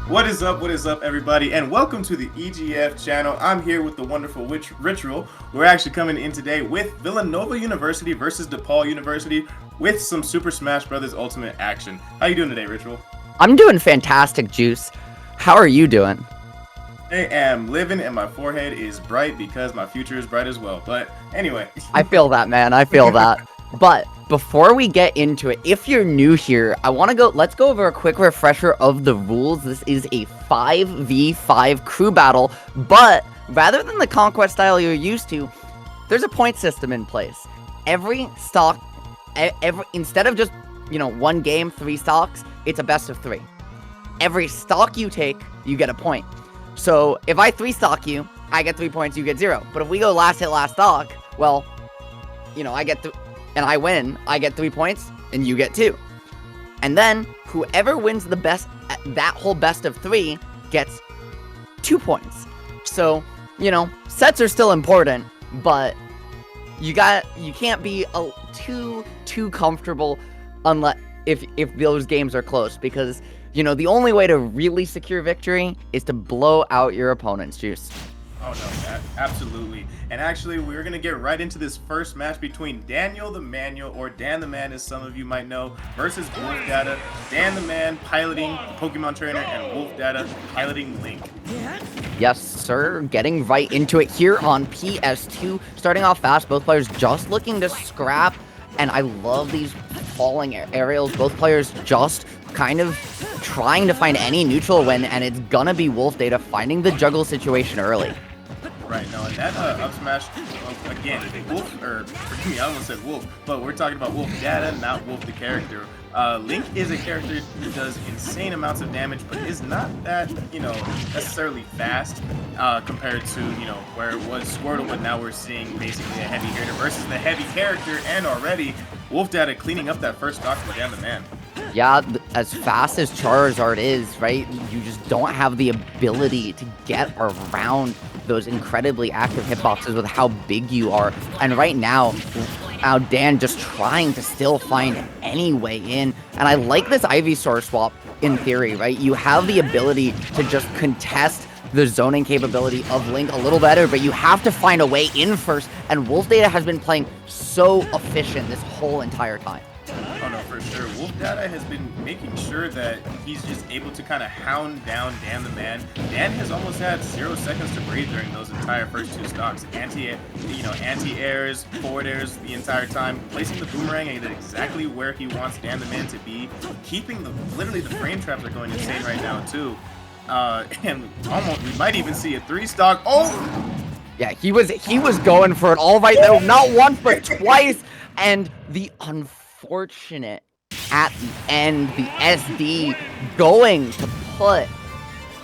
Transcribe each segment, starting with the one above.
What is up, everybody, and welcome to the EGF channel. I'm here with the wonderful Ritual. We're actually coming in today with Villanova University versus DePaul University with some Super Smash Bros. Ultimate action. How you doing today, Ritual? I'm doing fantastic, Juice. How are you doing? I am living and my forehead is bright because my future is bright as well. But anyway. I feel that, man. I feel that. But before we get into it, if you're new here, let's go over a quick refresher of the rules. This is a 5v5 crew battle, but rather than the Conquest style you're used to, there's a point system in place. Every stock, instead of just, one game, 3 stocks, it's a best of 3. Every stock you take, you get a point. So if I 3-stock you, I get 3 points, you get 0. But if we go last hit, last stock, well, I get and I win, I get 3 points, and you get 2. And then whoever wins the best, that whole best of 3 gets 2 points. So, sets are still important, but you can't be too comfortable unless if those games are close, because the only way to really secure victory is to blow out your opponent's Juice. Oh no, absolutely. And actually, we're going to get right into this first match between Daniel the Manual, or Dan the Man as some of you might know, versus Wolf Data. Dan the Man piloting the Pokemon Trainer and Wolf Data piloting Link. Yes, sir. Getting right into it here on PS2. Starting off fast, both players just looking to scrap. And I love these falling aerials. Both players just kind of trying to find any neutral win, and it's gonna be Wolf Data finding the juggle situation early. Right, no, and that up smash, again, Wolf, or forgive me, I almost said Wolf, but we're talking about Wolf Data, not Wolf the character. Link is a character who does insane amounts of damage, but is not that, necessarily fast compared to, where it was Squirtle, but now we're seeing basically a heavy hitter versus the heavy character, and already Wolf Data cleaning up that first stock for Dan the Man. Yeah, as fast as Charizard is, right, you just don't have the ability to get around those incredibly active hitboxes with how big you are. And right now Dan just trying to still find any way in. And I like this Ivysaur swap in theory, right? You have the ability to just contest the zoning capability of Link a little better, but you have to find a way in first. And Wolf Data has been playing so efficient this whole entire time. Oh no, for sure. Wolf Data has been making sure that he's just able to kind of hound down Dan the Man. Dan has almost had 0 seconds to breathe during those entire first 2 stocks. Anti-airs, forward airs the entire time, placing the boomerang at exactly where he wants Dan the Man to be, keeping literally the frame traps are going insane right now too. And almost we might even see a 3-stock. Oh! Yeah, he was going for it all right there, not once but twice, and the unfortunate at the end, the SD going to put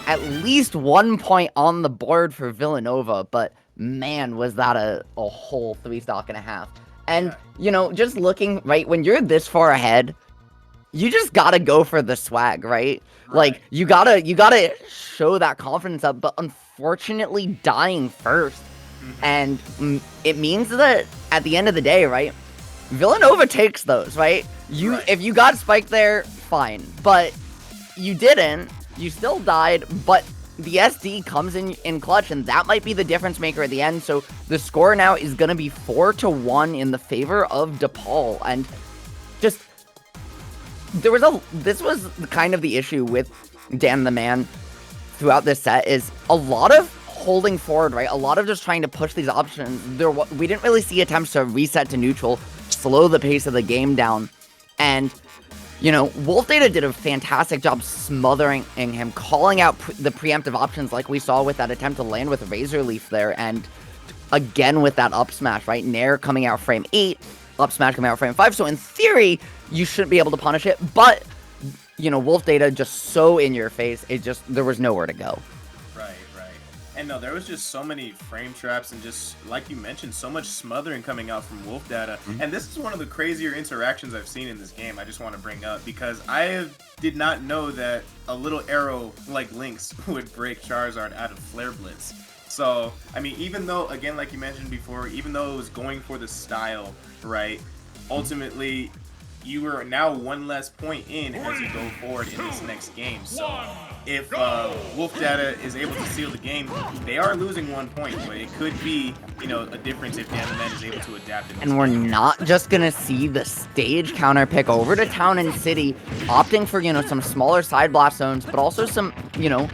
at least 1 point on the board for Villanova, but man, was that a whole 3-stock and a half. And, just looking, right, when you're this far ahead, you just gotta go for the swag, right? Like, you gotta show that confidence up, but unfortunately dying first. And it means that at the end of the day, right, Villanova takes those, right? If you got spiked there, fine. But you didn't. You still died, but the SD comes in clutch, and that might be the difference maker at the end. So the score now is going to be 4-1 in the favor of DePaul. And just, this was kind of the issue with Dan the Man throughout this set, is a lot of holding forward, right? A lot of just trying to push these options. We didn't really see attempts to reset to neutral, slow the pace of the game down. And, Wolf Data did a fantastic job smothering him, calling out the preemptive options like we saw with that attempt to land with Razor Leaf there. And again with that up smash, right? Nair coming out frame 8, up smash coming out frame 5. So in theory, you shouldn't be able to punish it. But, Wolf Data just so in your face, there was nowhere to go. And no, there was just so many frame traps and just, like you mentioned, so much smothering coming out from Wolf Data. And this is one of the crazier interactions I've seen in this game I just want to bring up, because I did not know that a little arrow like Link's would break Charizard out of Flare Blitz. So, I mean, even though, again, like you mentioned before, even though it was going for the style, right, ultimately you are now one less point in as you go forward in this next game. So if Wolf Data is able to seal the game, they are losing 1 point, but it could be, you know, a difference if Dan the Man is able to adapt in this And we're game. not just gonna see the stage counter pick over to Town and City, opting for, you know, some smaller side blast zones, but also some, you know,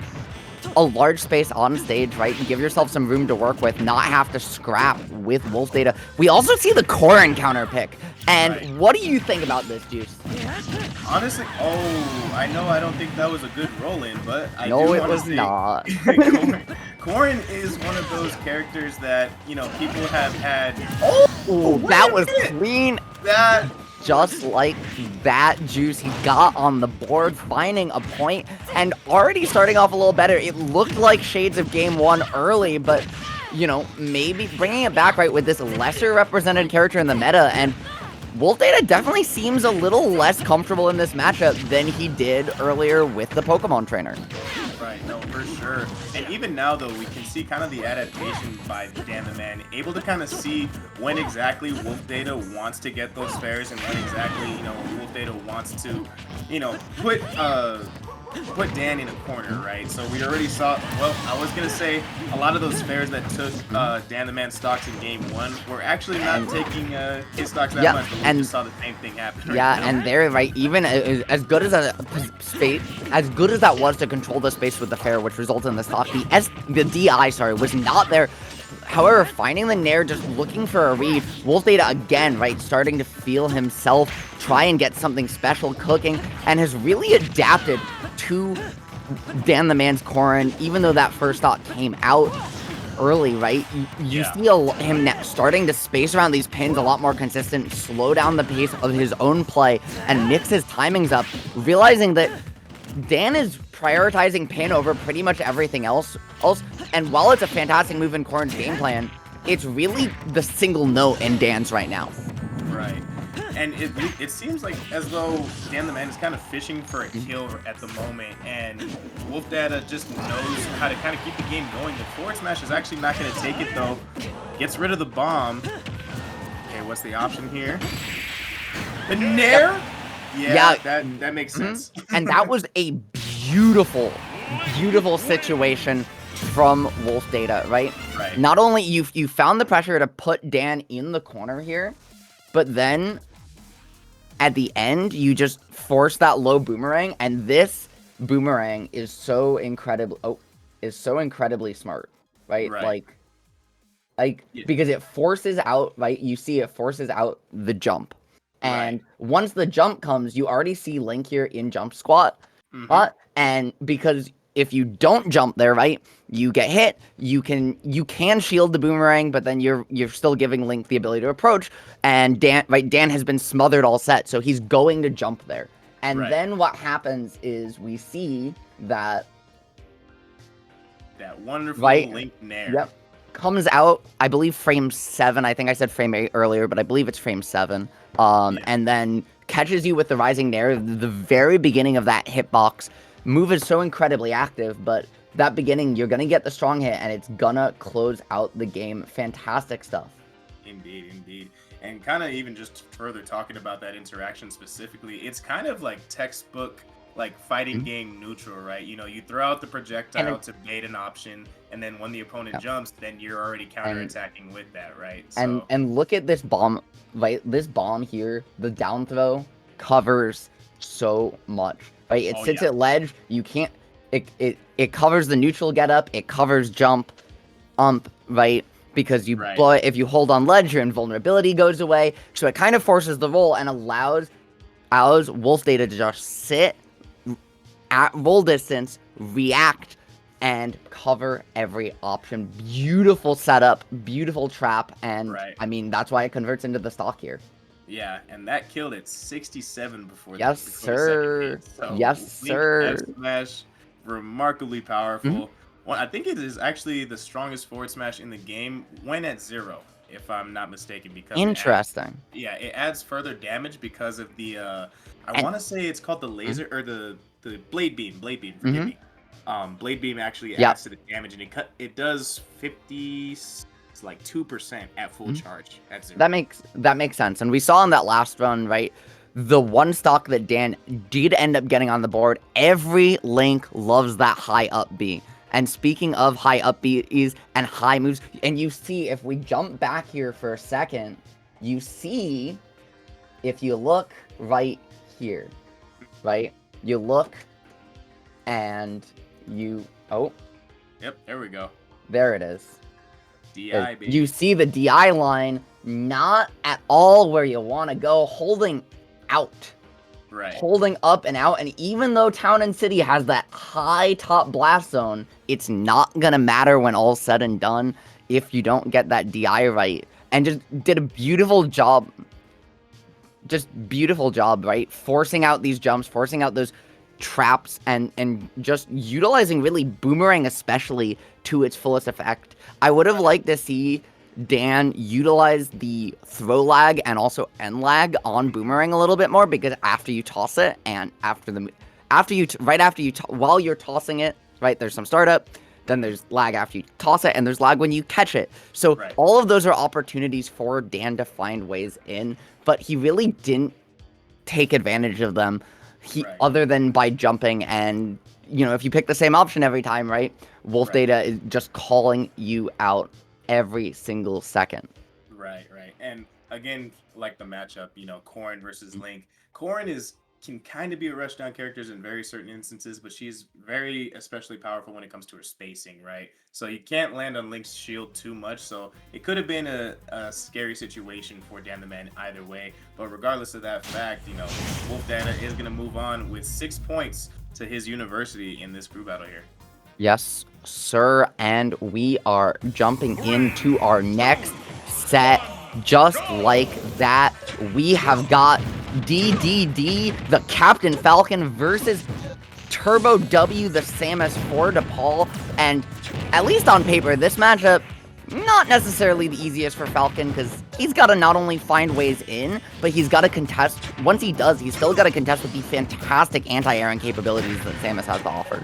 a large space on stage, right? And give yourself some room to work with, not have to scrap with Wolf Data. We also see the Corrin counter pick. And what do you think about this, Juice? Honestly, I know I don't think that was a good roll-in, but I No, do it want was to say not. Corrin is one of those characters that, you know, people have had. Oh, that was clean. That Just like that, Juice, he got on the board, finding a point, and already starting off a little better. It looked like shades of game one early, but, you know, maybe bringing it back, right, with this lesser represented character in the meta, and Wolf Data definitely seems a little less comfortable in this matchup than he did earlier with the Pokemon trainer. Right, no, for sure. And even now, though, we can see kind of the adaptation by Dan the Man, able to kind of see when exactly Wolf Data wants to get those spares and when exactly, you know, Wolf Data wants to, you know, put Dan in a corner, right? So we already saw, well, I was going to say a lot of those spares that took Dan the Man stocks in game one were actually not taking his stocks that much, but we just saw the same thing happen. Right Yeah, now. and they're right, even as good as a space, as good as that was to control the space with the fair, which resulted in the stock, the DI, sorry, was not there. However, finding the Nair, just looking for a read, Wolf Data again, right, starting to feel himself try and get something special cooking, and has really adapted to Dan the Man's Corrin, even though that first stock came out early, right? You see him starting to space around these pins a lot more consistent, slow down the pace of his own play, and mix his timings up, realizing that Dan is prioritizing pin over pretty much everything else. And while it's a fantastic move in Corrin's game plan, it's really the single note in Dan's right now. Right. And it seems like as though Dan the Man is kind of fishing for a kill at the moment, and Wolf Data just knows how to kind of keep the game going. The forward smash is actually not going to take it, though. Gets rid of the bomb. Okay, what's the option here? The Nair? Yeah, that makes sense. And that was a beautiful, beautiful situation from Wolf Data, right? Right. Not only you found the pressure to put Dan in the corner here, but then at the end, you just force that low boomerang, and this boomerang is so incredibly smart, right? Like because it forces out, right? You see it forces out the jump. And once the jump comes, you already see Link here in jump squat. And because if you don't jump there, right, you get hit. You can shield the boomerang, but then you're still giving Link the ability to approach. And Dan has been smothered all set, so he's going to jump there. And then what happens is we see that wonderful Link Nair. Comes out, I believe, frame 7. I think I said frame 8 earlier, but I believe it's frame 7. And then catches you with the rising Nair. The very beginning of that hitbox move is so incredibly active, but that beginning, you're gonna get the strong hit, and it's gonna close out the game. Fantastic stuff. Indeed. And kind of even just further talking about that interaction specifically, it's kind of like textbook like fighting game neutral, right? You know, you throw out the projectile to bait an option, and then when the opponent jumps, then you're already counterattacking with that, right? So, and look at this bomb, right? This bomb here, the down throw covers so much, right? It sits at ledge. You can't. It covers the neutral get up. It covers jump, right? Because you blow it. If you hold on ledge, your invulnerability goes away. So it kind of forces the roll and allows Wolf Data to just sit at roll distance, react, and cover every option. Beautiful setup, beautiful trap, and I mean, that's why it converts into the stock here. Yeah, and that killed at 67 before the second hit. So yes, sir. F smash, remarkably powerful. Well, I think it is actually the strongest forward smash in the game when at 0, if I'm not mistaken. Because interesting. It adds further damage because of the I want to say it's called the laser or the blade beam. Forgive me. Blade beam actually adds to the damage, and it does 2% at full charge at 0. That makes sense. And we saw in that last run, right? the one stock that Dan did end up getting on the board, every link loves that high up B. And speaking of high up B's and high moves, and you see, if we jump back here for a second, you see, if you look right here, right? You look and you, oh. Yep, there we go. There it is. DI, baby. You see the DI line, not at all where you want to go, holding out. Right. Holding up and out, and even though Town and City has that high top blast zone, it's not gonna matter when all's said and done if you don't get that DI right. And just did a beautiful job. Just beautiful job, right? Forcing out these jumps, forcing out those traps, and just utilizing really Boomerang especially to its fullest effect. I would have liked to see Dan utilize the throw lag and also end lag on Boomerang a little bit more, because after you toss it and while you're tossing it, right, there's some startup, then there's lag after you toss it, and there's lag when you catch it. So all of those are opportunities for Dan to find ways in, but he really didn't take advantage of them. Other than by jumping, and if you pick the same option every time, right, Wolf Data is just calling you out every single second. Right. And again, like the matchup, Corrin versus Link. Corrin can kind of be a rushdown character in very certain instances, but she's very especially powerful when it comes to her spacing, right? So you can't land on Link's shield too much, so it could have been a scary situation for Dan the Man either way. But regardless of that fact, Wolf Data is going to move on with 6 points to his university in this crew battle here. Yes, sir, and we are jumping into our next set. Just like that, we have got DDD, the Captain Falcon, versus Turbo W, the Samus for DePaul. And at least on paper, this matchup, not necessarily the easiest for Falcon, because he's got to not only find ways in, but he's got to contest. Once he does, he's still got to contest with the fantastic anti-airing capabilities that Samus has to offer.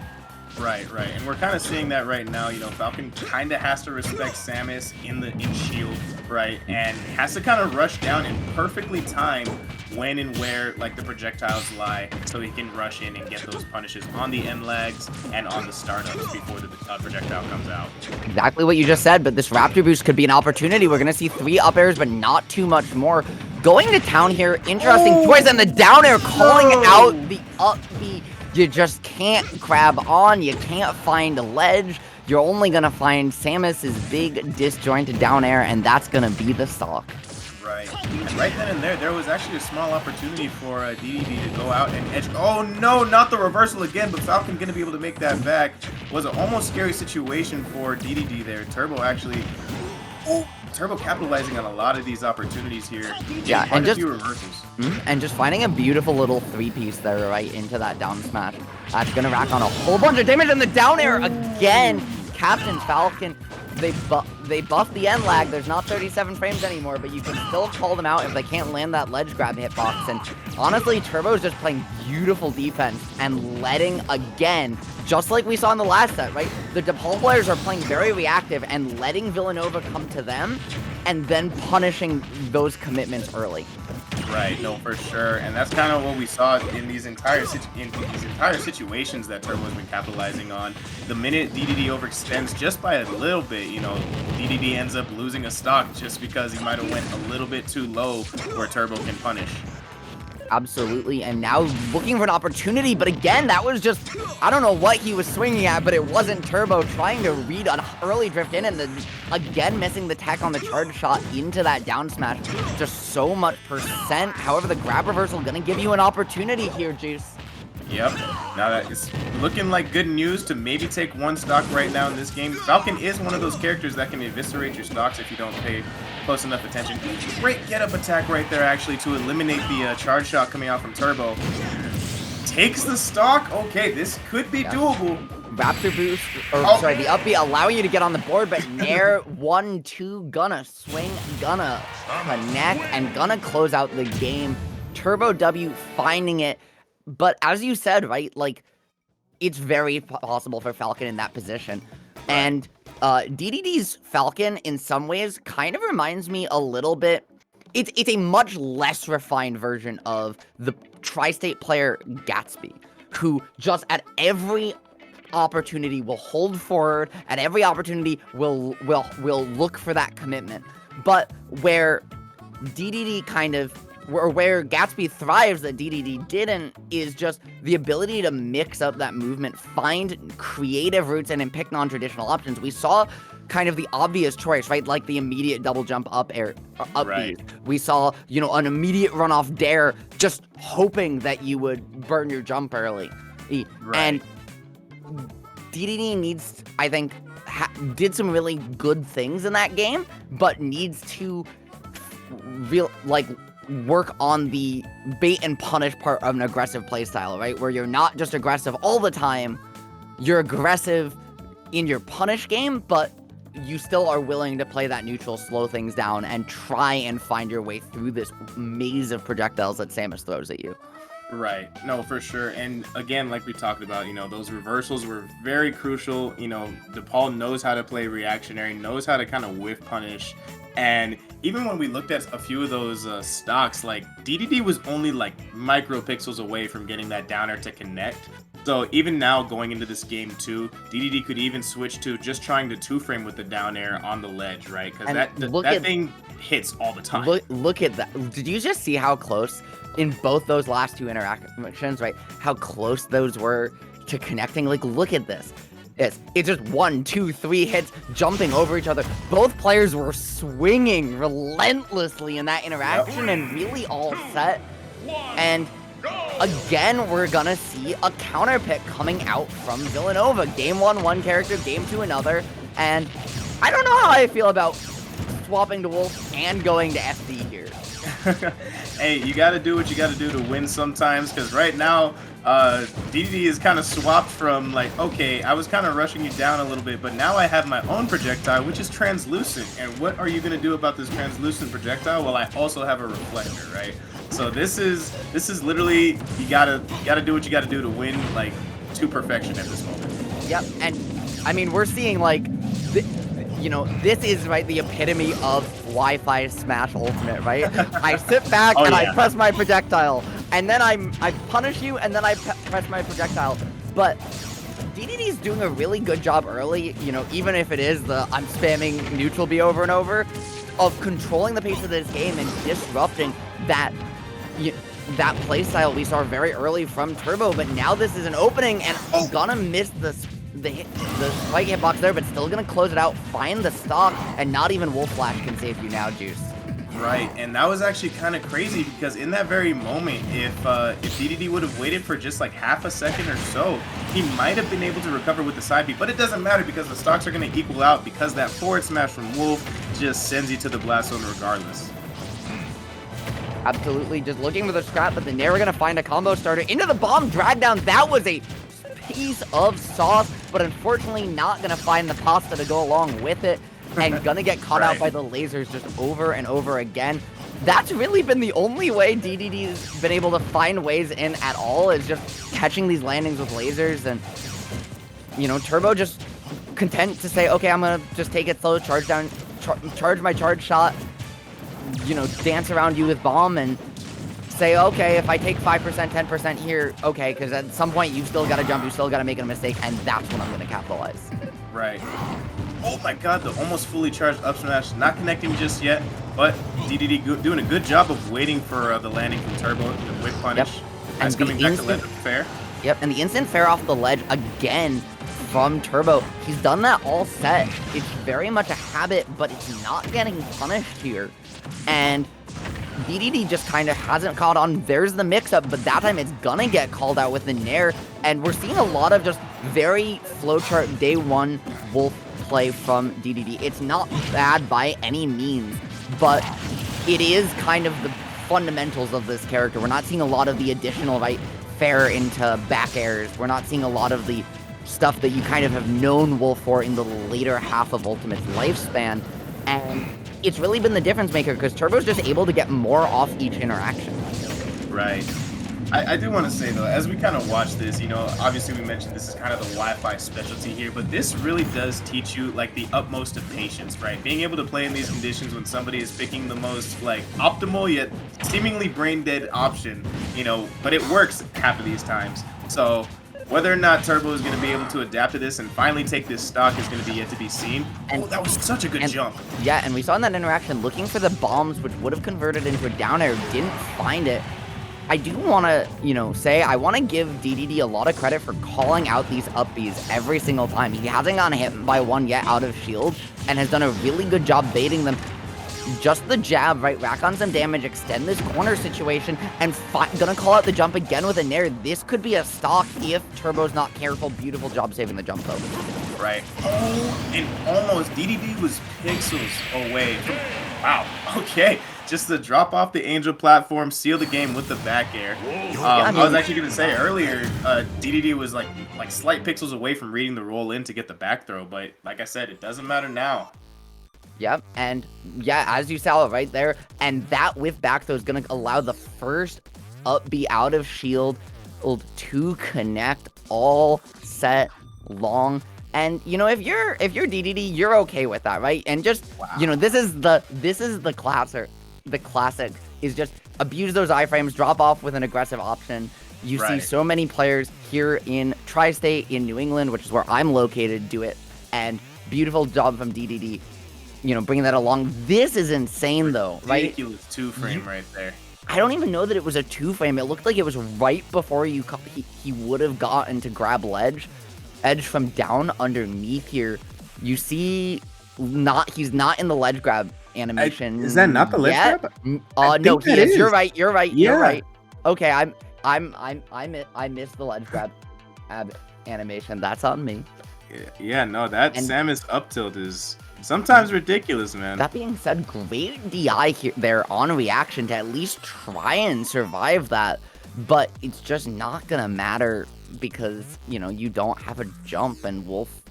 Right. And we're kind of seeing that right now. Falcon kind of has to respect Samus in shield, right? And has to kind of rush down and perfectly time when and where the projectiles lie, so he can rush in and get those punishes on the end lags and on the startups before the projectile comes out. Exactly what you just said, but this Raptor boost could be an opportunity. We're going to see 3 up airs, but not too much more. Going to town here, interesting choice, and the down air calling out the up B. You just can't grab on, you can't find a ledge, you're only going to find Samus's big disjointed down air, and that's going to be the stock. Right. And right then and there was actually a small opportunity for DDD to go out and edge. Oh no, not the reversal again, but Falcon going to be able to make that back. Was an almost scary situation for DDD there. Turbo actually... Turbo capitalizing on a lot of these opportunities here. Yeah, and just reversals. And just finding a beautiful little 3-piece there right into that down smash. That's gonna rack on a whole bunch of damage, and the down air again. Captain Falcon, they buff the end lag. There's not 37 frames anymore, but you can still call them out if they can't land that ledge grab hitbox. And honestly, Turbo's just playing beautiful defense and letting, again, just like we saw in the last set, right? The DePaul players are playing very reactive and letting Villanova come to them and then punishing those commitments early. Right, no, for sure. And that's kind of what we saw in these entire situations that Turbo's been capitalizing on. The minute DDD overextends just by a little bit, DDD ends up losing a stock just because he might have went a little bit too low where Turbo can punish. Absolutely, and now looking for an opportunity, but again, that was just, I don't know what he was swinging at, but it wasn't Turbo trying to read an early drift in, and then again missing the tech on the charge shot into that down smash. Just so much percent. However, the grab reversal gonna give you an opportunity here, Juice. Yep. Now that is looking like good news to maybe take 1 stock right now in this game. Falcon is one of those characters that can eviscerate your stocks if you don't pay close enough attention. Great get-up attack right there, actually, to eliminate the charge shot coming out from Turbo. Takes the stock. Okay, this could be doable. Raptor boost, sorry, the up B allowing you to get on the board, but Nair 1-2, gonna swing, gonna connect, and gonna close out the game. Turbo W finding it. But as you said, right, it's very possible for Falcon in that position. And DDD's Falcon, in some ways, kind of reminds me a little bit. it's a much less refined version of the Tri-State player Gatsby, who just at every opportunity will hold forward, at every opportunity will look for that commitment. But where DDD kind of, or where Gatsby thrives that DDD didn't, is just the ability to mix up that movement, find creative routes, and then pick non-traditional options. We saw kind of the obvious choice, right? Like the immediate double jump up air, up Right. B. We saw, you know, an immediate run off dare, just hoping that you would burn your jump early. Right. And DDD needs, I think, did some really good things in that game, but needs to work on the bait and punish part of an aggressive playstyle, right? Where you're not just aggressive all the time, you're aggressive in your punish game, but you still are willing to play that neutral, slow things down, and try and find your way through this maze of projectiles that Samus throws at you. Right. No, for sure. And again, like we talked about, you know, those reversals were very crucial. You know, DePaul knows how to play reactionary, knows how to kind of whiff punish. And even when we looked at a few of those stocks, like DDD was only like micropixels away from getting that downer to connect. So even now going into this game too, DDD could even switch to just trying to 2-frame with the down air on the ledge, right? Because that thing hits all the time. Look at that. Did you just see how close in both those last two interactions, right? How close those were to connecting? Like, look at this. It's just 1, 2, 3 hits jumping over each other. Both players were swinging relentlessly in that interaction and really all set. And again, we're gonna see a counter pick coming out from Villanova. Game 1, one character, game 2, another. And I don't know how I feel about swapping to Wolf and going to FD here. Hey, you gotta do what you gotta do to win sometimes, because right now, DDD is kind of swapped from like, okay, I was kind of rushing you down a little bit, but now I have my own projectile, which is translucent. And what are you gonna do about this translucent projectile? Well, I also have a reflector, right? So this is literally, you gotta do what you gotta do to win, like, to perfection at this moment. Yep, and I mean, we're seeing like, you know, this is right the epitome of Wi-Fi Smash Ultimate, right? I sit back and I press my projectile, and then I punish you, and then I press my projectile. But DDD's doing a really good job early, you know, even if it is the I'm spamming neutral B over and over, of controlling the pace of this game and disrupting that that playstyle we saw very early from Turbo. But now this is an opening, and I'm gonna miss the spike hitbox there, but still gonna close it out, find the stock, and not even Wolf Flash can save you now, Juice. Right, and that was actually kind of crazy, because in that very moment, if DDD would have waited for just like half a second or so, he might have been able to recover with the side B, but it doesn't matter because the stocks are going to equal out, because that forward smash from Wolf just sends you to the blast zone regardless. Absolutely, just looking for the scrap, but then they were going to find a combo starter into the bomb drag down. That was a piece of sauce, but unfortunately not going to find the pasta to go along with it, and gonna get caught out by the lasers just over and over again. That's really been the only way DDD's been able to find ways in at all, is just catching these landings with lasers. And, you know, Turbo just content to say, okay, I'm gonna just take it slow, charge down, charge my charge shot, you know, dance around you with bomb, and say, okay, if I take 5%, 10% here, okay, because at some point you've still got to jump, you still got to make a mistake, and that's when I'm going to capitalize. Right. Oh my god, the almost fully charged up smash, not connecting just yet, but DDD doing a good job of waiting for the landing from Turbo, the whip punish. Yep. That's coming back to ledge fair. Yep, and the instant fair off the ledge again from Turbo. He's done that all set. It's very much a habit, but it's not getting punished here. And DDD just kind of hasn't caught on. There's the mix-up, but that time it's gonna get called out with the Nair. And we're seeing a lot of just very flowchart day one Wolf play from DDD. It's not bad by any means, but it is kind of the fundamentals of this character. We're not seeing a lot of the additional, right, fair into back airs. We're not seeing a lot of the stuff that you kind of have known Wolf for in the later half of Ultimate's lifespan. And it's really been the difference maker, because Turbo's just able to get more off each interaction. Right. I do want to say though, as we kind of watch this, you know, obviously we mentioned this is kind of the Wi-Fi specialty here, but this really does teach you like the utmost of patience, right? Being able to play in these conditions when somebody is picking the most like optimal yet seemingly brain dead option, you know, but it works half of these times. So whether or not Turbo is going to be able to adapt to this and finally take this stock is going to be yet to be seen. And, that was such a good jump. Yeah, and we saw in that interaction looking for the bombs, which would have converted into a down air, didn't find it. I do want to, you know, say I want to give DDD a lot of credit for calling out these up Bs every single time. He hasn't gotten hit by one yet out of shield and has done a really good job baiting them. Just the jab, right? Rack on some damage, extend this corner situation, and gonna call out the jump again with a nair. This could be a stock if Turbo's not careful. Beautiful job saving the jump, though. Right. Oh, and almost DDD was pixels away. Wow. Okay. Just the drop off the Angel platform, seal the game with the back air. I was actually going to say earlier, DDD was like slight pixels away from reading the roll in to get the back throw, but like I said, it doesn't matter now. Yep, and yeah, as you saw it right there, and that with back throw is going to allow the first up B out of shield to connect all set long. And you know, if you're DDD, you're okay with that, right? And just you know, this is the classic. The classic is just abuse those iframes, drop off with an aggressive option. You see so many players here in Tri-State, in New England, which is where I'm located, do it. And beautiful job from DDD, you know, bringing that along. This is insane, though, right? Ridiculous 2-frame right there. I don't even know that it was a 2-frame. It looked like it was right before he would have gotten to grab edge from down underneath here. You see, he's not in the ledge grab animation. Is that not the ledge grab? No, he is. You're right. You're right. Okay, I missed the ledge grab animation. That's on me. Yeah, no, that Samus up tilt is sometimes ridiculous, man. That being said, great DI there on reaction to at least try and survive that, but it's just not gonna matter because, you know, you don't have a jump, and Wolf,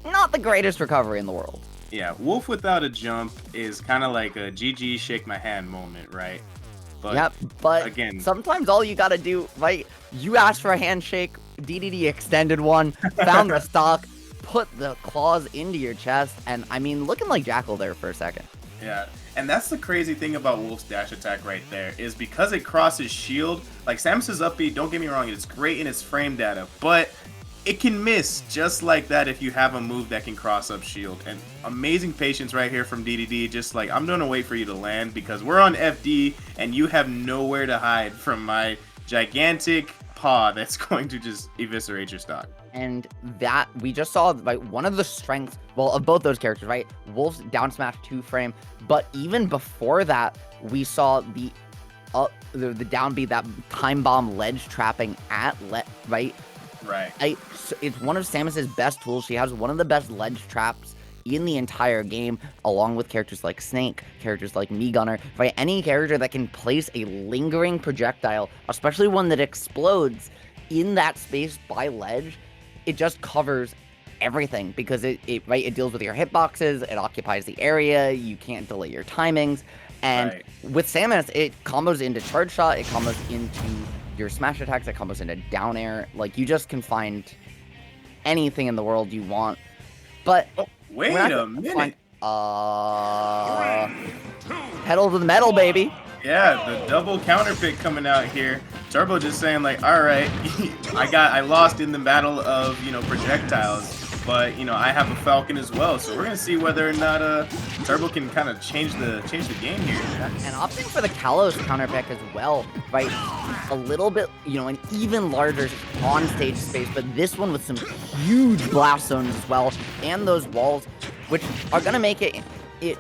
not the greatest recovery in the world. Yeah, Wolf without a jump is kind of like a GG shake my hand moment, right? But yep, but again, sometimes all you gotta do, right? You asked for a handshake, DDD extended one, found the stock, put the claws into your chest, and I mean, looking like Jackal there for a second. Yeah, and that's the crazy thing about Wolf's dash attack right there, is because it crosses shield, like Samus's up B, don't get me wrong, it's great in its frame data, but it can miss just like that if you have a move that can cross up shield. And amazing patience right here from DDD, just like, I'm gonna wait for you to land because we're on FD and you have nowhere to hide from my gigantic paw that's going to just eviscerate your stock. And that, we just saw, right, one of the strengths, well, of both those characters, right? Wolf's down smash 2-frame, but even before that, we saw the down B, that time bomb ledge trapping at right? Right. It's one of Samus's best tools. She has one of the best ledge traps in the entire game, along with characters like Snake, characters like Me Gunner, right? Any character that can place a lingering projectile, especially one that explodes in that space by ledge, it just covers everything because it deals with your hitboxes, it occupies the area, you can't delay your timings, and with Samus, it combos into charge shot, it combos into your smash attacks, it combos into down air. Like, you just can find anything in the world you want. But wait a minute. Pedal to the metal, baby. Yeah, the double counter pick coming out here. Turbo just saying like, all right, I lost in the battle of, you know, projectiles, but you know, I have a Falcon as well, so we're gonna see whether or not Turbo can kind of change the game here. And opting for the Kalos counter pick as well, right? A little bit, you know, an even larger on stage space, but this one with some huge blast zones as well, and those walls, which are gonna make it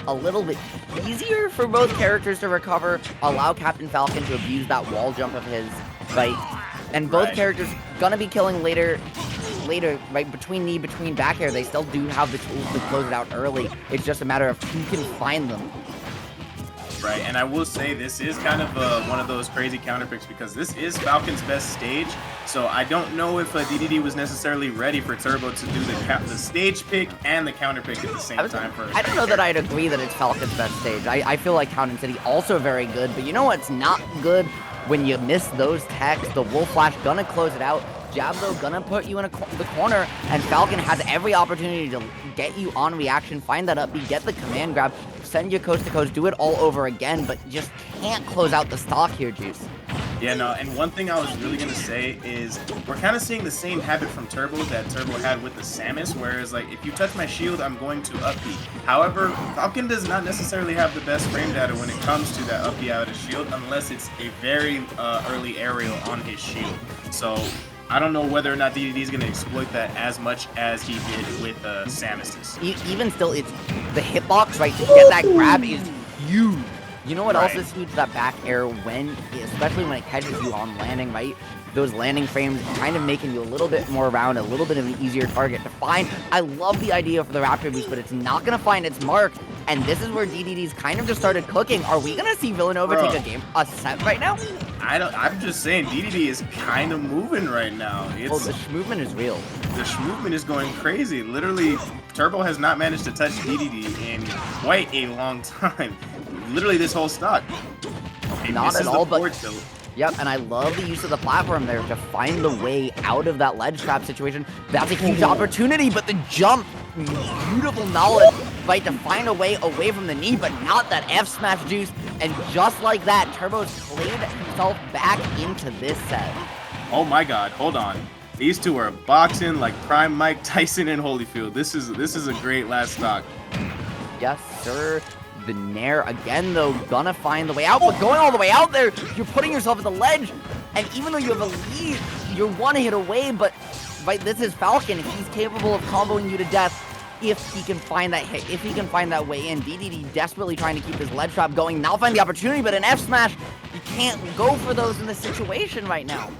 a little bit easier for both characters to recover, allow Captain Falcon to abuse that wall jump of his, right? And both characters gonna be killing later, right, between back air. They still do have the tools to close it out early. It's just a matter of who can find them. Right, and I will say this is kind of one of those crazy counter picks because this is Falcon's best stage, so I don't know if DDD was necessarily ready for Turbo to do the stage pick and the counter pick at the same time. I don't know that I'd agree that it's Falcon's best stage. I feel like Fountain City also very good, but you know what's not good? when you miss those techs, the Wolf Flash gonna close it out. Jab, though, gonna put you in the corner, and Falcon has every opportunity to get you on reaction, find that up B, get the command grab, send you coast to coast, do it all over again, but just can't close out the stock here, Juice. Yeah, no, and one thing I was really going to say is we're kind of seeing the same habit from Turbo that Turbo had with the Samus, whereas, like, if you touch my shield, I'm going to up B. However, Falcon does not necessarily have the best frame data when it comes to that up B out of shield, unless it's a very early aerial on his shield. So I don't know whether or not DDD is going to exploit that as much as he did with Samus's. Even still, it's the hitbox, right, to get that grab is huge. You know what else is huge? That back air, especially when it catches you on landing, right? Those landing frames kind of making you a little bit more round, a little bit of an easier target to find. I love the idea for the Raptor Boost, but it's not going to find its mark. And this is where DDD's kind of just started cooking. Are we going to see Villanova take a set right now? I'm just saying, DDD is kind of moving right now. The movement is real. The movement is going crazy. Literally, Turbo has not managed to touch DDD in quite a long time. Literally this whole stock. Not at all, but yep, and I love the use of the platform there to find the way out of that ledge trap situation. That's a huge opportunity, but the jump, beautiful knowledge, right, to find a way away from the knee, but not that F smash, Juice. And just like that, Turbo's played himself back into this set. Oh my God, hold on. These two are boxing like Prime Mike Tyson and Holyfield. This is a great last stock. Yes, sir. The Nair again, though, gonna find the way out, but going all the way out there, you're putting yourself at the ledge. And even though you have a lead, you're one hit away, but right, this is Falcon. He's capable of comboing you to death if he can find that hit, if he can find that way in. DDD desperately trying to keep his ledge trap going, now find the opportunity, but an F smash, you can't go for those in this situation right now.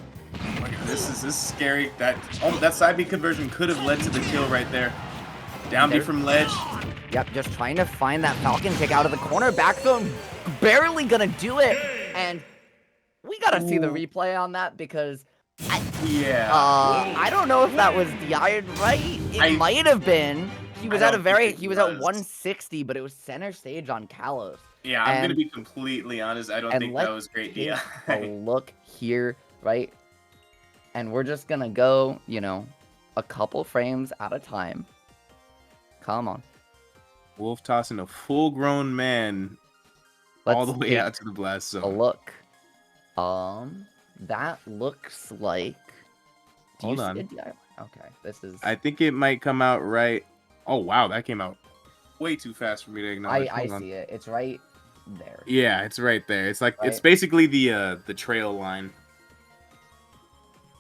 This is scary. That side B conversion could have led to the kill right there. Down B from ledge. Yep, just trying to find that Falcon kick out of the corner. Back throw, barely gonna do it. And we gotta see the replay on that because I don't know if that was DI'd right. It might have been. He was at 160, but it was center stage on Kalos. Yeah, I'm gonna be completely honest. I don't think that was great DI. A look here, right? And we're just gonna go, you know, a couple frames at a time. Come on. Wolf tossing a full-grown man all the way out to the blast zone. A look. That looks like. Hold on. Okay, this is. I think it might come out right. Oh wow, that came out way too fast for me to acknowledge. I see it. It's right there. Yeah, it's right there. It's like it's basically the trail line.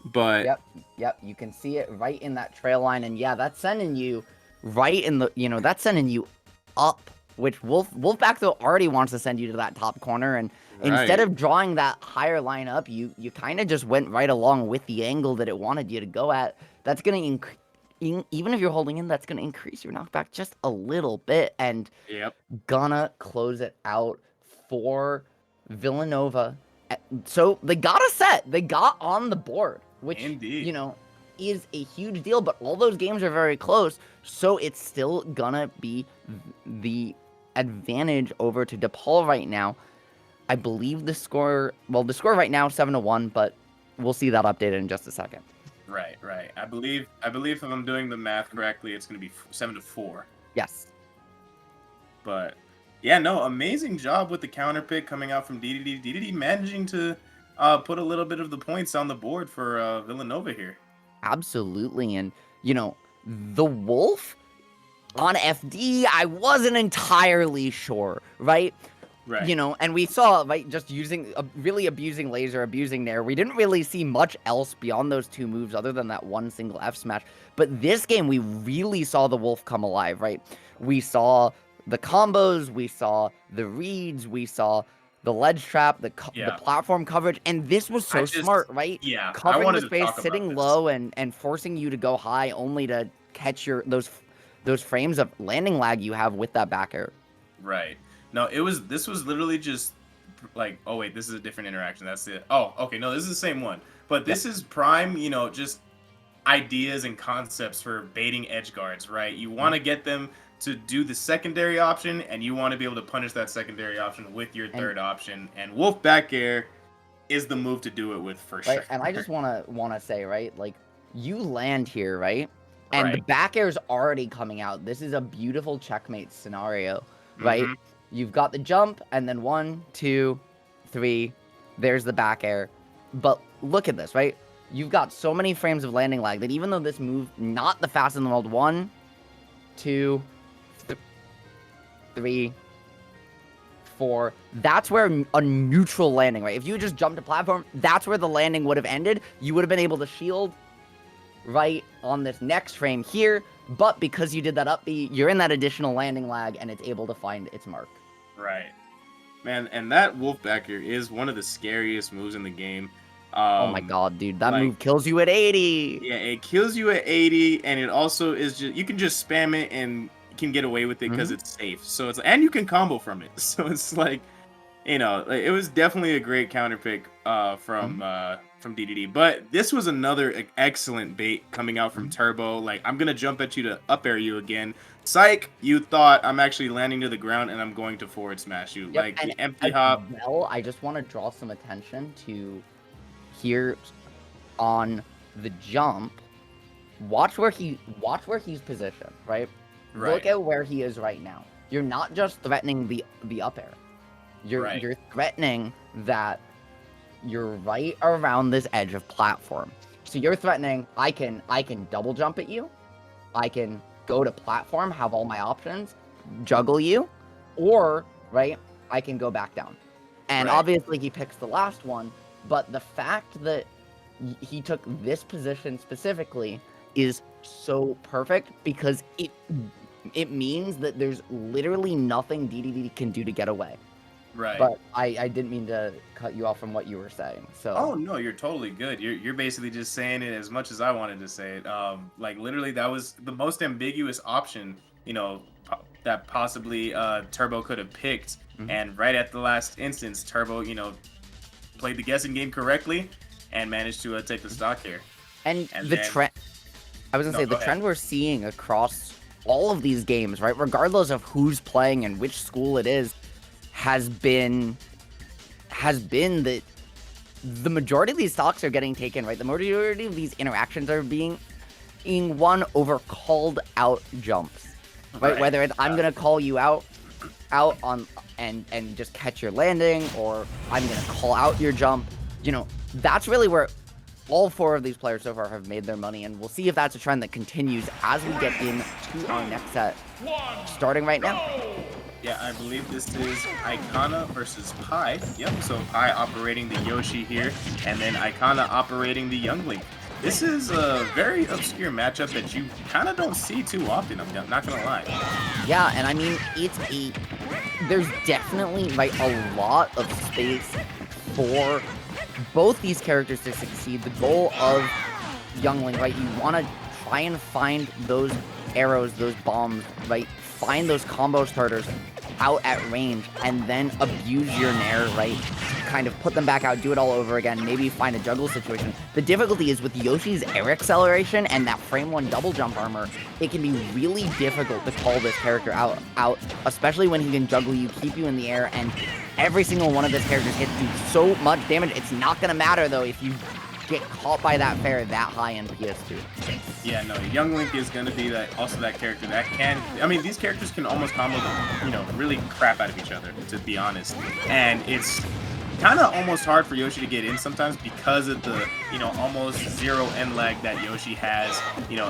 But yep, you can see it right in that trail line, and yeah, that's sending you right in the, that's sending you up, which Wolfpack though already wants to send you to that top corner, and instead of drawing that higher line up, you kind of just went right along with the angle that it wanted you to go at. That's gonna even if you're holding in, that's gonna increase your knockback just a little bit, and gonna close it out for Villanova. So they got a set, they got on the board, which is a huge deal, but all those games are very close, so it's still gonna be the advantage over to DePaul right now. I believe the score right now 7-1, but we'll see that updated in just a second. Right. I believe if I'm doing the math correctly, it's gonna be 7-4. Yes. But yeah, no, amazing job with the counter pick coming out from DDD. DDD managing to put a little bit of the points on the board for Villanova here. Absolutely, and the Wolf on FD, I wasn't entirely sure, right? Right. And we saw, just really abusing laser, abusing Nair. We didn't really see much else beyond those two moves other than that one single F smash. But this game, we really saw the Wolf come alive, right? We saw the combos, we saw the reads, we saw the ledge trap, the platform coverage, and this was so smart, right? Yeah, covering the space, sitting low, and forcing you to go high, only to catch those frames of landing lag you have with that back air. Right. No, this was literally just like, oh wait, this is a different interaction. That's it. Oh, okay, no, this is the same one, but this is prime, just ideas and concepts for baiting edge guards, right? You want to get them to do the secondary option, and you want to be able to punish that secondary option with your third option. And Wolf back air is the move to do it with for right? sure. And I just wanna say, right, like you land here, right? And the Right. back air's already coming out. This is a beautiful checkmate scenario, right? Mm-hmm. You've got the jump, and then 1, 2, 3. There's the back air. But look at this, right? You've got so many frames of landing lag that even though this move not the fastest in the world, 1, 2, 3, 4. That's where a neutral landing, right? If you just jumped a platform, that's where the landing would have ended. You would have been able to shield right on this next frame here, but because you did that up B, you're in that additional landing lag, and it's able to find its mark. Right. Man, and that wolf back here is one of the scariest moves in the game. Oh my god, dude, that like, move kills you at 80. Yeah, it kills you at 80, and it also is just you can just spam it and you can get away with it because it's safe. So it's and you can combo from it. So it's like, you know, it was definitely a great counter pick from DDD. But this was another excellent bait coming out from Turbo. Like, I'm gonna jump at you to up air you again. Psych, you thought I'm actually landing to the ground and I'm going to forward smash you. Yep, Like and the empty hop. well, I just want to draw some attention to here on the jump. Watch where he's positioned, right? Right. Look at where he is right now. You're not just threatening the up air. You're threatening that you're right around this edge of platform. So you're threatening I can double jump at you. I can go to platform, have all my options, juggle you, or right, I can go back down. And obviously he picks the last one, but the fact that he took this position specifically is so perfect because it means that there's literally nothing DDD can do to get away. Right. But I didn't mean to cut you off from what you were saying. So. Oh no, you're totally good. You're basically just saying it as much as I wanted to say it. Like literally, that was the most ambiguous option, you know, that possibly Turbo could have picked. And right at the last instance, Turbo, you know, played the guessing game correctly and managed to take the stock here. And the trend, I was gonna say, the trend we're seeing across all of these games, right, regardless of who's playing and which school it is, has been that the majority of these stocks are getting taken, right? The majority of these interactions are being won over called out jumps, right? Whether it's I'm gonna call you out on and just catch your landing, or I'm gonna call out your jump. You know, that's really where all 4 of these players so far have made their money, and we'll see if that's a trend that continues as we get into our next set, starting right now. Yeah, I believe this is Ikana versus Pi. Yep, so Pi operating the Yoshi here, and then Ikana operating the Youngling. This is a very obscure matchup that you kind of don't see too often, I'm not gonna lie. Yeah, and I mean, there's definitely, like, a lot of space for both these characters to succeed. The goal of Youngling, right, you want to try and find those arrows, those bombs, right, find those combo starters out at range, and then abuse your nair, right? Kind of put them back out, do it all over again, maybe find a juggle situation. The difficulty is with Yoshi's air acceleration and that frame 1 double jump armor, it can be really difficult to call this character out, especially when he can juggle you, keep you in the air, and every single one of his characters hits do so much damage. It's not gonna matter though if you get caught by that fair that high in PS2. Yeah, no, Young Link is going to be also that character that can, I mean, these characters can almost combo them, you know, really crap out of each other, to be honest. And it's kind of almost hard for Yoshi to get in sometimes because of the, you know, almost 0 end lag that Yoshi has, you know,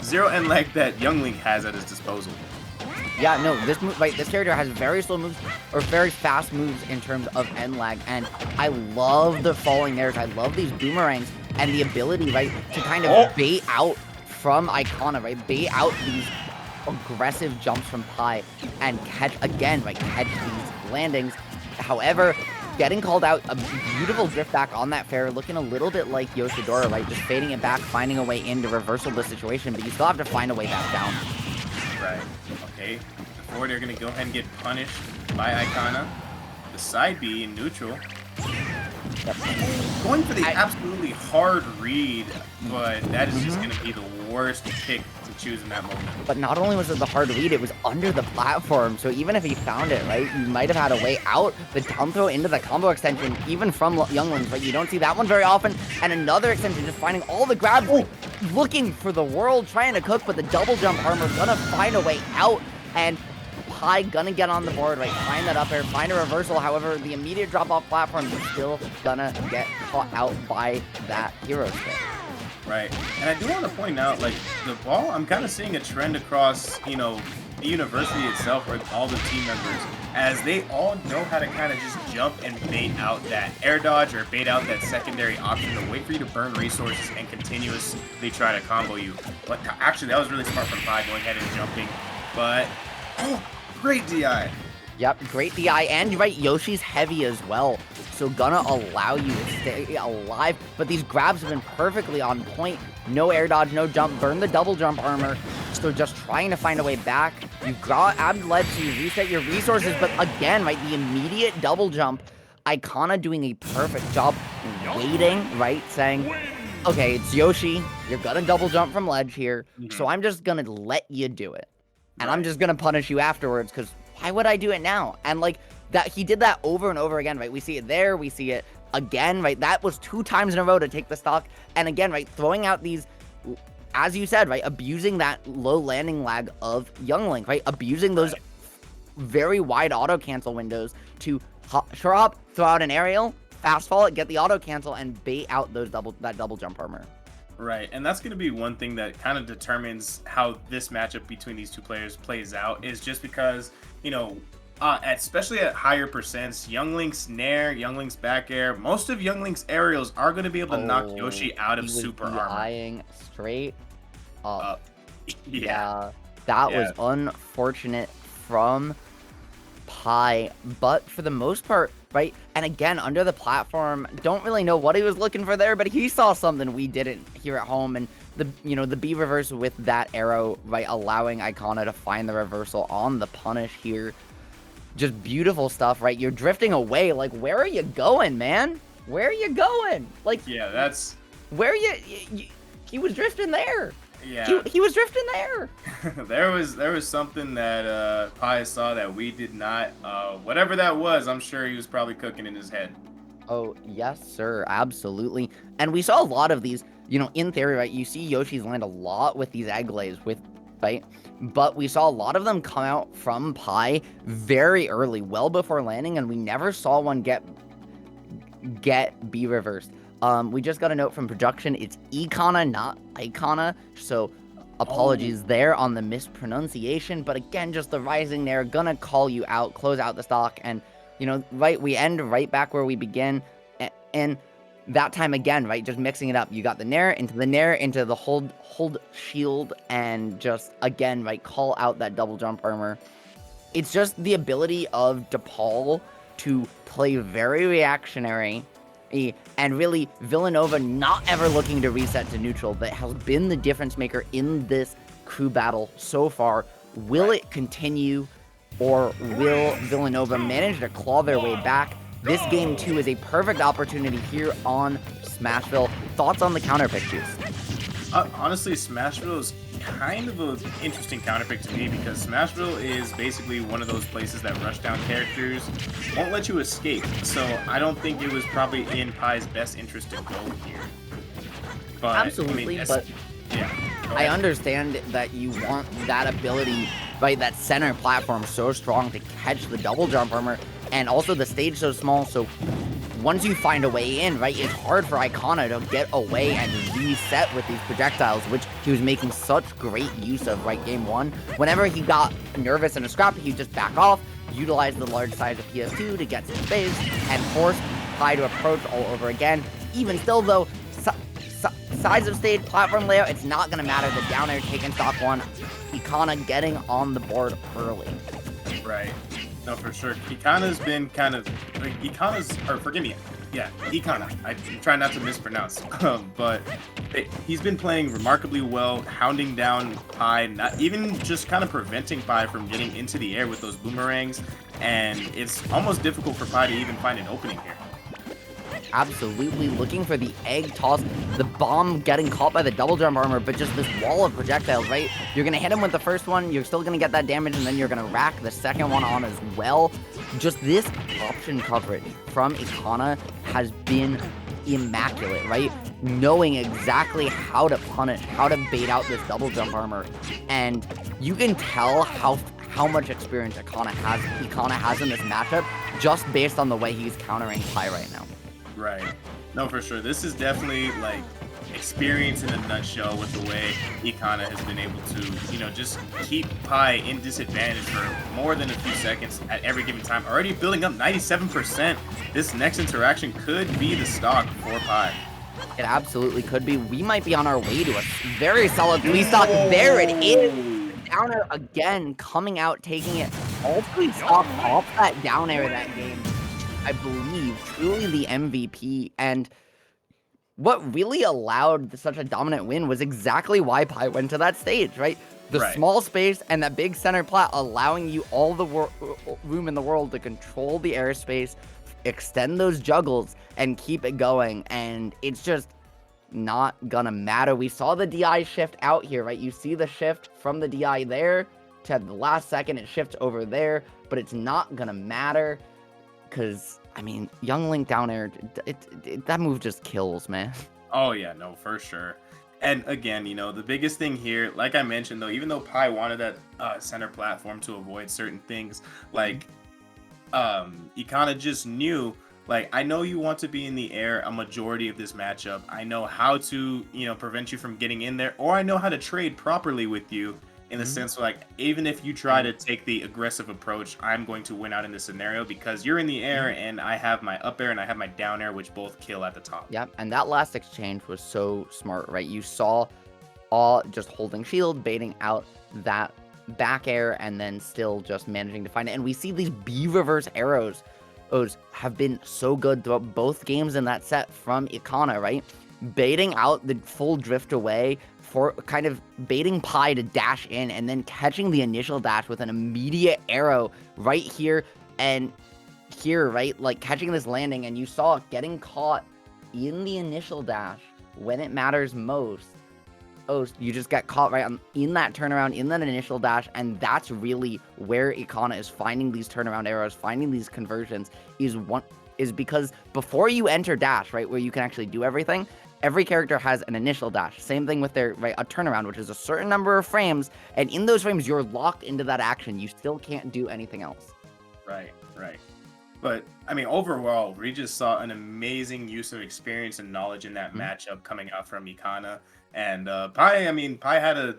zero end lag that Young Link has at his disposal. Yeah, no, this character has very slow moves, or very fast moves in terms of end lag, and I love the falling airs, I love these boomerangs, and the ability, right, to kind of bait out from Ikana, right, bait out these aggressive jumps from Pi, and catch these landings. However, getting called out, a beautiful drift back on that fair, looking a little bit like Yoshidora, right, just fading it back, finding a way in to reversal the situation, but you still have to find a way back down. Right. Okay. The forward are going to go ahead and get punished by Ikana. The side B in neutral. Yep. Going for the absolutely hard read, but that is just going to be the worst pick to to choose in that moment. But not only was it the hard read, it was under the platform. So even if he found it, right, you might have had a way out. The down throw into the combo extension, even from Younglings, right? You don't see that one very often. And another extension, just finding all the grabs, looking for the world, trying to cook, but the double jump armor gonna find a way out. And Pi gonna get on the board, right? Find that up air, find a reversal. However, the immediate drop off platform is still gonna get caught out by that hero spin. Right. And I do want to point out, like, the ball, I'm kind of seeing a trend across, you know, the university itself, or all the team members, as they all know how to kind of just jump and bait out that air dodge or bait out that secondary option to wait for you to burn resources and continuously try to combo you. But actually, that was really smart from Pi going ahead and jumping. But, oh, great DI. Yep, great DI, and you're right, Yoshi's heavy as well, so gonna allow you to stay alive, but these grabs have been perfectly on point. No air dodge, no jump, burn the double jump armor, so just trying to find a way back. You've got Abd led to reset your resources, but again, right, the immediate double jump, Icona doing a perfect job waiting, right, saying, okay, it's Yoshi, you're gonna double jump from ledge here, so I'm just gonna let you do it, and I'm just gonna punish you afterwards, because why would I do it now? And like that, he did that over and over again, right? We see it there, we see it again, right? That was 2 times in a row to take the stock. And again, right, throwing out these, as you said, right, abusing that low landing lag of Youngling, right? Abusing those very wide auto cancel windows to hop, throw out an aerial, fast fall it, get the auto cancel, and bait out those that double jump armor. Right, and that's going to be one thing that kind of determines how this matchup between these two players plays out, is just because, you know, especially at higher percents, Youngling's nair, Youngling's back air, most of Youngling's aerials are going to be able to knock Yoshi out of super armor. Eyeing straight up. Yeah. That was unfortunate from Pi, but for the most part, right? And again, under the platform, don't really know what he was looking for there, but he saw something we didn't here at home, and the B reverse with that arrow, right, allowing Icona to find the reversal on the punish here. Just beautiful stuff, right? You're drifting away, like, where are you going, man? Where are you going? Like, yeah, that's where he was drifting there. Yeah, he was drifting there. there was something that Pi saw that we did not. Whatever that was, I'm sure he was probably cooking in his head. Oh yes, sir, absolutely. And we saw a lot of these. You know, in theory, right? You see Yoshi's land a lot with these egg lays, right? But we saw a lot of them come out from Pi very early, well before landing, and we never saw one get B reversed. We just got a note from production. It's Icona, not Icona. So apologies there on the mispronunciation. But again, just the rising there, gonna call you out, close out the stock. And, you know, right, we end right back where we begin. And that time again, right, just mixing it up. You got the nair, into the hold shield, and just, again, right, call out that double jump armor. It's just the ability of DePaul to play very reactionary, and really Villanova not ever looking to reset to neutral. That has been the difference maker in this crew battle so far. Will it continue, or will Villanova manage to claw their way back? This game 2 is a perfect opportunity here on Smashville. Thoughts on the counter pick, Juice? Honestly, Smashville is kind of an interesting counterpick to me, because Smashville is basically one of those places that rushdown characters won't let you escape. So I don't think it was probably in Pi's best interest to go here. But, absolutely, but yeah, I understand that you want that ability, right? That center platform so strong to catch the double jump armor, and also the stage so small, so once you find a way in, right, it's hard for Icona to get away and reset with these projectiles, which he was making such great use of, right, game 1. Whenever he got nervous in a scrap, he'd just back off, utilize the large size of PS2 to get some space, and force Pi to approach all over again. Even still, though, size of stage, platform layout, it's not going to matter. The down air taking stock 1, Icona getting on the board early. Right. No, for sure. Icana's been kind of... Icona. I'm trying not to mispronounce. But he's been playing remarkably well, hounding down Pi, not even just kind of preventing Pi from getting into the air with those boomerangs. And it's almost difficult for Pi to even find an opening here. absolutely looking for the egg toss, the bomb getting caught by the double jump armor, but just this wall of projectiles, right? You're going to hit him with the first one, you're still going to get that damage, and then you're going to rack the second one on as well. Just this option coverage from Ikana has been immaculate, right? Knowing exactly how to punish, how to bait out this double jump armor, and you can tell how much experience Ikana has in this matchup just based on the way he's countering Pi right now. Right. No, for sure. This is definitely like experience in a nutshell with the way Ikana has been able to, you know, just keep Pi in disadvantage for more than a few seconds at every given time. Already building up 97%. This next interaction could be the stock for Pi. It absolutely could be. We might be on our way to a very solid 3 stock. There it is. Down air again, coming out, taking it all 3 stocks off that down air that game. I believe truly the MVP, and what really allowed such a dominant win was exactly why Pi went to that stage, right? The small space and that big center plat allowing you all the room in the world to control the airspace, extend those juggles, and keep it going, and it's just not gonna matter. We saw the DI shift out here, right? You see the shift from the DI there to the last second, it shifts over there, but it's not gonna matter. Because, I mean, Young Link down air, that move just kills, man. Oh, yeah, no, for sure. And again, you know, the biggest thing here, like I mentioned, though, even though Pi wanted that center platform to avoid certain things, like, Ikana just knew, like, I know you want to be in the air a majority of this matchup. I know how to, you know, prevent you from getting in there, or I know how to trade properly with you. In the sense, like, even if you try to take the aggressive approach, I'm going to win out in this scenario because you're in the air and I have my up air and I have my down air, which both kill at the top. Yep, and that last exchange was so smart, right? You saw all just holding shield, baiting out that back air, and then still just managing to find it. And we see these B reverse arrows. Those have been so good throughout both games in that set from Ikana, right? Baiting out the full drift away, for kind of baiting Pi to dash in, and then catching the initial dash with an immediate arrow right here and here, right? Like catching this landing, and you saw getting caught in the initial dash when it matters most. Oh, you just get caught right in that turnaround, in that initial dash, and that's really where Ikana is finding these turnaround arrows, finding these conversions, is because before you enter dash, right, where you can actually do everything, every character has an initial dash. Same thing with their, right, a turnaround, which is a certain number of frames, and in those frames, you're locked into that action. You still can't do anything else. Right. But, I mean, overall, we just saw an amazing use of experience and knowledge in that matchup coming out from Ikana. And Pi had a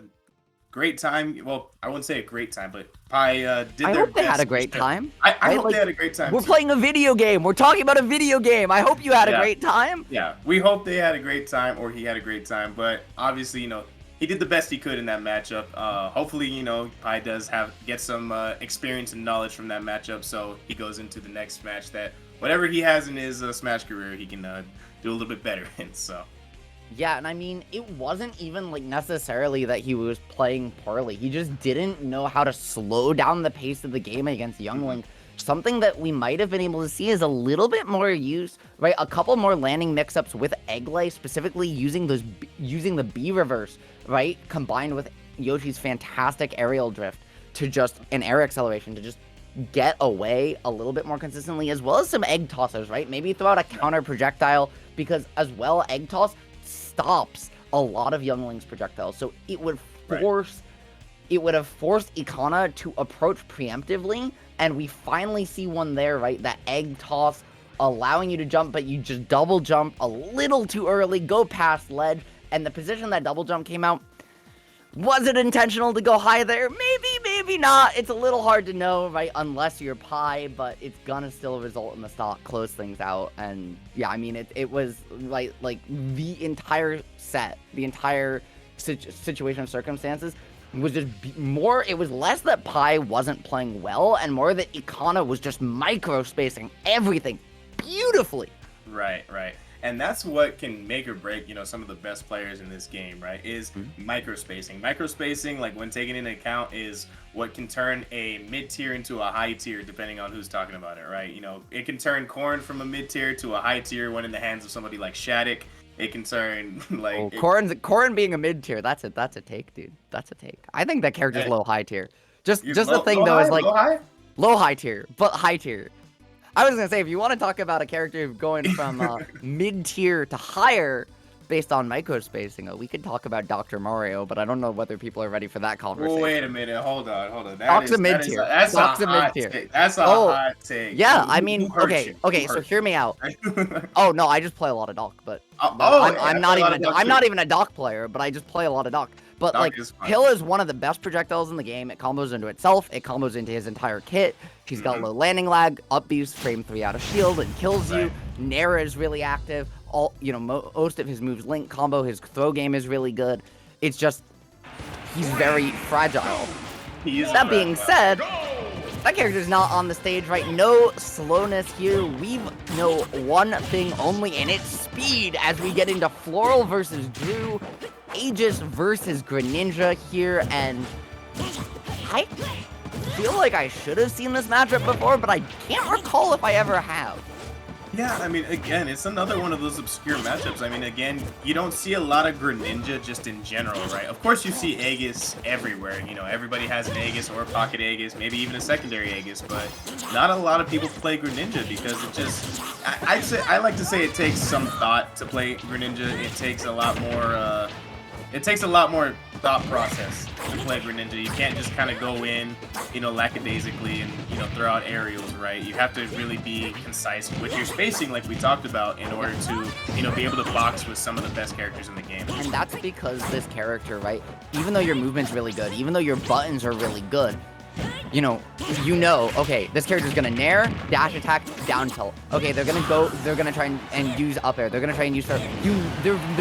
great time. Well, I wouldn't say a great time, but Pi did their best. I hope they had a great time. I hope they had a great time. We're playing a video game. We're talking about a video game. I hope you had a great time. Yeah, we hope they had a great time, or he had a great time. But obviously, you know, he did the best he could in that matchup. Hopefully, you know, Pi does get some experience and knowledge from that matchup, so he goes into the next match that whatever he has in his Smash career, he can do a little bit better in. So. Yeah, and I mean, it wasn't even, like, necessarily that he was playing poorly. He just didn't know how to slow down the pace of the game against Young Link. Something that we might have been able to see is a little bit more use, right? A couple more landing mix-ups with Egglay, specifically using the B reverse, right? Combined with Yoshi's fantastic aerial drift to just, an air acceleration to just get away a little bit more consistently, as well as some egg tossers, right? Maybe throw out a counter projectile, because as well, egg toss stops a lot of Young Link's projectiles, so it would force it would have forced Ikana to approach preemptively, and we finally see one there, right? That egg toss allowing you to jump, but you just double jump a little too early, go past ledge, and the position that double jump came out, was it intentional to go high there? Maybe, maybe not. It's a little hard to know, right? Unless you're Pi, but it's gonna still result in the stock, close things out. And yeah, I mean, it was like the entire set, the entire situation of circumstances was just more, it was less that Pi wasn't playing well and more that Ikana was just micro spacing everything beautifully. Right, right. And that's what can make or break, some of the best players in this game, right? Is microspacing. Microspacing, like when taken into account, is what can turn a mid-tier into a high tier, depending on who's talking about it, right? It can turn Corn from a mid-tier to a high tier when in the hands of somebody like Shattuck. It can turn Corrin being a mid tier. That's a take, dude. That's a take. I think that character's Hey, low high tier. Just low, the thing low though high, is like low high? low high tier, but high tier. I was gonna say, if you want to talk about a character going from mid tier to higher based on microspacing, we could talk about Dr. Mario, but I don't know whether people are ready for that conversation. Wait a minute, hold on. Doc's a mid tier. That's a hot take. That's a hot take. Yeah, I mean, Who hurt okay, you? so hear me out. Oh no, I just play a lot of Doc, but yeah, I'm not even a Doc player, but I just play a lot of Doc. But Doc like, Hill is one of the best projectiles in the game. It combos into itself. It combos into his entire kit. She's got low landing lag, up beast, frame 3 out of shield, and kills you. Nair is really active. Most of his moves link combo. His throw game is really good. It's just, he's very fragile. That being said, that character's not on the stage, right? No slowness here. We know one thing only, and it's speed as we get into Floral versus Drew. Aegis versus Greninja here, and I feel like I should have seen this matchup before, but I can't recall if I ever have. Yeah, I mean, again, it's another one of those obscure matchups. I mean, again, you don't see a lot of Greninja just in general, right? Of course, you see Aegis everywhere. Everybody has an Aegis or a Pocket Aegis, maybe even a secondary Aegis, but not a lot of people play Greninja because it just... I like to say it takes some thought to play Greninja. It takes a lot more... thought process to play Greninja. You can't just kind of go in, lackadaisically and, throw out aerials, right? You have to really be concise with your spacing like we talked about in order to, be able to box with some of the best characters in the game. And that's because this character, right, even though your movement's really good, even though your buttons are really good, okay, this character's gonna nair, dash attack, down tilt. Okay, they're gonna try and use up air. They're gonna try and use their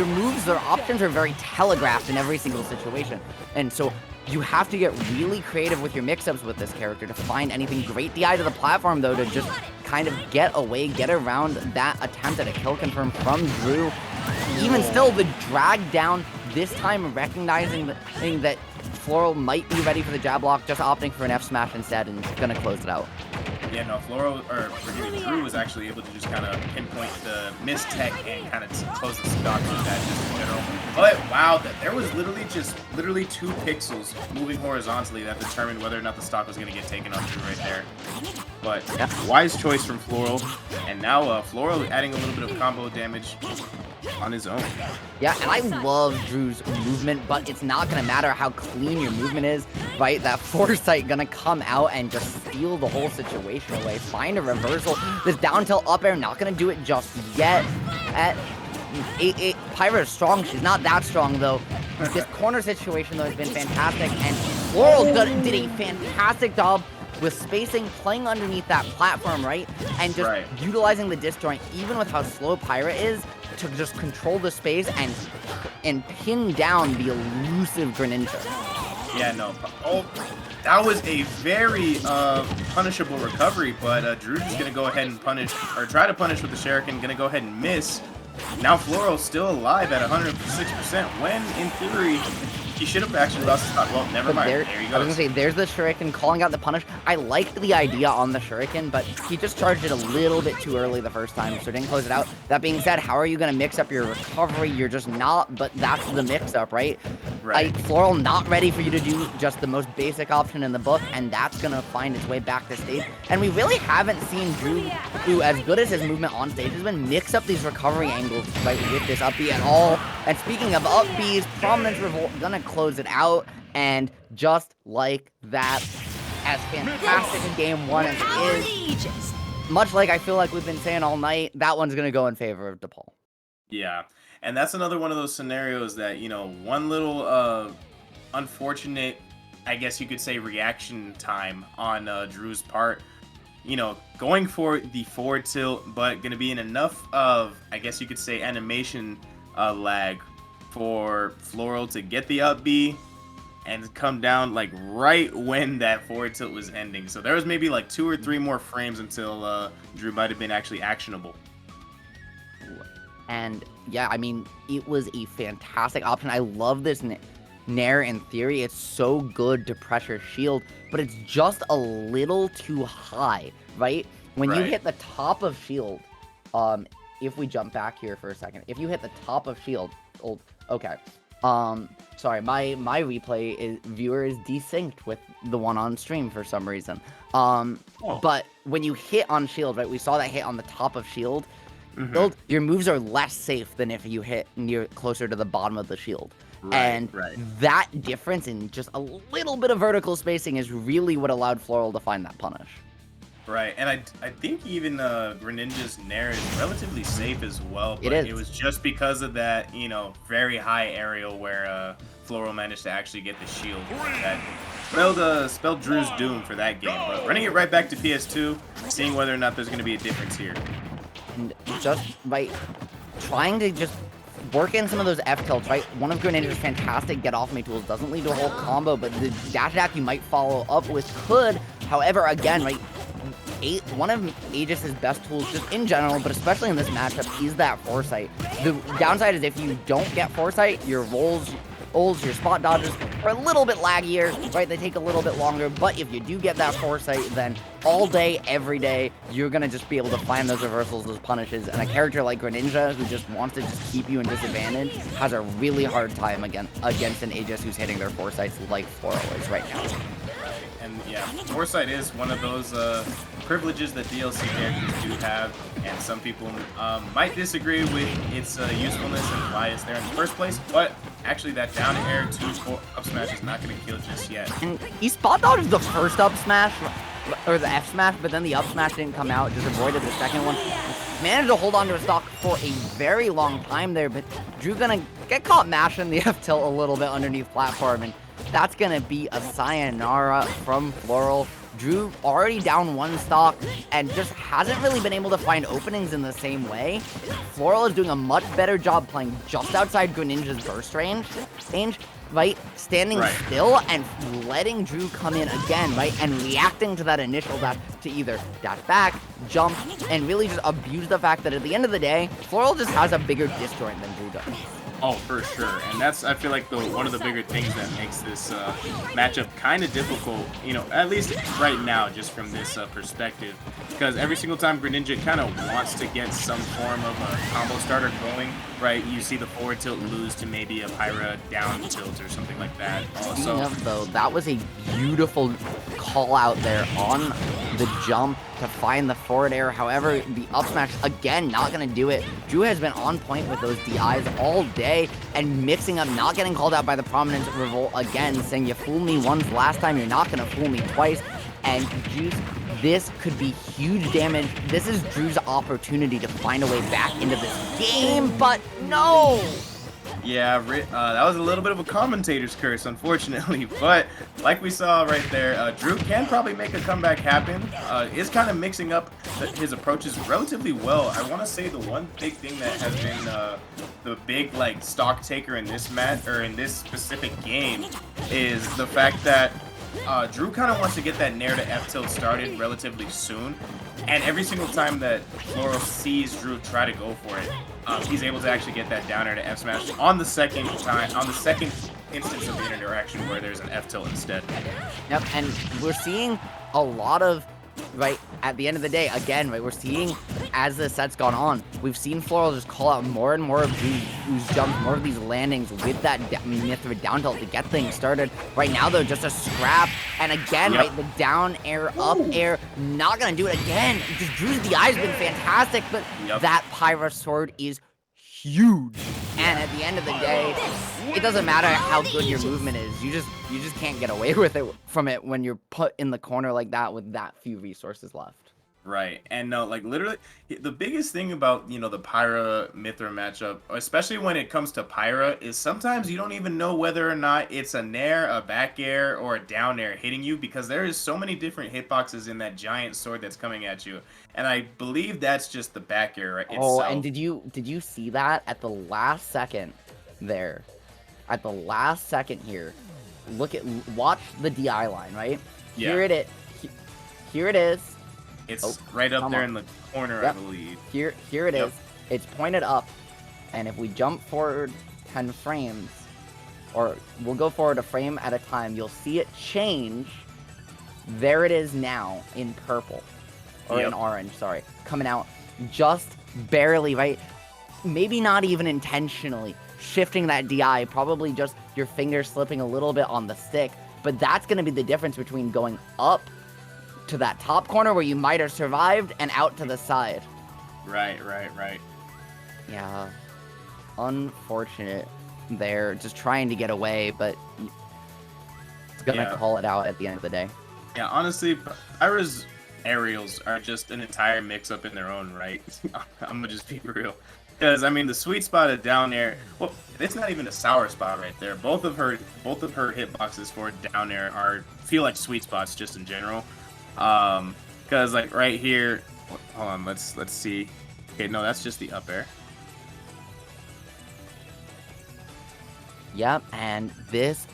moves, their options are very telegraphed in every single situation. And so you have to get really creative with your mix-ups with this character to find anything great. The eye to the platform, though, to just kind of get around that attempt at a kill confirm from Drew. Even still, the drag down, this time recognizing that Floral might be ready for the jab block, just opting for an F smash instead and gonna close it out. Yeah, no, Drew was actually able to just kind of pinpoint the miss tech and kind of close the stock with that just in general. But wow, there was literally 2 pixels moving horizontally that determined whether or not the stock was going to get taken on Drew right there. But wise choice from Floral, and now Floral adding a little bit of combo damage on his own. Yeah, and I love Drew's movement, but it's not going to matter how clean your movement is, right? That foresight going to come out and just steal the whole situation away. Find a reversal. This down tilt up air, not going to do it just yet. Pyra is strong. She's not that strong, though. This corner situation, though, has been fantastic, and Floral did a fantastic job with spacing, playing underneath that platform, right? And just utilizing the disjoint, even with how slow Pyra is, to just control the space and pin down the elusive Greninja. Yeah, no. Oh, that was a very punishable recovery, but Drew's just going to go ahead and try to punish with the Shuriken, going to go ahead and miss. Now Floral's still alive at 106%, when, in theory, he should have actually lost his spot. Well, never mind. There you go. I was going to say, there's the Shuriken calling out the punish. I liked the idea on the Shuriken, but he just charged it a little bit too early the first time, so didn't close it out. That being said, how are you going to mix up your recovery? You're just not, but that's the mix-up, right? Floral not ready for you to do just the most basic option in the book, and that's going to find its way back to stage. And we really haven't seen Drew, who, as good as his movement on stage has been, mix up these recovery angles, right, with this up B at all. And speaking of up Bs, Prominence Revolt gonna close it out, and just like that, as fantastic a game 1 as it is, much like I feel like we've been saying all night, that one's gonna go in favor of DePaul. Yeah, and that's another one of those scenarios that, one little unfortunate, I guess you could say, reaction time on Drew's part, going for the forward tilt, but going to be in enough of, I guess you could say, animation lag for Floral to get the up B and come down like right when that forward tilt was ending. So there was maybe like 2 or 3 more frames until Drew might have been actually actionable. And yeah, I mean, it was a fantastic option. I love this Nair in theory. It's so good to pressure shield, but it's just a little too high, right? When you hit the top of shield, if we jump back here for a second, if you hit the top of shield, okay. Sorry, my replay viewer is desynced with the one on stream for some reason. But when you hit on shield, right? We saw that hit on the top of shield. Your moves are less safe than if you hit closer to the bottom of the shield. And that difference in just a little bit of vertical spacing is really what allowed Floral to find that punish. Right, and I think even Greninja's Nair is relatively safe as well, but it was just because of that, you know, very high aerial where Floral managed to actually get the shield that spelled Drew's doom for that game. But running it right back to PS2, seeing whether or not there's going to be a difference here. And just by trying to just work in some of those F tilts, right? One of Greninja's fantastic get off me tools doesn't lead to a whole combo, but the dash attack you might follow up with could. However, again, right? One of Aegis's best tools just in general, but especially in this matchup, is that foresight. The downside is if you don't get foresight, your rolls, your spot dodges are a little bit laggier, right? They take a little bit longer, but if you do get that foresight, then all day, every day, you're going to just be able to find those reversals, those punishes, and a character like Greninja, who just wants to just keep you in disadvantage, has a really hard time against an Aegis who's hitting their foresights like Floral is right now. And yeah, foresight is one of those privileges that DLC characters do have, and some people might disagree with its usefulness and why it's there in the first place, but actually that down air 2 up smash is not going to kill just yet. And he spot dodged the first up smash, or the F smash, but then the up smash didn't come out, just avoided the second one. Managed to hold on to a stock for a very long time there, but Drew gonna get caught mashing the F tilt a little bit underneath platform, and that's gonna be a sayonara from Floral. Drew already down 1 stock and just hasn't really been able to find openings in the same way. Floral is doing a much better job playing just outside Greninja's burst range, right? Standing still and letting Drew come in again, right? And reacting to that initial dash to either dash back, jump, and really just abuse the fact that at the end of the day, Floral just has a bigger disjoint than Drew does. Oh, for sure. And that's, I feel like, one of the bigger things that makes this matchup kind of difficult, you know, at least right now, just from this perspective. Because every single time Greninja kind of wants to get some form of a combo starter going, right, you see the forward tilt lose to maybe a Pyra down tilt or something like that. Speaking of, though, that was a beautiful call out there on the jump to find the forward air. However, the up smash, again, not going to do it. Drew has been on point with those DIs all day and mixing up, not getting called out by the Prominence Revolt again, saying you fooled me once last time, you're not going to fool me twice. And Juice, this could be huge damage. This is Drew's opportunity to find a way back into this game, but no! Yeah, that was a little bit of a commentator's curse, unfortunately. But like we saw right there, Drew can probably make a comeback happen. Is kind of mixing up his approaches relatively well. I want to say the one big thing that has been the big like stock taker in this match or in this specific game is the fact that Drew kind of wants to get that Nair to F tilt started relatively soon. And every single time that Floral sees Drew try to go for it, he's able to actually get that down air to F smash on the second instance of the interaction where there's an F tilt instead. Yep, and we're seeing a lot of, right, at the end of the day, again, right, we're seeing, as the set's gone on, we've seen Floral just call out more and more of these jumps, more of these landings with that Mithra down tilt to get things started. Right now, though, just a scrap, and again, right, the down air, up air, not gonna do it again. Just Drew's DI has been fantastic, but that Pyra sword is huge. And at the end of the day, it doesn't matter how good your movement is. You just can't get away with it from it when you're put in the corner like that with that few resources left. Right, and no, like literally, the biggest thing about, you know, the Pyra Mithra matchup, especially when it comes to Pyra, is sometimes you don't even know whether or not it's a Nair, a back air, or a down air hitting you because there is so many different hitboxes in that giant sword that's coming at you, and I believe that's just the back air itself. Oh, and did you see that at the last second there? At the last second here, watch the DI line, right? Yeah. Here it is. It's right up there in the corner, I believe. Here it is. It's pointed up. And if we jump forward 10 frames, or we'll go forward a frame at a time, you'll see it change. There it is now in purple. Or in orange, sorry. Coming out just barely, right? Maybe not even intentionally shifting that DI, probably just your finger slipping a little bit on the stick. But that's going to be the difference between going up to that top corner where you might have survived and out to the side. Right. Yeah. Unfortunate there. Just trying to get away, but it's going to call it out at the end of the day. Yeah, honestly, Pyra's aerials are just an entire mix-up in their own right. I'm gonna just be real. Because, I mean, the sweet spot of down air, well, it's not even a sour spot right there. Both of her hitboxes for down air feel like sweet spots just in general. Because, like, right here, hold on, let's see. Okay, no, that's just the up air. Yep, and this,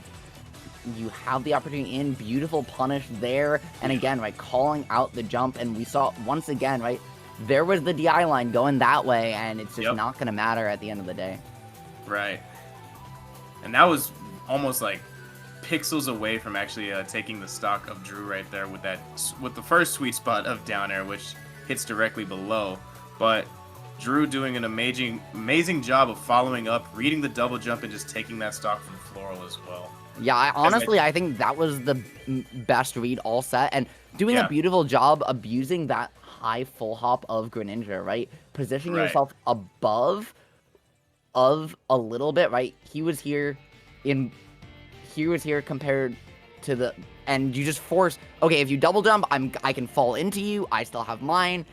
you have the opportunity in, beautiful punish there, and again, right, calling out the jump, and we saw, once again, right, there was the DI line going that way, and it's just not going to matter at the end of the day. Right. And that was almost like pixels away from actually taking the stock of Drew right there with the first sweet spot of down air, which hits directly below. But Drew doing an amazing job of following up, reading the double jump, and just taking that stock from Floral as well. Yeah, I think that was the best read all set, and doing a beautiful job abusing that high full hop of Greninja, right? Positioning yourself above of a little bit, right? He was here compared to the, and you just force, okay, if you double jump, I can fall into you, I still have mine.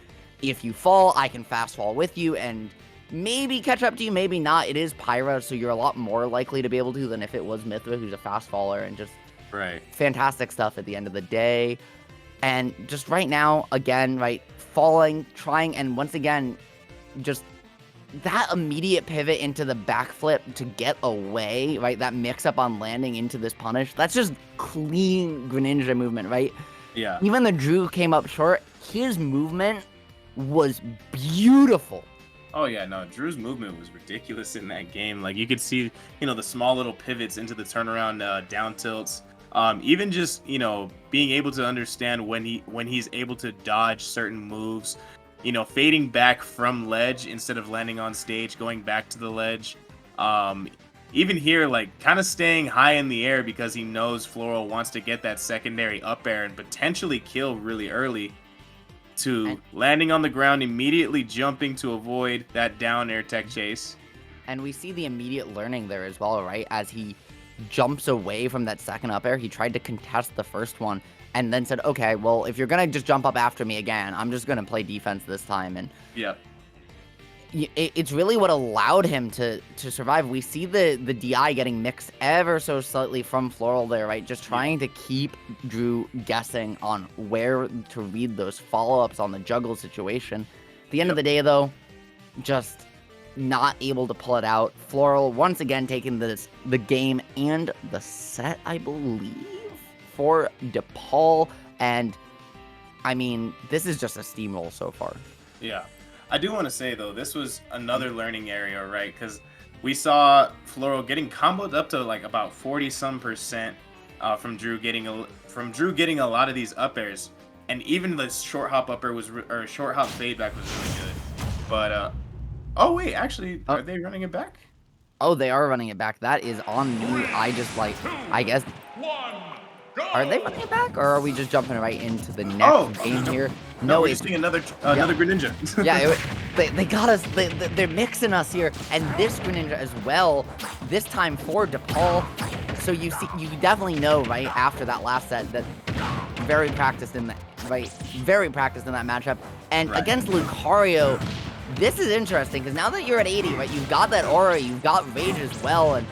If you fall, I can fast fall with you, and maybe catch up to you, maybe not. It is Pyra, so you're a lot more likely to be able to than if it was Mithra, who's a fast faller, and just fantastic stuff at the end of the day. And just right now, again, right, falling, trying, and once again, just that immediate pivot into the backflip to get away, right, that mix-up on landing into this punish, that's just clean Greninja movement, right? Yeah. Even the Drew came up short, his movement was beautiful. Oh yeah, no, Drew's movement was ridiculous in that game. Like, you could see, the small little pivots into the turnaround down tilts. Even just, being able to understand when he's able to dodge certain moves, fading back from ledge instead of landing on stage, going back to the ledge. Even here, like, kind of staying high in the air because he knows Floral wants to get that secondary up air and potentially kill really early, to landing on the ground, immediately jumping to avoid that down air tech chase. And we see the immediate learning there as well, right? As he jumps away from that second up air, he tried to contest the first one and then said, okay, well, if you're going to just jump up after me again, I'm just going to play defense this time. And it's really what allowed him to survive. We see the DI getting mixed ever so slightly from Floral there, right? Just trying to keep Drew guessing on where to read those follow-ups on the juggle situation. At the end of the day, though, just not able to pull it out. Floral once again taking the game and the set, I believe, for DePaul. And, I mean, this is just a steamroll so far. Yeah. I do want to say, though, this was another learning area, right? Because we saw Floral getting comboed up to like about 40-some% from Drew getting a lot of these up airs, and even the short hop up air or short hop fade back was really good. But oh wait, actually, are they running it back? Oh, they are running it back. That is on me. I guess. Are they running it back, or are we just jumping right into the next game here? No, we're seeing another Greninja. Yeah, they got us. They're mixing us here, and this Greninja as well. This time for DePaul. So you definitely know, right after that last set, that very practiced in that matchup. And against Lucario, this is interesting because now that you're at 80, right, you've got that aura, you've got rage as well, and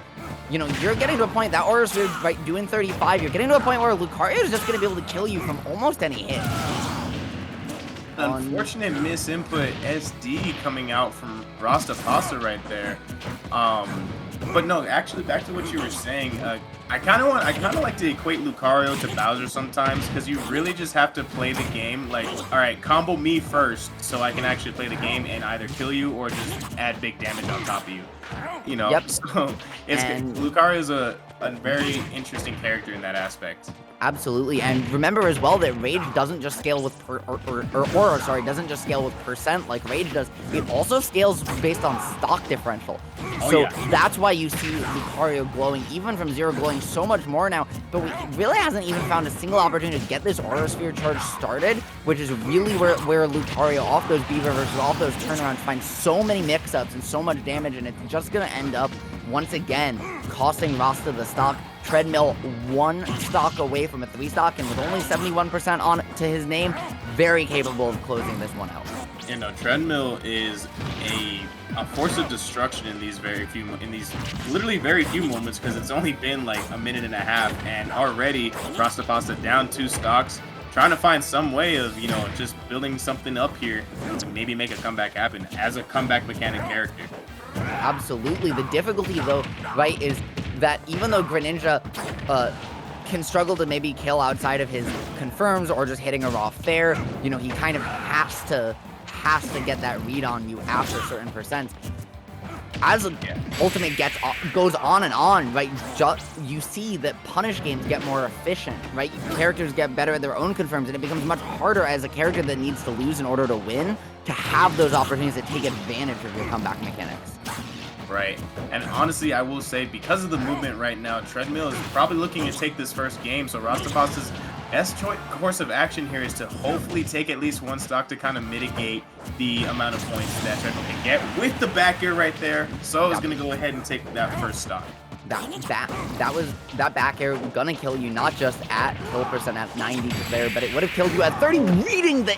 you're getting to a point, that aura's right doing 35, you're getting to a point where Lucario is just going to be able to kill you from almost any hit. Unfortunate misinput SD coming out from Rasta Pasta right there. But no, actually, back to what you were saying. I kind of like to equate Lucario to Bowser sometimes, because you really just have to play the game like, all right, combo me first, so I can actually play the game and either kill you or just add big damage on top of you. You know, Yep. so Lucario is a very interesting character in that aspect. Absolutely, and remember as well that Rage doesn't just scale with doesn't just scale with percent like Rage does. It also scales based on stock differential. So that's why you see Lucario glowing, even from zero, glowing so much more now. But we really hasn't even found a single opportunity to get this Aura Sphere charge started, which is really where Lucario, off those B reverses, off those turnarounds, finds so many mix-ups and so much damage, and it's just gonna end up once again costing Rasta the stock. Treadmill 1 stock away from a 3 stock, and with only 71% on to his name, very capable of closing this one out. You know, Treadmill is a force of destruction in these literally very few moments, because it's only been like a minute and a half, and already Rastapasta down 2 stocks, trying to find some way of, you know, just building something up here to maybe make a comeback happen as a comeback mechanic character. Absolutely. The difficulty, though, right, is that even though Greninja can struggle to maybe kill outside of his confirms or just hitting a raw fair, you know, he kind of has to get that read on you after certain percents. As Ultimate goes on and on, right, you see that punish games get more efficient, right? Characters get better at their own confirms, and it becomes much harder as a character that needs to lose in order to win to have those opportunities to take advantage of your comeback mechanics. Right, and honestly, I will say, because of the movement right now, Treadmill is probably looking to take this first game, so Rastapasta's best course of action here is to hopefully take at least 1 stock to kind of mitigate the amount of points that Treadmill can get with the back air right there. So I was going to go ahead and take that first stock. That back air gonna kill you, not just at kill percent at 90 there, but it would have killed you at 30, reading the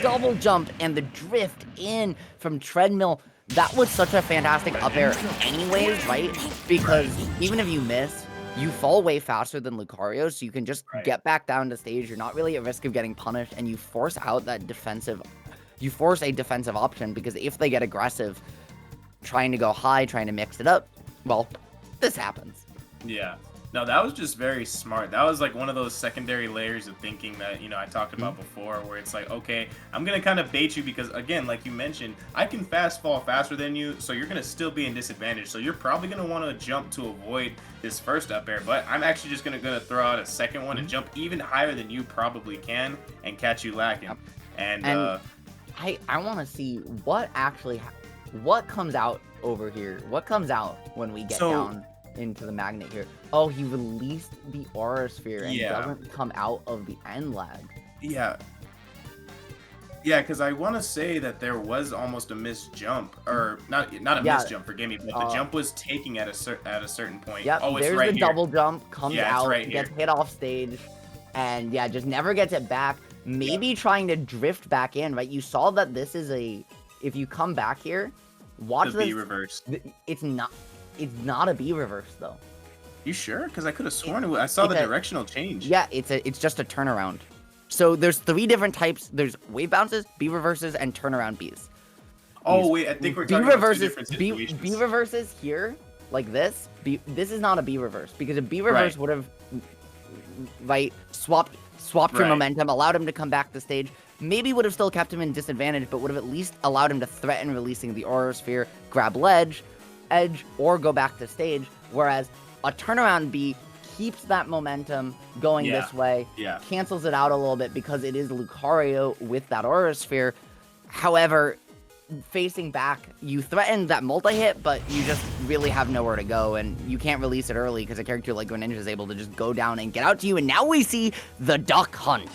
double jump and the drift in from Treadmill. That was such a fantastic up air anyways, right? Because even if you miss, you fall way faster than Lucario, so you can just get back down to stage. You're not really at risk of getting punished, and you force out that you force a defensive option, because if they get aggressive, trying to go high, trying to mix it up, well, this happens. Yeah. No, that was just very smart. That was like one of those secondary layers of thinking that, you know, I talked about before, where it's like, okay, I'm going to kind of bait you because, again, like you mentioned, I can fast fall faster than you, so you're going to still be in disadvantage. So you're probably going to want to jump to avoid this first up air, but I'm actually just going to throw out a second one and jump even higher than you probably can and catch you lacking. And I want to see what comes out over here. What comes out when we get down into the magnet here. Oh, he released the Aura Sphere and doesn't come out of the end lag. Yeah, because I want to say that there was almost a missed jump, or not a missed jump, forgive me, but the jump was taking at a certain point. Yep, oh, it's there's right the here. Double jump, comes out, right gets hit off stage, and just never gets it back. Maybe trying to drift back in, right? You saw that this is if you come back here, watch this. B reverse. It's not a B reverse though. You sure? Because I could have sworn I saw the directional change. Yeah, it's just a turnaround. So there's 3 different types. There's wave bounces, B reverses, and turnaround Bs. Oh wait, I think we're talking about 2 different situations. B reverses here, like this. This is not a B reverse, because a B reverse would have swapped your momentum, allowed him to come back to stage. Maybe would have still kept him in disadvantage, but would have at least allowed him to threaten releasing the Aura Sphere, grab edge, or go back to stage. Whereas a turnaround B keeps that momentum going this way, cancels it out a little bit because it is Lucario with that Aura Sphere. However, facing back, you threaten that multi-hit, but you just really have nowhere to go, and you can't release it early because a character like Greninja is able to just go down and get out to you, and now we see the Duck Hunt.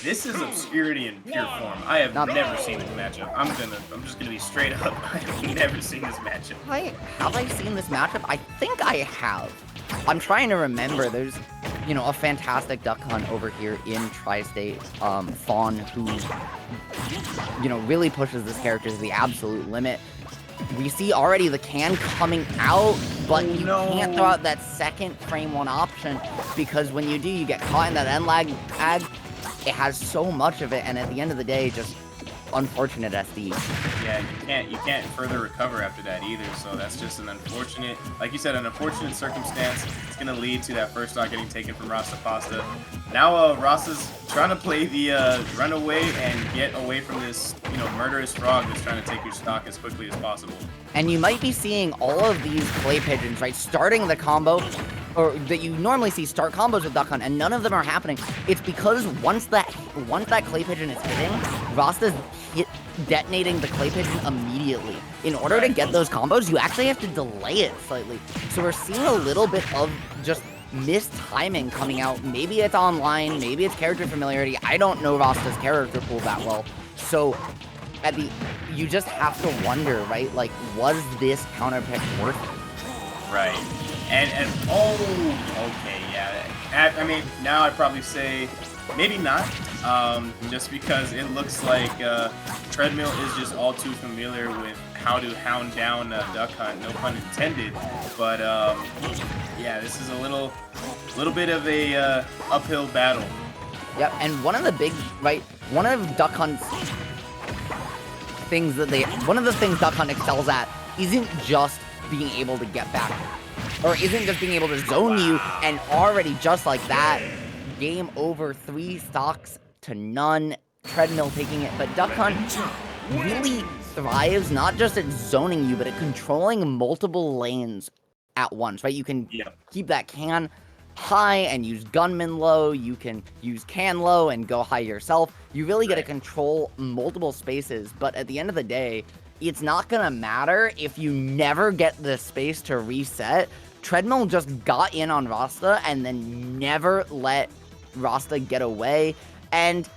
This is obscurity in pure form. I have never seen this matchup. I'm just gonna be straight up. I have never seen this matchup. Have I seen this matchup? I think I have. I'm trying to remember. There's, a fantastic Duck Hunt over here in Tri-State. Fawn, who, really pushes this character to the absolute limit. We see already the can coming out, but you can't throw out that second frame 1 option, because when you do, you get caught in that end lag. It has so much of it, and at the end of the day, just unfortunate, SD. Yeah, you can't further recover after that either. So that's just an unfortunate, like you said, an unfortunate circumstance. It's gonna lead to that first stock getting taken from Rasta Pasta. Now Rasta's trying to play the runaway and get away from this, you know, murderous frog that's trying to take your stock as quickly as possible. And you might be seeing all of these clay pigeons, right, starting the combo, or that you normally see start combos with Duck Hunt, and none of them are happening. It's because once that clay pigeon is hitting, Rasta's detonating the clay pigeon immediately. In order to get those combos, you actually have to delay it slightly. So we're seeing a little bit of just missed timing coming out. Maybe it's online, maybe it's character familiarity. I don't know Rasta's character pool that well. So you just have to wonder, right? Like, was this counter pick worth it? Right. And okay, yeah. I mean, now I'd probably say maybe not. Just because it looks like Treadmill is just all too familiar with how to hound down Duck Hunt, no pun intended. But yeah, this is a little bit of a uphill battle. Yep, and one of the Duck Hunt's things one of the things Duck Hunt excels at isn't just being able to get back, or isn't just being able to zone you, and already just like that, game over, 3 stocks to none, Treadmill taking it. But Duck Hunt really thrives not just at zoning you, but at controlling multiple lanes at once, right? You can keep that can high and use gunman low, you can use can low and go high yourself. You really get to control multiple spaces, but at the end of the day, it's not gonna matter if you never get the space to reset. Treadmill just got in on Rasta and then never let Rasta get away, and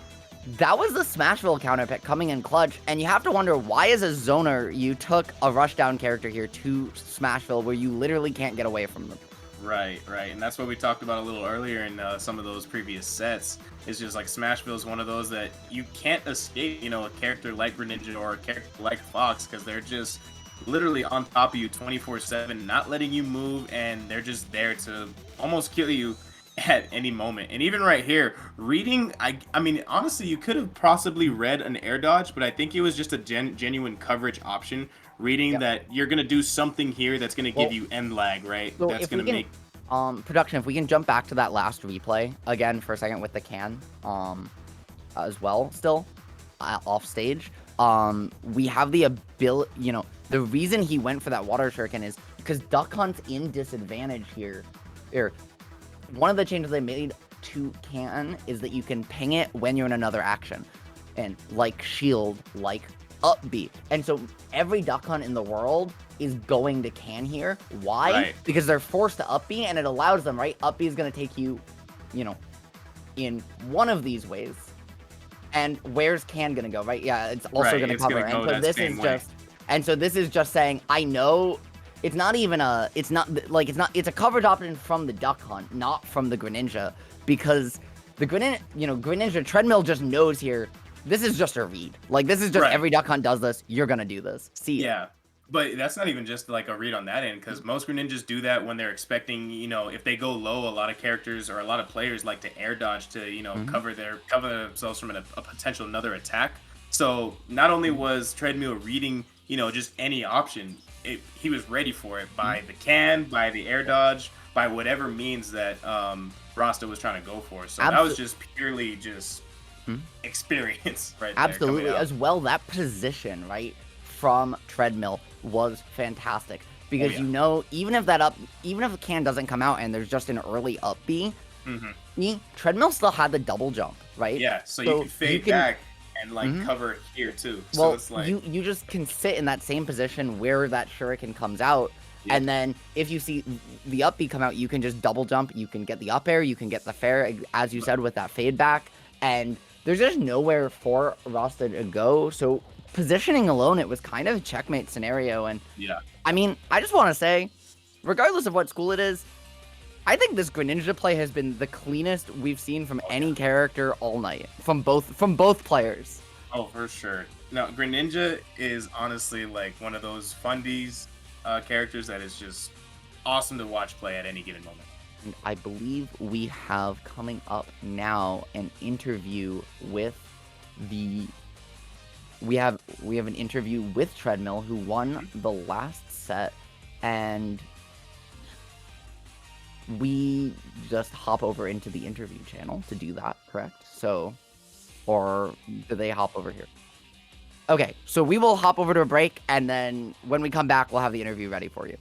that was the Smashville counter pick coming in clutch. And you have to wonder, why as a zoner you took a rushdown character here to Smashville where you literally can't get away from them. Right, and that's what we talked about a little earlier in some of those previous sets. It's just like Smashville is one of those that you can't escape, you know, a character like Greninja or a character like Fox, because they're just literally on top of you 24/7, not letting you move, and they're just there to almost kill you at any moment. And even right here, reading, I mean, honestly, you could have possibly read an air dodge, but I think it was just a genuine coverage option. Reading that you're gonna do something here that's gonna give you end lag, right? So that's gonna make production. If we can jump back to that last replay again for a second with the can, as well, still off stage. We have the ability, you know, the reason he went for that water shuriken is because Duck Hunt's in disadvantage here. One of the changes they made to can is that you can ping it when you're in another action, and like shield, like up B. And so every Duck Hunt in the world is going to can here. Why? Right. Because they're forced to up B, and it allows them, right? Up B is going to take you, you know, in one of these ways. And where's can going to go, right? Yeah, it's also going to cover. And so this is just, and so this is just saying, I know it's not even a, it's a coverage option from the Duck Hunt, not from the Greninja, because the Greninja Treadmill just knows here, this is just a read. Like, this is just every Duck Hunt does this, you're gonna do this. See? Yeah, but that's not even just like a read on that end, because most Greninjas do that when they're expecting, you know, if they go low, a lot of characters or a lot of players like to air dodge to, you know, cover themselves from a potential another attack. So not only was Treadmill reading, you know, just any option, he was ready for it by the can, by the air dodge, by whatever means that Rasta was trying to go for. So that was just purely just experience right there. Absolutely. As well, that position, right, from Treadmill was fantastic. Because you know, even if the can doesn't come out and there's just an early up B, Treadmill still had the double jump, right? Yeah, so you can fade back and like cover here too. So it's like you just can sit in that same position where that shuriken comes out, and then if you see the up B come out, you can just double jump, you can get the up air, you can get the fair, as you said, with that fade back, and there's just nowhere for Rasta to go. So positioning alone, it was kind of a checkmate scenario. And I mean, I just want to say, regardless of what school it is, I think this Greninja play has been the cleanest we've seen from any character all night, from both players. Oh, for sure. No, Greninja is honestly like one of those fundies characters that is just awesome to watch play at any given moment. And I believe we have coming up now an interview with the we have an interview with Treadmill, who won the last set, and we just hop over into the interview channel to do that, correct? So, or do they hop over here? Okay, so we will hop over to a break, and then when we come back, we'll have the interview ready for you.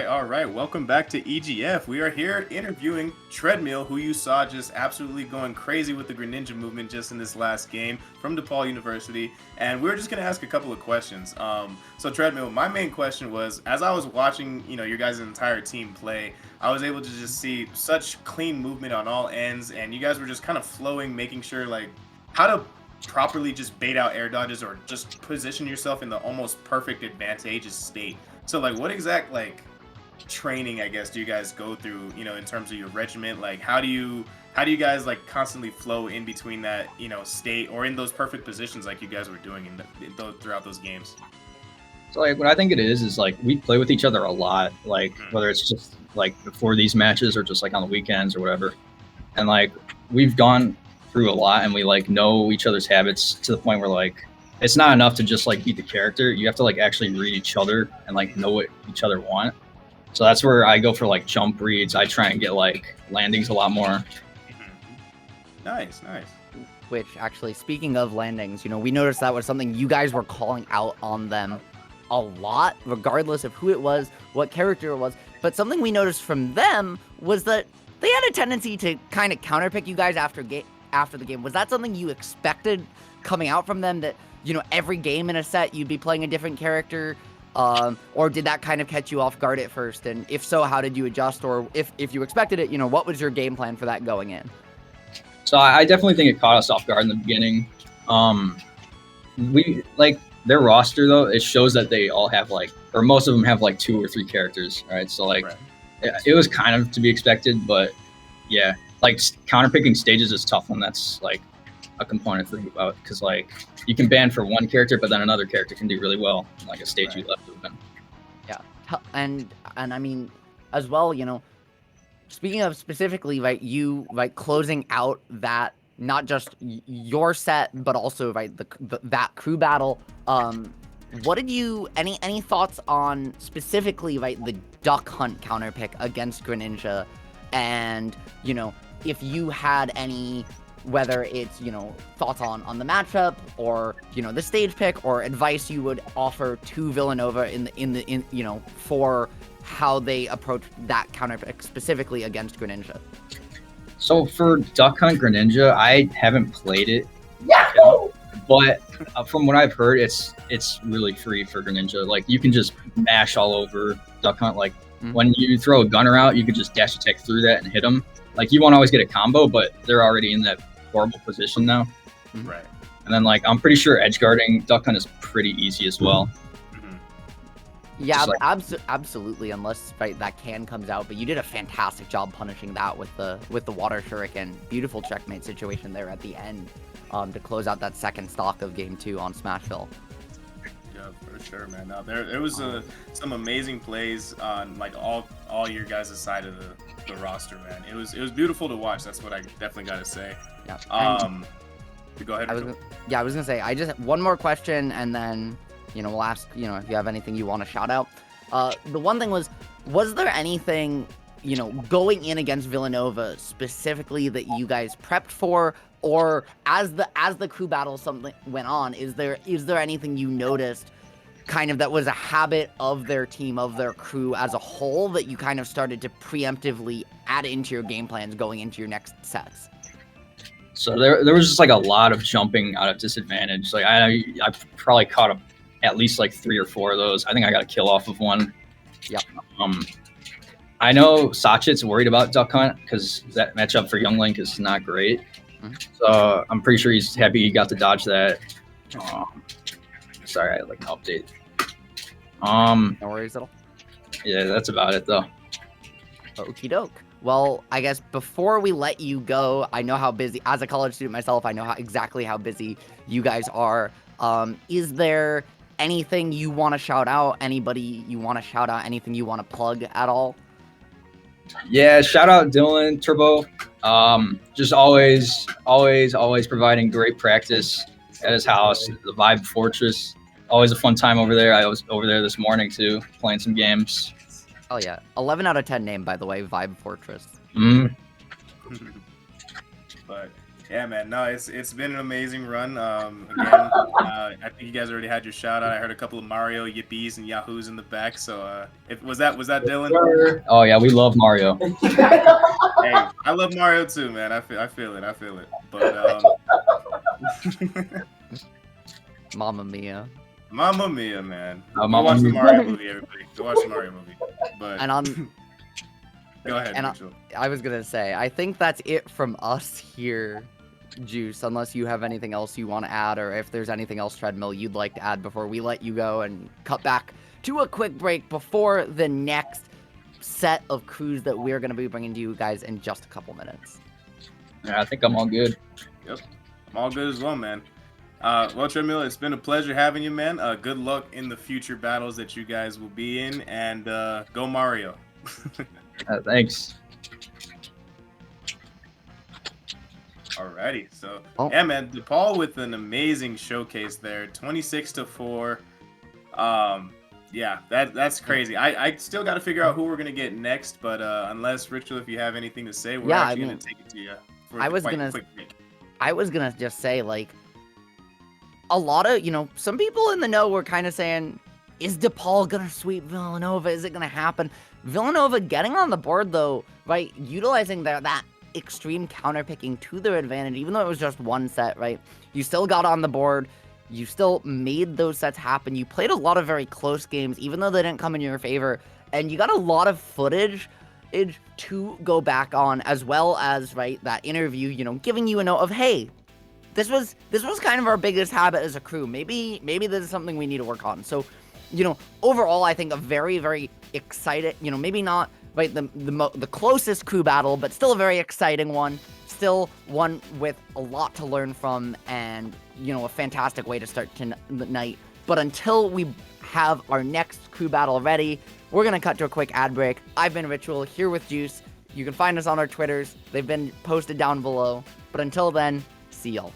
All right. Welcome back to EGF. We are here interviewing Treadmill, who you saw just absolutely going crazy with the Greninja movement just in this last game from DePaul University. And we're just going to ask a couple of questions. So Treadmill, my main question was, as I was watching, your guys' entire team play, I was able to just see such clean movement on all ends, and you guys were just kind of flowing, making sure like how to properly just bait out air dodges or just position yourself in the almost perfect advantageous state. So like what exact like training, I guess, do you guys go through, in terms of your regiment? Like how do you guys like constantly flow in between that, state or in those perfect positions like you guys were doing throughout those games? So like what I think it is like we play with each other a lot, like whether it's just like before these matches or just like on the weekends or whatever. And like we've gone through a lot and we like know each other's habits to the point where like it's not enough to just like beat the character. You have to like actually read each other and like know what each other want. So that's where I go for like jump reads. I try and get like landings a lot more. Nice. Which actually, speaking of landings, we noticed that was something you guys were calling out on them a lot, regardless of who it was, what character it was. But something we noticed from them was that they had a tendency to kind of counterpick you guys after the game. Was that something you expected coming out from them, that every game in a set you'd be playing a different character? Or did that kind of catch you off guard at first? And if so, how did you adjust? Or if you expected it, what was your game plan for that going in? So I definitely think it caught us off guard in the beginning. We like their roster though. It shows that they all have like, or most of them have like 2 or 3 characters, right? So like, it was kind of to be expected, but yeah, like counterpicking stages is tough when that's like a component to think about, because like you can ban for one character, but then another character can do really well in like a stage you left open. Yeah, and I mean, as well, speaking of specifically, right, you closing out that not just your set, but also that crew battle. what did you any thoughts on specifically, right, the duck hunt counter pick against Greninja, and if you had any, whether it's thoughts on the matchup, or the stage pick, or advice you would offer to Villanova in for how they approach that counter pick specifically against Greninja. So for Duck Hunt Greninja, I haven't played it, but from what I've heard, it's really free for Greninja. Like, you can just mash all over Duck Hunt. Like, when you throw a gunner out, you can just dash attack through that and hit them. Like, you won't always get a combo, but they're already in that horrible position now. Right. And then, like, I'm pretty sure edge guarding Duck Hunt is pretty easy as well. Yeah, like, absolutely, unless that can comes out. But you did a fantastic job punishing that with the water shuriken. Beautiful checkmate situation there at the end, to close out that second stock of Game 2 on Smashville. Yeah, for sure, man. Now there was some amazing plays on like all your guys' side of the roster, man. It was beautiful to watch. That's what I definitely got to say. Yeah. Go ahead. I was gonna say, I just one more question, and then we'll ask if you have anything you want to shout out. The one thing was there anything going in against Villanova specifically that you guys prepped for, or as the crew battle something went on, is there anything you noticed kind of that was a habit of their team, of their crew as a whole, that you kind of started to preemptively add into your game plans going into your next sets? So there was just like a lot of jumping out of disadvantage. Like, I probably caught at least like 3 or 4 of those. I think I got a kill off of one. Yep. I know Sachit's worried about Duck Hunt because that matchup for Young Link is not great. So I'm pretty sure he's happy he got to dodge that. Sorry, I had like an update. No worries at all. Yeah, that's about it though. Okie doke. Well, I guess before we let you go, I know how busy, as a college student myself, I know exactly how busy you guys are. Is there anything you want to shout out? Anybody you want to shout out? Anything you want to plug at all? Yeah, shout out Dylan Turbo. Just always providing great practice at his house. The Vibe Fortress, always a fun time over there. I was over there this morning too, playing some games. Oh yeah, 11 out of 10 name, by the way, Vibe Fortress. But yeah, man, no, it's been an amazing run. Again, I think you guys already had your shout out. I heard a couple of Mario yippies and yahoos in the back. So was that Dylan? Oh yeah, we love Mario. Hey, I love Mario too, man. I feel it. But Mamma Mia. Mamma Mia, man. Go Mamma watch the Mia. Mario movie, everybody. Go watch the Mario movie. But And go ahead, and Mitchell. I was gonna say, I think that's it from us here, Juice, unless you have anything else you want to add, or if there's anything else, Treadmill, you'd like to add before we let you go and cut back to a quick break before the next set of crews that we're going to be bringing to you guys in just a couple minutes. Yeah, I think I'm all good. Yep, I'm all good as well, man. Well, Treadmill, it's been a pleasure having you, man. Good luck in the future battles that you guys will be in, and go Mario. Thanks. Alrighty, so yeah, man, DePaul with an amazing showcase there, 26-4. Yeah, that's crazy. I still got to figure out who we're gonna get next, but unless Ritual, if you have anything to say, we're actually gonna take it to you. For I was gonna just say, like, a lot of some people in the know were kind of saying, is DePaul gonna sweep Villanova? Is it gonna happen? Villanova getting on the board though, right? Utilizing that extreme counterpicking to their advantage, even though it was just one set, right? You still got on the board. You still made those sets happen. You played a lot of very close games, even though they didn't come in your favor. And you got a lot of footage to go back on, as well as, right, that interview, giving you a note of, hey, this was kind of our biggest habit as a crew. Maybe this is something we need to work on. So, overall, I think a very, very excited, maybe not, right, the closest crew battle, but still a very exciting one. Still one with a lot to learn from, and a fantastic way to start tonight. But until we have our next crew battle ready, we're gonna cut to a quick ad break. I've been Ritual, here with Juice. You can find us on our Twitters. They've been posted down below. But until then, see y'all.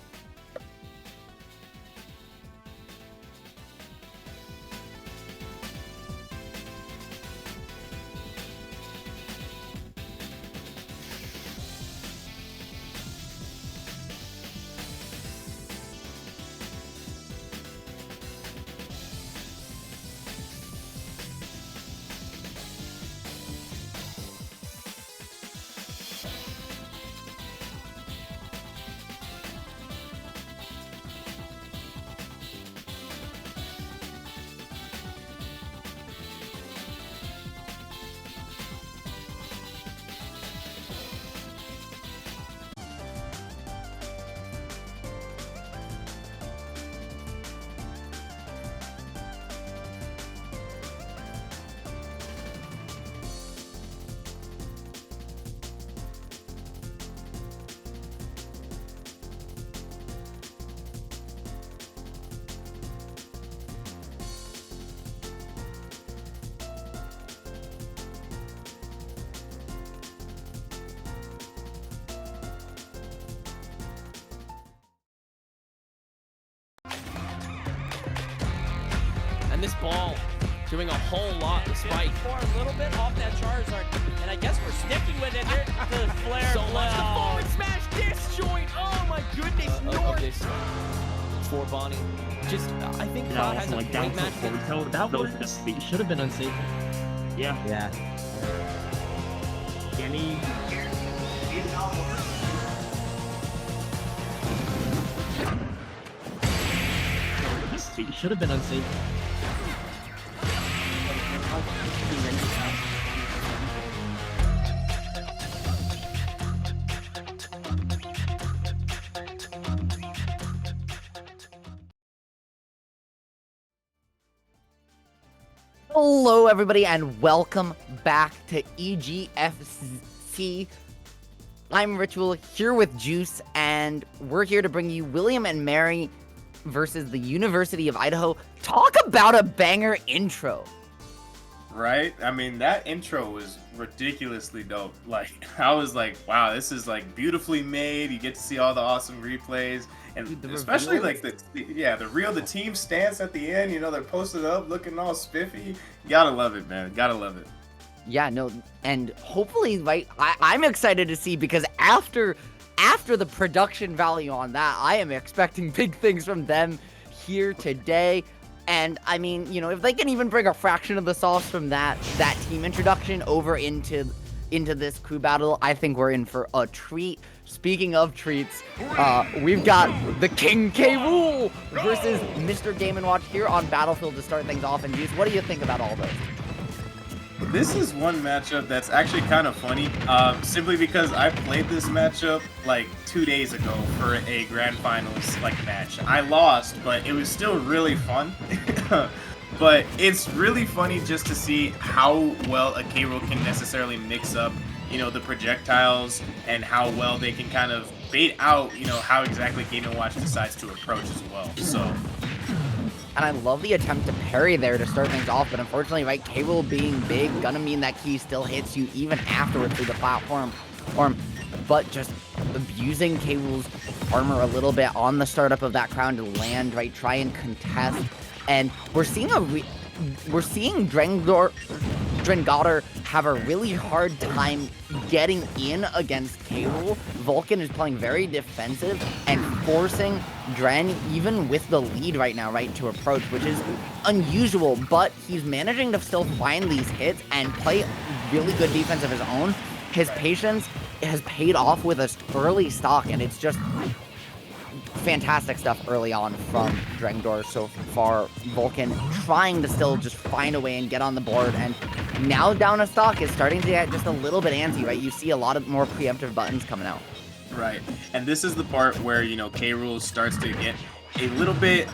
And this ball doing a whole lot despite. For a little bit off that Charizard, and I guess we're sticking with it. The flare So blow. much the forward smash disjoint. Oh my goodness, North. This for Bonnie. Just, I think Cloud has a like great down match. forward tilt. That was it should have been unsafe. Yeah. Yeah. Danny. It should have been unsafe. Hello, everybody, and welcome back to EGFC. I'm Ritual here with Juice, and we're here to bring you William and Mary versus the University of Idaho. Talk about a banger intro. Right? I mean, that intro was ridiculously dope. Like, I was like, wow, this is like beautifully made. You get to see all the awesome replays. And Dude, the especially reveal like the team stance at the end, you know, they're posted up looking all spiffy. You gotta love it, man. Gotta love it. Yeah, no, and hopefully, right, I'm excited to see, because after the production value on that, I am expecting big things from them here today. And I mean, you know, if they can even bring a fraction of the sauce from that team introduction over into this crew battle, I think we're in for a treat. Speaking of treats, we've got the King K. Rool versus Mr. Game & Watch here on Battlefield to start things off. And Juice, what do you think about all this? This is one matchup that's actually kind of funny, simply because I played this matchup like 2 days ago for a grand finals match. I lost, but it was still really fun. But it's really funny just to see how well a K-Rool can necessarily mix up, you know, the projectiles and how well they can kind of bait out, you know, how exactly Game & Watch decides to approach as well. So. And I love the attempt to parry there to start things off, but unfortunately, right, K-Rool being big, gonna mean that key still hits you even afterwards through the platform. But just abusing K-Rool's armor a little bit on the startup of that crown to land, right, try and contest. And we're seeing Drengater have a really hard time getting in against K-Rool. Vulcan is playing very defensive and forcing Dren, even with the lead right now, right, to approach, which is unusual, but he's managing to still find these hits and play really good defense of his own. His patience has paid off with an early stock, and it's just fantastic stuff early on from Drengdor so far. Vulcan trying to still just find a way and get on the board, and now down a stock is starting to get just a little bit antsy, right? You see a lot of more preemptive buttons coming out. Right, and this is the part where, you know, K-Rool starts to get a little bit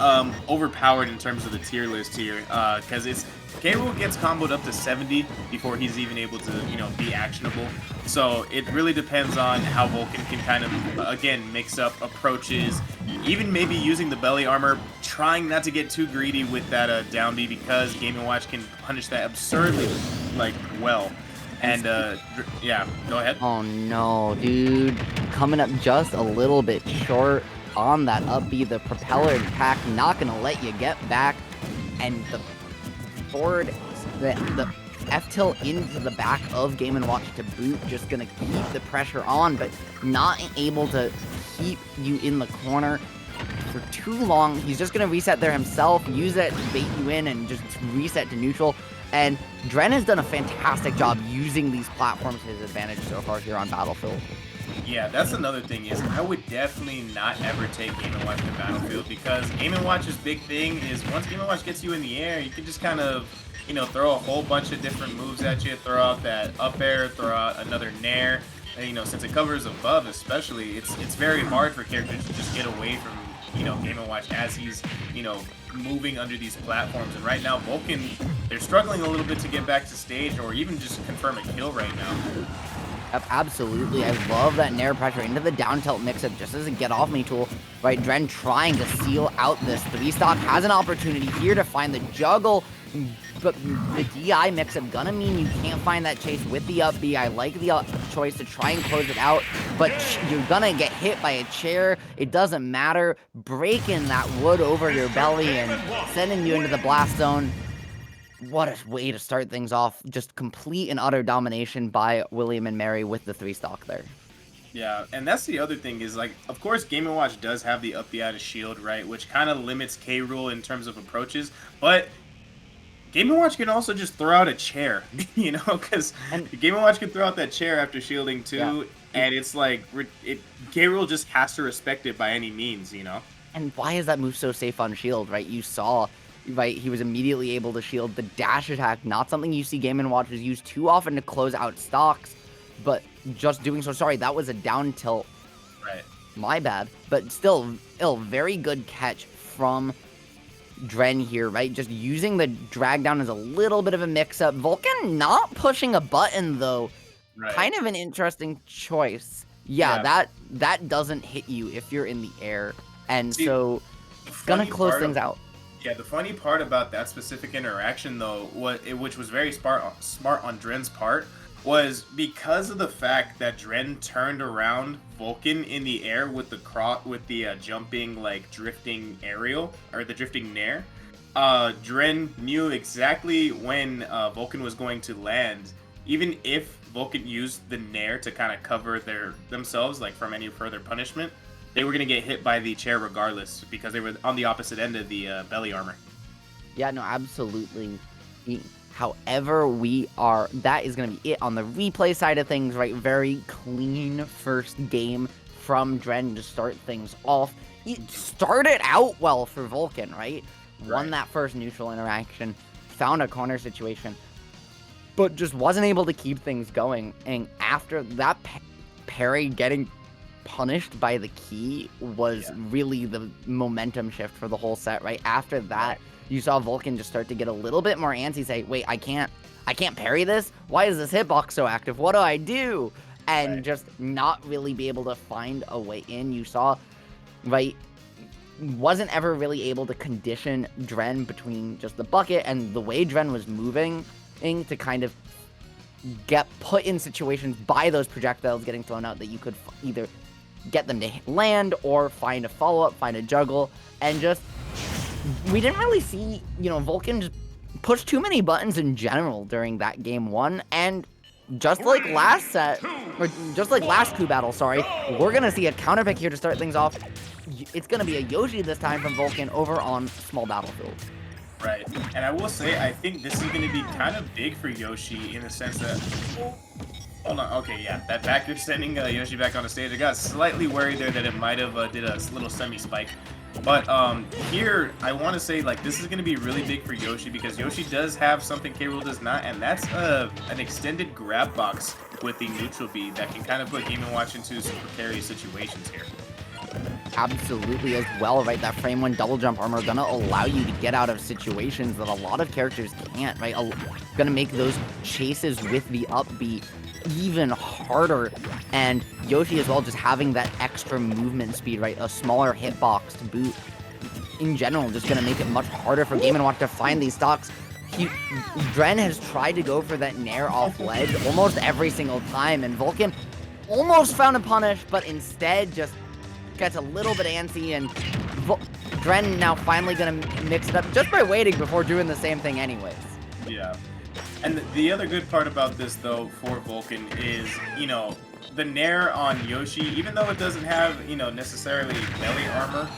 overpowered in terms of the tier list here, because it's K-Rool gets comboed up to 70 before he's even able to, you know, be actionable. So it really depends on how Vulcan can kind of, again, mix up approaches, even maybe using the belly armor, trying not to get too greedy with that down B, because Game & Watch can punish that absurdly, well. And, yeah, go ahead. Oh no, dude. Coming up just a little bit short on that up B. The propeller attack not gonna let you get back. And the forward, the F-tilt into the back of Game & Watch to boot, just gonna keep the pressure on, but not able to keep you in the corner for too long. He's just gonna reset there himself, use it to bait you in and just reset to neutral. And Dren has done a fantastic job using these platforms to his advantage so far here on Battlefield. Yeah, that's another thing is I would definitely not ever take Game & Watch to Battlefield, because Game & Watch's big thing is once Game & Watch gets you in the air, you can just kind of, you know, throw a whole bunch of different moves at you, throw out that up air, throw out another nair. And, you know, since it covers above especially, it's very hard for characters to just get away from, you know, Game & Watch as he's, you know, moving under these platforms. And right now, Vulcan, they're struggling a little bit to get back to stage or even just confirm a kill right now. Absolutely. I love that nair pressure into the down tilt mix-up just as a get-off-me tool. Right, Dren trying to seal out this 3-stock, has an opportunity here to find the juggle, but the DI mix-up gonna mean you can't find that chase with the up B. I like the choice to try and close it out, but you're gonna get hit by a chair. It doesn't matter. Breaking that wood over your belly and sending you into the blast zone. What a way to start things off. Just complete and utter domination by William and Mary with the 3-stock there. Yeah, and that's the other thing is, like, of course, Game & Watch does have the up the out of shield, right, which kind of limits K. Rool in terms of approaches, but Game & Watch can also just throw out a chair, you know, because Game & Watch can throw out that chair after shielding too, and it's like, K. Rool just has to respect it by any means, you know? And why is that move so safe on shield, right? You saw, right, he was immediately able to shield the dash attack, not something you see Game & Watchers use too often to close out stocks, but just doing so. Sorry, that was a down tilt. Right. My bad. But still, very good catch from Dren here, right? Just using the drag down as a little bit of a mix-up. Vulcan not pushing a button, though. Right. Kind of an interesting choice. Yeah, that doesn't hit you if you're in the air. And so, gonna close things out. Yeah, the funny part about that specific interaction, though, which was very smart on Dren's part, was because of the fact that Dren turned around Vulcan in the air with the jumping, like, drifting aerial, or the drifting nair. Dren knew exactly when Vulcan was going to land, even if Vulcan used the nair to kind of cover themselves, like, from any further punishment. They were going to get hit by the chair regardless, because they were on the opposite end of the belly armor. Yeah, no, absolutely. However, that is going to be it on the replay side of things, right? Very clean first game from Dren to start things off. It started out well for Vulcan, right? Won that first neutral interaction, found a corner situation, but just wasn't able to keep things going. And after that, parry getting punished by the key was really the momentum shift for the whole set, right? After that, you saw Vulcan just start to get a little bit more antsy, say, wait, I can't parry this? Why is this hitbox so active? What do I do? And just not really be able to find a way in. You saw, right, wasn't ever really able to condition Dren between just the bucket and the way Dren was moving to kind of get put in situations by those projectiles getting thrown out that you could either get them to land or find a follow-up, find a juggle, and just we didn't really see, Vulcan just push too many buttons in general during that game one, and just like last set, or just like last coup battle, sorry, we're gonna see a counter pick here to start things off. It's gonna be a Yoshi this time from Vulcan over on small battlefield. Right, and I will say, I think this is going to be kind of big for Yoshi in the sense that... Hold on, okay, yeah, that back, sending Yoshi back on the stage. I got slightly worried there that it might have did a little semi-spike. But here, I want to say, like, this is going to be really big for Yoshi because Yoshi does have something K. Rool does not, and that's an extended grab box with the neutral B that can kind of put Game & Watch into some precarious situations here. Absolutely as well, right? That frame one double jump armor gonna allow you to get out of situations that a lot of characters can't, right? Gonna make those chases with the up B even harder. And Yoshi as well, just having that extra movement speed, right? A smaller hitbox to boot. In general, just gonna make it much harder for Game & Watch to find these stocks. Dren has tried to go for that nair off ledge almost every single time, and Vulcan almost found a punish, but instead just gets a little bit antsy, and Dren now finally gonna mix it up just by waiting before doing the same thing anyways. Yeah. And the other good part about this, though, for Vulcan is, the nair on Yoshi, even though it doesn't have, necessarily belly armor,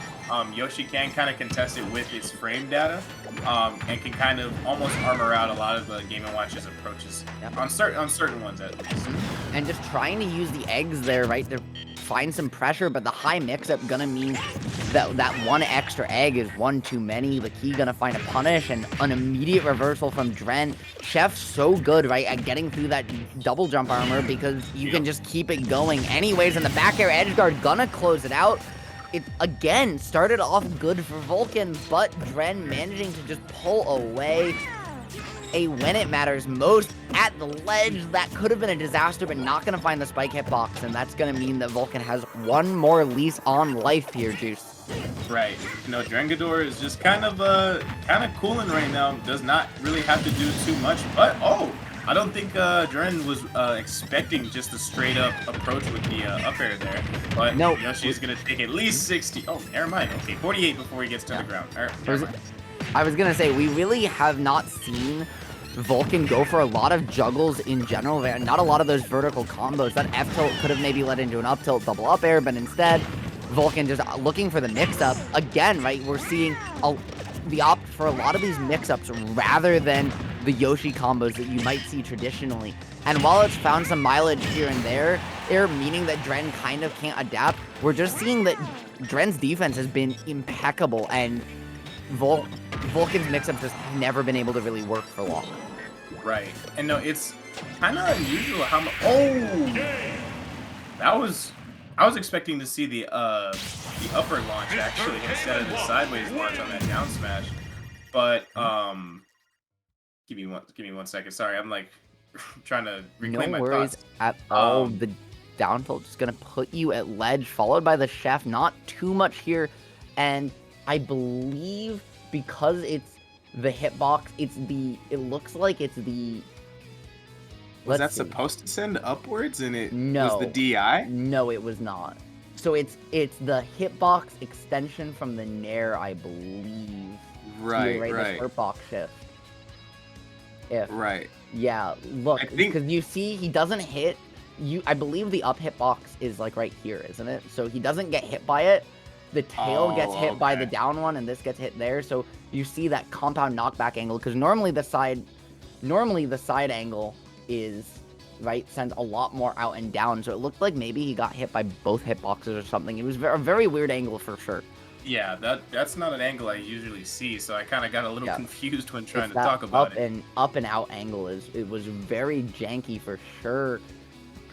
Yoshi can kind of contest it with its frame data, and can kind of almost armor out a lot of the Game & Watch's approaches, on certain ones at least. And just trying to use the eggs there, right, to find some pressure, but the high mix-up gonna mean that one extra egg is one too many. The key gonna find a punish, and an immediate reversal from Dren. Chef's so good, right, at getting through that double jump armor because you can just keep it going anyways, and the back air edge guard gonna close it out. It, again, started off good for Vulcan, but Dren managing to just pull away a when it matters most at the ledge. That could have been a disaster, but not going to find the spike hitbox, and that's going to mean that Vulcan has one more lease on life here, Juice. Right. Drengador is just kind of cooling right now. Does not really have to do too much, but I don't think Dren was expecting just a straight up approach with the up air there, but No. Yoshi's gonna take at least 60. Oh, never mind. Okay, 48 before he gets to the ground. Never mind. I was gonna say, we really have not seen Vulcan go for a lot of juggles in general, not a lot of those vertical combos. That F tilt could have maybe led into an up tilt double up air, but instead, Vulcan just looking for the mix-up. Again, right, we're seeing the opt for a lot of these mix-ups rather than the Yoshi combos that you might see traditionally. And while it's found some mileage here and there, meaning that Dren kind of can't adapt, we're just seeing that Dren's defense has been impeccable, and Vulcan's mix-ups just have never been able to really work for long. Right. And no, it's kind of unusual how much... Oh! That was... I was expecting to see the upper launch, actually, instead of the sideways launch on that down smash. But, give me one second. Sorry, I'm, like, trying to reclaim my thoughts. No worries at all. The down tilt just going to put you at ledge, followed by the chef. Not too much here. And I believe because it's the hitbox, it looks like it's the... Was that supposed to send upwards and it No. was the DI? No, it was not. So it's the hitbox extension from the Nair, I believe. Right, Here, right. The hitbox shift. Right. Yeah, look, I think- because you see he doesn't hit you. I believe the up hitbox is like right here, isn't it? So he doesn't get hit by it. The tail gets hit by the down one, and this gets hit there. So you see that compound knockback angle, because normally the side angle is right, sends a lot more out and down. So it looked like maybe he got hit by both hitboxes or something. It was a very weird angle for sure. Yeah, that's not an angle I usually see, so I kind of got a little confused when trying to That talk about up and out angle it was very janky for sure.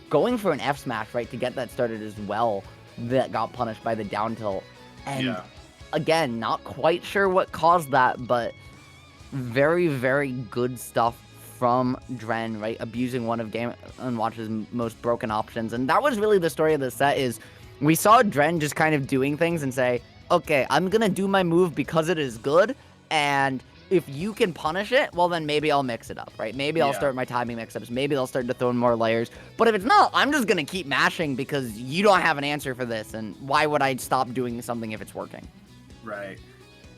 Going for an F smash, right, to get that started as well, that got punished by the down tilt. And again, not quite sure what caused that, but very, very good stuff from Dren, right? Abusing one of Game & Watch's most broken options. And that was really the story of the set, is we saw Dren just kind of doing things and say, okay, I'm going to do my move because it is good, and if you can punish it, well, then maybe I'll mix it up, right? Maybe I'll start my timing mix-ups. Maybe I'll start to throw in more layers. But if it's not, I'm just going to keep mashing because you don't have an answer for this, and why would I stop doing something if it's working? Right.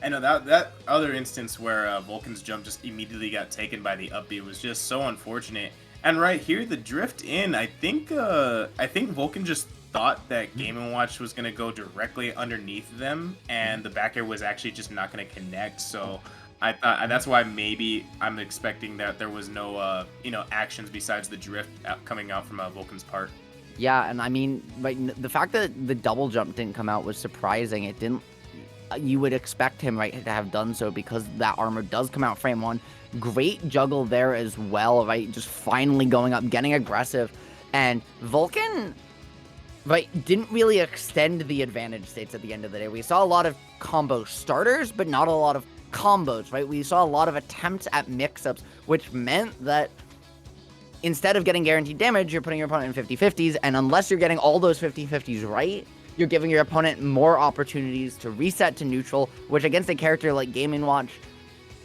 And that other instance where Vulcan's jump just immediately got taken by the up B was just so unfortunate. And right here, the drift in, I think Vulcan just thought that Game & Watch was going to go directly underneath them, and the back air was actually just not going to connect. So I thought that's why maybe I'm expecting that there was no actions besides the drift coming out from Vulcan's part. Yeah, and I mean, right, the fact that the double jump didn't come out was surprising. It didn't. You would expect him, right, to have done so because that armor does come out frame one. Great juggle there as well, right? Just finally going up, getting aggressive. And Vulcan, right, didn't really extend the advantage states at the end of the day. We saw a lot of combo starters, but not a lot of combos, right? We saw a lot of attempts at mix-ups, which meant that instead of getting guaranteed damage, you're putting your opponent in 50-50s, and unless you're getting all those 50-50s right, you're giving your opponent more opportunities to reset to neutral, which against a character like Game & Watch,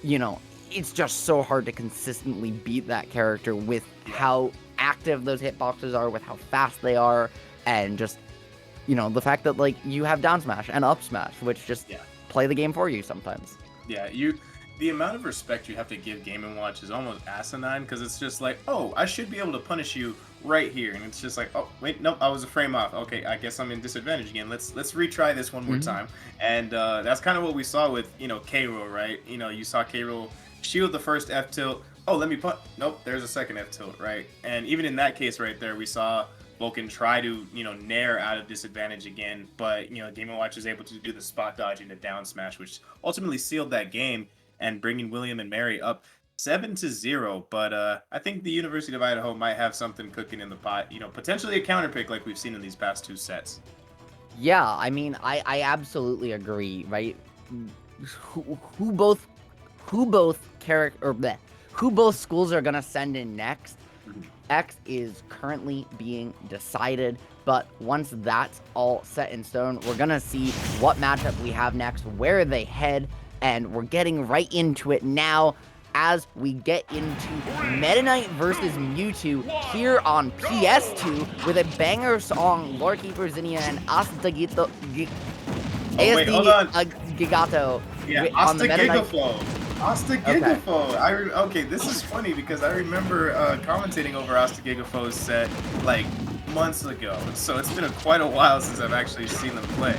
it's just so hard to consistently beat that character with how active those hitboxes are, with how fast they are, and just, the fact that, like, you have down smash and up smash, which just play the game for you sometimes. Yeah, the amount of respect you have to give Game & Watch is almost asinine, because it's just like, oh, I should be able to punish you right here, and it's just like, oh, wait, nope, I was a frame off. Okay, I guess I'm in disadvantage again. Let's retry this one more time. And that's kind of what we saw with, K-Roll, right? You saw K-Roll shield the first F tilt. Oh, let me put. Nope, there's a second F tilt, right? And even in that case right there, we saw Vulcan try to, nair out of disadvantage again, but, Game & Watch is able to do the spot dodge into down smash, which ultimately sealed that game and bringing William and Mary up 7-0. But I think the University of Idaho might have something cooking in the pot, potentially a counter pick like we've seen in these past two sets. Yeah, I mean, I absolutely agree, right? Who both schools are gonna send in next? X is currently being decided, but once that's all set in stone, we're gonna see what matchup we have next, where they head, and we're getting right into it now. as we get into Meta Knight versus Mewtwo here on PS2 with a banger song, Lore Keeper Zinnia and Astagito. Wait, hold on. Gigato. Yeah, on the Meta Knight. Astagigafo. Okay, this is funny because I remember commentating over Astagigafo's set like months ago. So it's been quite a while since I've actually seen them play.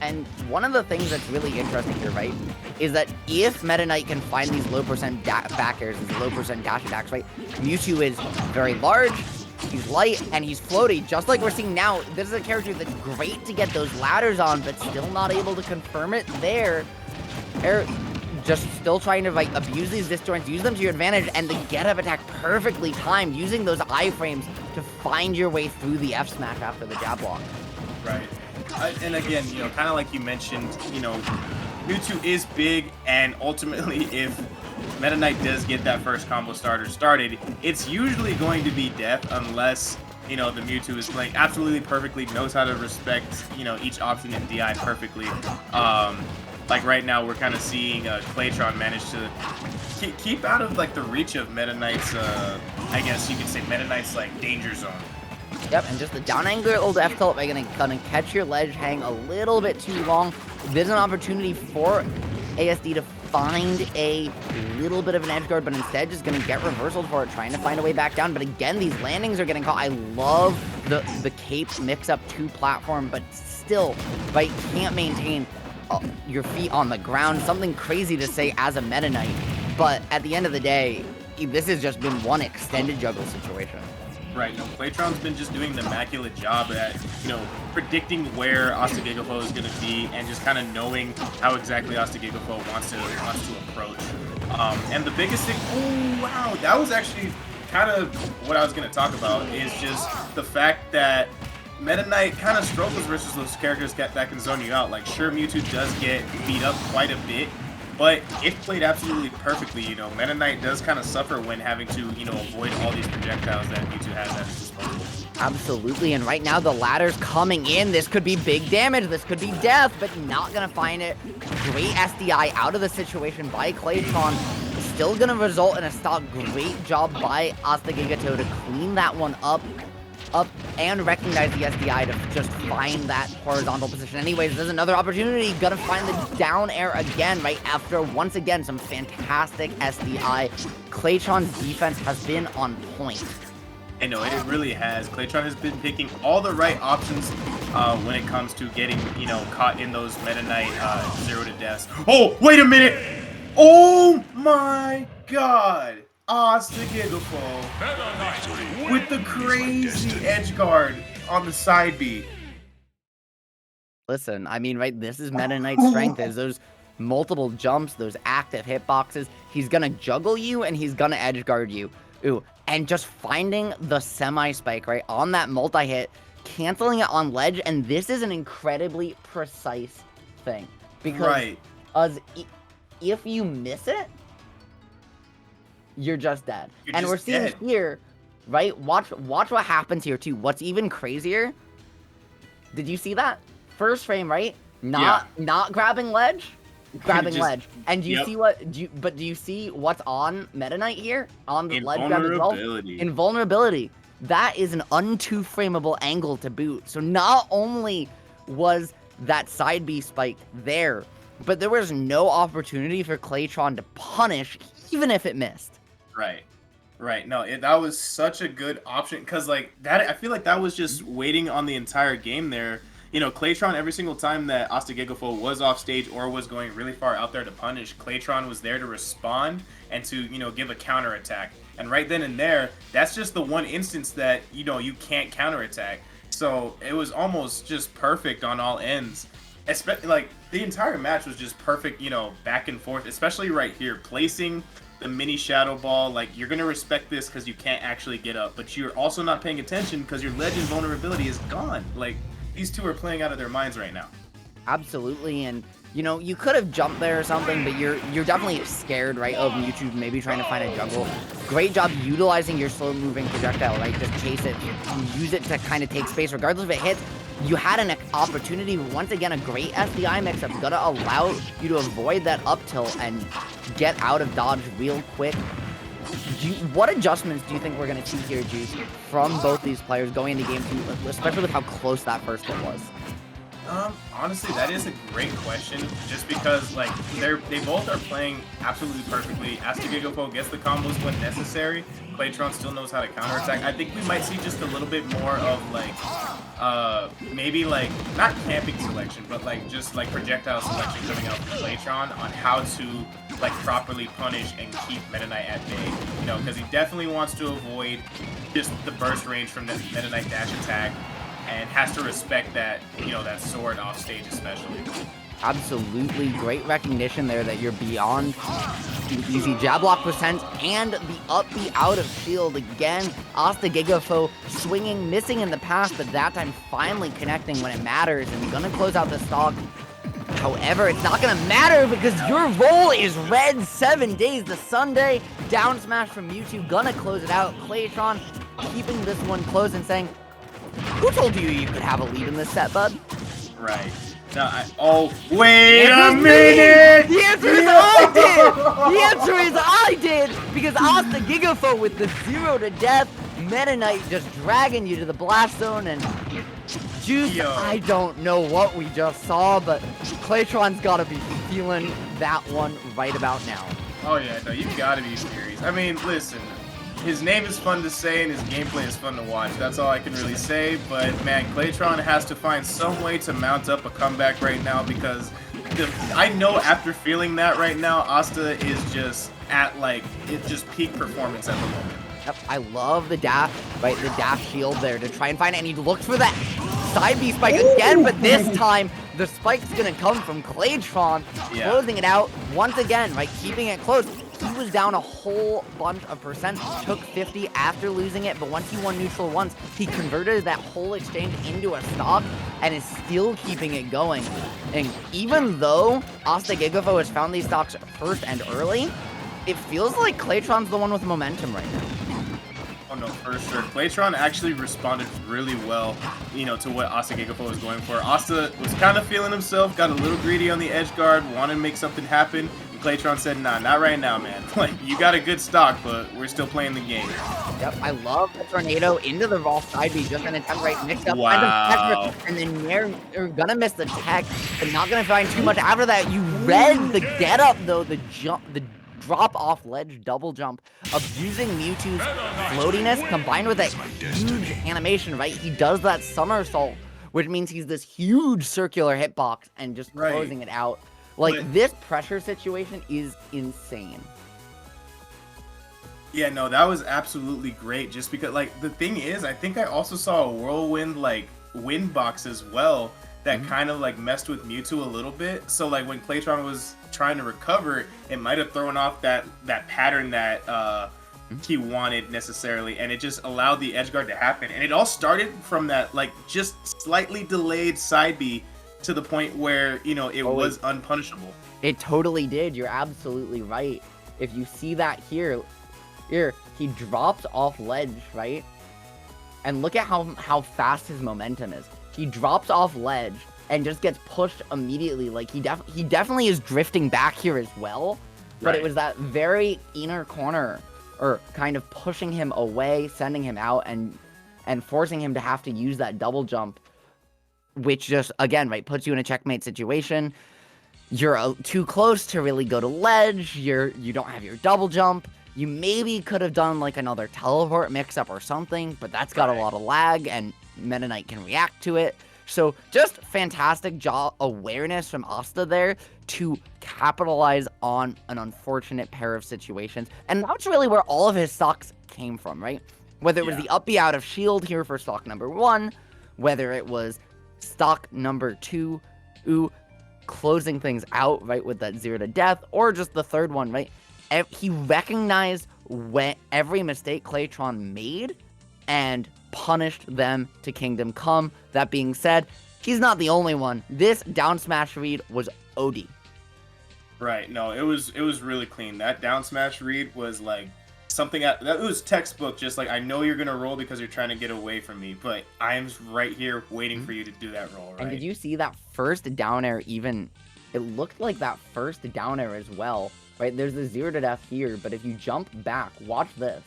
And one of the things that's really interesting here, right, is that if Meta Knight can find these low percent back airs, these low percent dash attacks, right, Mewtwo is very large, he's light, and he's floaty, just like we're seeing now. This is a character that's great to get those ladders on, but still not able to confirm it there. Just still trying to like abuse these disjoints, use them to your advantage, and the get-up attack perfectly timed, using those iframes to find your way through the F smash after the jab block. Right. And again, you know, kind of like you mentioned, you know, Mewtwo is big, and ultimately, if Meta Knight does get that first combo starter started, it's usually going to be death unless, you know, the Mewtwo is playing absolutely perfectly, knows how to respect, you know, each option in DI perfectly. Like right now, we're kind of seeing Claytron manage to keep out of like the reach of Meta Knight's, I guess you could say Meta Knight's like danger zone. Yep, and just the down angled F tilt, are gonna catch your ledge hang a little bit too long. There's an opportunity for ASD to find a little bit of an edge guard, but instead just gonna get reversal for it, trying to find a way back down. But again, these landings are getting caught. I love the cape mix up to platform, but still, right, can't maintain your feet on the ground. Something crazy to say as a Meta Knight, but at the end of the day, this has just been one extended juggle situation. Right, no, Claytron's been just doing the immaculate job at, you know, predicting where Astagigafo is going to be and just kind of knowing how exactly Astagigafo wants to approach. And the biggest thing, oh wow, that was actually kind of what I was going to talk about, is just the fact that Meta Knight kind of struggles versus those characters that can zone you out. Like, sure, Mewtwo does get beat up quite a bit, but if played absolutely perfectly, you know, Meta Knight does kind of suffer when having to, you know, avoid all these projectiles that Mewtwo has at his disposal. Absolutely, and right now the ladder's coming in. This could be big damage, this could be death, but not gonna find it. Great SDI out of the situation by Claytron. Still gonna result in a stock. Great job by Astagigato to clean that one up and recognize the SDI to just find that horizontal position. Anyways, there's another opportunity. Gonna find the down air again, right after, once again, some fantastic SDI. Claytron's defense has been on point. I know, it really has. Claytron has been picking all the right options when it comes to getting, you know, caught in those Meta Knight 0 to deaths. Oh, wait a minute! Oh my god! Astagigafo with the crazy edge guard on the side B. Listen, I mean, right, this is Meta Knight's strength, is those multiple jumps, those active hitboxes. He's gonna juggle you and he's gonna edge guard you. Ooh, and just finding the semi-spike, right, on that multi-hit, canceling it on ledge, and this is an incredibly precise thing. Because if you miss it, you're just dead. And we're seeing here, right? Watch what happens here too. What's even crazier? Did you see that? First frame, right? Not grabbing ledge, grabbing ledge. And do you see what? Do you see what's on Meta Knight here on the ledge grab as well? Invulnerability. That is an un-two-frameable angle to boot. So not only was that side B spike there, but there was no opportunity for Claytron to punish, even if it missed. Right. No, that was such a good option, because like that, I feel like that was just waiting on the entire game there. You know, Claytron, every single time that Astagigafo was off stage or was going really far out there to punish, Claytron was there to respond and to, you know, give a counter attack. And right then and there, that's just the one instance that, you know, you can't counter attack. So it was almost just perfect on all ends. Especially, like, the entire match was just perfect, you know, back and forth, especially right here, placing the mini shadow ball. Like, you're gonna respect this because you can't actually get up, but you're also not paying attention because your ledge vulnerability is gone. Like, these two are playing out of their minds right now. Absolutely, and you know, you could have jumped there or something, but you're definitely scared, right, of Mewtwo maybe trying to find a juggle. Great job utilizing your slow moving projectile, right? Just chase it, use it to kind of take space, regardless if it hits. You had an opportunity, once again, a great SDI mix-up, gonna allow you to avoid that up tilt, and get out of dodge real quick. What adjustments do you think we're going to see here, Juice, from both these players going into game 2, especially with how close that first one was? Honestly, that is a great question, just because, like, they both are playing absolutely perfectly. Astagigafo gets the combos when necessary. Claytron still knows how to counterattack. I think we might see just a little bit more of, like, maybe, like, not camping selection, but, like, just, like, projectile selection coming out from Claytron on how to, like, properly punish and keep Meta Knight at bay. You know, because he definitely wants to avoid just the burst range from the Meta Knight dash attack, and has to respect that, you know, that sword off stage especially. Absolutely great recognition there that you're beyond the easy jab block percent and the up B out of shield again. Astagigafo swinging, missing in the past, but that time finally connecting when it matters and gonna close out the stock. However, it's not gonna matter because your role is red 7 days to Sunday. Down smash from Mewtwo, gonna close it out. Claytron keeping this one close and saying, who told you you could have a lead in this set, bud? Right. No, wait a minute! The answer is I did! The answer is I did! Because Astagigafo with the 0 to death, Meta Knight just dragging you to the blast zone, and Juice, I don't know what we just saw, but Claytron's gotta be feeling that one right about now. Oh yeah, no, you gotta be serious. I mean, listen, his name is fun to say and his gameplay is fun to watch. That's all I can really say. But man, Claytron has to find some way to mount up a comeback right now, because I know after feeling that right now, Asta is just at, like, it's just peak performance at the moment. Yep, I love the dash, right? The dash shield there to try and find it, and he looks for that side B spike again, but this time the spike's gonna come from Claytron, closing it out once again, right? Keeping it close. He was down a whole bunch of percent, took 50 after losing it, but once he won neutral once, he converted that whole exchange into a stock and is still keeping it going. And even though Astagigafo has found these stocks first and early, it feels like Claytron's the one with momentum right now. Oh no, for sure. Claytron actually responded really well, you know, to what Astagigafo was going for. Asta was kind of feeling himself, got a little greedy on the edge guard, wanted to make something happen. Claytron said, nah, not right now, man. Like, you got a good stock, but we're still playing the game. Yep, I love the tornado into the raw side B, just an attempt right mixed up. Wow. And then you're gonna miss the tech, but not gonna find too much after that. You read the get up though, the drop off ledge double jump, abusing Mewtwo's floatiness combined with that huge animation, right? He does that somersault, which means he's this huge circular hitbox and just closing it out. Like, this pressure situation is insane. Yeah, no, that was absolutely great. Just because, like, the thing is, I think I also saw a whirlwind, like, wind box as well that kind of, like, messed with Mewtwo a little bit. So, like, when Claytron was trying to recover, it might have thrown off that pattern that he wanted necessarily, and it just allowed the edge guard to happen. And it all started from that, like, just slightly delayed side B, to the point where, you know, it was unpunishable. It totally did. You're absolutely right. If you see that here, he drops off ledge, right? And look at how fast his momentum is. He drops off ledge and just gets pushed immediately. Like, he definitely is drifting back here as well. But it was that very inner corner, or kind of pushing him away, sending him out, and forcing him to have to use that double jump, which just, again, right, puts you in a checkmate situation. You're too close to really go to ledge. You don't have your double jump. You maybe could have done, like, another teleport mix-up or something, but that's got a lot of lag, and Meta Knight can react to it. So just fantastic job awareness from Asta there to capitalize on an unfortunate pair of situations. And that's really where all of his stocks came from, right? Whether it was the up B out of shield here for stock number 1, whether it was stock number 2, closing things out, right, with that 0 to death, or just the third one, right? He recognized every mistake Claytron made and punished them to Kingdom Come. That being said, he's not the only one. This down smash read was OD. Right, no, it was really clean. That down smash read was like something that was textbook. Just like, I know you're gonna roll because you're trying to get away from me, but I am right here waiting for you to do that roll. Right? And did you see that first down air? Even it looked like that first down air as well, right? There's the 0 to death here, but if you jump back, watch this.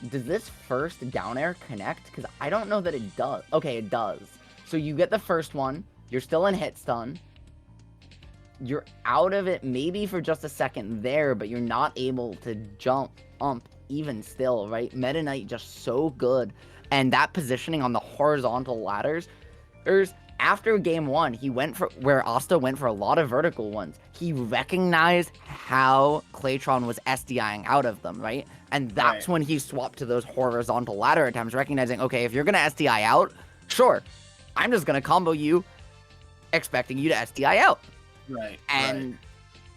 Does this first down air connect? Because I don't know that it does. Okay, it does. So you get the first one. You're still in hit stun. You're out of it maybe for just a second there, but you're not able to jump even still, right? Meta Knight just so good. And that positioning on the horizontal ladders, after game 1, he went for where Asta went for a lot of vertical ones. He recognized how Claytron was SDIing out of them, right? And that's when he swapped to those horizontal ladder attempts, recognizing, okay, if you're going to SDI out, sure, I'm just going to combo you, expecting you to SDI out. Right. And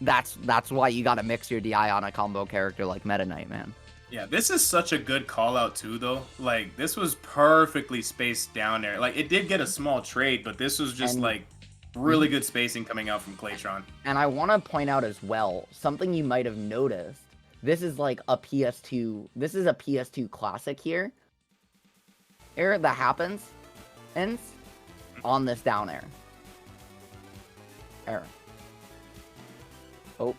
that's why you got to mix your DI on a combo character like Meta Knight, man. Yeah, this is such a good call out too, though. Like, this was perfectly spaced down there. Like, it did get a small trade, but this was just like really good spacing coming out from Claytron. And I want to point out as well, something you might have noticed. This is like a PS2. This is a PS2 classic here. Air that happens, ends on this down air. Air. Oh,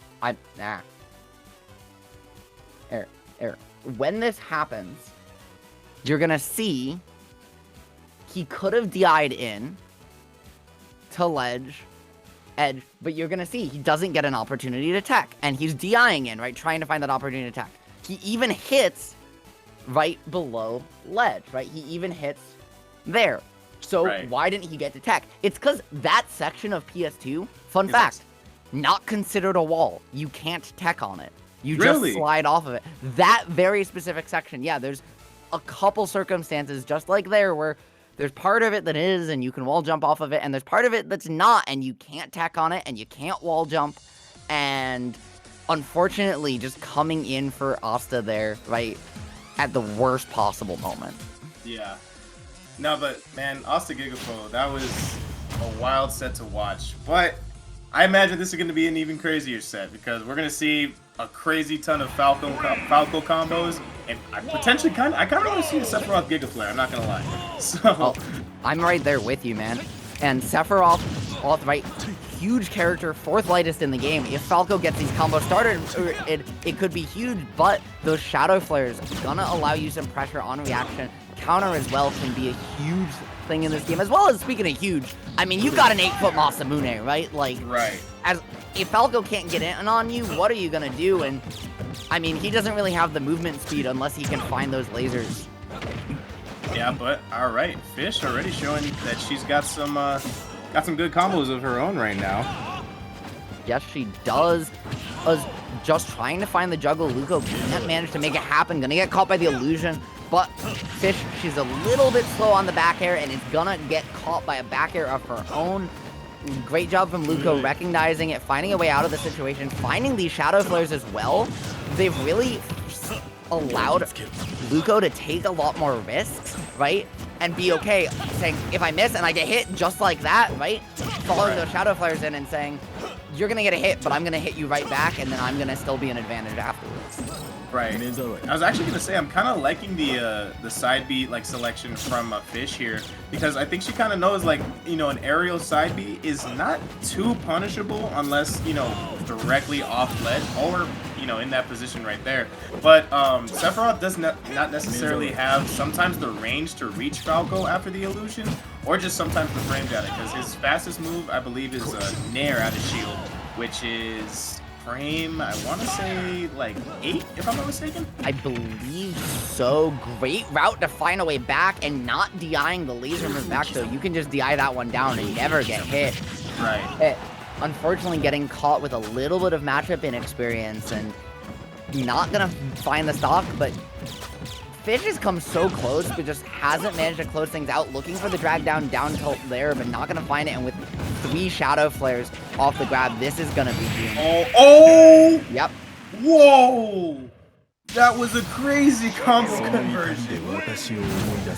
Air. When this happens, you're gonna see he could have DI'd in to ledge, edge, but you're gonna see he doesn't get an opportunity to tech, and he's DIing in, right, trying to find that opportunity to tech. He even hits right below ledge, right? He even hits there. So why didn't he get to tech? It's because that section of PS2, fun fact, not considered a wall. You can't tech on it. You just slide off of it. That very specific section, yeah, there's a couple circumstances just like there where there's part of it that is and you can wall jump off of it, and there's part of it that's not and you can't tech on it and you can't wall jump. And unfortunately, just coming in for Asta there, right, at the worst possible moment. Yeah. No, but man, Asta Gigapro, that was a wild set to watch. But I imagine this is going to be an even crazier set because we're going to see a crazy ton of Falco combos, and I kind of want to see the Sephiroth Giga Flare. I'm not gonna lie. So I'm right there with you, man. And Sephiroth, right, huge character, 4th lightest in the game. If Falco gets these combos started, it could be huge. But those Shadow Flares gonna allow you some pressure on reaction. Counter as well can be a huge thing in this game, as well as, speaking of huge, I mean, you got an 8-foot Masamune, right? Like, if Falco can't get in on you, what are you gonna do? And I mean, he doesn't really have the movement speed unless he can find those lasers. Yeah, but all right, Fish already showing that she's got some good combos of her own right now. Yes, she does. Just trying to find the juggle. Luco can't manage to make it happen. Gonna get caught by the illusion. But Fish, she's a little bit slow on the back air and is gonna get caught by a back air of her own. Great job from Luco recognizing it, finding a way out of the situation, finding these Shadow Flares as well. They've really allowed Luco to take a lot more risks, right? And be okay saying, if I miss and I get hit just like that, right? Following those Shadow Flares in and saying, you're gonna get a hit, but I'm gonna hit you right back, and then I'm gonna still be an advantage afterwards. Right. I was actually gonna say I'm kind of liking the side B like selection from Fish here, because I think she kind of knows, like, you know, an aerial side B is not too punishable unless, you know, directly off ledge or, you know, in that position right there. But Sephiroth does not necessarily have sometimes the range to reach Falco after the illusion, or just sometimes the frame data, because his fastest move, I believe, is Nair out of shield, which is frame, I want to say, like 8, if I'm not mistaken. I believe so. Great route to find a way back and not DIing the laser move back, so you can just DI that one down and never get hit. Right. Unfortunately, getting caught with a little bit of matchup inexperience and not gonna find the stock, but Fish has come so close, but just hasn't managed to close things out. Looking for the drag down tilt there, but not gonna find it. And with 3 Shadow Flares off the grab, this is gonna be huge. Oh! Yep. Whoa! That was a crazy combo conversion.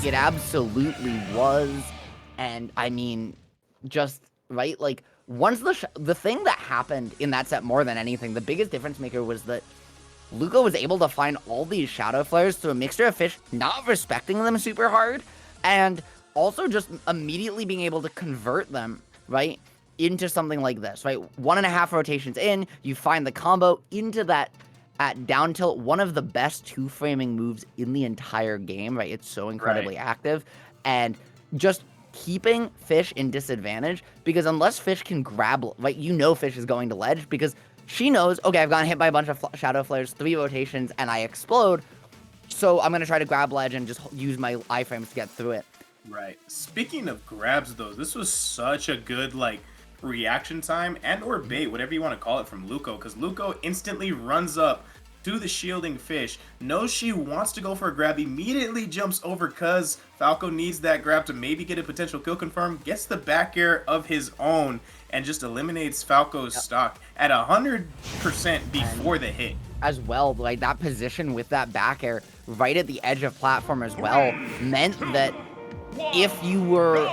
It absolutely was. And I mean, just, right, like, once the thing that happened in that set more than anything, the biggest difference maker was that Luco was able to find all these Shadow Flares through a mixture of Fish not respecting them super hard, and also just immediately being able to convert them, right, into something like this, right? 1.5 rotations in, you find the combo into that at down tilt, one of the best two-framing moves in the entire game, right? It's so incredibly active, and just keeping Fish in disadvantage, because unless Fish can grab, right, Fish is going to ledge, because she knows, okay, I've gotten hit by a bunch of shadow flares, 3 rotations, and I explode, so I'm going to try to grab ledge and just use my iframes to get through it. Right. Speaking of grabs, though, this was such a good, like, reaction time and or bait, whatever you want to call it, from Luco, because Luco instantly runs up to the shielding Fish, knows she wants to go for a grab, immediately jumps over because Falco needs that grab to maybe get a potential kill confirm, gets the back air of his own, and just eliminates Falco's stock at 100% before the hit. As well, like, that position with that back air right at the edge of platform as well meant that if you were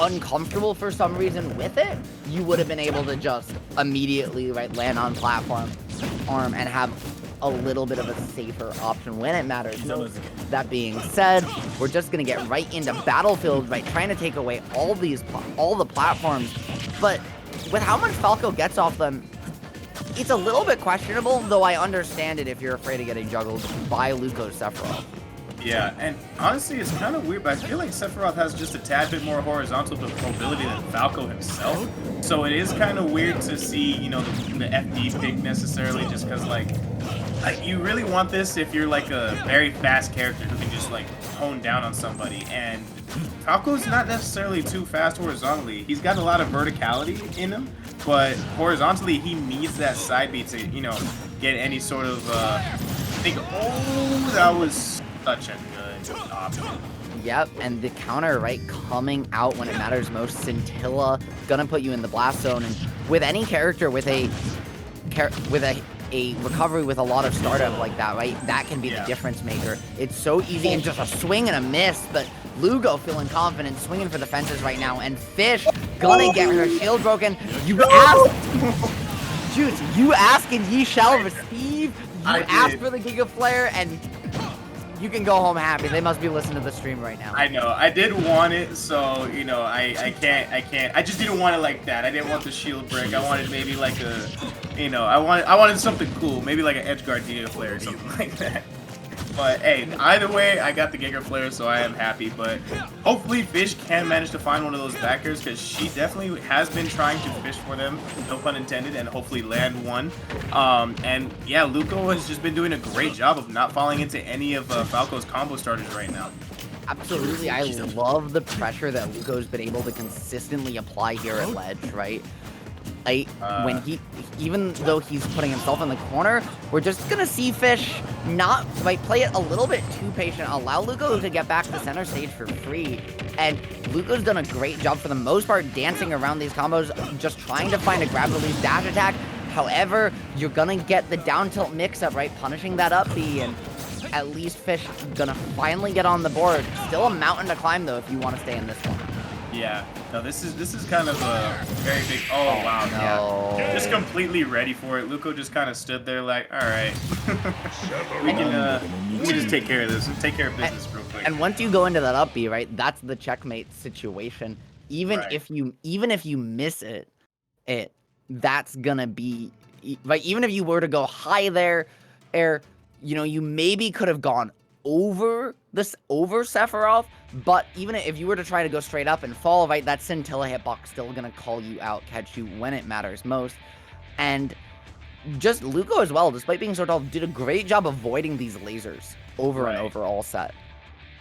uncomfortable for some reason with it, you would have been able to just immediately land on platform and have a little bit of a safer option when it matters. So, that being said, we're just gonna get right into Battlefield, right, trying to take away all the platforms, but with how much Falco gets off them, it's a little bit questionable, though I understand it if you're afraid of getting juggled by Luco Sephiroth. Yeah, and honestly, it's kind of weird, but I feel like Sephiroth has just a tad bit more horizontal mobility than Falco himself. So it is kind of weird to see, the FD pick necessarily, just because, like, you really want this if you're, like, a very fast character who can just, like, hone down on somebody. And Falco's not necessarily too fast horizontally. He's got a lot of verticality in him, but horizontally, he needs that side beat to, get any sort of, that was such a good option. Yep, and the counter, right, coming out when it matters most. Scintilla gonna put you in the blast zone, and with any character with a recovery with a lot of startup like that, right, that can be the difference maker. It's so easy, and just a swing and a miss, but Lugo feeling confident, swinging for the fences right now, and Fish gonna get her shield broken. You asked, Juice, you ask and ye shall receive. You asked for the Giga Flare, and you can go home happy. They must be listening to the stream right now. I know. I did want it, so, I can't. I just didn't want it like that. I didn't want the shield break. I wanted maybe like a, I wanted something cool. Maybe like an Edgeguard Giga Flare or something like that. But, hey, either way, I got the Giga Flare, so I am happy. But hopefully Fish can manage to find one of those backers, because she definitely has been trying to fish for them, no pun intended, and hopefully land one. And, yeah, Luco has just been doing a great job of not falling into any of Falco's combo starters right now. Absolutely. I love the pressure that Luco's been able to consistently apply here at ledge, right? When even though he's putting himself in the corner, we're just gonna see Fish not play it a little bit too patient, allow Luco to get back to center stage for free, and Luco's done a great job for the most part dancing around these combos, just trying to find a grab release dash attack. However, you're gonna get the down tilt mix up, right, punishing that up B, and at least Fish gonna finally get on the board. Still a mountain to climb though if you want to stay in this one. Yeah, no, this is kind of a very big. Oh wow, no. Yeah, just completely ready for it. Luco just kind of stood there like, all right, we can just take care of this. Take care of business real quick. And once you go into that up B, right, that's the checkmate situation. Even if you miss it, that's gonna be right. Even if you were to go high there, you maybe could have gone over Sephiroth, but even if you were to try to go straight up and fall, right, that Scintilla hitbox still gonna call you out, catch you when it matters most. And just Luco as well, despite being so tall, did a great job avoiding these lasers over and over all set.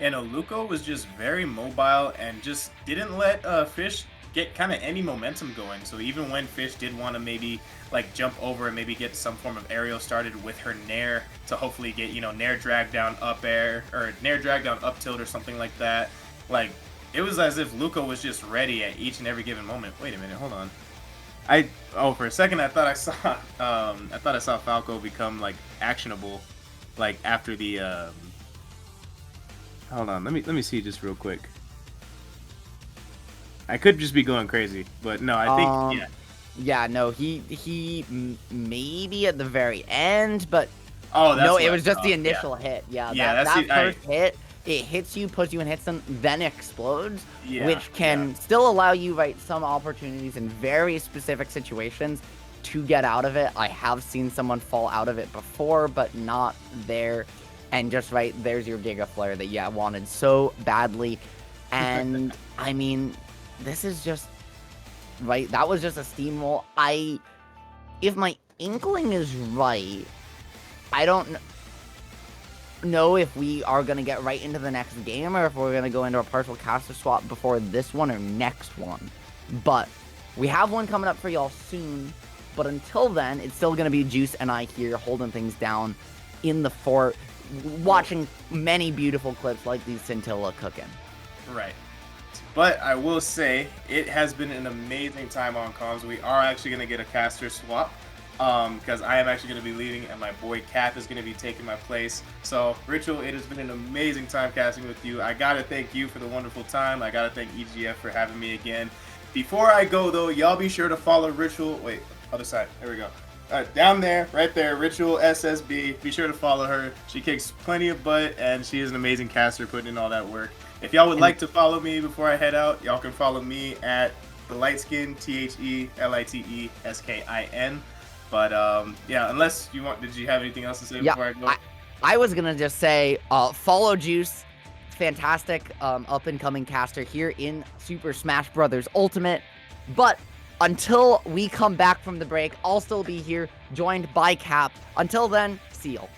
And Luco was just very mobile and just didn't let Fish get kind of any momentum going. So even when Fish did want to maybe like jump over and maybe get some form of aerial started with her Nair to hopefully get, Nair drag down up air or Nair drag down up tilt or something like that, like it was as if Luco was just ready at each and every given moment. Wait a minute, hold on. For a second I thought I saw Falco become like actionable like after the hold on, let me see just real quick. I could just be going crazy, but no, I think, yeah. Yeah, no, he maybe at the very end, but that's no, it was just the initial hit. Yeah, that first hit, it hits you, puts you in hits them, then explodes, Yeah, which can still allow you, right, some opportunities in very specific situations to get out of it. I have seen someone fall out of it before, but not there. And just, right, there's your Giga Flare that, yeah, wanted so badly. And, I mean, this is just, right, that was just a steamroll. If my inkling is right, I don't know if we are going to get right into the next game or if we're going to go into a partial caster swap before this one or next one. But we have one coming up for y'all soon. But until then, it's still going to be Juice and I here holding things down in the fort, watching many beautiful clips like these Scintilla cooking. Right. But I will say, it has been an amazing time on comms. We are actually going to get a caster swap. Because I am actually going to be leaving and my boy Cap is going to be taking my place. So, Ritual, it has been an amazing time casting with you. I got to thank you for the wonderful time. I got to thank EGF for having me again. Before I go, though, y'all be sure to follow Ritual. Wait, other side. There we go. Down there, right there, Ritual SSB. Be sure to follow her. She kicks plenty of butt, and she is an amazing caster putting in all that work. If y'all would like to follow me before I head out, y'all can follow me at the Lightskin, TheLiteskin. But, yeah, unless you want, did you have anything else to say before I go? I was going to just say, follow Juice. Fantastic up-and-coming caster here in Super Smash Bros. Ultimate. But until we come back from the break, I'll still be here, joined by Cap. Until then, see y'all.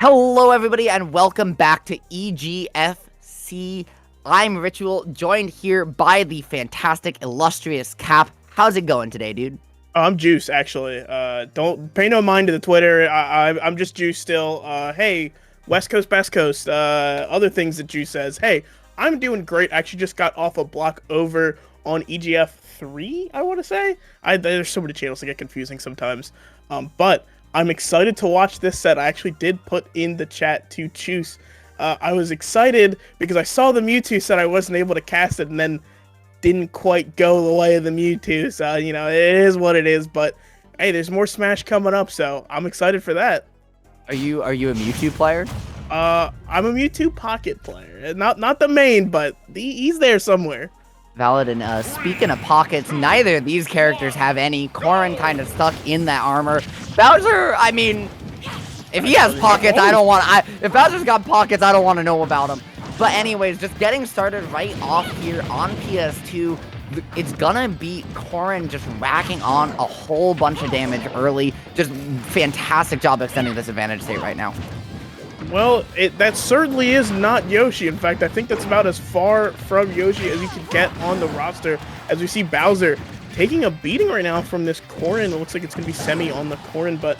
Hello, everybody, and welcome back to EGFC. I'm Ritual, joined here by the fantastic, illustrious Cap. How's it going today, dude? I'm Juice, actually. Don't pay no mind to the Twitter. I'm just Juice still. Hey, West Coast, Best Coast. Other things that Juice says. Hey, I'm doing great. I actually just got off a block over on EGF3, I want to say. There's so many channels that get confusing sometimes. But I'm excited to watch this set. I actually did put in the chat to choose. I was excited because I saw the Mewtwo set. I wasn't able to cast it, and then didn't quite go the way of the Mewtwo. So, you know, it is what it is. But hey, there's more Smash coming up, so I'm excited for that. Are you a Mewtwo player? I'm a Mewtwo Pocket player. Not the main, but he's there somewhere. Valid. And speaking of pockets, neither of these characters have any. Corrin kind of stuck in that armor. Bowser, I mean, if he has pockets, if Bowser's got pockets, I don't want to know about him. But anyways, just getting started right off here on PS2, it's gonna be Corrin just racking on a whole bunch of damage early. Just fantastic job extending this advantage state right now. Well, that certainly is not Yoshi. In fact, I think that's about as far from Yoshi as you can get on the roster, as we see Bowser taking a beating right now from this Corrin. It looks like it's going to be semi on the Corrin, but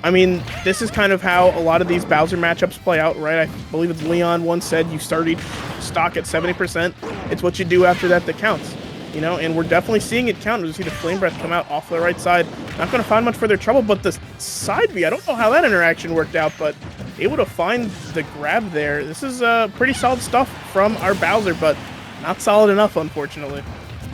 I mean, this is kind of how a lot of these Bowser matchups play out, right? I believe it's Leon once said, you start each stock at 70%. It's what you do after that counts, you know? And we're definitely seeing it count. We see the Flame Breath come out off the right side. Not going to find much further trouble, but the side B, I don't know how that interaction worked out, but able to find the grab there. This is pretty solid stuff from our Bowser, but not solid enough, unfortunately.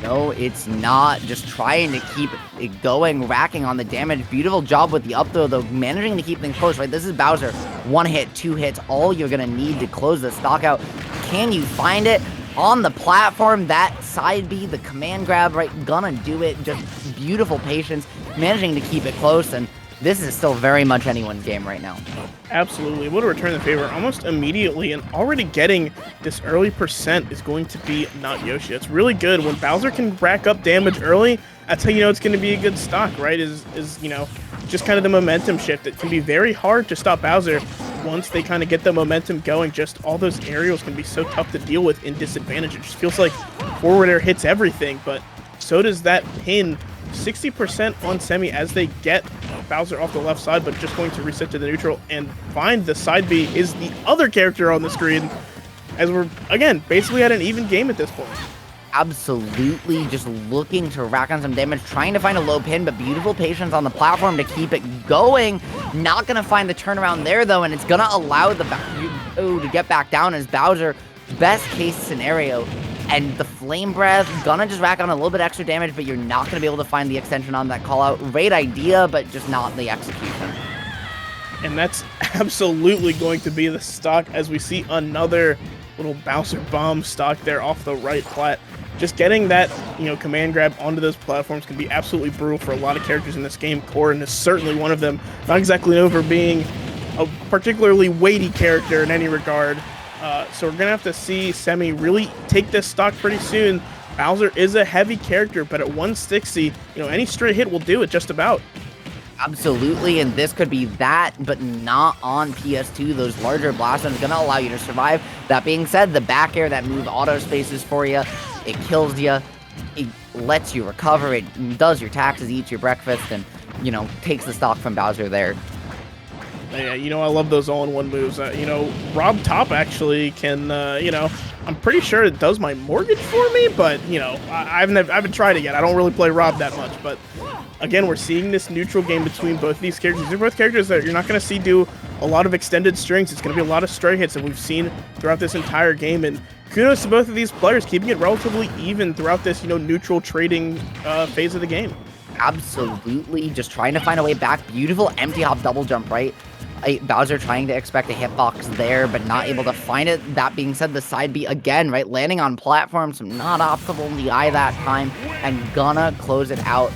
No, it's not. Just trying to keep it going, racking on the damage. Beautiful job with the up throw, though, managing to keep things close, right? This is Bowser. 1 hit, 2 hits, all you're going to need to close the stock out. Can you find it? On the platform, that side B, the command grab, right? Gonna do it. Just beautiful patience, managing to keep it close, and this is still very much anyone's game right now. Absolutely. Able to return the favor almost immediately, and already getting this early percent is going to be not Yoshi. It's really good. When Bowser can rack up damage early, that's how you know it's going to be a good stock, right? Is you know, just kind of the momentum shift. It can be very hard to stop Bowser once they kind of get the momentum going. Just all those aerials can be so tough to deal with in disadvantage. It just feels like forward air hits everything, but so does that pin. 60% on semi as they get Bowser off the left side, but just going to reset to the neutral and find the side B is the other character on the screen, as we're, again, basically at an even game at this point. Absolutely just looking to rack on some damage, trying to find a low pin, but beautiful patience on the platform to keep it going. Not going to find the turnaround there, though, and it's going to allow the to get back down as Bowser, best case scenario. And the Flame Breath, gonna just rack on a little bit extra damage, but you're not gonna be able to find the extension on that call out. Great idea, but just not the execution. And that's absolutely going to be the stock as we see another little Bowser bomb stock there off the right plat. Just getting that, you know, command grab onto those platforms can be absolutely brutal for a lot of characters in this game. Corrin is certainly one of them. Not exactly known for being a particularly weighty character in any regard. So we're going to have to see Semi really take this stock pretty soon. Bowser is a heavy character, but at 160, you know, any straight hit will do it just about. Absolutely, and this could be that, but not on PS2. Those larger blasts are going to allow you to survive. That being said, the back air, that move auto spaces for you. It kills you. It lets you recover. It does your taxes, eats your breakfast, and, you know, takes the stock from Bowser there. Yeah, you know, I love those all-in-one moves. You know, Rob Top actually can, you know, I'm pretty sure it does my mortgage for me, but, you know, I haven't tried it yet. I don't really play Rob that much, but again, we're seeing this neutral game between both of these characters. These are both characters that you're not going to see do a lot of extended strings. It's going to be a lot of stray hits that we've seen throughout this entire game, and kudos to both of these players keeping it relatively even throughout this, you know, neutral trading phase of the game. Absolutely, just trying to find a way back. Beautiful empty hop double jump, right? Bowser trying to expect a hitbox there, but not able to find it. That being said, the side B again, right? Landing on platforms, not optimal in the eye that time, and gonna close it out.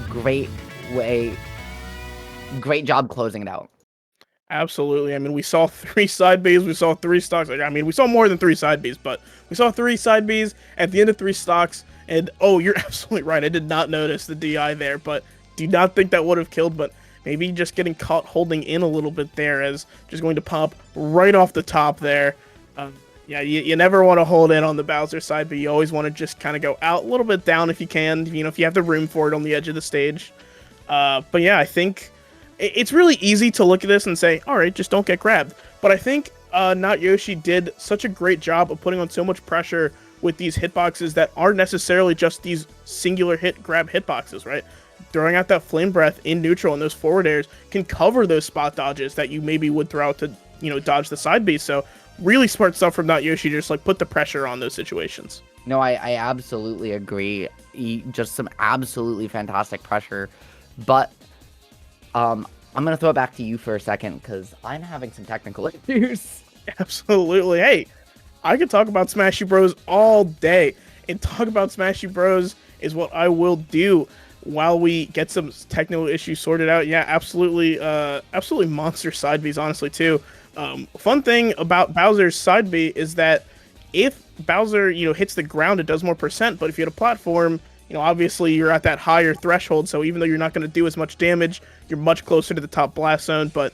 Great way. Great job closing it out. Absolutely. I mean, we saw 3 side Bs, we saw 3 stocks. I mean, we saw more than 3 side Bs, but we saw 3 side Bs at the end of 3 stocks. And, oh, you're absolutely right. I did not notice the DI there, but do not think that would have killed. But maybe just getting caught holding in a little bit there, as just going to pop right off the top there. Yeah, you never want to hold in on the Bowser side, but you always want to just kind of go out a little bit down if you can, if you have the room for it on the edge of the stage. But yeah, I think it's really easy to look at this and say, all right, just don't get grabbed. But I think Not Yoshi did such a great job of putting on so much pressure with these hitboxes that aren't necessarily just these singular grab hitboxes, right? Throwing out that flame breath in neutral and those forward airs can cover those spot dodges that you maybe would throw out to, dodge the side B. So really smart stuff from Not Yoshi, just like put the pressure on those situations. No, I absolutely agree. Just some absolutely fantastic pressure. But I'm going to throw it back to you for a second because I'm having some technical issues. Absolutely. Hey, I could talk about Smashy Bros all day. And talk about Smashy Bros is what I will do while we get some technical issues sorted out. Yeah, absolutely. Absolutely monster side Bs, honestly, too. Fun thing about Bowser's side B is that if Bowser, hits the ground, it does more percent. But if you hit a platform, obviously you're at that higher threshold. So even though you're not going to do as much damage, you're much closer to the top blast zone. But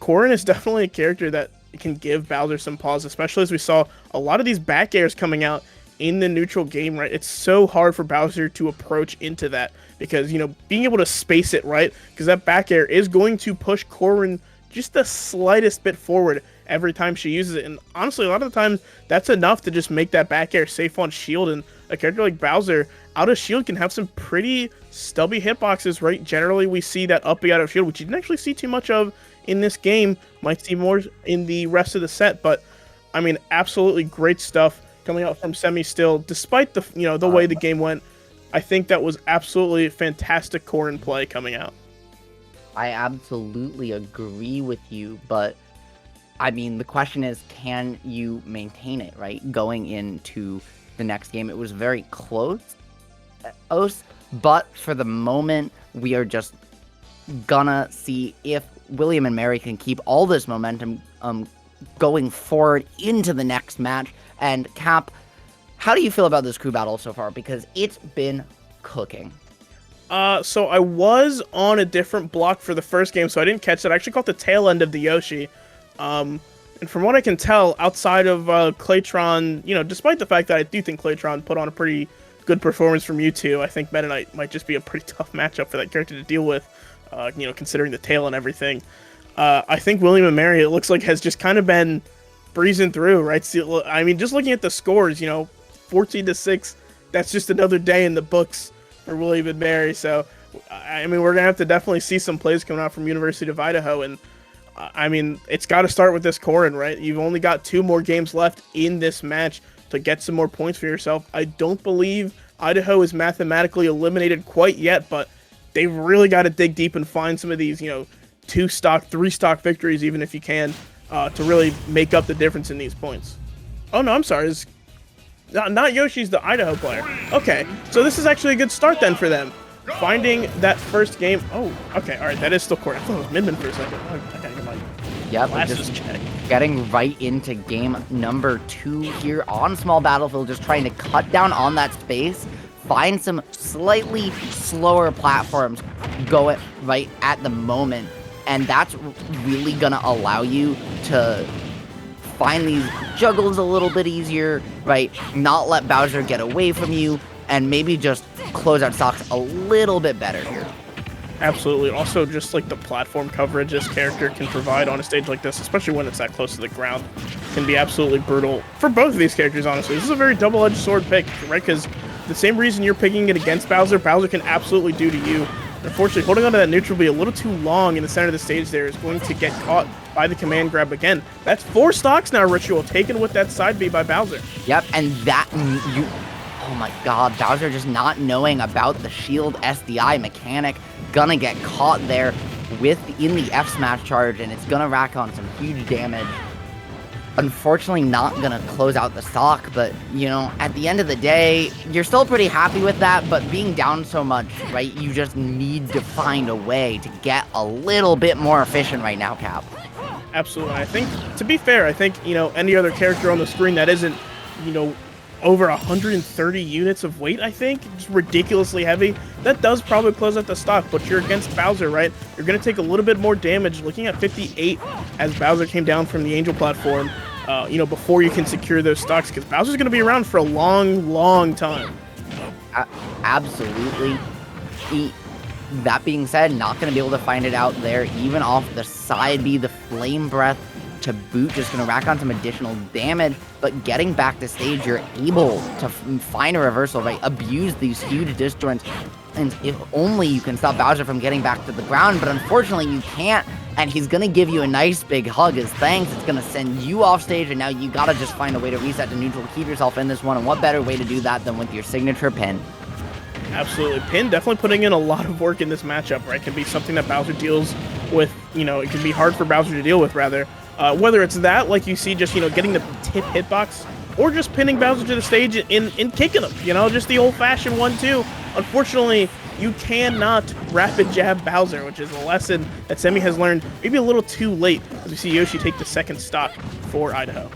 Corrin is definitely a character that can give Bowser some pause, especially as we saw a lot of these back airs coming out in the neutral game, right? It's so hard for Bowser to approach into that because, being able to space it, right? Because that back air is going to push Corrin just the slightest bit forward every time she uses it. And honestly, a lot of the times that's enough to just make that back air safe on shield. And a character like Bowser out of shield can have some pretty stubby hitboxes, right? Generally, we see that up B out of shield, which you didn't actually see too much of in this game. Might see more in the rest of the set, but I mean, absolutely great stuff coming out from Semi still, despite the, the way the game went. I think that was absolutely fantastic Corrin play coming out. I absolutely agree with you, but I mean, the question is, can you maintain it, right? Going into the next game, it was very close, but for the moment, we are just gonna see if William and Mary can keep all this momentum going forward into the next match. And Cap, how do you feel about this crew battle so far? Because it's been cooking. So I was on a different block for the first game, so I didn't catch that. I actually caught the tail end of the Yoshi. And from what I can tell, outside of Claytron, despite the fact that I do think Claytron put on a pretty good performance from Mewtwo, I think Meta Knight might just be a pretty tough matchup for that character to deal with, considering the tail and everything. I think William and Mary, it looks like, has just kind of been breezing through, right? So, I mean, just looking at the scores, 14-6, that's just another day in the books for William and Mary. So, I mean, we're going to have to definitely see some plays coming out from University of Idaho. And, I mean, it's got to start with this Corrin, right? You've only got 2 more games left in this match to get some more points for yourself. I don't believe Idaho is mathematically eliminated quite yet, but they've really got to dig deep and find some of these, 2-stock, 3-stock victories, even if you can, to really make up the difference in these points. Oh, no, I'm sorry. It's not Yoshi's the Idaho player. Okay, so this is actually a good start then for them. Finding that first game. Oh, okay, all right, that is still Corrin. I thought it was Midman for a second. I gotta get my glasses checked. Getting right into game number 2 here on Small Battlefield, just trying to cut down on that space, find some slightly slower platforms going right at the moment, and that's really gonna allow you to find these juggles a little bit easier, right? Not let Bowser get away from you, and maybe just close out stocks a little bit better here. Absolutely. Also, just like the platform coverage this character can provide on a stage like this, especially when it's that close to the ground, can be absolutely brutal for both of these characters, honestly. This is a very double-edged sword pick, right? Because the same reason you're picking it against Bowser, Bowser can absolutely do to you. Unfortunately, holding onto that neutral B a little too long in the center of the stage there is going to get caught by the command grab again. That's 4 stocks now, Ritual, taken with that side B by Bowser. Yep, and that, oh my god, Bowser just not knowing about the shield SDI mechanic, gonna get caught there in the F smash charge, and it's gonna rack on some huge damage. Unfortunately, not gonna close out the stock, but, at the end of the day, you're still pretty happy with that, but being down so much, right, you just need to find a way to get a little bit more efficient right now, Cap. Absolutely. I think, to be fair, I think, any other character on the screen that isn't, over 130 units of weight, I think, just ridiculously heavy, that does probably close out the stock, but you're against Bowser, right? You're going to take a little bit more damage, looking at 58 as Bowser came down from the Angel platform, before you can secure those stocks, because Bowser's going to be around for a long, long time. Absolutely. That being said, not going to be able to find it out there, even off the side B. The Flame Breath to boot, just going to rack on some additional damage, but getting back to stage, you're able to find a reversal, right? Abuse these huge disjoints, and if only you can stop Bowser from getting back to the ground, but unfortunately you can't, and he's going to give you a nice big hug as thanks. It's going to send you off stage, and now you got to just find a way to reset to neutral, keep yourself in this one, and what better way to do that than with your signature pin? Absolutely. Pin definitely putting in a lot of work in this matchup, right? It can be something that Bowser deals with, it can be hard for Bowser to deal with, rather. Whether it's that, like you see, just, getting the tip hitbox, or just pinning Bowser to the stage and kicking him, just the old-fashioned 1-2. Unfortunately, you cannot rapid jab Bowser, which is a lesson that Semi has learned maybe a little too late, as we see Yoshi take the second stock for Idaho.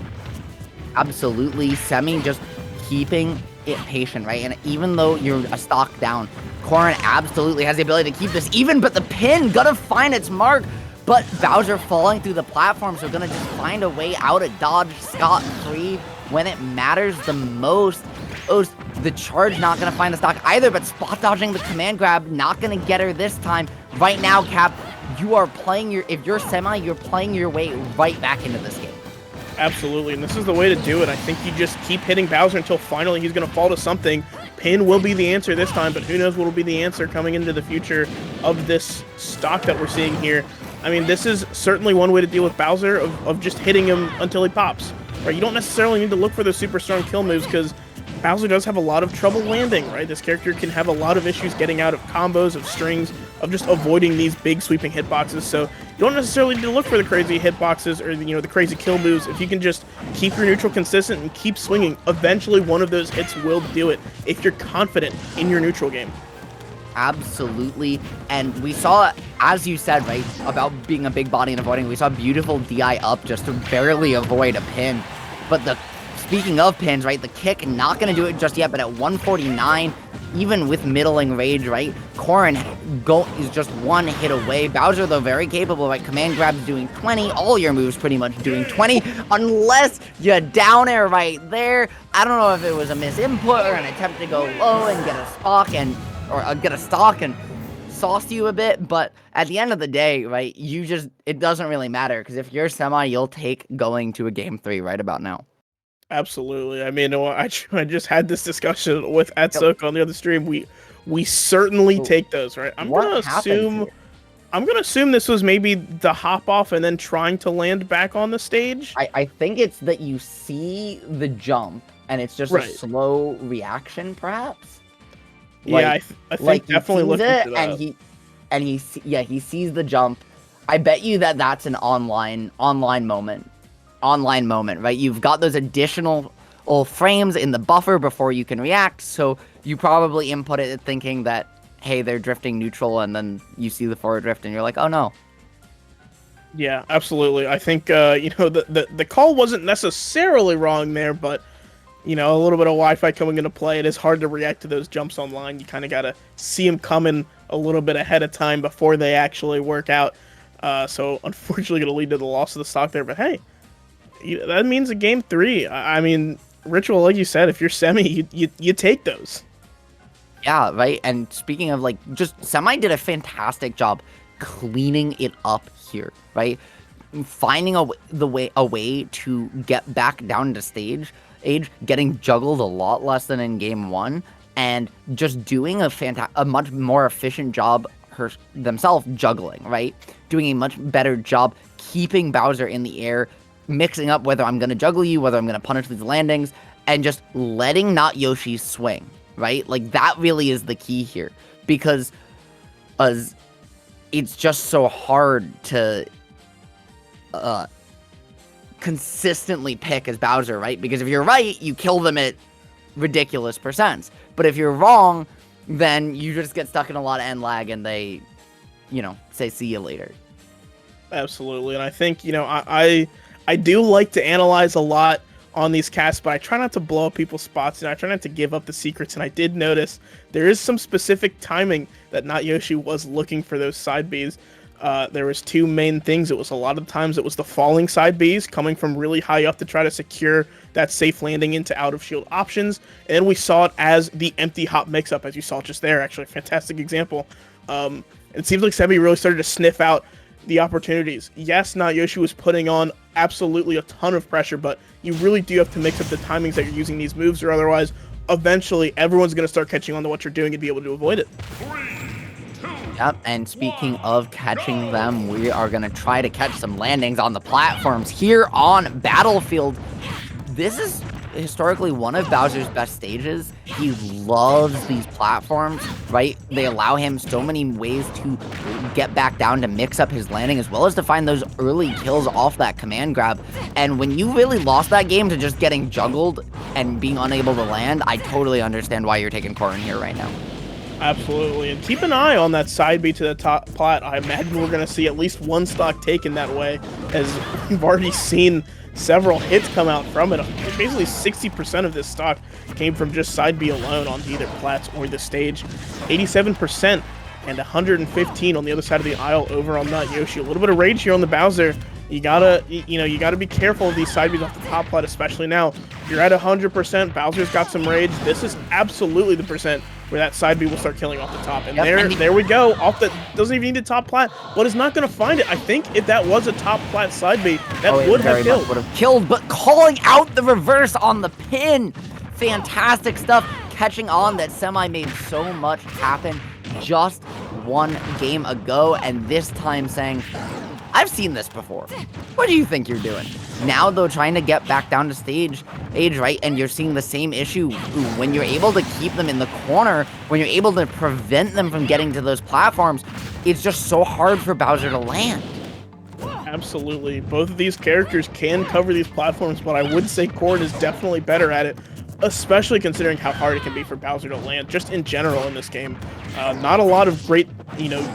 Absolutely. Semi just keeping it patient, right? And even though you're a stock down, Corrin absolutely has the ability to keep this even, but the pin gonna find its mark. But Bowser falling through the platform, so gonna just find a way out of dodge scot-free when it matters the most. The charge not gonna find the stock either, but spot dodging the command grab, not gonna get her this time. Right now, Cap, you are playing if you're Semi, you're playing your way right back into this game. Absolutely, and this is the way to do it. I think you just keep hitting Bowser until finally he's going to fall to something. Pin will be the answer this time, but who knows what will be the answer coming into the future of this stock that we're seeing here. I mean, this is certainly one way to deal with Bowser, of just hitting him until he pops. Right? You don't necessarily need to look for those super strong kill moves, because Bowser does have a lot of trouble landing, right? This character can have a lot of issues getting out of combos, of strings, of just avoiding these big sweeping hitboxes. So you don't necessarily need to look for the crazy hitboxes or the crazy kill moves. If you can just keep your neutral consistent and keep swinging, eventually one of those hits will do it if you're confident in your neutral game. Absolutely. And we saw, as you said, right, about being a big body and avoiding, we saw beautiful DI up just to barely avoid a pin. But speaking of pins, right, the kick not going to do it just yet, but at 149, even with middling rage, right, Corrin is just one hit away. Bowser, though, very capable, right, command grab's doing 20, all your moves pretty much doing 20, unless you down air right there. I don't know if it was a misinput or an attempt to go low and get a stock and sauce you a bit, but at the end of the day, right, it doesn't really matter, because if you're Semi, you'll take going to a game 3 right about now. Absolutely. I mean, I just had this discussion with Atsuk on the other stream. We certainly take those, right? I'm gonna assume this was maybe the hop off and then trying to land back on the stage. I think it's that you see the jump and it's just a slow reaction, perhaps. Yeah, I think definitely looking at that. And he sees the jump. I bet you that's an online moment. Right? You've got those additional frames in the buffer before you can react, so you probably input it thinking that, hey, they're drifting neutral, and then you see the forward drift and you're like, oh no. Yeah, absolutely. I think the call wasn't necessarily wrong there, but a little bit of Wi-Fi coming into play. It is hard to react to those jumps online. You kind of got to see them coming a little bit ahead of time before they actually work out. So unfortunately going to lead to the loss of the stock there, but hey, that means a game 3. I mean, Ritual, like you said, if you're Semi, you take those. Yeah, right. And speaking of just Semi did a fantastic job cleaning it up here, right? Finding a way to get back down to stage, getting juggled a lot less than in game 1, and just doing a much more efficient job themselves juggling, right? Doing a much better job keeping Bowser in the air, mixing up whether I'm going to juggle you, whether I'm going to punish these landings, and just letting not Yoshi swing, right? That really is the key here, because it's just so hard to consistently pick as Bowser, right? Because if you're right, you kill them at ridiculous percents. But if you're wrong, then you just get stuck in a lot of end lag and they, say see you later. Absolutely. And I think, I do like to analyze a lot on these casts, but I try not to blow up people's spots, and I try not to give up the secrets. And I did notice there is some specific timing that Not Yoshi was looking for those side Bs. There was two main things. It was a lot of times it was the falling side Bs coming from really high up to try to secure that safe landing into out of shield options. And then we saw it as the empty hop mix-up, as you saw just there. Actually, a fantastic example. It seems like Sebi really started to sniff out the opportunities. Yes, Not Yoshi was putting on absolutely a ton of pressure, but you really do have to mix up the timings that you're using these moves, or otherwise, eventually, everyone's going to start catching on to what you're doing and be able to avoid it. Yep, and speaking of catching them, we are going to try to catch some landings on the platforms here on Battlefield. This is historically one of Bowser's best stages. He loves these platforms, right? They allow him so many ways to get back down to mix up his landing, as well as to find those early kills off that command grab. And when you really lost that game to just getting juggled and being unable to land, I totally understand why you're taking Corin here right now. Absolutely, and keep an eye on that side B to the top plat. I imagine we're going to see at least one stock taken that way, as we've already seen several hits come out from it. Basically 60% of this stock came from just side B alone on either plats or the stage. 87% and 115 on the other side of the aisle over on Not Yoshi. A little bit of rage here on the Bowser. You gotta be careful of these side Bs off the top plat, especially now. You're at 100%. Bowser's got some rage. This is absolutely the percent where that side B will start killing off the top. And there we go. Off the doesn't even need a top plat, but is not going to find it. I think if that was a top plat side B, that would have killed. Would have killed, but calling out the reverse on the pin. Fantastic stuff. Catching on that Semi made so much happen just one game ago, and this time saying, I've seen this before. What do you think you're doing? Now, though, trying to get back down to stage, right? And you're seeing the same issue when you're able to keep them in the corner, when you're able to prevent them from getting to those platforms. It's just so hard for Bowser to land. Absolutely. Both of these characters can cover these platforms, but I would say Corin is definitely better at it, especially considering how hard it can be for Bowser to land, just in general in this game. Not a lot of great,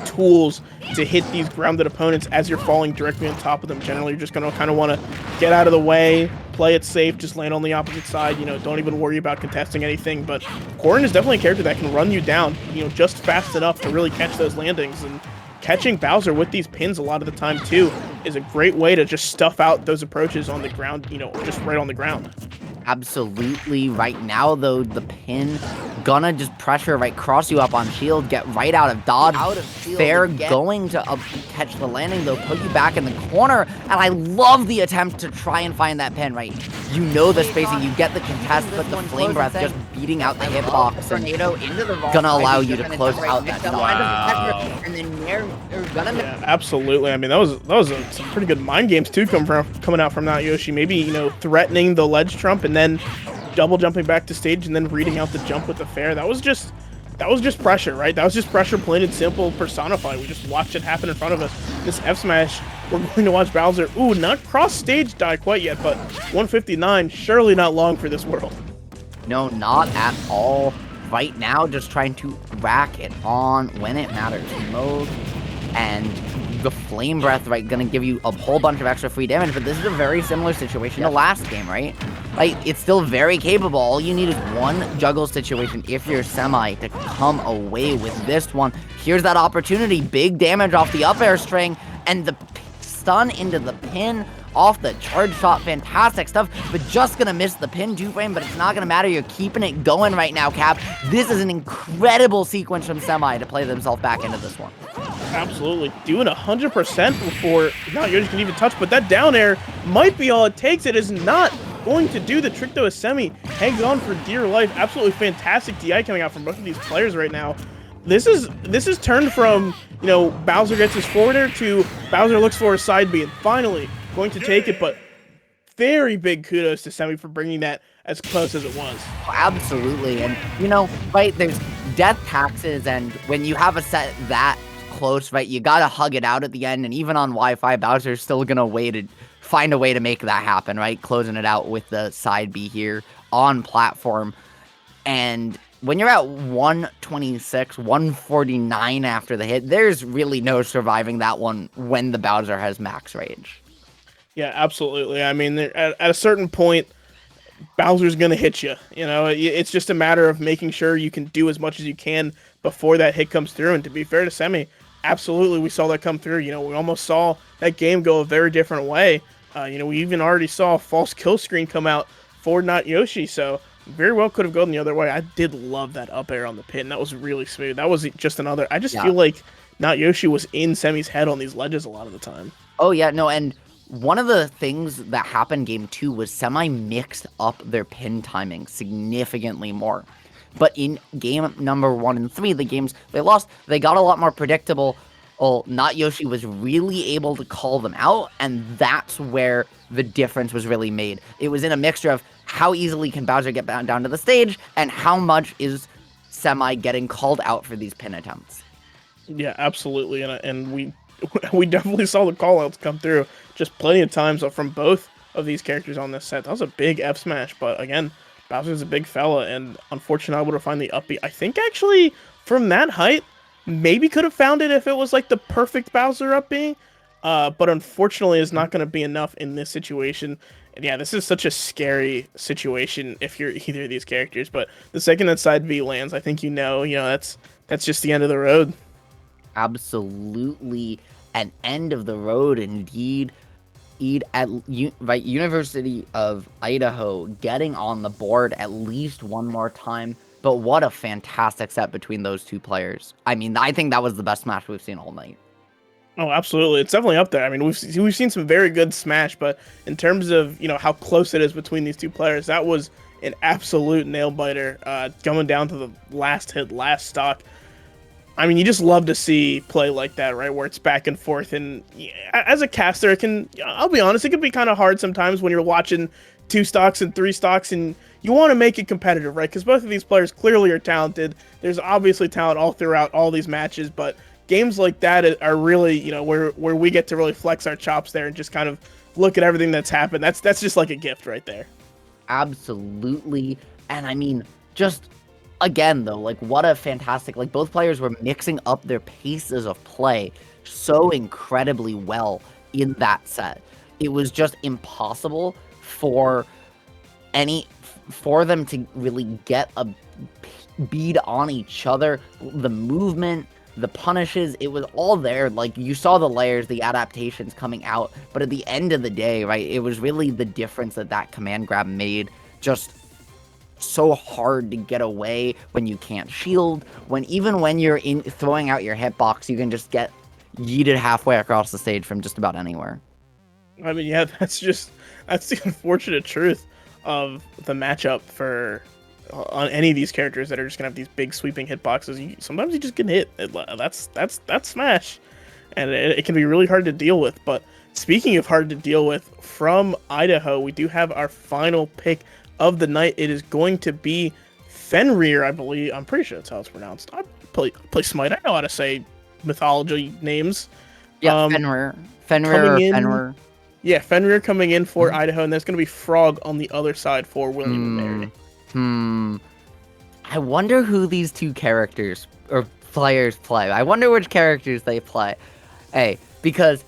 tools to hit these grounded opponents as you're falling directly on top of them. Generally, you're just going to kind of want to get out of the way, play it safe, just land on the opposite side, don't even worry about contesting anything. But Corin is definitely a character that can run you down, just fast enough to really catch those landings. And catching Bowser with these pins a lot of the time, too, is a great way to just stuff out those approaches on the ground, just right on the ground. Absolutely. Right now, though, the pin gonna just pressure right, cross you up on shield, get right out of dodge. Fair going to catch the landing, though, put you back in the corner. And I love the attempt to try and find that pin, right? You know the spacing, you get the contest, but the Flame Breath just beating out the hitbox and gonna allow you to close out that dodge. Yeah, absolutely. I mean, that was some pretty good mind games too coming out from Not Yoshi. Maybe threatening the ledge trump and then double jumping back to stage and then reading out the jump with the fair. That was just pressure, right? That was just pressure, plain and simple, personified. We just watched it happen in front of us. This F smash, we're going to watch Bowser. Ooh, not cross stage die quite yet, but 159, surely not long for this world. No, not at all. Right now, just trying to rack it on when it matters most. And the Flame Breath, right, gonna give you a whole bunch of extra free damage, but this is a very similar situation to last game, right? Like, it's still very capable. All you need is one juggle situation if you're Semi to come away with this one. Here's that opportunity. Big damage off the up air string, and the stun into the pin off the charge shot. Fantastic stuff, but just gonna miss the pin 2-frame, but it's not gonna matter. You're keeping it going right now, Cap. This is an incredible sequence from Semi to play themselves back into this one. Absolutely. Doing 100% before Not Yoshi can even touch, but that down air might be all it takes. It is not going to do the trick, though, as Semi hangs on for dear life. Absolutely fantastic DI coming out from both of these players right now. This is turned from, Bowser gets his forward air to Bowser looks for a side B and finally going to take it, but very big kudos to Semi for bringing that as close as it was. Absolutely. And, right, there's death taxes, and when you have a set that close, right, you gotta hug it out at the end, and even on Wi-Fi, Bowser's still gonna find a way to make that happen, right? Closing it out with the side B here on platform. And when you're at 126, 149 after the hit, there's really no surviving that one when the Bowser has max rage. Yeah, absolutely. I mean, at a certain point, Bowser's gonna hit you. You know, it's just a matter of making sure you can do as much as you can before that hit comes through. And to be fair to Semi, absolutely, we saw that come through. You know, we almost saw that game go a very different way. You know, we even already saw a false kill screen come out for not Yoshi, so very well could have gone the other way. I did love that up air on the pin. That was really smooth. That was just another. I just feel like not Yoshi was in Semi's head on these ledges a lot of the time. Oh yeah, no, and one of the things that happened game 2 was Semi mixed up their pin timing significantly more. But in game number 1 and 3, the games they lost, they got a lot more predictable. Well, not Yoshi was really able to call them out, and that's where the difference was really made. It was in a mixture of how easily can Bowser get down to the stage, and how much is Semi getting called out for these pin attempts. Yeah, absolutely, and we definitely saw the call-outs come through just plenty of times from both of these characters on this set. That was a big F smash, but again, Bowser's a big fella, and unfortunately, I would have found the up B. I think actually from that height, maybe could have found it if it was like the perfect Bowser up B, but unfortunately, it's not going to be enough in this situation. And yeah, this is such a scary situation if you're either of these characters. But the second that side B lands, I think you know that's just the end of the road. Absolutely an end of the road indeed. University of Idaho getting on the board at least one more time. But what a fantastic set between those two players. I mean, I think that was the best match we've seen all night. Oh, absolutely. It's definitely up there. I mean, we've seen some very good Smash, but in terms of, how close it is between these two players, that was an absolute nail-biter, going down to the last hit, last stock. I mean, you just love to see play like that, right, where it's back and forth. And as a caster, I'll be honest, it can be kind of hard sometimes when you're watching 2 stocks and 3 stocks, and you want to make it competitive, right? Because both of these players clearly are talented. There's obviously talent all throughout all these matches, but games like that are really, where we get to really flex our chops there and just kind of look at everything that's happened. That's just like a gift right there. Absolutely. And I mean, just again, though, like what a fantastic, like both players were mixing up their paces of play so incredibly well in that set. It was just impossible for them to really get a bead on each other. The movement, the punishes, it was all there. Like, you saw the layers, the adaptations coming out, but at the end of the day, right, it was really the difference that command grab made. Just so hard to get away when you can't shield, even when you're throwing out your hitbox, you can just get yeeted halfway across the stage from just about anywhere. I mean, yeah, that's the unfortunate truth of the matchup on any of these characters that are just gonna have these big sweeping hitboxes. Sometimes you just get hit. That's Smash, and it can be really hard to deal with. But speaking of hard to deal with, from Idaho, we do have our final pick of the night. It is going to be Fenrir, I believe. I'm pretty sure that's how it's pronounced. I play Smite. I know how to say mythology names. Yeah, Fenrir. Yeah, Fenrir coming in for Idaho, and there's going to be Frog on the other side for William and Mary. I wonder who these two characters or players play. I wonder which characters they play. Hey, because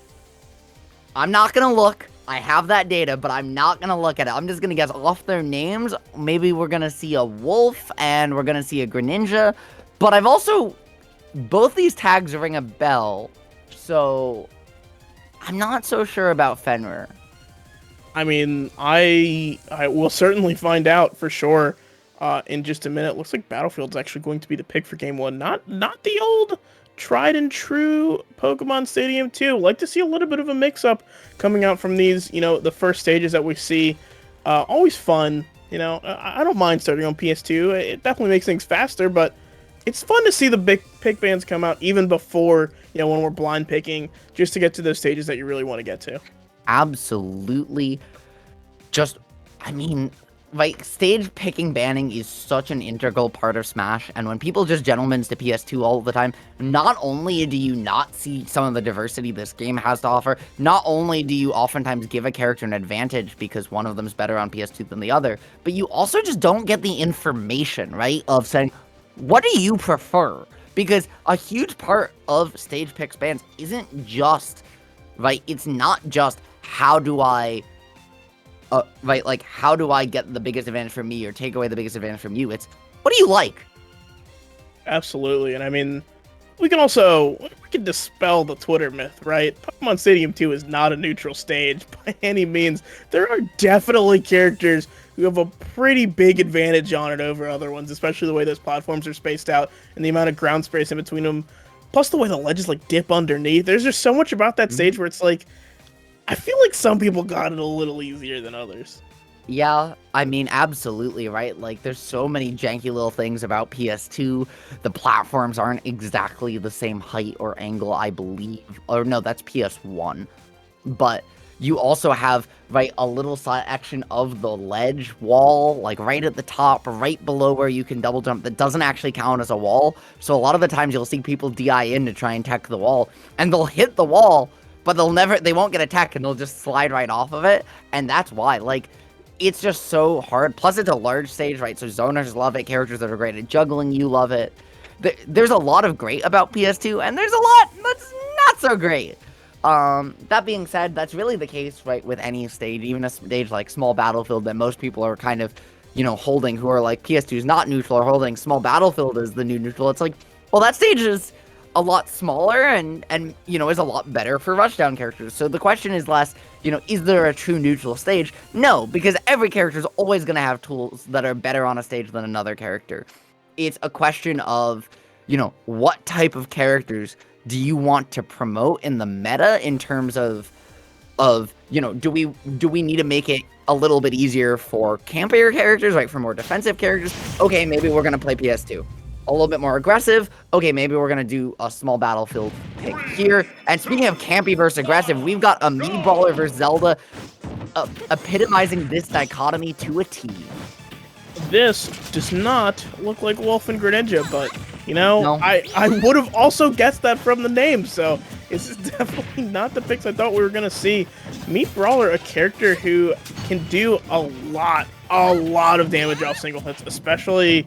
I'm not going to look. I have that data, but I'm not going to look at it. I'm just going to guess off their names. Maybe we're going to see a Wolf and we're going to see a Greninja. But both these tags ring a bell. So I'm not so sure about Fenrir. I mean, I will certainly find out for sure in just a minute. Looks like Battlefield's actually going to be the pick for Game 1. Not the old tried and true Pokemon Stadium 2. Like to see a little bit of a mix-up coming out from these, the first stages that we see. Always fun. I don't mind starting on PS2. It definitely makes things faster, but it's fun to see the big pick bands come out even before, when we're blind picking, just to get to those stages that you really want to get to. Absolutely. Stage picking banning is such an integral part of Smash, and when people just gentlemans to PS2 all the time, not only do you not see some of the diversity this game has to offer, not only do you oftentimes give a character an advantage because one of them's better on PS2 than the other, but you also just don't get the information, right, of saying, what do you prefer? Because a huge part of stage picks bans isn't just, right, it's not just how do I right, like, how do I get the biggest advantage from me or take away the biggest advantage from you? It's, what do you like? Absolutely, and I mean, we can dispel the Twitter myth, right? Pokemon Stadium 2 is not a neutral stage by any means. There are definitely characters who have a pretty big advantage on it over other ones, especially the way those platforms are spaced out and the amount of ground space in between them, plus the way the ledges like dip underneath. There's just so much about that stage where it's like, I feel like some people got it a little easier than others. Yeah, I mean, absolutely, right? Like, there's so many janky little things about PS2. The platforms aren't exactly the same height or angle, I believe. Or no, that's PS1. But you also have, right, a little section of the ledge wall, like right at the top, right below where you can double jump, that doesn't actually count as a wall. So a lot of the times you'll see people DI in to try and tech the wall, and they'll hit the wall, but they won't get a tech, and they'll just slide right off of it. And that's why, like, it's just so hard. Plus, it's a large stage, right? So zoners love it. Characters that are great at juggling, you love it. There's a lot of great about PS2, and there's a lot that's not so great. That being said, that's really the case, right, with any stage, even a stage like Small Battlefield that most people are kind of, holding, who are like, PS2 is not neutral, or holding Small Battlefield as the new neutral. It's like, well, that stage is a lot smaller and is a lot better for rushdown characters. So the question is less, is there a true neutral stage? No, because every character is always going to have tools that are better on a stage than another character. It's a question of, what type of characters do you want to promote in the meta in terms of do we need to make it a little bit easier for campier characters, right? For more defensive characters? Okay, maybe we're going to play PS2. A little bit more aggressive. Okay, maybe we're going to do a Small Battlefield pick here. And speaking of campy versus aggressive, we've got a Mii Brawler versus Zelda, epitomizing this dichotomy to a T. This does not look like Wolf and Greninja, but, No. I would have also guessed that from the name, so this is definitely not the picks I thought we were going to see. Mii Brawler, a character who can do a lot of damage off single hits, especially...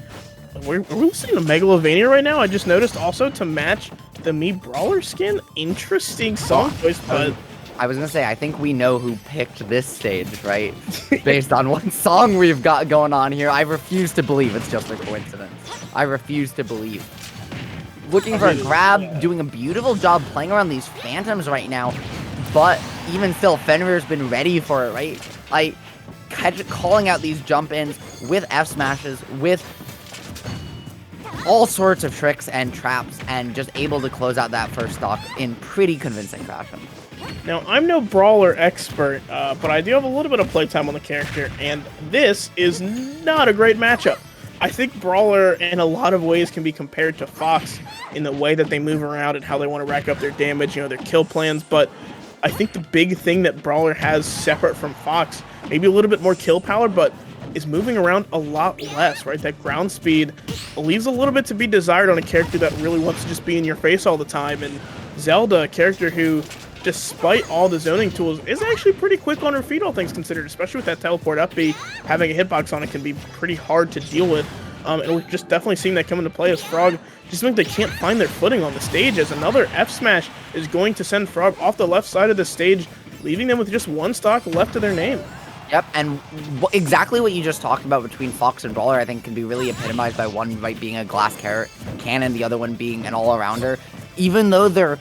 Are we seeing a Megalovania right now? I just noticed also to match the Mii Brawler skin. Interesting song choice, but... I was gonna say, I think we know who picked this stage, right? Based on what song we've got going on here. I refuse to believe it's just a coincidence. I refuse to believe. Looking for a grab, doing a beautiful job playing around these phantoms right now, but even still, Fenrir's been ready for it, right? Calling out these jump-ins with F-smashes, with all sorts of tricks and traps, and just able to close out that first stock in pretty convincing fashion. Now, I'm no Brawler expert, but I do have a little bit of playtime on the character, and this is not a great matchup. I think Brawler, in a lot of ways, can be compared to Fox in the way that they move around and how they want to rack up their damage, their kill plans, but I think the big thing that Brawler has separate from Fox, maybe a little bit more kill power, but is moving around a lot less, right? That ground speed leaves a little bit to be desired on a character that really wants to just be in your face all the time, and Zelda, a character who, despite all the zoning tools, is actually pretty quick on her feet, all things considered, especially with that teleport up B. Having a hitbox on it can be pretty hard to deal with, and we're just definitely seeing that come into play as Frog just think they can't find their footing on the stage, as another F-smash is going to send Frog off the left side of the stage, leaving them with just one stock left to their name. Yep, and exactly what you just talked about between Fox and Brawler, I think, can be really epitomized by one being a glass cannon, the other one being an all-arounder. Even though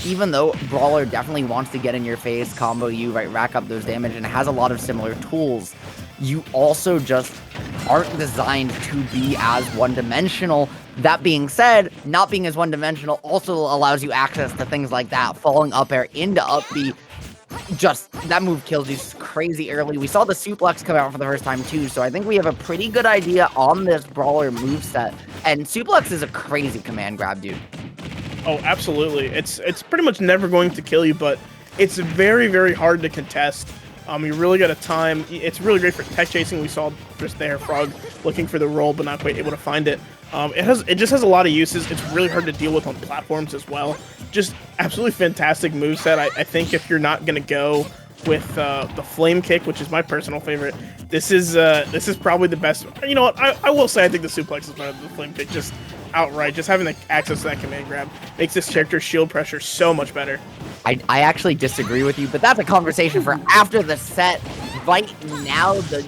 even though Brawler definitely wants to get in your face, combo you, right, rack up those damage, and has a lot of similar tools, you also just aren't designed to be as one-dimensional. That being said, not being as one-dimensional also allows you access to things like that, falling up air into up B. Just, that move kills you crazy early. We saw the suplex come out for the first time too, so I think we have a pretty good idea on this Brawler moveset. And suplex is a crazy command grab, dude. Oh, absolutely. It's pretty much never going to kill you, but it's very, very hard to contest. You really got to time. It's really great for tech chasing. We saw just there, Frog looking for the roll, but not quite able to find it. It just has a lot of uses. It's really hard to deal with on platforms as well. Just absolutely fantastic moveset. I think if you're not going to go with the flame kick, which is my personal favorite, this is probably the best. You know what? I will say I think the suplex is better than the flame kick. Just outright, just having the access to that command grab makes this character's shield pressure so much better. I actually disagree with you, but that's a conversation for after the set. right now, the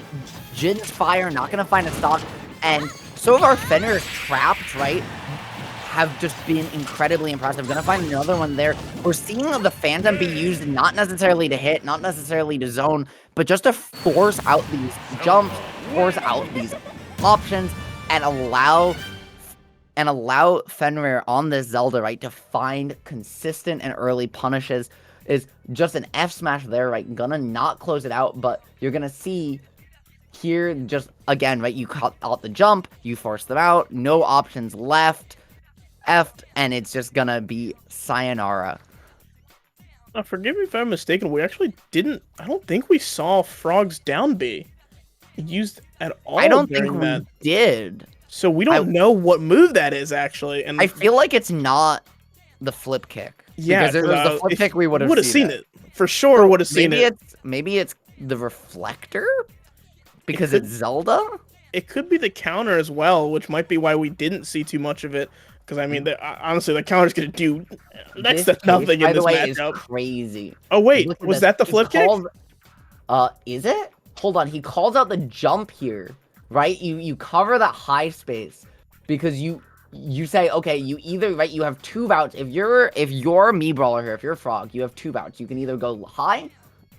Jin's Fire not going to find a stock, and so far Fenrir's traps, right, have just been incredibly impressive. Going to find another one there. We're seeing the Phantom be used not necessarily to hit, not necessarily to zone, but just to force out these jumps, force out these options, and allow Fenrir on this Zelda, right, to find consistent and early punishes. Is just an F smash there, right, gonna not close it out, but you're gonna see here, just, again, right, you cut out the jump, you force them out, no options left, F'd, and it's just gonna be sayonara. Now, forgive me if I'm mistaken, we actually didn't, I don't think we saw Frog's down B used at all. I don't think that. we did. So we don't know what move that is, actually. And I feel like it's not the flip kick. Yeah, because if it was the flip kick, we would have seen it. For sure would have seen it. Maybe it's the reflector? Because it's Zelda? It could be the counter as well, which might be why we didn't see too much of it. Because, I mean, honestly, the counter's going to do next to nothing in this matchup. Is crazy. Oh, wait. Was that the flip kick? Is it? Hold on. He calls out the jump here, right? You cover that high space because you say, okay, you either, right, you have two bouts. If you're me brawler here, if you're a Frog, you have two bouts. You can either go high,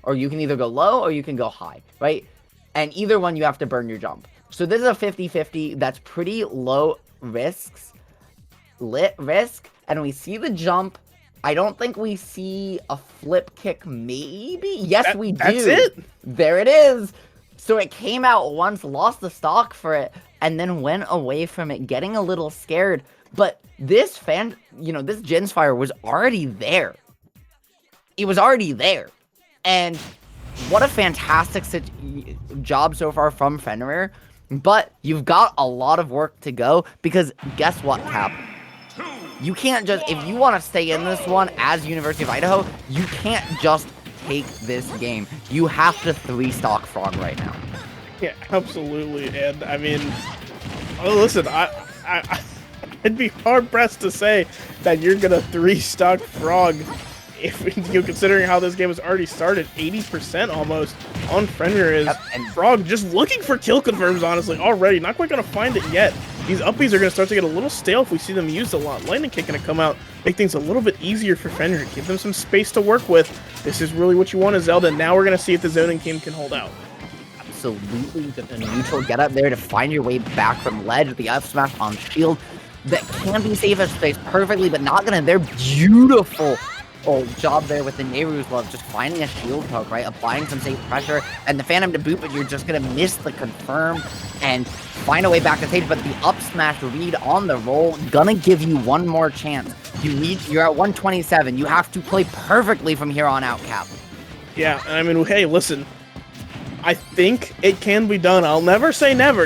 or you can either go low, or you can go high, right? And either one, you have to burn your jump. So this is a 50-50 that's pretty low risk. And we see the jump. I don't think we see a flip kick, maybe? Yes, we do. That's it? There it is. So it came out once, lost the stock for it, and then went away from it, getting a little scared. But this this Jin's Fire was already there. It was already there. And what a fantastic job so far from Fenrir. But you've got a lot of work to go, because guess what, Cap? You can't just, if you want to stay in this one as University of Idaho, you can't just take this game. You have to 3-stock Frog right now. Yeah, absolutely. And I mean, listen, I'd be hard pressed to say that you're gonna 3-stock Frog if considering how this game has already started. 80% almost on Fenrir is and Frog just looking for kill confirms, honestly, already. Not quite gonna find it yet. These uppies are gonna start to get a little stale if we see them used a lot. Lightning Kick gonna come out, make things a little bit easier for Fenrir, give them some space to work with. This is really what you want as Zelda. Now we're gonna see if the zoning team can hold out. Absolutely, just a neutral get up there to find your way back from ledge. The F smash on shield that can be safe as space perfectly, but not gonna. They're beautiful. Job there with the Nehru's Love, just finding a shield poke, right? Applying some safe pressure, and the Phantom to boot, but you're just gonna miss the confirm and find a way back to stage. But the up smash read on the roll, gonna give you one more chance. You're at 127. You have to play perfectly from here on out, Cap. Yeah, I mean, hey, listen. I think it can be done. I'll never say never,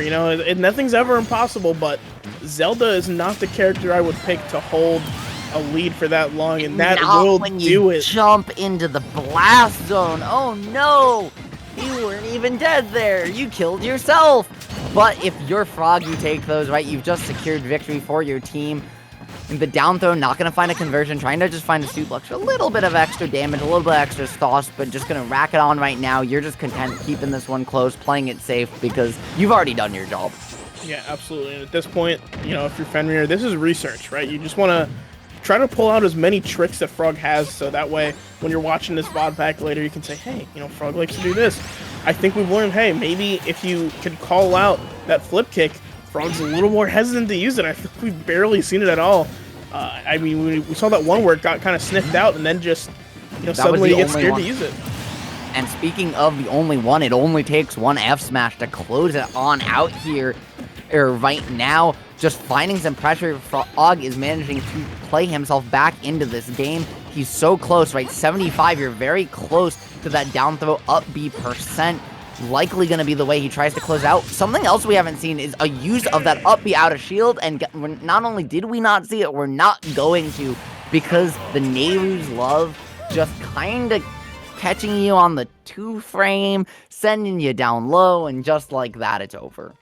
nothing's ever impossible, but Zelda is not the character I would pick to hold a lead for that long, and that will do it. Jump into the blast zone. Oh no, you weren't even dead there. You killed yourself. But if you're Frog, you take those, right? You've just secured victory for your team. And the down throw, not gonna find a conversion, trying to just find a suplex, a little bit of extra damage, a little bit of extra sauce, but just gonna rack it on right now. You're just content keeping this one close, playing it safe, because you've already done your job. Yeah, absolutely. And at this point, if you're Fenrir, this is research, right? You just want to try to pull out as many tricks that Frog has, so that way when you're watching this VOD back later, you can say, hey, Frog likes to do this. I think we've learned, hey, maybe if you could call out that flip kick, Frog's a little more hesitant to use it. I think we've barely seen it at all. I mean, we saw that one where it got kind of sniffed out, and then just, suddenly you get scared to use it. And speaking of the only one, it only takes one F smash to close it on out here. Right now, just finding some pressure. Frog is managing to play himself back into this game. He's so close, right? 75, you're very close to that down throw up B %. Likely going to be the way he tries to close out. Something else we haven't seen is a use of that up B out of shield, and not only did we not see it, we're not going to, because the Nehru's Love just kind of catching you on the 2-frame, sending you down low, and just like that, it's over.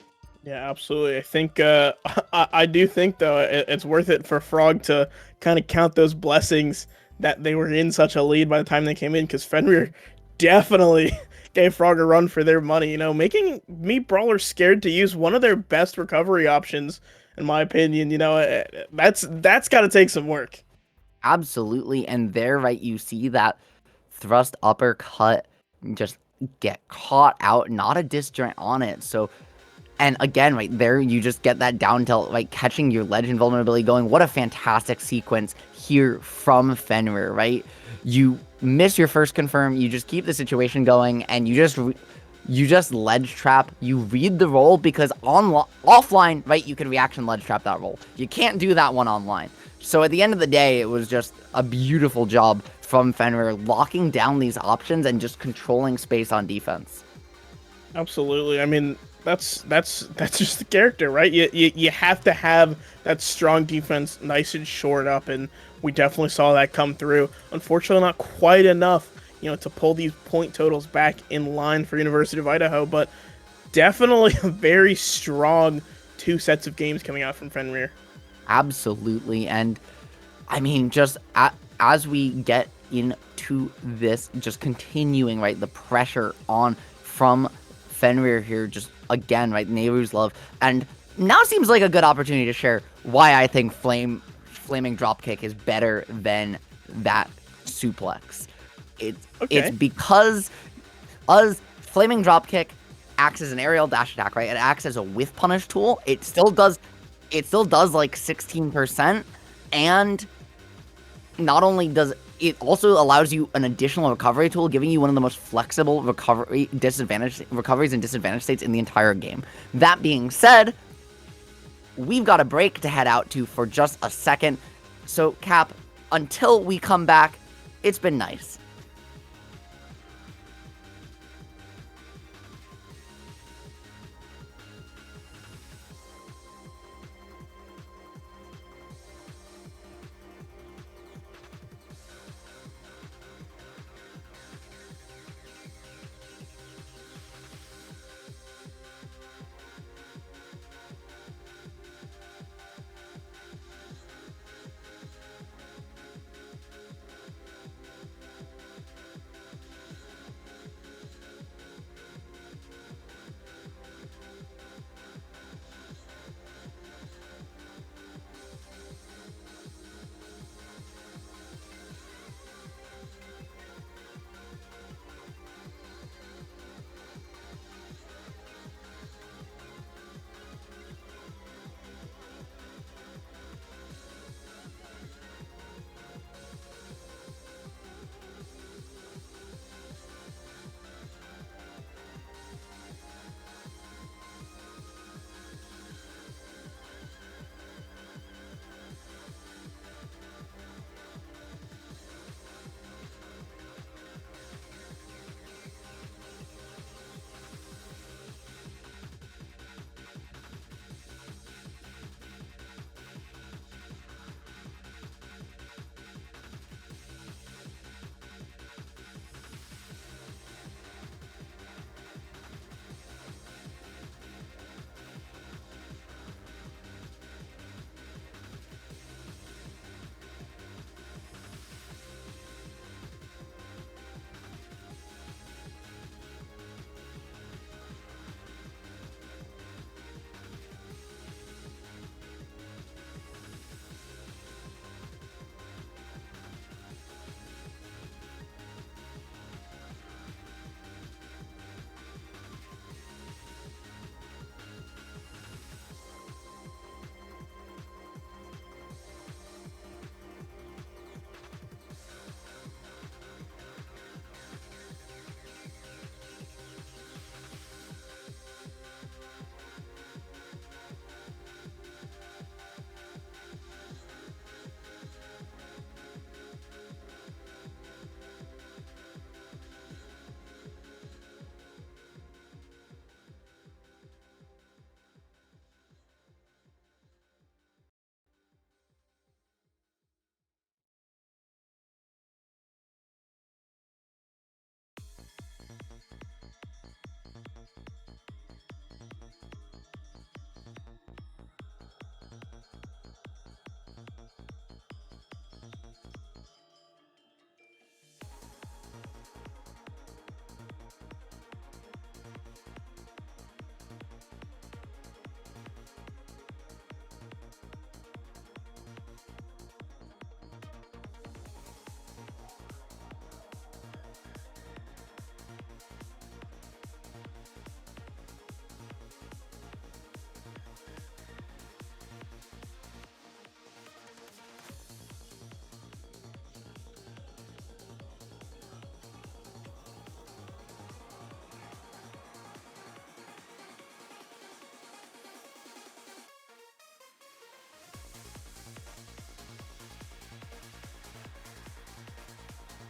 Yeah, absolutely. I think I do think though it's worth it for Frog to kind of count those blessings that they were in such a lead by the time they came in, because Fenrir definitely gave Frog a run for their money, you know, making Meat Brawler scared to use one of their best recovery options, in my opinion. You know, that's got to take some work. Absolutely. And there, right, you see that thrust uppercut just get caught out, not a disjoint on it. So, and again, right there, you just get that down tilt, like catching your ledge invulnerability going. What a fantastic sequence here from Fenrir, right? You miss your first confirm, you just keep the situation going, and you just ledge trap. You read the roll because offline, right, you can reaction ledge trap that roll. You can't do that one online. So at the end of the day, it was just a beautiful job from Fenrir locking down these options and just controlling space on defense. Absolutely. I mean, that's just the character, right? You have to have that strong defense nice and short up, and we definitely saw that come through. Unfortunately, not quite enough, you know, to pull these point totals back in line for University of Idaho, but definitely a very strong 2 sets of games coming out from Fenrir. Absolutely. And I mean, just as we get into this, just continuing, right, the pressure on from Fenrir here, just again, right, Nehru's love. And now seems like a good opportunity to share why I think Flaming Dropkick is better than that suplex. It's because Flaming Dropkick acts as an aerial dash attack, right? It acts as a whiff punish tool. It still does like 16%, and not only does it also allows you an additional recovery tool, giving you one of the most flexible recoveries and disadvantage states in the entire game. That being said, we've got a break to head out to for just a second. So, Cap, until we come back, it's been nice.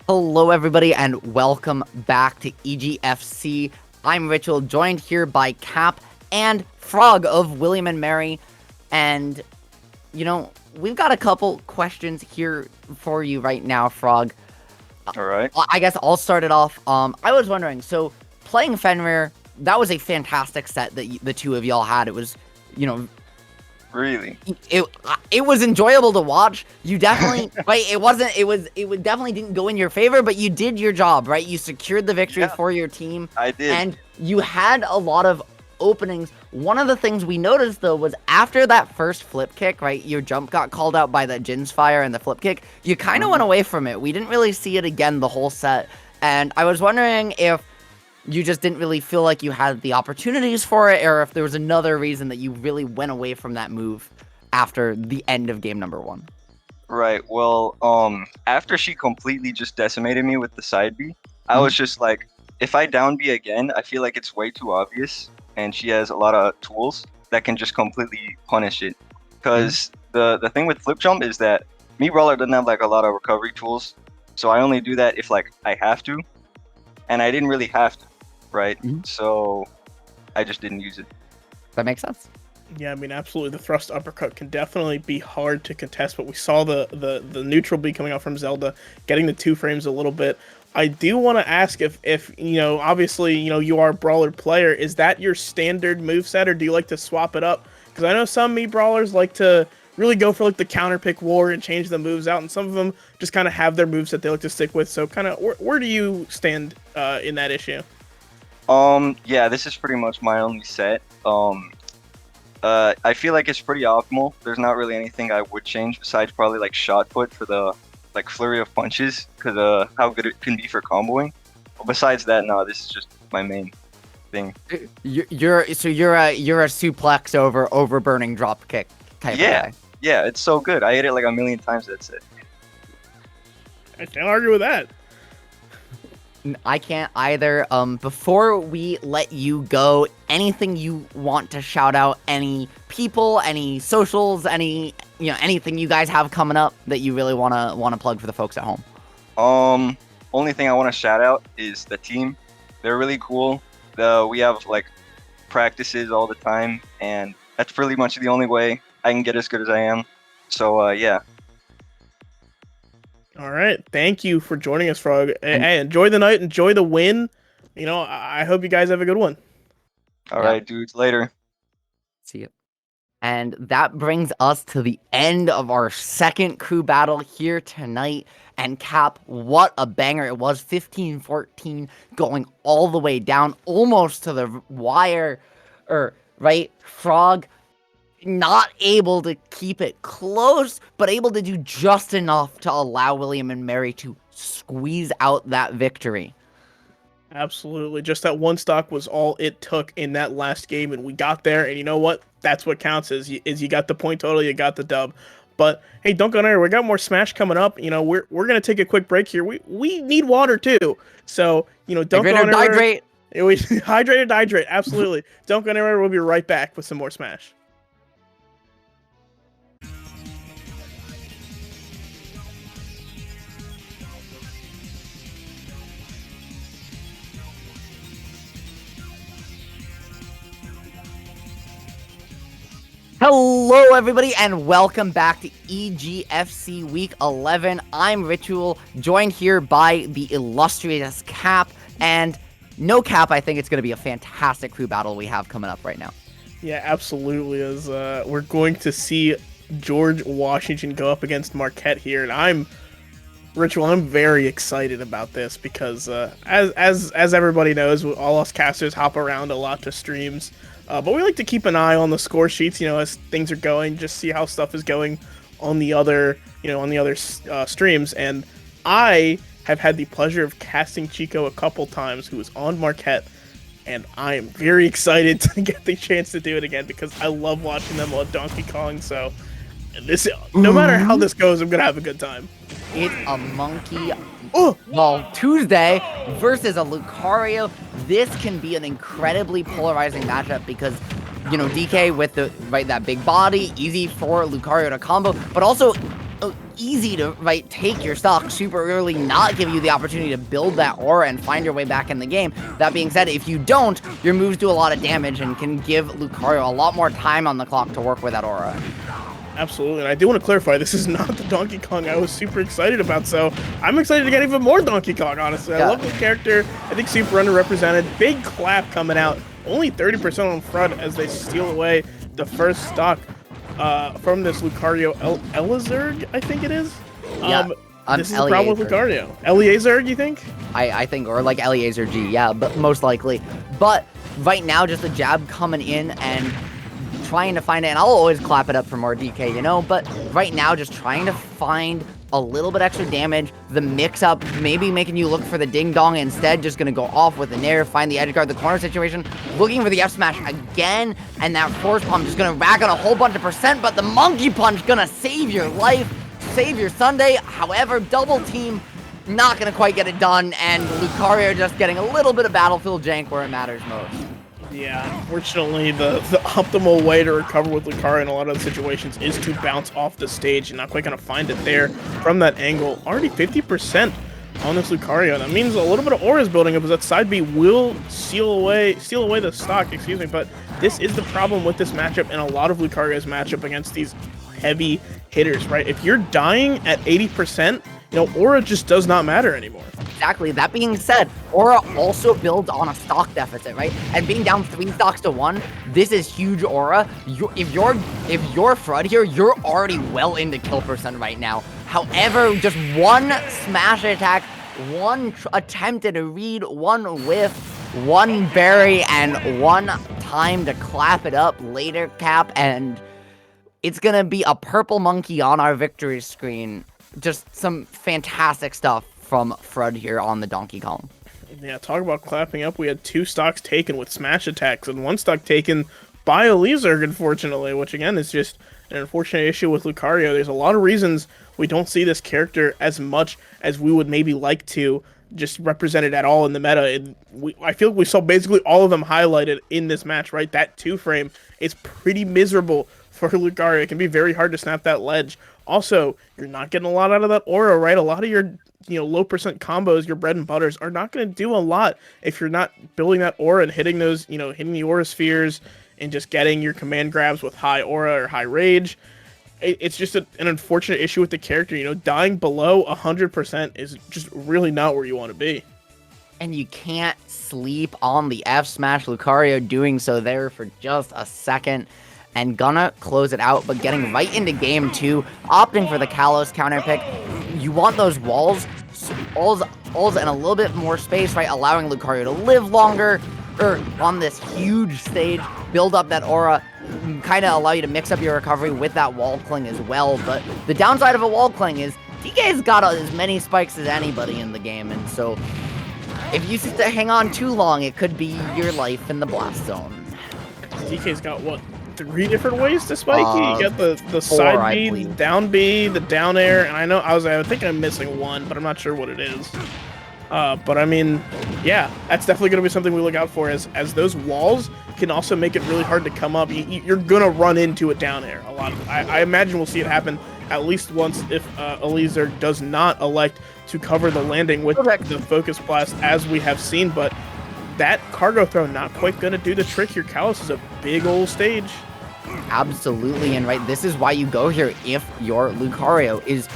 Hello, everybody, and welcome back to EGFC. I'm Ritual, joined here by Cap and Frog of William and Mary. And, you know, we've got a couple questions here for you right now, Frog. All right. I guess I'll start it off. I was wondering, so playing Fenrir, that was a fantastic set that the two of y'all had. It was, you know, really, it was enjoyable to watch. You definitely right. It definitely didn't go in your favor, but you did your job, right? You secured the victory for your team. I did, and you had a lot of openings. One of the things we noticed though was after that first flip kick, right? Your jump got called out by the Jin's fire and the flip kick. You kind of went away from it. We didn't really see it again the whole set, and I was wondering if you just didn't really feel like you had the opportunities for it, or if there was another reason that you really went away from that move after the end of game number 1. Right. Well, after she completely just decimated me with the side B, I was just like, if I down B again, I feel like it's way too obvious, and she has a lot of tools that can just completely punish it. Because the thing with flip jump is that me Brawler doesn't have like a lot of recovery tools, so I only do that if like I have to, and I didn't really have to. Right, so I just didn't use it. That makes sense. Yeah, I mean, absolutely. The thrust uppercut can definitely be hard to contest, but we saw the neutral B coming out from Zelda, getting the 2 frames a little bit. I do want to ask if you know, obviously, you know, you are a Brawler player. Is that your standard moveset, or do you like to swap it up? Because I know some me Brawlers like to really go for like the counter pick war and change the moves out, and some of them just kind of have their moves that they like to stick with. So kind of where do you stand in that issue? Yeah, this is pretty much my only set. I feel like it's pretty optimal. There's not really anything I would change besides probably like shot put for the like flurry of punches, because how good it can be for comboing. But besides that, no, this is just my main thing. You're a suplex over burning drop kick type of guy. Yeah, it's so good. I hit it like a million times. That's it. I can't argue with that. I can't either. Before we let you go, anything you want to shout out? Any people, any socials, anything you guys have coming up that you really wanna plug for the folks at home? Only thing I want to shout out is the team. They're really cool. We have like practices all the time, and that's pretty much the only way I can get as good as I am. So yeah. All right. Thank you for joining us, Frog. Hey, enjoy the night. Enjoy the win. You know, I hope you guys have a good one. All right, dudes. Later. See you. And that brings us to the end of our second crew battle here tonight. And Cap, what a banger it was. 15-14 going all the way down, almost to the wire. Right? Frog not able to keep it close, but able to do just enough to allow William and Mary to squeeze out that victory. Absolutely. Just that one stock was all it took in that last game, and we got there, and you know what? That's what counts is you got the point total, you got the dub. But hey, don't go anywhere. We got more Smash coming up. You know, we're gonna take a quick break here. We need water too. So, you know, don't go anywhere. Hydrate. Absolutely. Don't go anywhere. We'll be right back with some more Smash. Hello, everybody, and welcome back to EGFC Week 11. I'm Ritual, joined here by the illustrious Cap, and no Cap, I think it's going to be a fantastic crew battle we have coming up right now. Yeah, absolutely. As we're going to see George Washington go up against Marquette here, and I'm very excited about this because as everybody knows, all us casters hop around a lot to streams. But we like to keep an eye on the score sheets, you know, as things are going, just see how stuff is going on the other, streams. And I have had the pleasure of casting Chico a couple times, who was on Marquette, and I am very excited to get the chance to do it again because I love watching them on Donkey Kong. So this, no matter how this goes, I'm gonna have a good time. It's a monkey. Tuesday versus a Lucario. This can be an incredibly polarizing matchup because, you know, DK with that big body, easy for Lucario to combo, but also easy to take your stock super early, not give you the opportunity to build that aura and find your way back in the game. That being said, if you don't, your moves do a lot of damage and can give Lucario a lot more time on the clock to work with that aura. Absolutely, and I do want to clarify, this is not the Donkey Kong I was super excited about, so I'm excited to get even more Donkey Kong, honestly. I love this character. I think super underrepresented. Big clap coming out. Only 30% on front as they steal away the first stock from this Lucario Elizurg, I think it is. This is the problem with Lucario. Eliezer, you think? I think, or like Eliezer G, yeah, but most likely. But right now, just a jab coming in and trying to find it, and I'll always clap it up for more DK, you know, but right now just trying to find a little bit extra damage, the mix-up, maybe making you look for the ding-dong, instead just gonna go off with the nair, find the edge guard, the corner situation, looking for the F-smash again, and that force palm just gonna rack on a whole bunch of percent, but the monkey punch gonna save your life, save your Sunday. However, double team, not gonna quite get it done, and Lucario just getting a little bit of battlefield jank where it matters most. Yeah, unfortunately, the optimal way to recover with Lucario in a lot of the situations is to bounce off the stage, and not quite going to find it there from that angle. Already 50% on this Lucario. That means a little bit of aura is building up, as that side B will steal away the stock, excuse me, but this is the problem with this matchup and a lot of Lucario's matchup against these heavy hitters, right? If you're dying at 80%, you know, aura just does not matter anymore. Exactly. That being said, aura also builds on a stock deficit, right? And being down 3 stocks to 1, this is huge aura. If you're FRUD here, you're already well into kill percent right now. However, just one smash attack, one attempted to read, one whiff, one berry, and one time to clap it up later, Cap, and it's gonna be a purple monkey on our victory screen. Just some fantastic stuff from FRUD here on the Donkey Kong. Yeah, talk about clapping up. We had 2 stocks taken with smash attacks and 1 stock taken by Elizurg, unfortunately, which again is just an unfortunate issue with Lucario. There's a lot of reasons we don't see this character as much as we would maybe like to just represented at all in the meta. And I feel like we saw basically all of them highlighted in this match, right? That 2-frame is pretty miserable for Lucario. It can be very hard to snap that ledge. Also, you're not getting a lot out of that aura, right? A lot of your low percent combos, your bread and butters, are not going to do a lot if you're not building that aura and hitting those, hitting the aura spheres and just getting your command grabs with high aura or high rage. It's just an unfortunate issue with the character. Dying below 100% is just really not where you want to be. And you can't sleep on the F smash. Lucario doing so there for just a second. And gonna close it out, but getting right into game 2, opting for the Kalos counter pick. You want those walls and a little bit more space, right? Allowing Lucario to live longer on this huge stage, build up that aura, kind of allow you to mix up your recovery with that wall cling as well. But the downside of a wall cling is DK's got as many spikes as anybody in the game, and so if you hang on too long, it could be your life in the blast zone. DK's got what? 3 different ways to spike you. You got the side B, the down B, the down air, and I think I'm missing one, but I'm not sure what it is. But I mean, yeah, that's definitely going to be something we look out for, as those walls can also make it really hard to come up. You're going to run into a down air a lot. I imagine we'll see it happen at least once if Elizurg does not elect to cover the landing with the focus blast, as we have seen, but that cargo throw not quite going to do the trick here. Kalos is a big old stage. Absolutely, and right, this is why you go here if your Lucario is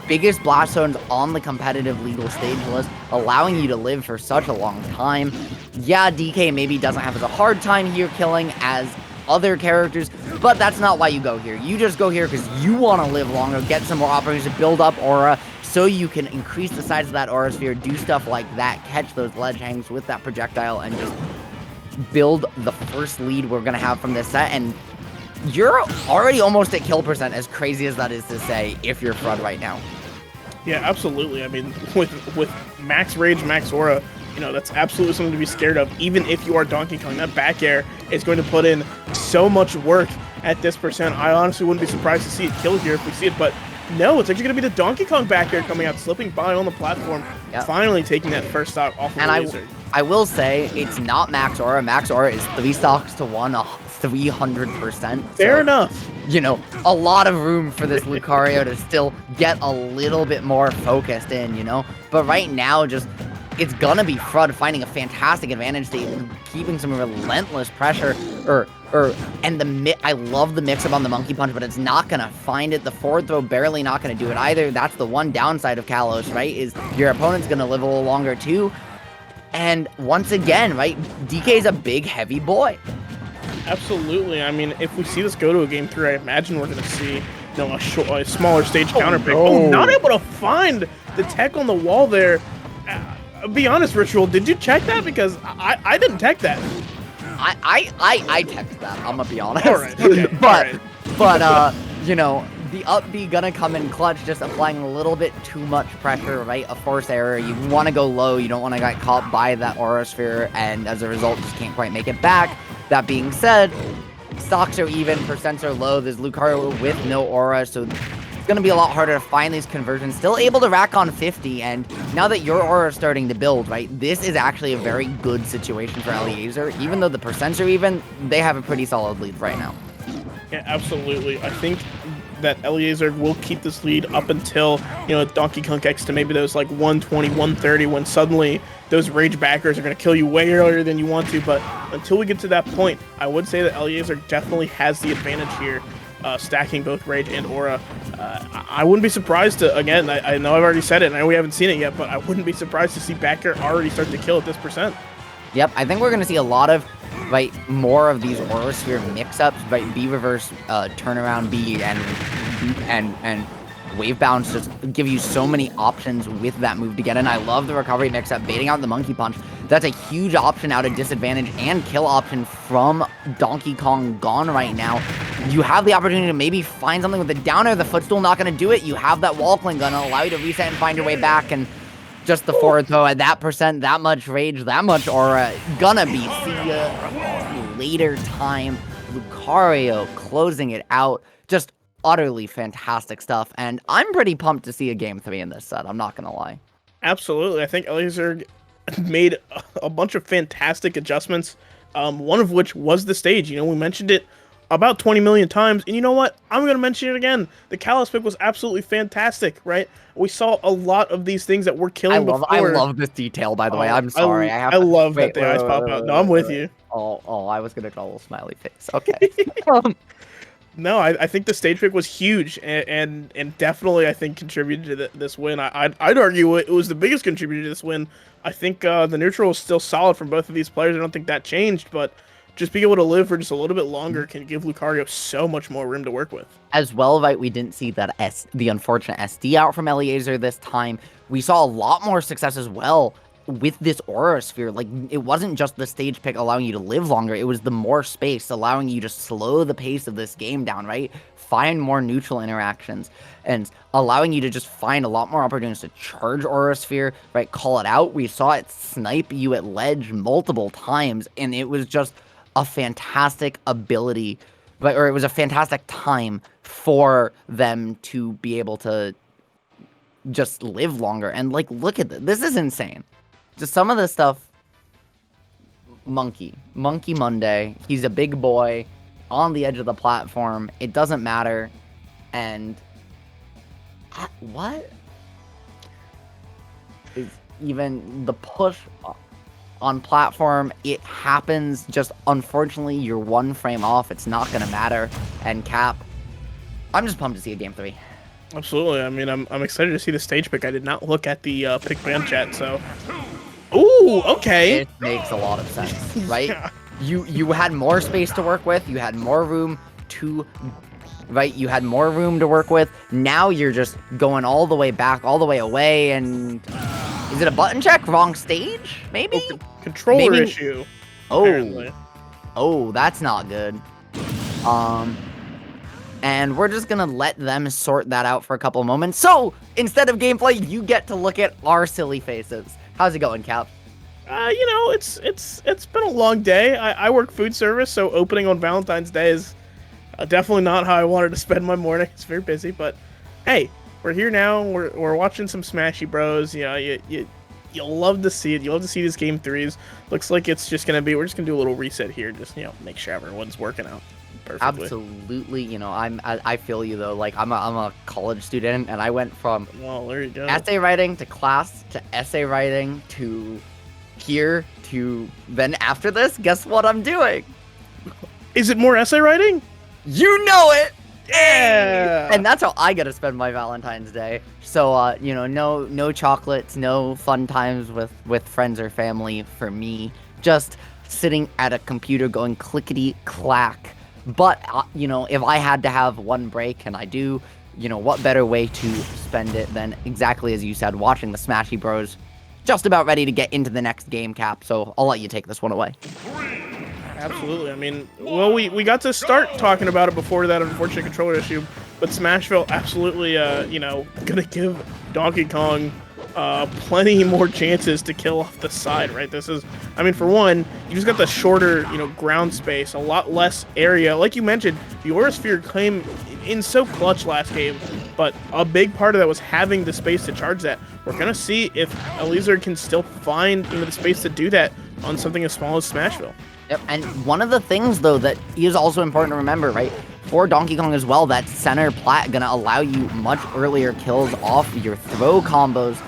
biggest blast zones on the competitive legal stage list, allowing you to live for such a long time. Yeah, DK maybe doesn't have as a hard time here killing as other characters, but that's not why you go here. You just go here because you want to live longer, get some more opportunities to build up aura, so you can increase the size of that aura sphere, do stuff like that, catch those ledge hangs with that projectile, and just build the first lead we're going to have from this set. And you're already almost at kill percent, as crazy as that is to say, if you're FRUD right now. Yeah, absolutely. I mean, with max rage, max aura, that's absolutely something to be scared of. Even if you are Donkey Kong, that back air is going to put in so much work at this percent. I honestly wouldn't be surprised to see it kill here if we see it, but no, it's actually going to be the Donkey Kong back air coming out, slipping by on the platform, finally taking that first stock off of the laser. I will say, it's not max aura. Max aura is 3 stocks to 1, 300%. Fair enough. You know, a lot of room for this Lucario to still get a little bit more focused in, you know? But right now, just, it's gonna be FRUD finding a fantastic advantage, keeping some relentless pressure, and I love the mix-up on the Monkey Punch, but it's not gonna find it. The forward throw barely not gonna do it either. That's the one downside of Kalos, right, is your opponent's gonna live a little longer too. And once again, right, DK is a big, heavy boy. Absolutely. I mean, if we see this go to a game 3, I imagine we're going to see, you know, a smaller stage counter pick. No. Oh, not able to find the tech on the wall there. Be honest, Ritual, did you check that? Because I didn't tech that. I text that, I'm gonna be honest. All right, okay, but you know, the up B gonna come in clutch, just applying a little bit too much pressure, right? A force error. You want to go low, you don't want to get caught by that Aura Sphere, and as a result, just can't quite make it back. That being said, stocks are even, percents are low. There's Lucario with no aura, so it's going to be a lot harder to find these conversions. Still able to rack on 50, and now that your aura is starting to build, right, this is actually a very good situation for Eliezer. Even though the percents are even, they have a pretty solid lead right now. Yeah, absolutely. I think that Eliezer will keep this lead up until, you know, Donkey Kong X to maybe those like 120, 130, when suddenly those rage backers are going to kill you way earlier than you want to. But until we get to that point, I would say that Eliezer definitely has the advantage here, stacking both rage and aura. I wouldn't be surprised to, again, I know I've already said it, and I know we haven't seen it yet, but I wouldn't be surprised to see backer already start to kill at this percent. Yep, I think we're going to see a lot of, right, more of these Aura Sphere mix-ups, right, B reverse, turnaround B, and wave bounce just give you so many options with that move to get in. I love the recovery mix-up, baiting out the Monkey Punch. That's a huge option out of disadvantage and kill option from Donkey Kong gone right now. You have the opportunity to maybe find something with the downer. The footstool not going to do it. You have that wall cling going to allow you to reset and find your way back, and just the forward throw at that percent, that much rage, that much aura, gonna be see ya later time. Lucario closing it out. Just utterly fantastic stuff. And I'm pretty pumped to see a game 3 in this set, I'm not gonna lie. Absolutely. I think Eliezer made a bunch of fantastic adjustments, one of which was the stage. You know, we mentioned it about 20 million times, and you know what? I'm going to mention it again. The Kalos pick was absolutely fantastic, right? We saw a lot of these things that were killing before. I love this detail, by the way. I'm sorry. I love that the eyes pop out. No, I'm with you. Oh, I was going to draw a little smiley face. Okay. No, I think the stage pick was huge, and definitely, I think, contributed to this win. I'd argue it was the biggest contributor to this win. I think the neutral is still solid from both of these players. I don't think that changed, but just being able to live for just a little bit longer can give Lucario so much more room to work with. As well, right, we didn't see that the unfortunate SD out from Eliezer this time. We saw a lot more success as well with this Aura Sphere. Like, it wasn't just the stage pick allowing you to live longer, it was the more space allowing you to slow the pace of this game down, right? Find more neutral interactions, and allowing you to just find a lot more opportunities to charge Aura Sphere, right? Call it out. We saw it snipe you at ledge multiple times, and it was just a fantastic ability, but or it was a fantastic time for them to be able to just live longer. And like, look at this. This is insane. Just some of this stuff. Monkey Monday. He's a big boy on the edge of the platform. It doesn't matter. And what is even the push on platform? It happens. Just unfortunately, you're one frame off. It's not gonna matter. And Cap, I'm just pumped to see a game 3. Absolutely. I mean, I'm excited to see the stage pick. I did not look at the pick band chat, so. Ooh, okay. It makes a lot of sense, right? Yeah. You had more space to work with. You had more room to, right? You had more room to work with. Now you're just going all the way back, all the way away, and is it a button check? Wrong stage? Maybe? Controller issue. Apparently. Oh, that's not good. And we're just gonna let them sort that out for a couple of moments. So, instead of gameplay, you get to look at our silly faces. How's it going, Cap? You know, it's been a long day. I work food service, so opening on Valentine's Day is definitely not how I wanted to spend my morning. It's very busy, but hey, we're here now. We're watching some Smashy Bros. You know, you You'll love to see it. You'll love to see these game threes. Looks like it's just gonna be. We're just gonna do a little reset here. Just make sure everyone's working out perfectly. Absolutely. I feel you though. Like I'm a college student, and I went from There you go. essay writing to class to essay writing to here to then after this. Guess what I'm doing? Is it more essay writing? You know it. Yeah. And that's how I get to spend my Valentine's Day. So, no chocolates, no fun times with friends or family for me. Just sitting at a computer going clickety clack. But, if I had to have one break, and I do, what better way to spend it than exactly as you said, watching the Smashy Bros just about ready to get into the next game cap. So I'll let you take this one away. Absolutely. I mean, well, we got to start talking about it before that unfortunate controller issue, but Smashville absolutely, gonna give Donkey Kong plenty more chances to kill off the side, right? This is, I mean, for one, you just got the shorter, ground space, a lot less area. Like you mentioned, the Aurasphere came in so clutch last game, but a big part of that was having the space to charge that. We're gonna see if Eliezer can still find the space to do that on something as small as Smashville. Yep, and one of the things, though, that is also important to remember, right, for Donkey Kong as well, that center plat gonna allow you much earlier kills off your throw combos,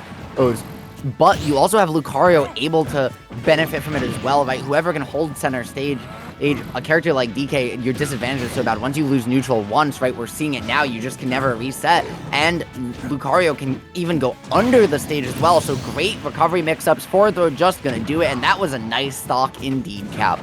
but you also have Lucario able to benefit from it as well, right? Whoever can hold center stage, a character like DK, your disadvantage is so bad. Once you lose neutral once, right, we're seeing it now, you just can never reset, and Lucario can even go under the stage as well, so great recovery mix-ups. Forward throw just gonna do it, and that was a nice stock indeed, Cap.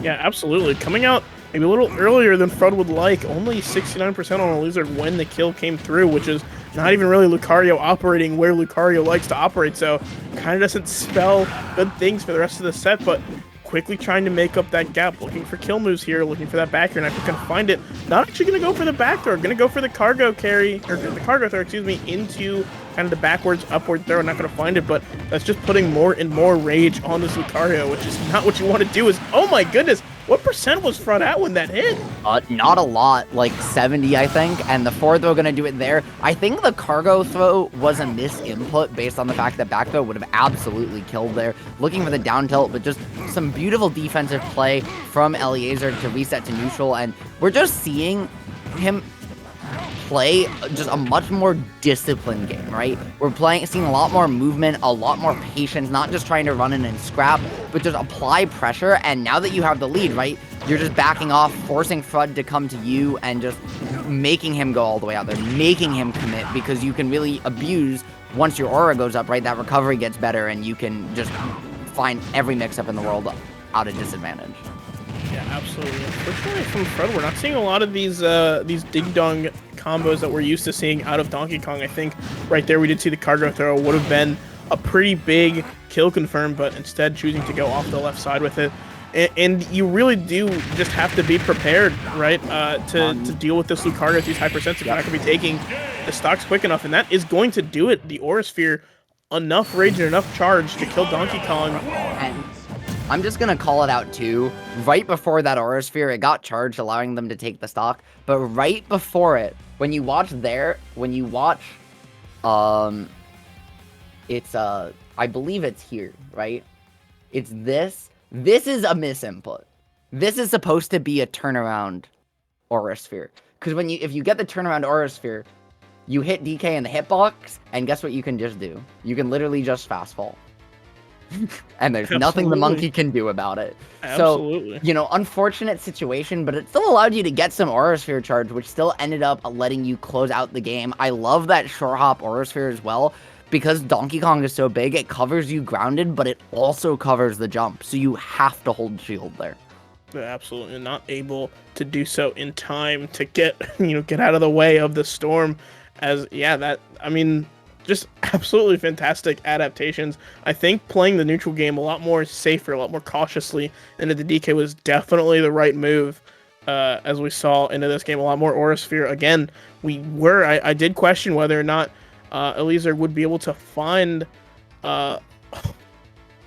Yeah, absolutely. Coming out maybe a little earlier than Fred would like, only 69% on Eliezer when the kill came through, which is not even really Lucario operating where Lucario likes to operate, so kind of doesn't spell good things for the rest of the set, but quickly trying to make up that gap, looking for kill moves here, looking for that back air, and I think gonna find it. Not actually gonna go for the back throw, gonna go for the cargo carry, or the cargo throw, excuse me, into kind of the backwards, upward throw. Not gonna find it, but that's just putting more and more rage on this Lucario, which is not what you want to do. Is, oh my goodness, what percent was Front at when that hit? Not a lot, like 70, I think, and the forward throw gonna do it there. I think the cargo throw was a misinput based on the fact that back throw would have absolutely killed there. Looking for the down tilt, but just some beautiful defensive play from Eliezer to reset to neutral, and we're just seeing him play just a much more disciplined game, right? We're seeing a lot more movement, a lot more patience, not just trying to run in and scrap, but just apply pressure. And now that you have the lead, right, you're just backing off, forcing Frud to come to you and just making him go all the way out there, making him commit, because you can really abuse once your aura goes up, right? That recovery gets better and you can just find every mix-up in the world out of disadvantage. Yeah, absolutely. Unfortunately, from Fred, we're not seeing a lot of these ding-dong combos that we're used to seeing out of Donkey Kong. I think right there we did see the cargo throw would have been a pretty big kill confirm, but instead choosing to go off the left side with it. And you really do just have to be prepared, right, to deal with this Lucario at these high percents. You're not going to be taking the stocks quick enough, and that is going to do it. The Aurasphere, enough rage and enough charge to kill Donkey Kong. And I'm just going to call it out, too. Right before that Aurasphere, it got charged, allowing them to take the stock. But right before it, when you watch, it's, I believe it's here, right? It's this. This is a misinput. This is supposed to be a turnaround Aurasphere. Because if you get the turnaround Aurasphere, you hit DK in the hitbox, and guess what you can just do? You can literally just fast fall. And there's nothing the monkey can do about it. Absolutely. So, unfortunate situation, but it still allowed you to get some Aurasphere charge, which still ended up letting you close out the game. I love that short hop Aurasphere as well, because Donkey Kong is so big, it covers you grounded, but it also covers the jump, so you have to hold shield there. They're absolutely not able to do so in time to get out of the way of the storm. Just absolutely fantastic adaptations. I think playing the neutral game a lot more safer, a lot more cautiously into the DK was definitely the right move, as we saw into this game. A lot more Aurasphere. Again, I did question whether or not Eliezer would be able to find...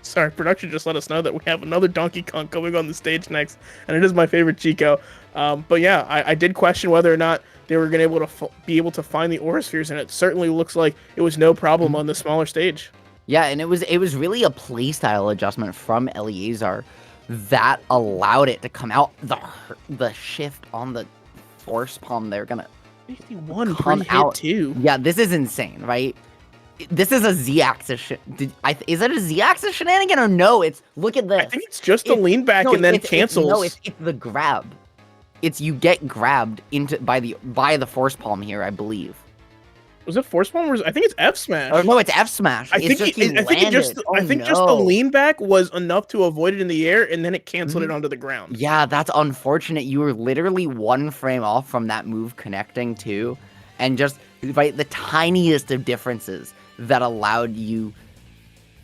Sorry, production just let us know that we have another Donkey Kong coming on the stage next, and it is my favorite Chico. But yeah, I did question whether or not they were going to be able to find the Auraspheres, and it certainly looks like it was no problem on the smaller stage. Yeah, and it was really a playstyle adjustment from Eleazar that allowed it to come out. The shift on the force palm, they're gonna 51 come pre-hit out too. Yeah, this is insane, right? This is a Z-axis. Is it a Z-axis shenanigan or no? It's look at this. I think it's just a lean back and then cancels. No, it's the grab. It's you get grabbed into by the force palm here, I believe. Was it force palm? I think it's F smash. Oh no, it's F smash. I think just the lean back was enough to avoid it in the air, and then it canceled it onto the ground. Yeah, that's unfortunate. You were literally one frame off from that move connecting too, and just right the tiniest of differences that allowed you,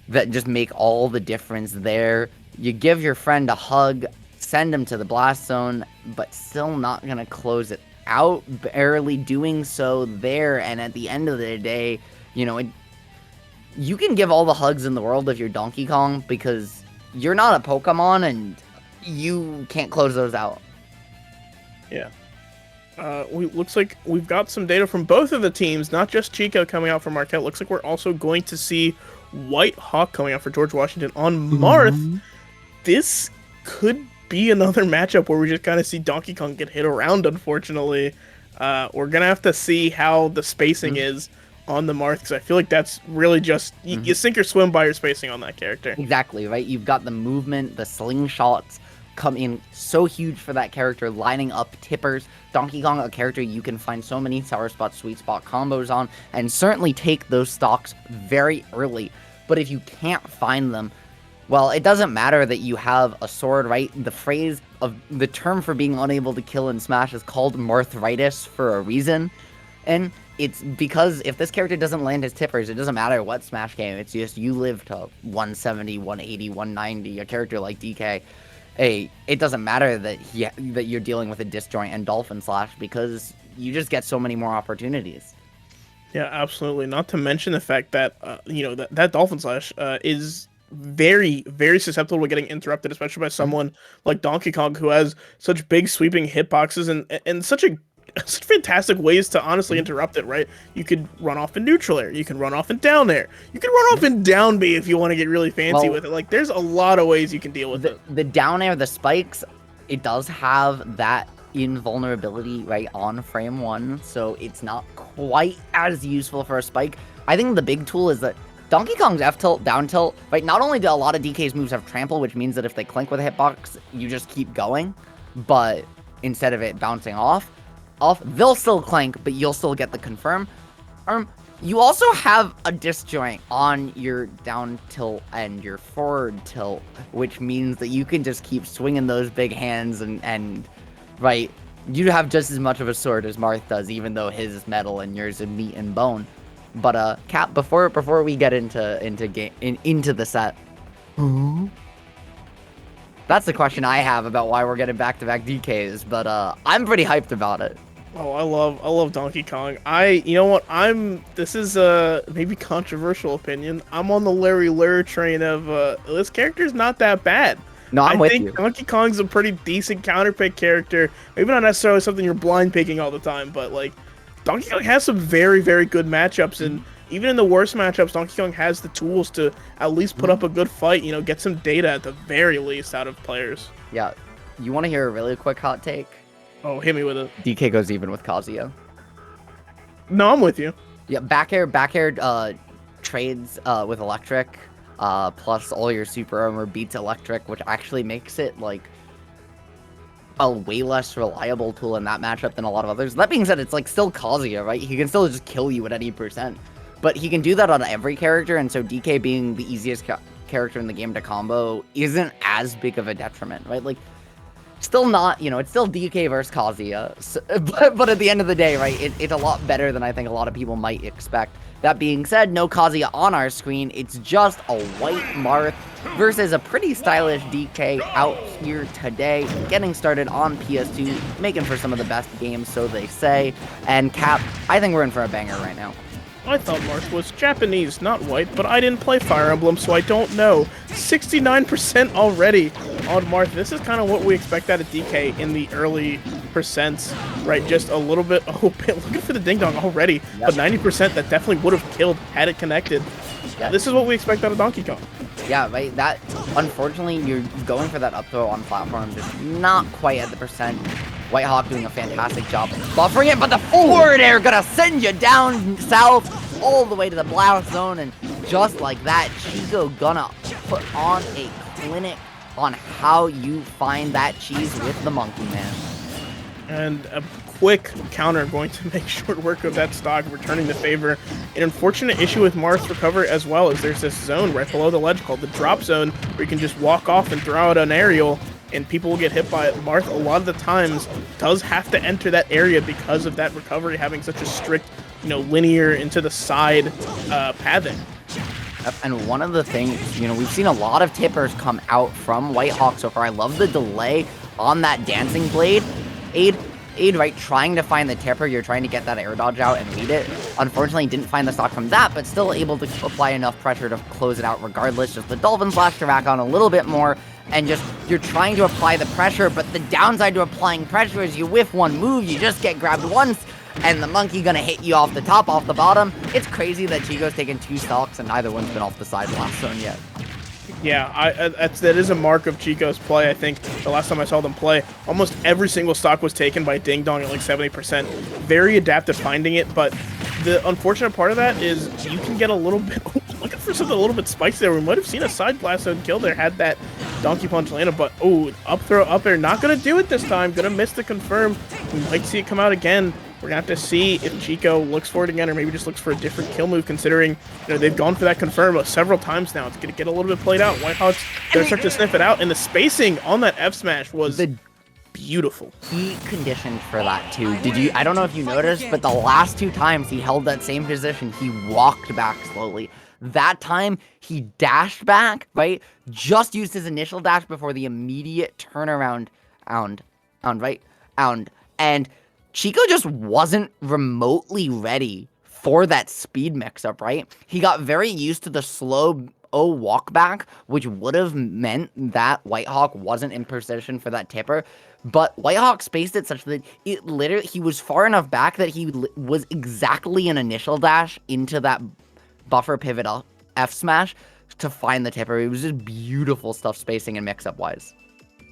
that just make all the difference there. You give your friend a hug, send him to the blast zone, but still not gonna close it out, barely doing so there. And at the end of the day, you know, you can give all the hugs in the world if you're Donkey Kong, because you're not a Pokemon and you can't close those out. Yeah. Looks like we've got some data from both of the teams, not just Chico coming out for Marquette. Looks like we're also going to see White Hawk coming out for George Washington on Marth. This could be another matchup where we just kind of see Donkey Kong get hit around, unfortunately. We're going to have to see how the spacing is on the Marth, because I feel like that's really just, you sink or swim by your spacing on that character. Exactly, right? You've got the movement, the slingshots come in so huge for that character, lining up tippers. Donkey Kong, a character you can find so many sour spot, sweet spot combos on, and certainly take those stocks very early. But if you can't find them, well, it doesn't matter that you have a sword, right? The term for being unable to kill in Smash is called Marthritis for a reason. And it's because if this character doesn't land his tippers, it doesn't matter what Smash game. It's just you live to 170, 180, 190. A character like DK, it doesn't matter that you're dealing with a disjoint and Dolphin Slash, because you just get so many more opportunities. Yeah, absolutely. Not to mention the fact that, that Dolphin Slash is very, very susceptible to getting interrupted, especially by someone like Donkey Kong, who has such big sweeping hitboxes and such fantastic ways to honestly interrupt it, right? You could run off in neutral air, you can run off in down air, you can run off in down B if you want to get really fancy with it. Like, there's a lot of ways you can deal with it. The down air, the spikes, it does have that invulnerability right on frame 1, so it's not quite as useful for a spike. I think the big tool is that Donkey Kong's F tilt, down tilt, right? Not only do a lot of DK's moves have trample, which means that if they clink with a hitbox, you just keep going, but instead of it bouncing off, they'll still clank, but you'll still get the confirm. You also have a disjoint on your down tilt and your forward tilt, which means that you can just keep swinging those big hands and right, you have just as much of a sword as Marth does, even though his is metal and yours is meat and bone. But Cap, before we get into the set, that's the question I have about why we're getting back-to-back DKs. But I'm pretty hyped about it. Oh, I love Donkey Kong. This is a maybe controversial opinion. I'm on the Larry Lurr train of this character's not that bad. No, I think Donkey Kong's a pretty decent counterpick character. Maybe not necessarily something you're blind picking all the time, but like, Donkey Kong has some very, very good matchups, and even in the worst matchups, Donkey Kong has the tools to at least put up a good fight, get some data at the very least out of players. Yeah. You want to hear a really quick hot take? Oh, hit me with it. DK goes even with Kazuya. No, I'm with you. Yeah, back air trades with electric, plus all your super armor beats electric, which actually makes it like a way less reliable tool in that matchup than a lot of others. That being said, it's like still Kazuya, right? He can still just kill you at any percent, but he can do that on every character, and so DK being the easiest character in the game to combo isn't as big of a detriment, right? Like, still not, it's still DK versus Kazuya, so, but at the end of the day, right, it's a lot better than I think a lot of people might expect. That being said, no Kazuya on our screen. It's just a white Marth versus a pretty stylish DK out here today, getting started on PS2, making for some of the best games, so they say. And Cap, I think we're in for a banger right now. I thought Marth was Japanese, not white, but I didn't play Fire Emblem, so I don't know. 69% already on Marth. This is kind of what we expect out of DK in the early percents, right? Just a little bit, looking for the ding dong already, but 90% that definitely would have killed had it connected. Yeah, this is what we expect out of Donkey Kong. Yeah, right. That, unfortunately, you're going for that up throw on platform, just not quite at the percent. Whitehawk doing a fantastic job buffering it, but the forward air gonna send you down south all the way to the blast zone, and just like that, Chico gonna put on a clinic on how you find that cheese with the monkey, man. And a quick counter going to make short work of that stock, returning the favor. An unfortunate issue with Marth's recovery as well is there's this zone right below the ledge called the drop zone where you can just walk off and throw out an aerial and people will get hit by it. Marth, a lot of the times, does have to enter that area because of that recovery having such a strict, linear into the side pathing. And one of the things, we've seen a lot of tippers come out from Whitehawk so far. I love the delay on that dancing blade. Aid, right, trying to find the tipper, you're trying to get that air dodge out and lead it. Unfortunately, didn't find the stock from that, but still able to apply enough pressure to close it out regardless. Just the Dolphin Slash to rack on a little bit more, and just, you're trying to apply the pressure, but the downside to applying pressure is you whiff one move, you just get grabbed once, and the monkey gonna hit you off the top, off the bottom. It's crazy that Chico's taken 2 stocks and neither one's been off the side blast zone yet. Yeah, that is a mark of Chico's play. I think the last time I saw them play, almost every single stock was taken by Ding Dong at like 70%. Very adaptive finding it, but the unfortunate part of that is you can get a little bit, looking for something a little bit spicy there. We might have seen a side blast zone kill there had that Donkey Punch landed, but up throw up there, not going to do it this time, going to miss the confirm. We might see it come out again. We're going to have to see if Chico looks for it again or maybe just looks for a different kill move considering, they've gone for that confirm several times now. It's going to get a little bit played out. Whitehawk's going to start to sniff it out, and the spacing on that F smash was beautiful. He conditioned for that too. I don't know if you noticed, but the last 2 times he held that same position, he walked back slowly. That time, he dashed back, right? Just used his initial dash before the immediate turnaround, and Chico just wasn't remotely ready for that speed mix-up, right? He got very used to the slow walk back, which would have meant that Whitehawk wasn't in position for that tipper. But Whitehawk spaced it such that he was far enough back that he was exactly an initial dash into that buffer pivot F smash to find the tipper. It was just beautiful stuff spacing and mix-up wise.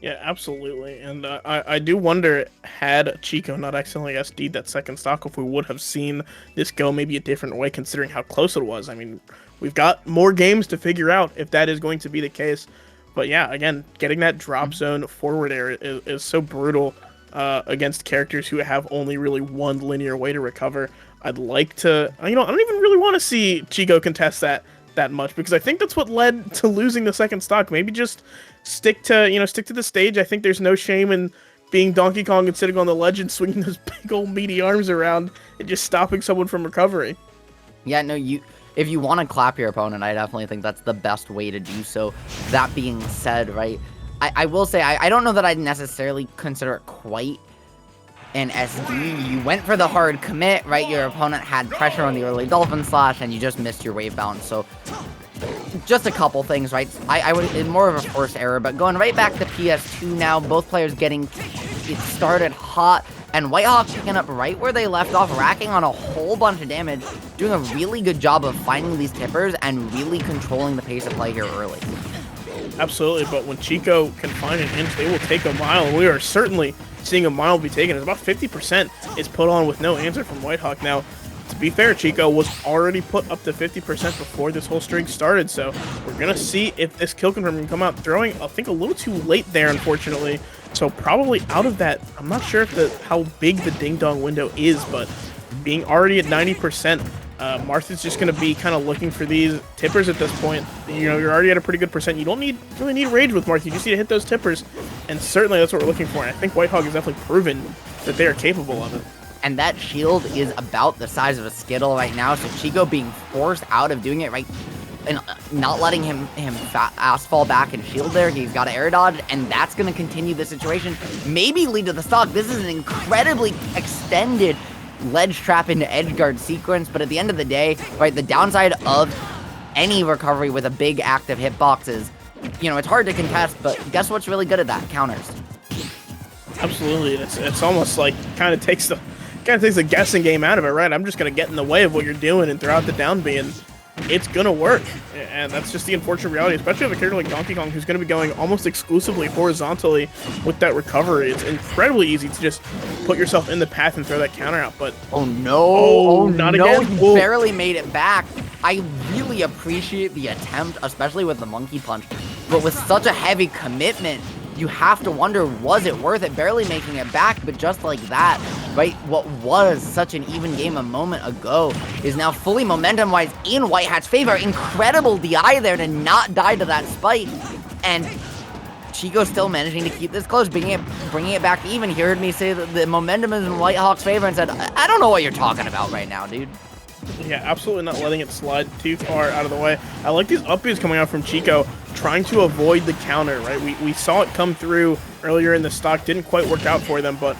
Yeah, absolutely. And I do wonder, had Chico not accidentally SD'd that second stock, if we would have seen this go maybe a different way considering how close it was. I mean, we've got more games to figure out if that is going to be the case. But yeah, again, getting that drop zone forward air is so brutal against characters who have only really one linear way to recover. I'd like to, I don't even really want to see Chico contest that much because I think that's what led to losing the second stock. Maybe just stick to the stage. I think there's no shame in being Donkey Kong and sitting on the ledge and swinging those big old meaty arms around and just stopping someone from recovery. Yeah, no, if you want to clap your opponent, I definitely think that's the best way to do so. That being said, right, I will say, I don't know that I'd necessarily consider it quite an SD. You went for the hard commit, right? Your opponent had pressure on the early Dolphin Slash, and you just missed your wave bounce. So just a couple things, right? I would more of a forced error, but going right back to PS2 now, both players getting it started hot, and Whitehawk picking up right where they left off, racking on a whole bunch of damage, doing a really good job of finding these tippers and really controlling the pace of play here early. Absolutely, but when Chico can find an inch, they will take a mile, and we are certainly seeing a mile be taken. It's about 50% is put on with no answer from Whitehawk. Now, to be fair, Chico was already put up to 50% before this whole streak started, so we're going to see if this kill confirm can come out throwing, I think, a little too late there, unfortunately. So probably out of that, I'm not sure if how big the Ding Dong window is, but being already at 90%, Martha's just going to be kind of looking for these tippers at this point. You're already at a pretty good percent. You don't really need rage with Martha. You just need to hit those tippers, and certainly that's what we're looking for. And I think Whitehawk has definitely proven that they are capable of it. And that shield is about the size of a Skittle right now, so Chico being forced out of doing it right, and not letting him ass fall back and shield there. He's got to air dodge, and that's going to continue the situation. Maybe lead to the stock. This is an incredibly extended ledge trap into edge guard sequence, but at the end of the day, right, the downside of any recovery with a big active hitbox is, it's hard to contest, but guess what's really good at that? Counters. Absolutely. It's almost like kind of takes the guessing game out of it, right? I'm just going to get in the way of what you're doing and throw out the down B, and it's gonna work. And that's just the unfortunate reality, especially with a character like Donkey Kong, who's gonna be going almost exclusively horizontally with that recovery. It's incredibly easy to just put yourself in the path and throw that counter out, but oh no, not no, again. he Whoa. barely made it back. I really appreciate the attempt, especially with the monkey punch, but with such a heavy commitment, you have to wonder, was it worth it? Barely making it back, but just like that, right? What was such an even game a moment ago is now fully momentum-wise in White Hat's favor. Incredible DI there to not die to that spike, and Chico still managing to keep this close, bringing it back to even. He heard me say that the momentum is in White Hawk's favor and said, I don't know what you're talking about right now, dude. Yeah, absolutely not letting it slide too far out of the way. I like these up Bs coming out from Chico, trying to avoid the counter, right? We saw it come through earlier in the stock, didn't quite work out for them, but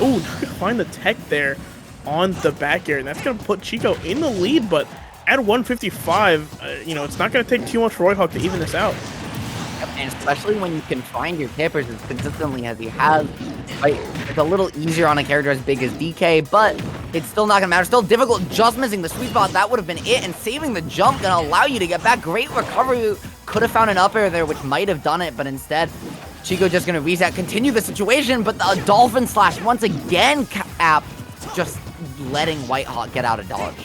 ooh, find the tech there on the back air, and that's going to put Chico in the lead, but at 155, you know, it's not going to take too much for White Hawk to even this out. And especially when you can find your tippers as consistently as he has, right? It's a little easier on a character as big as DK, but it's still not gonna matter. Still difficult, just missing the sweet spot. That would have been it, and saving the jump gonna allow you to get back. Great recovery. Could have found an up air there, which might have done it, but instead, Chico just gonna reset, continue the situation, but the dolphin slash once again, Cap just letting White Hawk get out of dodge.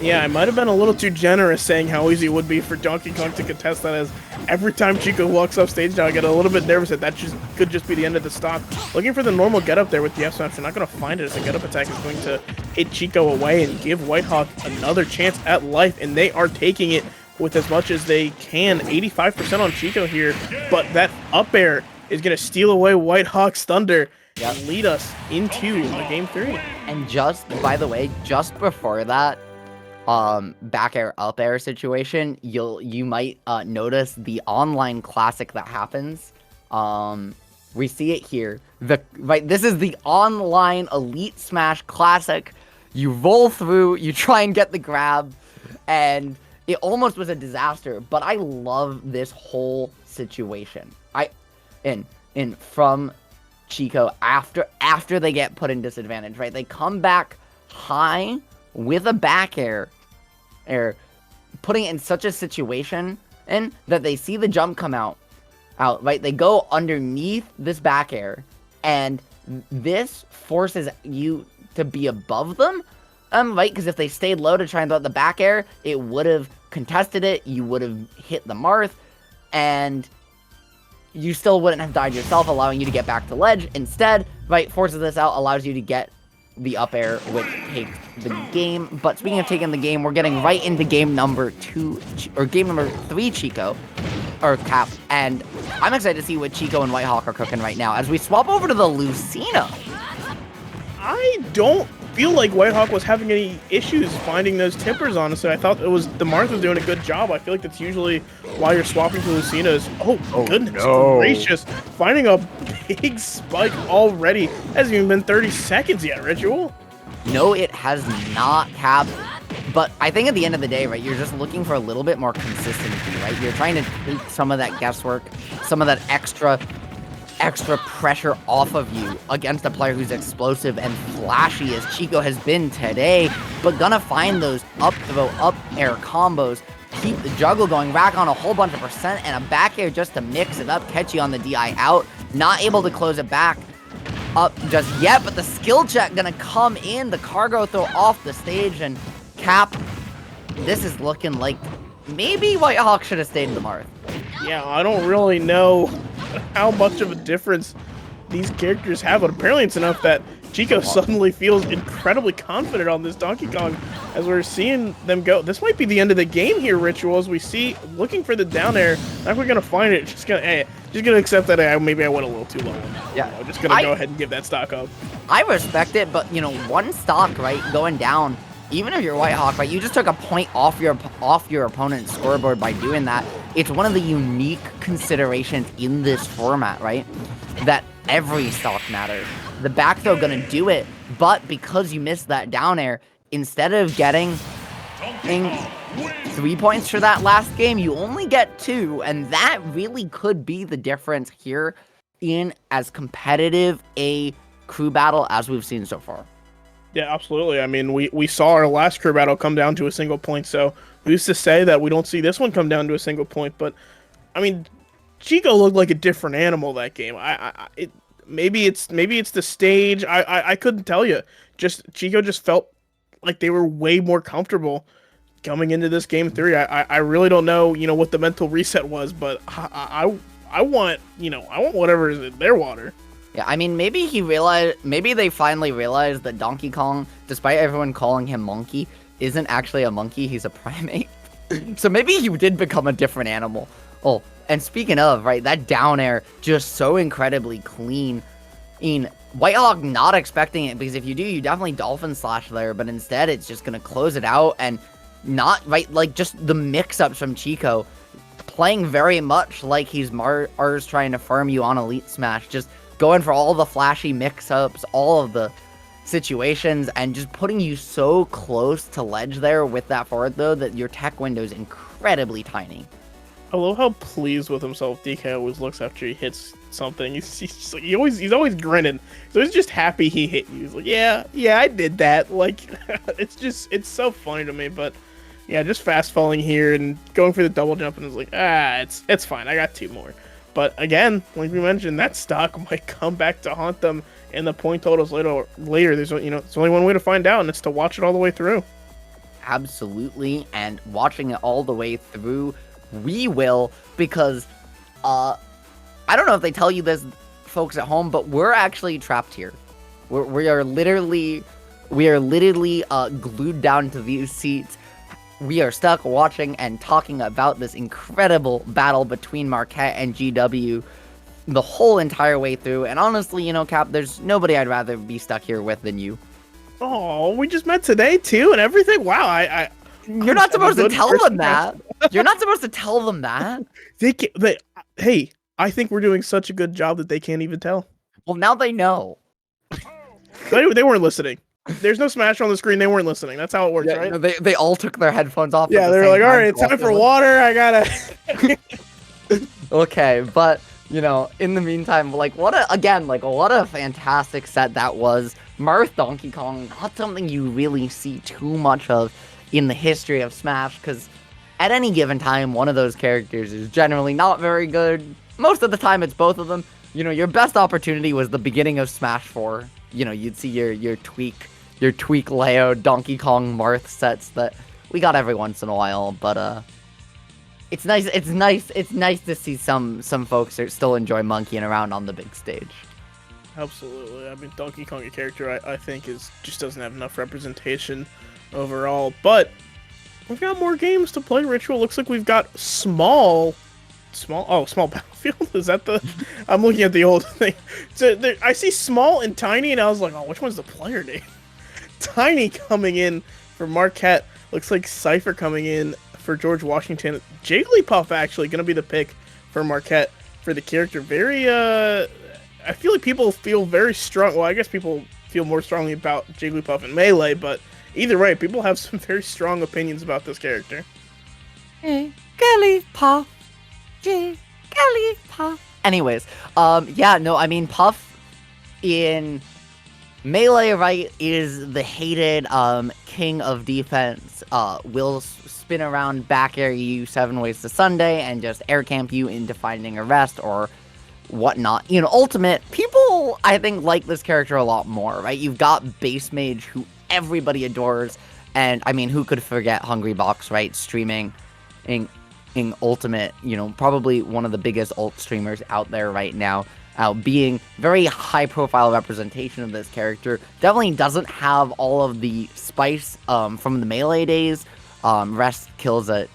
Yeah, I might have been a little too generous saying how easy it would be for Donkey Kong to contest that, as every time Chico walks off stage now, I get a little bit nervous that could just be the end of the stock. Looking for the normal get-up there with the F-smash. You're not going to find it, as the get-up attack is going to hit Chico away and give White Hawk another chance at life, and they are taking it with as much as they can. 85% on Chico here, but that up air is going to steal away White Hawk's thunder and lead us into game 3. And just, by the way, just before that, back air up air situation, you might notice the online classic that happens. We see it here. This is the online Elite Smash classic. You roll through, you try and get the grab, and it almost was a disaster. But I love this whole situation. From Chico after they get put in disadvantage, right? They come back high with a back air, putting it in such a situation and that they see the jump come out, right? They go underneath this back air, and this forces you to be above them, right? Because if they stayed low to try and throw out the back air, it would have contested it, you would have hit the Marth, and you still wouldn't have died yourself, allowing you to get back to ledge. Instead, right, forces this out, allows you to get the up air, which takes the game. But speaking of taking the game, we're getting right into game number 3 Chico, or Cap, and I'm excited to see what Chico and White Hawk are cooking right now as we swap over to the Lucina. I don't feel like White Hawk was having any issues finding those tippers, honestly. I thought it was the Marth was doing a good job. I feel like that's usually why you're swapping to Lucina's. Oh goodness gracious. Finding a big spike already. Hasn't even been 30 seconds yet, Ritual. No, it has not, Cap. But I think at the end of the day, right, you're just looking for a little bit more consistency, right? You're trying to take some of that guesswork, some of that extra pressure off of you against a player who's explosive and flashy as Chico has been today, but gonna find those up throw, up air combos, keep the juggle going, rack on a whole bunch of percent, and a back air just to mix it up, catch you on the DI out, not able to close it back up just yet, but the skill check gonna come in, the cargo throw off the stage, and Cap, this is looking like maybe White Hawk should have stayed in the Marth. Yeah, I don't really know how much of a difference these characters have, but apparently it's enough that Chico suddenly feels incredibly confident on this Donkey Kong as we're seeing them go. This might be the end of the game here, Ritual, as we see looking for the down air. Not we're gonna find it. Just gonna accept that maybe I went a little too low. Yeah, I'm just gonna go ahead and give that stock up. I respect it, but you know, one stock, right, going down, even if you're White Hawk, right, you just took a point off your opponent's scoreboard by doing that. It's one of the unique considerations in this format, right, that every stock matters. The back throw gonna do it, but because you missed that down air, instead of getting 3 points for that last game, you only get 2, and that really could be the difference here in as competitive a crew battle as we've seen so far. Yeah, absolutely. I mean, we saw our last crew battle come down to a single point, so who's to say that we don't see this one come down to a single point? But I mean, Chico looked like a different animal that game. Maybe it's the stage. I couldn't tell you. Chico just felt like they were way more comfortable coming into this game 3. I really don't know, what the mental reset was, but I want, I want whatever is in their water. Yeah, I mean, maybe they finally realized that Donkey Kong, despite everyone calling him Monkey, isn't actually a monkey, he's a primate. So maybe he did become a different animal. Oh, and speaking of, right, that down air, just so incredibly clean. Whitehawk not expecting it, because if you do, you definitely Dolphin Slash there, but instead it's just going to close it out, and not, right, like, just the mix-ups from Chico, playing very much like he's Mars trying to farm you on Elite Smash, just going for all the flashy mix-ups, all of the situations, and just putting you so close to ledge there with that forward throw that your tech window is incredibly tiny. I love how pleased with himself DK always looks after he hits something. He's always grinning. So he's just happy he hit you. He's like, yeah, I did that. Like, it's so funny to me. But yeah, just fast falling here and going for the double jump, and it's like, it's fine. I got 2 more. But again, like we mentioned, that stock might come back to haunt them in the point totals later. There's it's only one way to find out, and it's to watch it all the way through. Absolutely, and watching it all the way through, we will, because I don't know if they tell you this, folks at home, but we're actually trapped here. We are literally glued down to these seats. We are stuck watching and talking about this incredible battle between Marquette and GW the whole entire way through. And honestly, Cap, there's nobody I'd rather be stuck here with than you. Oh, we just met today too and everything. Wow, You're not supposed to tell them that. You're not supposed to tell them that. Hey, I think we're doing such a good job that they can't even tell. Well, now they know. They weren't listening. There's no Smash on the screen. They weren't listening. That's how it works, right? They all took their headphones off. Yeah, they were like, all right, it's time for water. I gotta... Okay, but, in the meantime, like, what a fantastic set that was. Marth Donkey Kong, not something you really see too much of in the history of Smash, because at any given time, one of those characters is generally not very good. Most of the time, it's both of them. Your best opportunity was the beginning of Smash 4. You'd see your Tweak Leo Donkey Kong Marth sets that we got every once in a while, but it's nice to see some folks that still enjoy monkeying around on the big stage. Absolutely. I mean, Donkey Kong, a character I think just doesn't have enough representation overall, but we've got more games to play. Ritual looks like we've got small battlefield. Is that the? I'm looking at the old thing. So I see small and tiny, and I was like, oh, which one's the player name? Tiny coming in for Marquette. Looks like Cypher coming in for George Washington. Jigglypuff actually going to be the pick for Marquette for the character. Very, I feel like people feel very strong. Well, I guess people feel more strongly about Jigglypuff and Melee, but either way, people have some very strong opinions about this character. Jigglypuff. Jigglypuff. Anyways, I mean, Puff in Melee, right, is the hated king of defense. Will spin around, back air you 7 ways to Sunday and just air camp you into finding a rest or whatnot. Ultimate, people, I think, like this character a lot more, right? You've got Base Mage, who everybody adores, and, I mean, who could forget Hungry Box, right, streaming in Ultimate, probably one of the biggest ult streamers out there right now. Being very high-profile representation of this character. Definitely doesn't have all of the spice from the Melee days. Rest kills at,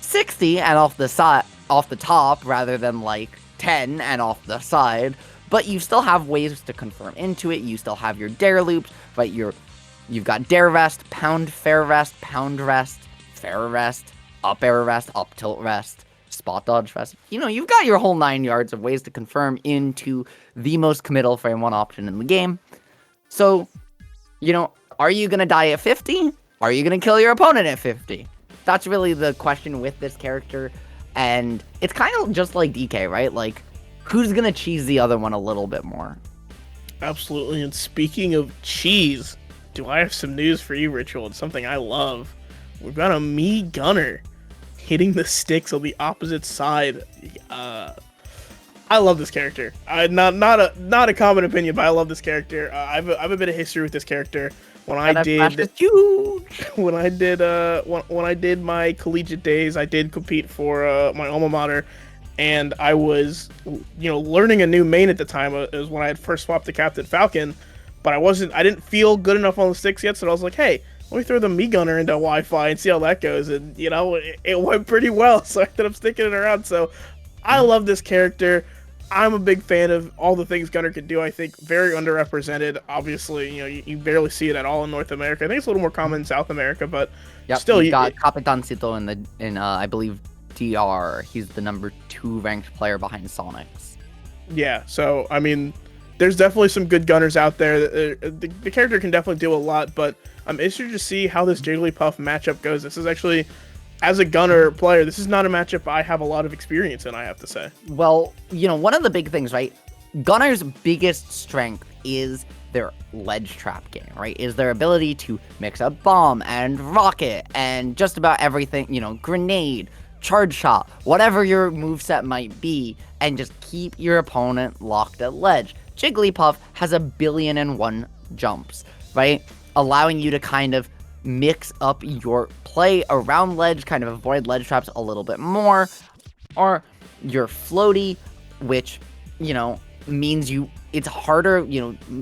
60 and off the top rather than like 10 and off the side. But you still have ways to confirm into it. You still have your dare loops, right? You've got dare rest, pound fair rest, fair rest, up air rest, up tilt rest, spot dodge rest. You've got your whole 9 yards of ways to confirm into the most committal frame 1 option in the game. So, are you going to die at 50? Are you going to kill your opponent at 50? That's really the question with this character. And it's kind of just like DK, right? Like, who's going to cheese the other one a little bit more? Absolutely. And speaking of cheese, do I have some news for you, Ritual? It's something I love. we've got a me gunner hitting the sticks on the opposite side. I love this character. Not a common opinion, but I love this character. I've a bit of history with this character. When I did my collegiate days, I did compete for my alma mater, and I was learning a new main at the time. It was when I had first swapped to Captain Falcon, but I didn't feel good enough on the sticks yet, so I was like, hey, let me throw the me gunner into Wi-Fi and see how that goes, and it went pretty well, so I ended up sticking it around. So I love this character. I'm a big fan of all the things Gunner can do. I think very underrepresented. Obviously, you barely see it at all in North America. I think it's a little more common in South America, but still, you got Capitancito in I believe DR. He's the number 2 ranked player behind Sonics. Yeah, so I mean, there's definitely some good gunners out there. The character can definitely do a lot, but I'm interested to see how this Jigglypuff matchup goes. This is actually, as a gunner player, this is not a matchup I have a lot of experience in, I have to say. Well, one of the big things, right? Gunners' biggest strength is their ledge trap game, right? Is their ability to mix up bomb and rocket and just about everything, grenade, charge shot, whatever your moveset might be, and just keep your opponent locked at ledge. Jigglypuff has 1,000,000,001 jumps, right? Allowing you to kind of mix up your play around ledge, kind of avoid ledge traps a little bit more, or your floaty, which, means it's harder,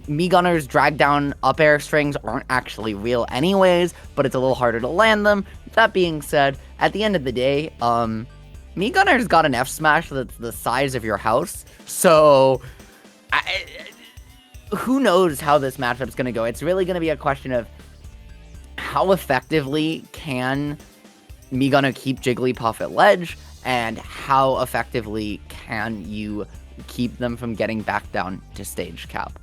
me gunners drag down up air strings aren't actually real anyways, but it's a little harder to land them. That being said, at the end of the day, me gunners got an F smash that's the size of your house, so who knows how this matchup's going to go. It's really going to be a question of how effectively can me gunner keep Jigglypuff at ledge, and how effectively can you keep them from getting back down to stage cap.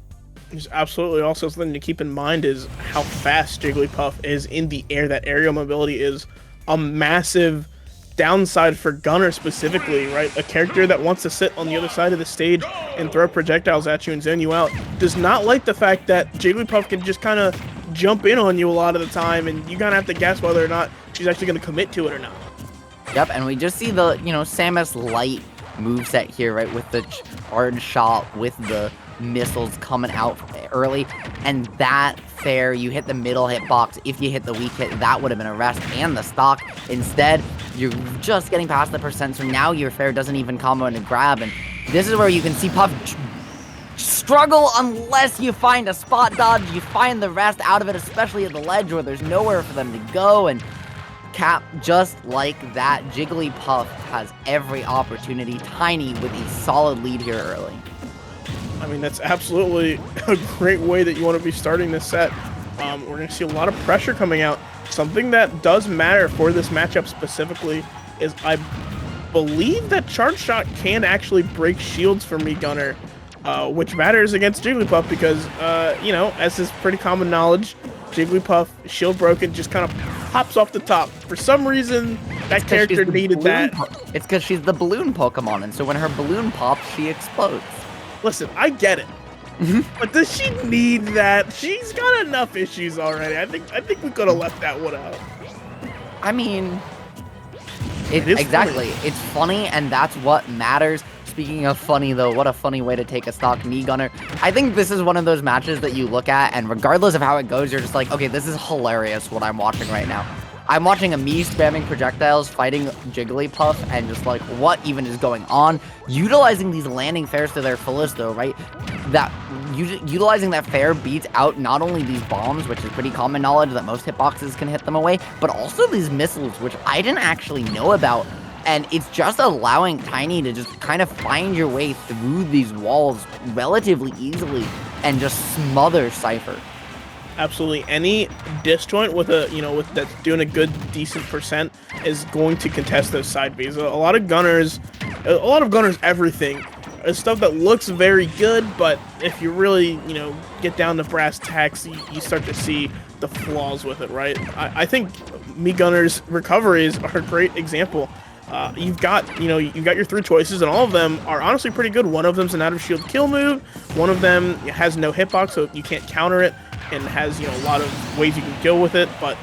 There's absolutely also something to keep in mind is how fast Jigglypuff is in the air. That aerial mobility is a massive downside for Gunner specifically, right? A character that wants to sit on the other side of the stage and throw projectiles at you and zone you out does not like the fact that Jigglypuff can just kind of jump in on you a lot of the time, and you kind of have to guess whether or not she's actually going to commit to it or not. Yep, and we just see the, Samus light moveset here, right, with the charge shot, with the missiles coming out early, and that fair, you hit the middle hitbox. If you hit the weak hit, that would have been a rest and the stock. Instead, you're just getting past the percent, so now your fair doesn't even combo into grab, and this is where you can see Puff struggle unless you find a spot dodge. You find the rest out of it, especially at the ledge where there's nowhere for them to go, and Cap, just like that, Jigglypuff has every opportunity. Tiny with a solid lead here early. I mean, that's absolutely a great way that you want to be starting this set. We're going to see a lot of pressure coming out. Something that does matter for this matchup specifically is I believe that Charge Shot can actually break shields for me Gunner, which matters against Jigglypuff because, as is pretty common knowledge, Jigglypuff, shield broken, just kind of pops off the top. For some reason, that character needed that. It's because she's the balloon Pokemon, and so when her balloon pops, she explodes. Listen, I get it. But does she need that? She's got enough issues already. I think we could have left that one out. I mean, exactly. Funny. It's funny, and that's what matters. Speaking of funny, though, what a funny way to take a stock me gunner. I think this is one of those matches that you look at, and regardless of how it goes, you're just like, okay, this is hilarious what I'm watching right now. I'm watching a me spamming projectiles, fighting Jigglypuff, and just like, what even is going on? Utilizing these landing fairs to their fullest, though, right? That utilizing that fair beats out not only these bombs, which is pretty common knowledge that most hitboxes can hit them away, but also these missiles, which I didn't actually know about. And it's just allowing Tiny to just kind of find your way through these walls relatively easily and just smother Cypher. Absolutely, any disjoint with that's doing a good decent percent is going to contest those side Bs. A lot of gunners everything is stuff that looks very good, but if you really get down to brass tacks, you start to see the flaws with it, right? I think me gunners recoveries are a great example. You've got your 3 choices, and all of them are honestly pretty good. One of them's an out of shield kill move. One of them has no hitbox, so you can't counter it, and has a lot of ways you can kill with it. But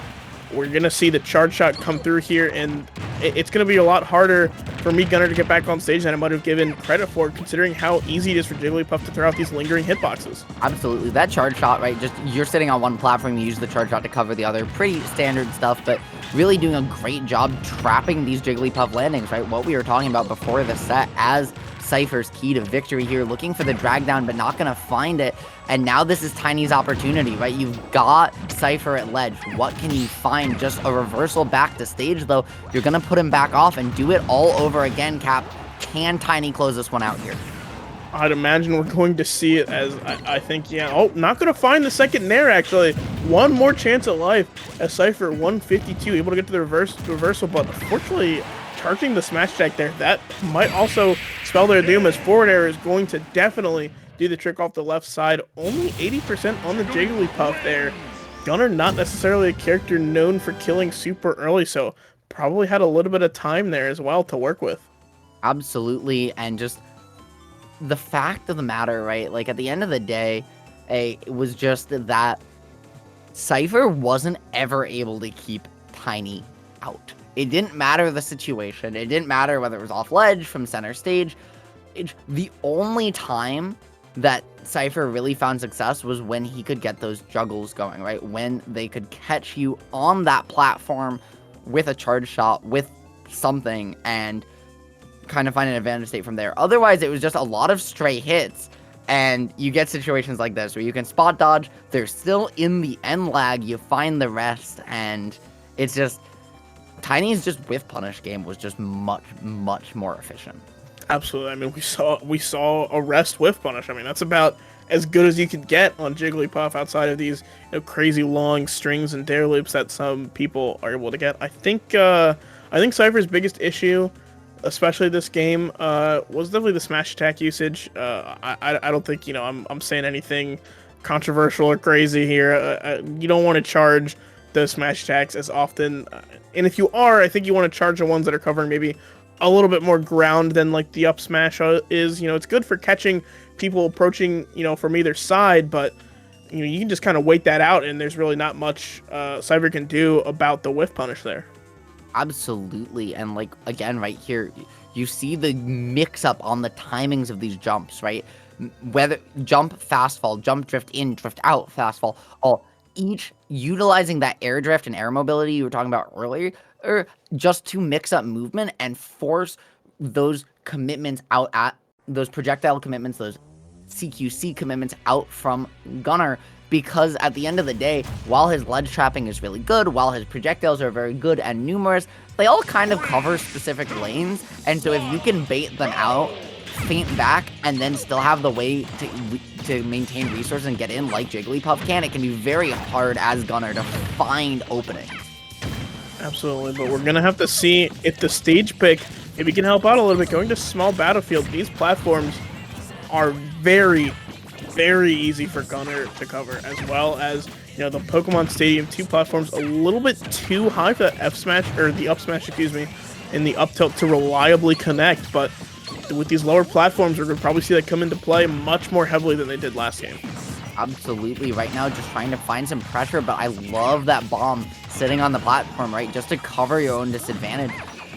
we're going to see the charge shot come through here, and it's going to be a lot harder for me, Gunner, to get back on stage than I might have given credit for, considering how easy it is for Jigglypuff to throw out these lingering hitboxes. Absolutely. That charge shot, right, just you're sitting on one platform, you use the charge shot to cover the other. Pretty standard stuff, but really doing a great job trapping these Jigglypuff landings, right? What we were talking about before the set as Cypher's key to victory here, looking for the drag down, but not going to find it. And now this is Tiny's opportunity, right? You've got Cypher at ledge. What can you find? Just a reversal back to stage, though. You're going to put him back off and do it all over again, Cap. Can Tiny close this one out here? I'd imagine we're going to see it as, I think, yeah. Oh, not going to find the second Nair, actually. One more chance at life as Cypher 152, able to get to the reversal, but unfortunately, charging the smash attack there, that might also spell their doom, as forward air is going to definitely do the trick off the left side. Only 80% on the Jigglypuff there. Gunner, not necessarily a character known for killing super early, so probably had a little bit of time there as well to work with. Absolutely, and just the fact of the matter, right? Like, at the end of the day, it was just that Cypher wasn't ever able to keep Tiny out. It didn't matter the situation. It didn't matter whether it was off ledge, from center stage. The only time that Cypher really found success was when he could get those juggles going, right? When they could catch you on that platform with a charge shot, with something, and kind of find an advantage state from there. Otherwise, it was just a lot of stray hits, and you get situations like this where you can spot dodge. They're still in the end lag. You find the rest, and it's just Tiny's just whiff punish game was just much more efficient. Absolutely. I mean, we saw a rest whiff punish. I mean, that's about as good as you could get on Jigglypuff outside of these crazy long strings and dare loops that some people are able to get. I think Cypher's biggest issue, especially this game, was definitely the smash attack usage. I don't think I'm saying anything controversial or crazy here. You don't want to charge those smash attacks as often, and if you are, I think you want to charge the ones that are covering maybe a little bit more ground than like the up smash is. It's good for catching people approaching from either side, but you can just kind of wait that out, and there's really not much Cypher can do about the whiff punish there. Absolutely. And like, again, right here, you see the mix up on the timings of these jumps, right? Whether jump, fast fall, jump, drift in, drift out, fast fall, all each utilizing that air drift and air mobility you were talking about earlier, or just to mix up movement and force those commitments out at those projectile commitments, those CQC commitments out from Gunner. Because at the end of the day, while his ledge trapping is really good, while his projectiles are very good and numerous, they all kind of cover specific lanes. And so if you can bait them out, feint back, and then still have the way to maintain resources and get in like Jigglypuff can, it can be very hard as Gunner to find openings. Absolutely, but we're going to have to see if the stage pick, if he can help out a little bit. Going to small battlefield, these platforms are very, very easy for Gunner to cover, as well as the Pokemon Stadium 2 platforms a little bit too high for the F smash, or the up smash, excuse me, in the up tilt to reliably connect. But with these lower platforms, we're going to probably see that come into play much more heavily than they did last game. Absolutely. Right now, just trying to find some pressure, but I love that bomb sitting on the platform, right, just to cover your own disadvantage.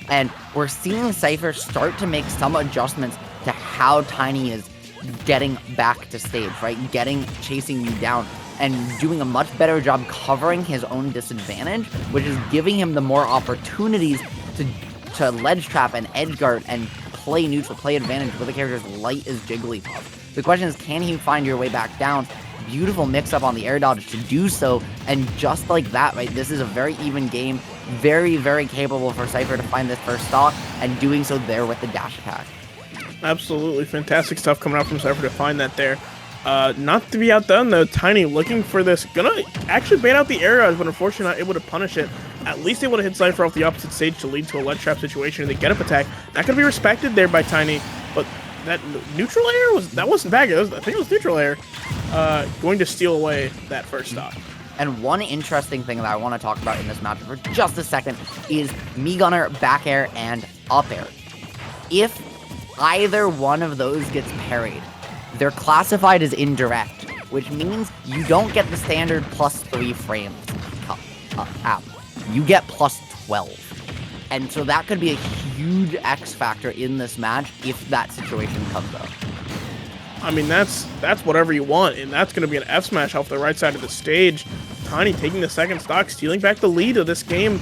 And we're seeing Cypher start to make some adjustments to how Tiny is getting back to stage, right, chasing you down, and doing a much better job covering his own disadvantage, which is giving him the more opportunities to ledge trap and edge guard and play neutral, play advantage with a character as light as Jigglypuff. The question is, can he find your way back down? Beautiful mix-up on the air dodge to do so, and just like that, right, this is a very even game, very, very capable for Cypher to find this first stock, and doing so there with the dash attack. Absolutely fantastic stuff coming out from Cypher to find that there. Not to be outdone, though, Tiny looking for this. Gonna actually bait out the air dodge, but unfortunately not able to punish it. At least able to hit Cypher off the opposite stage to lead to a ledge trap situation and the get-up attack. Not gonna be respected there by Tiny, but that neutral air wasn't bad. I think it was neutral air. Going to steal away that first stock. And one interesting thing that I want to talk about in this matchup for just a second is me Gunner, back air, and up air. If either one of those gets parried, they're classified as indirect, which means you don't get the standard +3 frames app. you get plus 12. And so that could be a huge X factor in this match if that situation comes up. I mean, that's whatever you want, and that's going to be an F smash off the right side of the stage. Tiny taking the second stock, stealing back the lead of this game.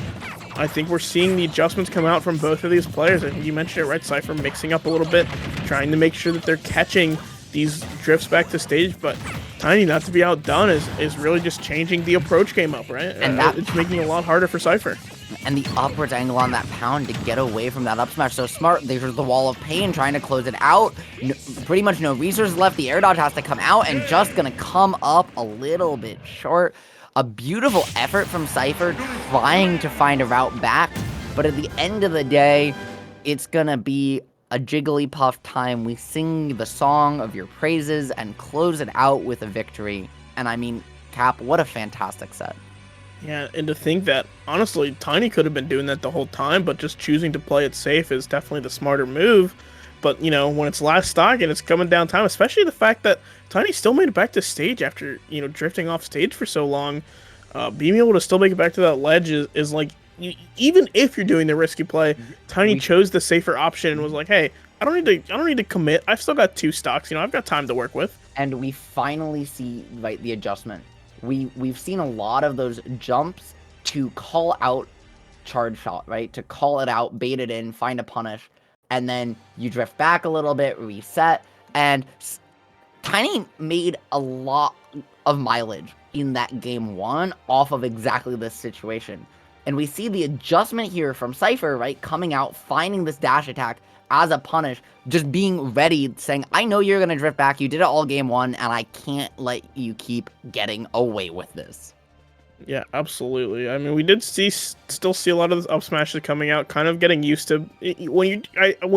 I think we're seeing the adjustments come out from both of these players. I think you mentioned it, right? Cypher mixing up a little bit, trying to make sure that they're catching these drifts back to stage, but Tiny, not to be outdone, is really just changing the approach game up, right? And it's making it a lot harder for Cypher. And the upwards angle on that pound to get away from that up smash so smart. There's the wall of pain trying to close it out. No, pretty much no resources left. The air dodge has to come out and just gonna come up a little bit short. A beautiful effort from Cypher trying to find a route back, but at the end of the day, it's gonna be a Jigglypuff time. We sing the song of your praises and close it out with a victory. And I mean, Cap, what a fantastic set. Yeah, and to think that, honestly, Tiny could have been doing that the whole time, but just choosing to play it safe is definitely the smarter move. But, you know, when it's last stock and it's coming down time, especially the fact that Tiny still made it back to stage after, you know, drifting off stage for so long, being able to still make it back to that ledge is like, even if you're doing the risky play, Tiny chose the safer option and was like, hey, I don't need to commit. I've still got 2 stocks, you know, I've got time to work with. And we finally see, right, the adjustment. We've seen a lot of those jumps to call out charge shot, right? To call it out, bait it in, find a punish, and then you drift back a little bit, reset, and Tiny made a lot of mileage in that game 1 off of exactly this situation. And we see the adjustment here from Cypher, right? Coming out, finding this dash attack as a punish, just being ready, saying, I know you're going to drift back. You did it all game 1, and I can't let you keep getting away with this. Yeah, absolutely. I mean, we did still see a lot of the up smashes coming out, kind of getting used to when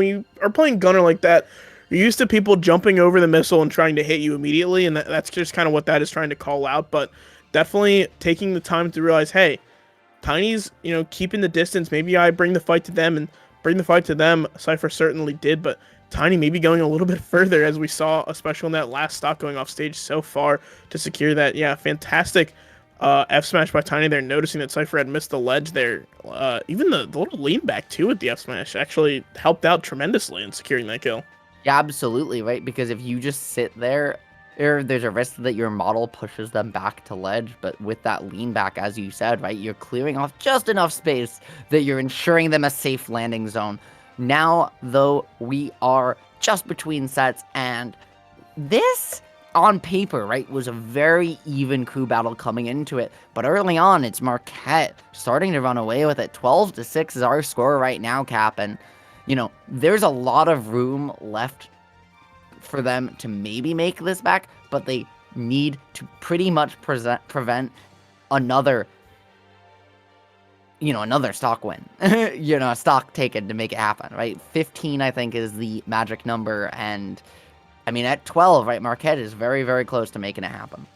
you are playing Gunner like that, you're used to people jumping over the missile and trying to hit you immediately, and that's just kind of what that is trying to call out. But definitely taking the time to realize, hey, Tiny's, you know, keeping the distance. Maybe I bring the fight to them, and bring the fight to them. Cypher certainly did, but Tiny maybe going a little bit further, as we saw, especially on that last stock going off stage so far to secure that. Yeah, fantastic F smash by Tiny there, noticing that Cypher had missed the ledge there. Even the little lean back too with the F smash actually helped out tremendously in securing that kill. Yeah, absolutely, right? Because if you just sit there, there's a risk that your model pushes them back to ledge, but with that lean back, as you said, right, you're clearing off just enough space that you're ensuring them a safe landing zone. Now, though, we are just between sets, and this, on paper, right, was a very even crew battle coming into it, but early on, it's Marquette starting to run away with it. 12-6 is our score right now, Cap, and, you know, there's a lot of room left for them to maybe make this back, but they need to pretty much prevent another, you know, another stock win, you know, a stock taken to make it happen, right? 15, I think, is the magic number, and I mean, at 12, right, Marquette is very, very close to making it happen.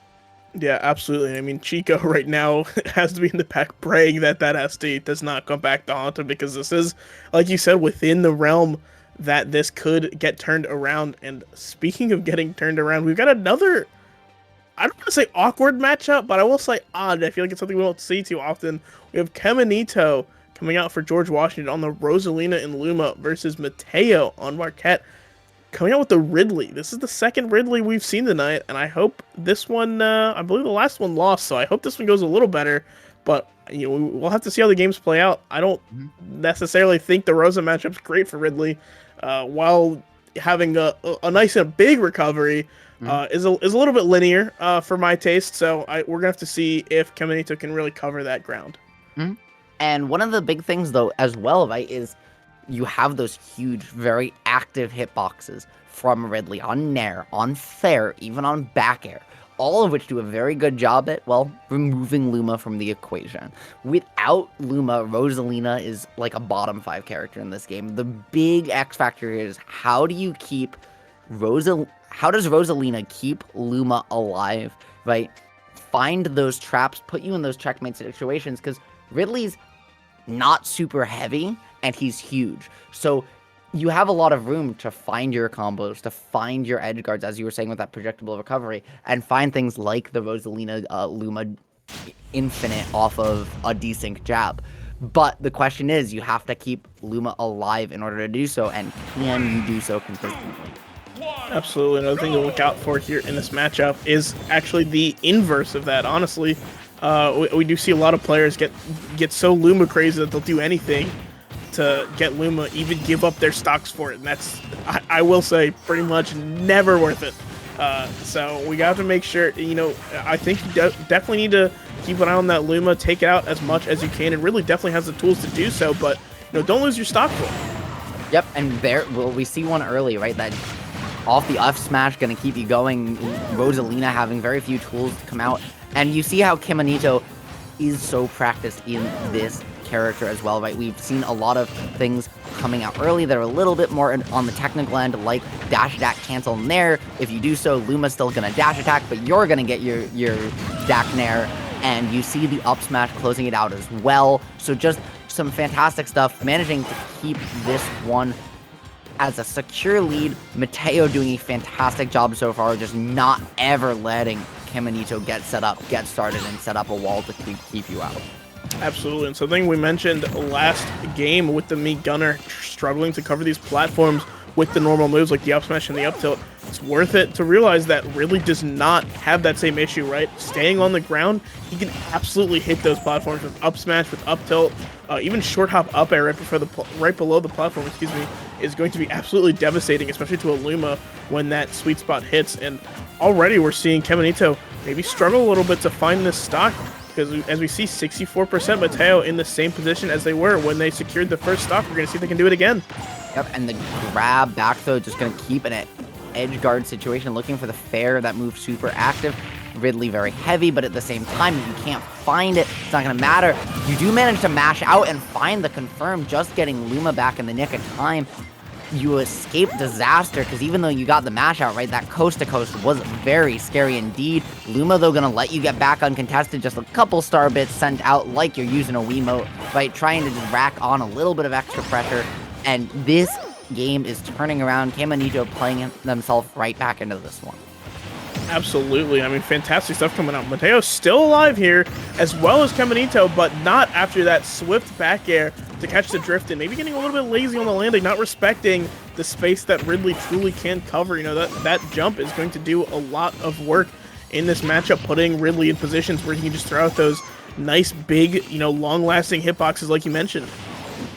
Yeah, absolutely. I mean, Chico right now has to be in the back praying that SD does not come back to haunt him, because this is, like you said, within the realm that this could get turned around. And speaking of getting turned around, we've got another, I don't want to say awkward matchup, but I will say odd. I feel like it's something we don't see too often. We have Kemanito coming out for George Washington on the Rosalina and Luma versus Mateo on Marquette, coming out with the Ridley. This is the second Ridley we've seen tonight, and I hope this one, I believe the last one lost, so I hope this one goes a little better. But, you know, we'll have to see how the games play out. I don't necessarily think the Rosa matchup's great for Ridley, while having a nice and big recovery is a little bit linear for my taste. So we're going to have to see if Kemanito can really cover that ground. And one of the big things, though, as well, right, is you have those huge, very active hitboxes from Ridley on Nair, on Fair, even on back air, all of which do a very good job at, well, removing Luma from the equation. Without Luma, Rosalina is like a bottom 5 character in this game. The big X factor is, how do you keep how does Rosalina keep Luma alive, right? Find those traps, put you in those checkmate situations, because Ridley's not super heavy, and he's huge. So you have a lot of room to find your combos, to find your edge guards, as you were saying with that projectable recovery, and find things like the Rosalina Luma infinite off of a desync jab. But the question is, you have to keep Luma alive in order to do so, and can you do so consistently? Absolutely. Another thing to look out for here in this matchup is actually the inverse of that, honestly. We do see a lot of players get so Luma crazy that they'll do anything to get Luma, even give up their stocks for it. And that's, I will say, pretty much never worth it. So we got to make sure, I think you definitely need to keep an eye on that Luma, take it out as much as you can, and really definitely has the tools to do so, but don't lose your stock for it. Yep, and there, well, we see one early, right? That off the F smash, gonna keep you going. Rosalina having very few tools to come out, and you see how Kimonito is so practiced in this character as well, right? We've seen a lot of things coming out early that are a little bit more on the technical end, like dash attack cancel nair. If you do so, Luma's still gonna dash attack, but you're gonna get your dash nair, and you see the up smash closing it out as well. So just some fantastic stuff, managing to keep this one as a secure lead. Mateo doing a fantastic job so far, just not ever letting Kimonito get set up, get started, and set up a wall to keep you out. Absolutely, and something we mentioned last game with the Meat Gunner struggling to cover these platforms with the normal moves like the up smash and the up tilt. It's worth it to realize that really does not have that same issue, right? Staying on the ground, he can absolutely hit those platforms with up smash, with up tilt, even short hop up air right below the platform, is going to be absolutely devastating, especially to a Luma when that sweet spot hits. And already we're seeing Kimonito maybe struggle a little bit to find this stock, because as we see 64% Mateo in the same position as they were when they secured the first stock. We're going to see if they can do it again. Yep, and the grab back throw just going to keep an edge guard situation, looking for the fair. That move super active. Ridley very heavy, but at the same time, if you can't find it, it's not going to matter. You do manage to mash out and find the confirm, just getting Luma back in the nick of time. You escape disaster, because even though you got the mash out, right, that coast to coast was very scary indeed. Luma, though, gonna let you get back uncontested, just a couple star bits sent out like you're using a Wiimote, right, trying to just rack on a little bit of extra pressure, and this game is turning around. Kimonito playing themselves right back into this one. Absolutely. I mean, fantastic stuff coming out. Mateo's still alive here, as well as Kimonito, but not after that swift back air to catch the drift and maybe getting a little bit lazy on the landing, not respecting the space that Ridley truly can cover. That jump is going to do a lot of work in this matchup, putting Ridley in positions where he can just throw out those nice, big, long-lasting hitboxes like you mentioned.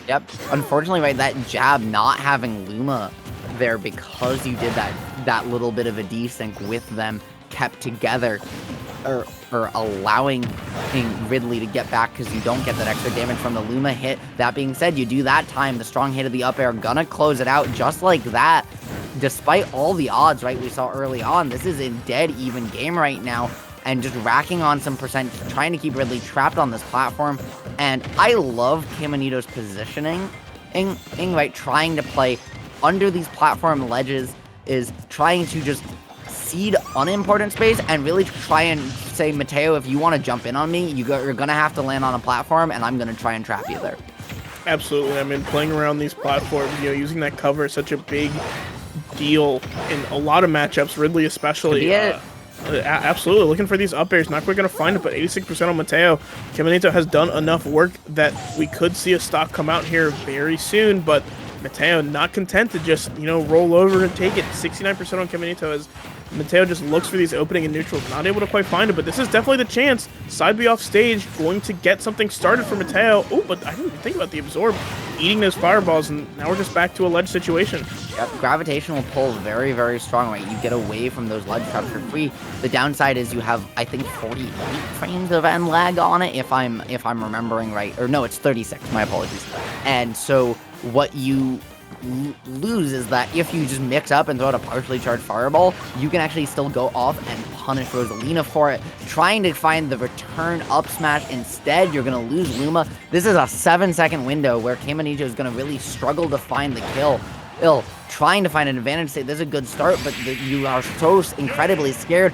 Yep. Unfortunately, right, that jab not having Luma there because you did that little bit of a desync with them kept together, or allowing Ridley to get back because you don't get that extra damage from the Luma hit. That being said, you do that time, the strong hit of the up air, gonna close it out just like that. Despite all the odds, right, we saw early on, this is a dead even game right now, and just racking on some percent, trying to keep Ridley trapped on this platform. And I love Kimonito's positioning, right, trying to play under these platform ledges, is trying to just seed unimportant space and really try and say, Mateo, if you want to jump in on me, you're going to have to land on a platform, and I'm going to try and trap you there. Absolutely. I mean, playing around these platforms, using that cover is such a big deal in a lot of matchups, Ridley especially. Absolutely. Looking for these up airs, not quite going to find it, but 86% on Mateo. Kimonito has done enough work that we could see a stock come out here very soon, but Mateo not content to just, roll over and take it. 69% on Kimonito as Mateo just looks for these opening and neutrals, not able to quite find it, but this is definitely the chance. Side B off stage, going to get something started for Mateo. Oh, but I didn't even think about the absorb, eating those fireballs, and now we're just back to a ledge situation. Yep, gravitational pull very, very strong, right? You get away from those ledge traps for free. The downside is you have, I think, 48 frames of end lag on it, if I'm remembering right. Or no, it's 36, my apologies. And so what you lose is that if you just mix up and throw out a partially charged fireball, you can actually still go off and punish Rosalina for it. Trying to find the return up smash instead, you're going to lose Luma. This is a 7-second window where Kimonito is going to really struggle to find the kill. Trying to find an advantage state. This is a good start, but you are so incredibly scared.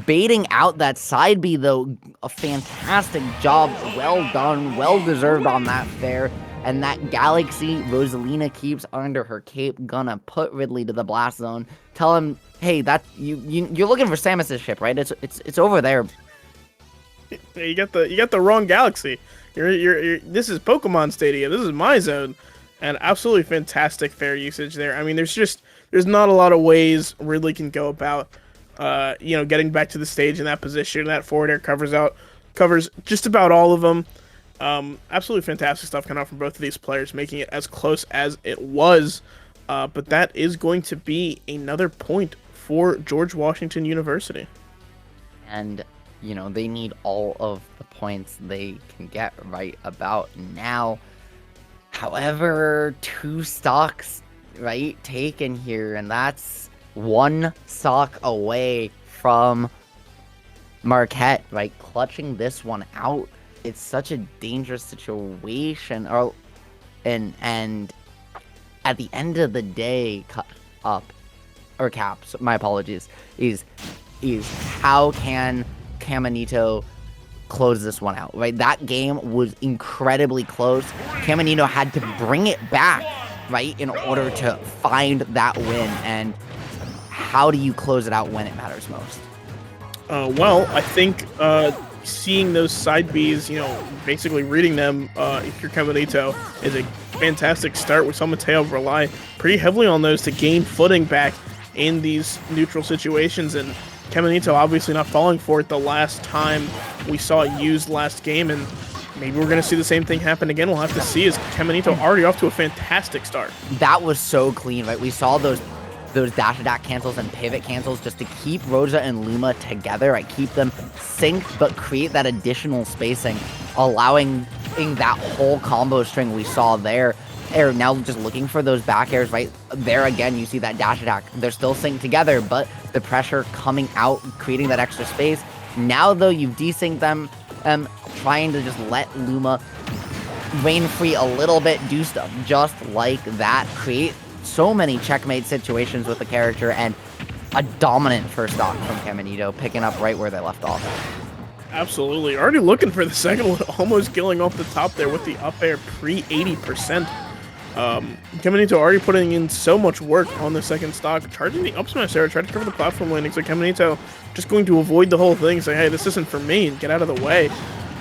Baiting out that side B, though, a fantastic job. Well done, well deserved on that fair. And that Galaxy Rosalina keeps under her cape, gonna put Ridley to the blast zone. Tell him, hey, that you're looking for Samus's ship, right? It's over there. You got the wrong galaxy. This is Pokemon Stadium. This is my zone, and absolutely fantastic fair usage there. I mean, there's not a lot of ways Ridley can go about, getting back to the stage in that position. That forward air covers just about all of them. Absolutely fantastic stuff coming out from both of these players, making it as close as it was. But that is going to be another point for George Washington University. And they need all of the points they can get right about now. However, 2 stocks, right, taken here, and that's 1 stock away from Marquette, right, clutching this one out. It's such a dangerous situation, and at the end of the day, Caps, my apologies, is how can Caminito close this one out, right? That game was incredibly close. Caminito had to bring it back, right, in order to find that win. And how do you close it out when it matters most? Well, I think seeing those side Bs, basically reading them, if you're Caminito, is a fantastic start. We saw Mateo rely pretty heavily on those to gain footing back in these neutral situations, and Caminito obviously not falling for it the last time we saw it used last game, and maybe we're going to see the same thing happen again. We'll have to see, as Caminito already off to a fantastic start. That was so clean, right? We saw those dash attack cancels and pivot cancels just to keep Rosa and Luma together, right? Keep them synced, but create that additional spacing, allowing that whole combo string we saw there. They're now just looking for those back airs, right? There again, you see that dash attack. They're still synced together, but the pressure coming out, creating that extra space. Now, though, you've desynced them, trying to just let Luma reign free a little bit, do stuff just like that, create so many checkmate situations with the character, and a dominant first stock from Caminito, picking up right where they left off. Absolutely. Already looking for the second one, almost killing off the top there with the up air pre-80%. Caminito already putting in so much work on the second stock, charging the up smash there, tried to cover the platform landing, so Caminito just going to avoid the whole thing, say, hey, this isn't for me, and get out of the way.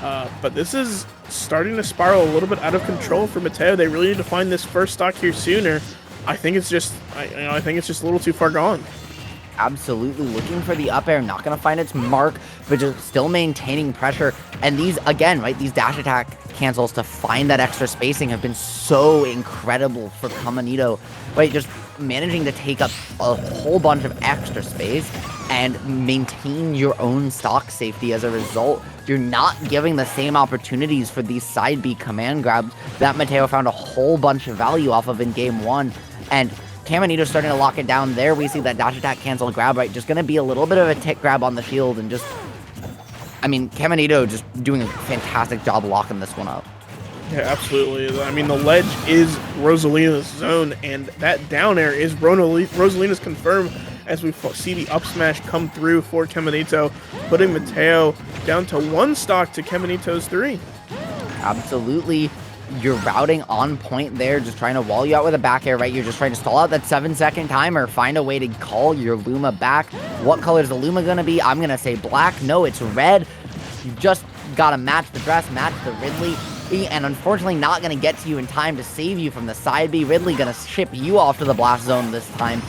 But this is starting to spiral a little bit out of control for Mateo. They really need to find this first stock here sooner. I think it's just, I think it's just a little too far gone. Absolutely looking for the up air, not going to find its mark, but just still maintaining pressure. And these, again, right, these dash attack cancels to find that extra spacing have been so incredible for Caminito, right? Just managing to take up a whole bunch of extra space and maintain your own stock safety as a result. You're not giving the same opportunities for these side B command grabs that Mateo found a whole bunch of value off of in game 1. And Caminito starting to lock it down there. We see that dash attack cancel grab, right? Just going to be a little bit of a tick grab on the shield, and just, I mean, Caminito just doing a fantastic job locking this one up. Yeah, absolutely. I mean, the ledge is Rosalina's zone, and that down air is Rosalina's confirmed, as we see the up smash come through for Caminito, putting Mateo down to 1 stock to Caminito's 3. Absolutely. You're routing on point there, just trying to wall you out with a back air, right? You're just trying to stall out that 7-second timer, find a way to call your Luma back. What color is the Luma going to be? I'm going to say black. No, it's red. You've just got to match the dress, match the Ridley, and unfortunately not going to get to you in time to save you from the side B. Ridley going to ship you off to the blast zone this time,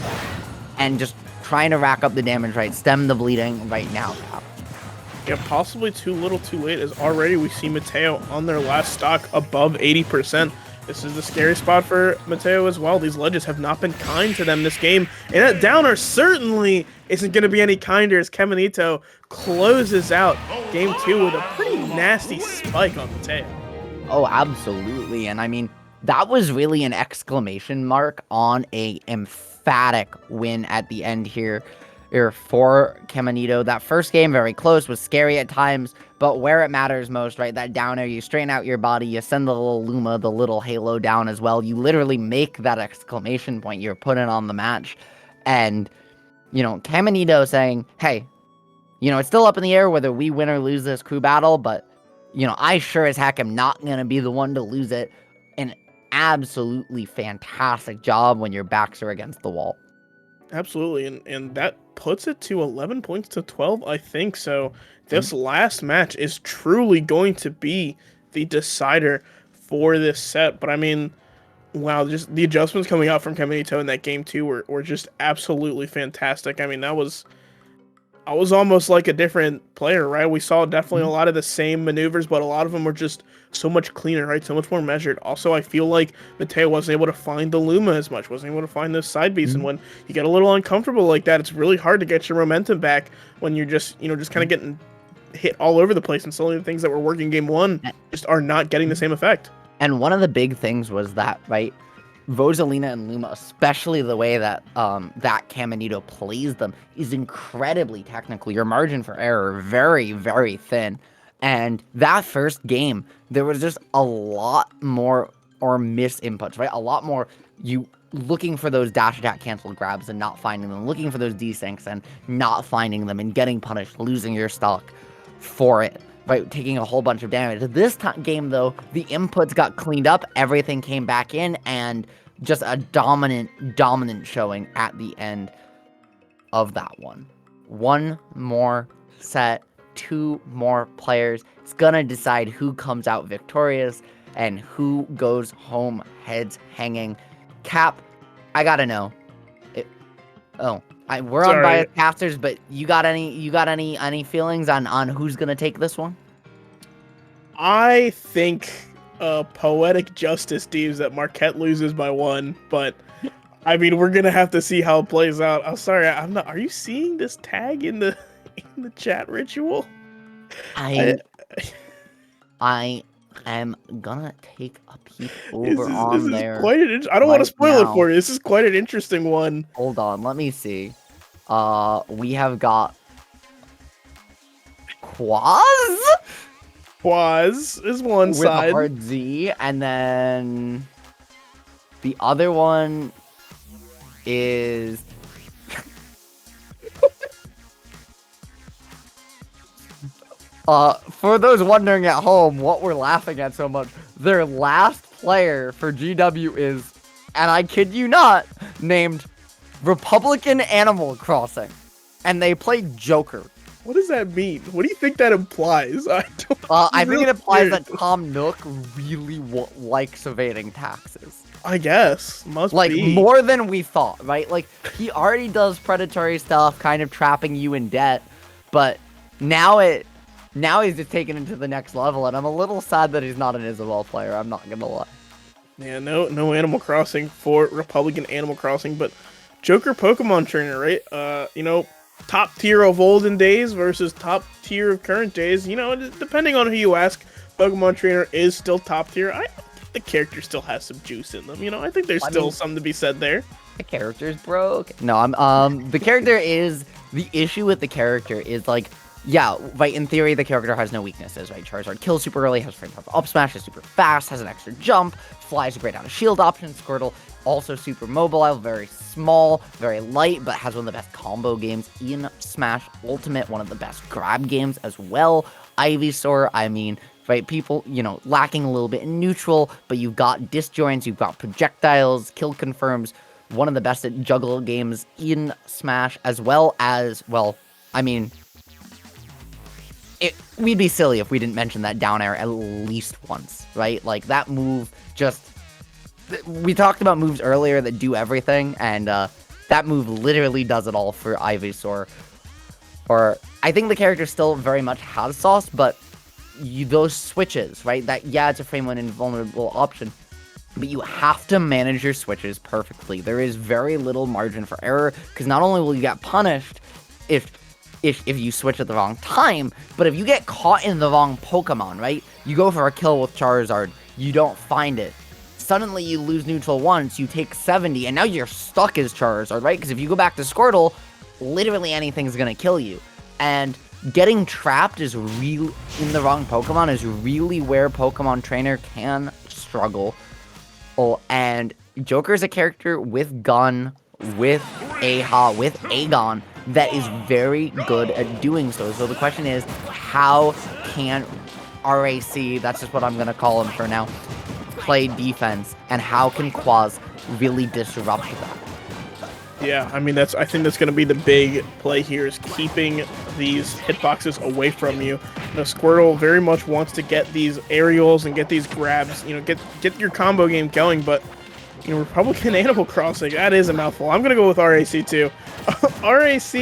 and just trying to rack up the damage, right? Stem the bleeding right now. Yeah, possibly too little too late, as already we see Mateo on their last stock above 80%. This is the scary spot for Mateo as well. These ledges have not been kind to them this game, and that downer certainly isn't going to be any kinder, as Caminito closes out game 2 with a pretty nasty spike on Mateo. Oh, absolutely. And I mean, that was really an exclamation mark on a emphatic win at the end here for Caminito. That first game, very close, was scary at times, but where it matters most, right, that down air, you straighten out your body, you send the little Luma, the little halo down as well. You literally make that exclamation point you're putting on the match. And, Caminito saying, hey, it's still up in the air whether we win or lose this crew battle, but, I sure as heck am not going to be the one to lose it. An absolutely fantastic job when your backs are against the wall. Absolutely, and that puts it to 11 points to 12, I think. So this last match is truly going to be the decider for this set. But I mean, wow, just the adjustments coming out from Kaminito in that game too were just absolutely fantastic. I mean, I was almost like a different player, right? We saw definitely a lot of the same maneuvers, but a lot of them were just so much cleaner, right? So much more measured. Also, I feel like Mateo wasn't able to find the Luma as much, wasn't able to find those side beats. And when you get a little uncomfortable like that, it's really hard to get your momentum back when you're just, just kind of getting hit all over the place. And suddenly the things that were working game one just are not getting the same effect. And one of the big things was that, right, Rosalina and Luma, especially the way that that Caminito plays them, is incredibly technical. Your margin for error very, very thin. And that first game, there was just a lot more miss inputs, right? A lot more you looking for those dash attack canceled grabs and not finding them, looking for those desyncs and not finding them and getting punished, losing your stock for it. Right, taking a whole bunch of damage. This game, though, the inputs got cleaned up, everything came back in, and just a dominant showing at the end of that one. One more set, 2 more players. It's gonna decide who comes out victorious and who goes home heads hanging. Cap, I gotta know. We're on biased casters, but you got any feelings on who's gonna take this one? I think poetic justice deems that Marquette loses by 1, but I mean we're gonna have to see how it plays out. I'm sorry, I'm not. Are you seeing this tag in the chat ritual? I am gonna take a peek over on there. I don't want to spoil it for you. This is quite an interesting one. Hold on, let me see. We have got Quaz? Quaz is one with side. With a hard Z, and then the other one is... for those wondering at home what we're laughing at so much, their last player for GW is, and I kid you not, named Republican Animal Crossing. And they play Joker. What does that mean? What do you think that implies? I think it implies that Tom Nook really likes evading taxes. I guess. Must be. Like, more than we thought, right? Like, he already does predatory stuff, kind of trapping you in debt, but now he's just taken it to the next level, and I'm a little sad that he's not an Isabel player, I'm not gonna lie. Yeah, no Animal Crossing for Republican Animal Crossing, but Joker Pokemon trainer, right? Top tier of olden days versus top tier of current days. Depending on who you ask, Pokemon trainer is still top tier. I think the character still has some juice in them. I think there's still something to be said there. The character's broke. No, the character is, the issue with the character is, like, yeah, right, in theory, the character has no weaknesses, right? Charizard kills super early, has frame up smash, is super fast, has an extra jump, flies great out of shield option. Squirtle, also super mobile, very small, very light, but has one of the best combo games in Smash Ultimate, one of the best grab games as well. Ivysaur, I mean, right, people, lacking a little bit in neutral, but you've got disjoints, you've got projectiles, kill confirms, one of the best at juggle games in Smash, as well as, well, I mean, we'd be silly if we didn't mention that down air at least once, right? Like, that move just... We talked about moves earlier that do everything, and that move literally does it all for Ivysaur. Or, I think the character still very much has sauce, but those switches, right? It's a frame one invulnerable option, but you have to manage your switches perfectly. There is very little margin for error, because not only will you get punished if you switch at the wrong time, but if you get caught in the wrong Pokemon, right? You go for a kill with Charizard, you don't find it. Suddenly you lose neutral once, you take 70, and now you're stuck as Charizard, right? Because if you go back to Squirtle, literally anything's gonna kill you. And getting trapped is really in the wrong Pokemon is really where Pokemon Trainer can struggle. Oh, and Joker's a character with Gun, with Aha, with Aegon, that is very good at doing so. So the question is, how can RAC, that's just what I'm going to call him for now, play defense, and how can Quaz really disrupt that? Yeah, I mean, I think that's going to be the big play here, is keeping these hitboxes away from you. Squirtle very much wants to get these aerials and get these grabs, get your combo game going, but Republican Animal Crossing, that is a mouthful. I'm going to go with RAC too. RAC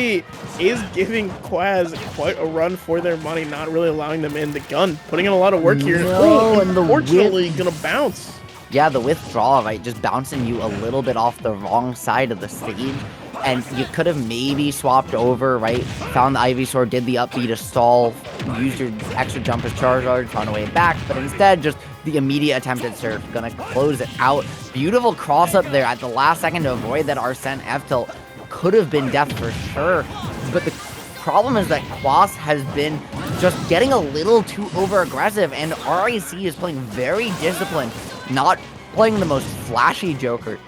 is giving Quaz quite a run for their money, not really allowing them in. The gun putting in a lot of work here. No, and unfortunately going to bounce. Yeah, the withdrawal, right, just bouncing you a little bit off the wrong side of the stage, and you could have maybe swapped over, right, found the Ivysaur, did the up B to stall, used your extra jump as Charizard, found a way back, but instead, just the immediate attempt at Surf, gonna close it out. Beautiful cross-up there at the last second to avoid that Arsene F-tilt. Could have been death for sure, but the problem is that Quas has been just getting a little too over-aggressive, and RAC is playing very disciplined, not playing the most flashy Joker,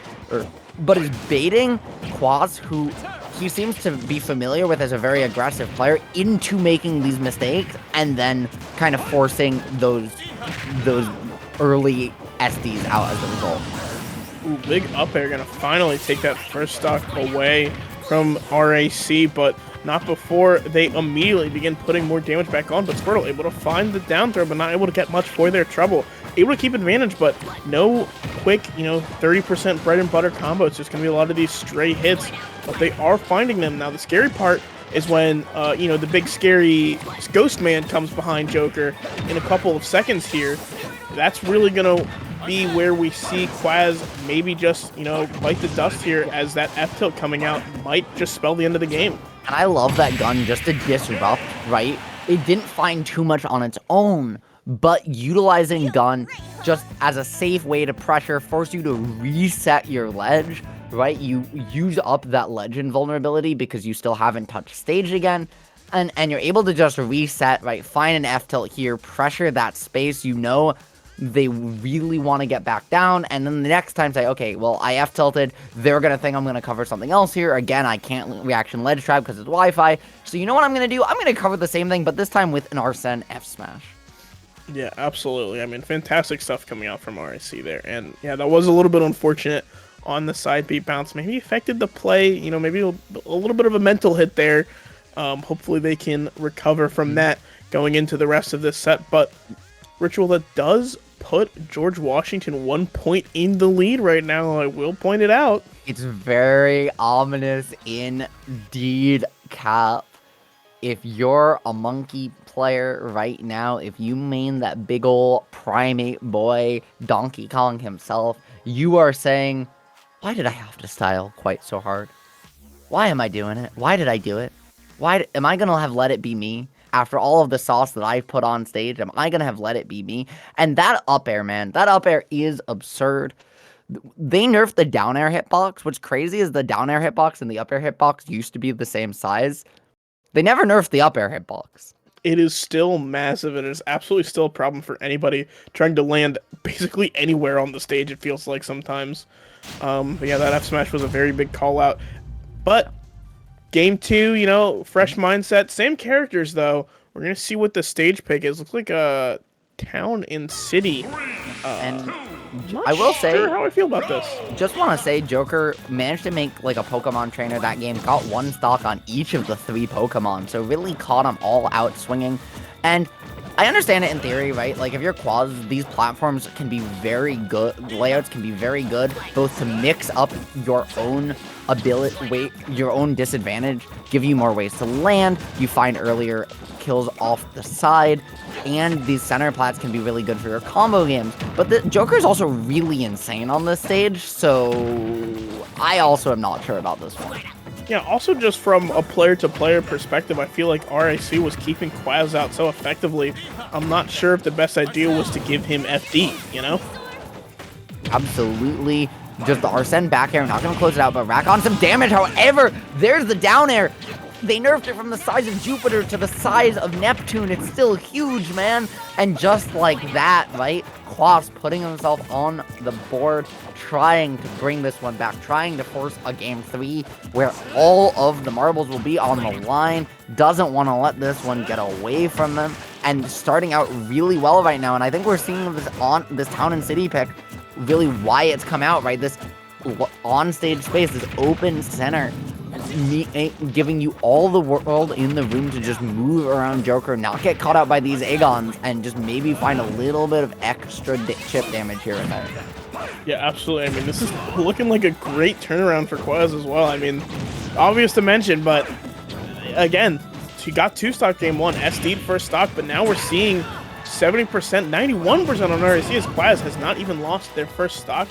but is baiting Quas, who he seems to be familiar with as a very aggressive player, into making these mistakes, and then kind of forcing those early SDs out as a result. Ooh, big up air, gonna finally take that first stock away from RAC, but not before they immediately begin putting more damage back on. But Squirtle able to find the down throw, but not able to get much for their trouble. Able to keep advantage, but no quick, 30% bread and butter combo. It's just going to be a lot of these stray hits, but they are finding them. Now, the scary part is when, the big scary Ghost Man comes behind Joker in a couple of seconds here. That's really going to be where we see Quaz maybe just, bite the dust here, as that F-tilt coming out might just spell the end of the game. And I love that gun just to disrupt, right? It didn't find too much on its own, but utilizing gun just as a safe way to pressure, force you to reset your ledge, right? You use up that ledge invulnerability because you still haven't touched stage again, and you're able to just reset, right? Find an F-tilt here, pressure that space, they really want to get back down, and then the next time say, okay, well, I F-tilted, they're going to think I'm going to cover something else here. Again, I can't reaction ledge trap because it's Wi-Fi, so you know what I'm going to do? I'm going to cover the same thing, but this time with an Arsene F-smash. Yeah, absolutely. I mean, fantastic stuff coming out from RAC there, and yeah, that was a little bit unfortunate on the side beat bounce. Maybe affected the play, maybe a little bit of a mental hit there. Hopefully they can recover from that going into the rest of this set, but Ritual, that does put George Washington 1 point in the lead right now. I will point it out. It's very ominous indeed, Cap. If you're a monkey player right now, if you main that big ol' primate boy, Donkey Kong himself, you are saying, why did I have to style quite so hard? Why am I doing it? Why did I do it? Why am I gonna have let it be me? After all of the sauce that I've put on stage, am I going to have let it be me? And that up air, man, that up air is absurd. They nerfed the down air hitbox. What's crazy is the down air hitbox and the up air hitbox used to be the same size. They never nerfed the up air hitbox. It is still massive, and it is absolutely still a problem for anybody trying to land basically anywhere on the stage, it feels like sometimes. But yeah, that F smash was a very big call out. But Game 2, fresh mindset. Same characters, though. We're going to see what the stage pick is. Looks like a town and city. And Not I will say, sure how I feel about this. Just want to say, Joker managed to make like a Pokemon trainer that game, got one stock on each of the 3 Pokemon, so really caught them all out swinging. And I understand it in theory, right? Like, if you're Quaz, these platforms can be very good, layouts can be very good, both to mix up your own ability, your own disadvantage, give you more ways to land, you find earlier kills off the side, and these center plats can be really good for your combo games. But the Joker's also really insane on this stage, so I also am not sure about this one. Yeah, also just from a player-to-player perspective, I feel like RAC was keeping Quaz out so effectively. I'm not sure if the best idea was to give him FD, Absolutely. Just the Arsene back air, not going to close it out, but rack on some damage. However, there's the down air. They nerfed it from the size of Jupiter to the size of Neptune. It's still huge, man. And just like that, right? Quas putting himself on the board, trying to bring this one back, trying to force a game 3 where all of the marbles will be on the line. Doesn't want to let this one get away from them. And starting out really well right now. And I think we're seeing this on this town and city pick, really why it's come out, right? This on-stage space, this open center, giving you all the world in the room to just move around Joker, not get caught out by these Aegons, and just maybe find a little bit of extra chip damage here and there. Yeah, absolutely. I mean, this is looking like a great turnaround for Quaz as well. I mean, obvious to mention, but again, she got 2-stock game 1, SD'd first stock, but now we're seeing 70%, 91% on RAC as Quaz has not even lost their first stock.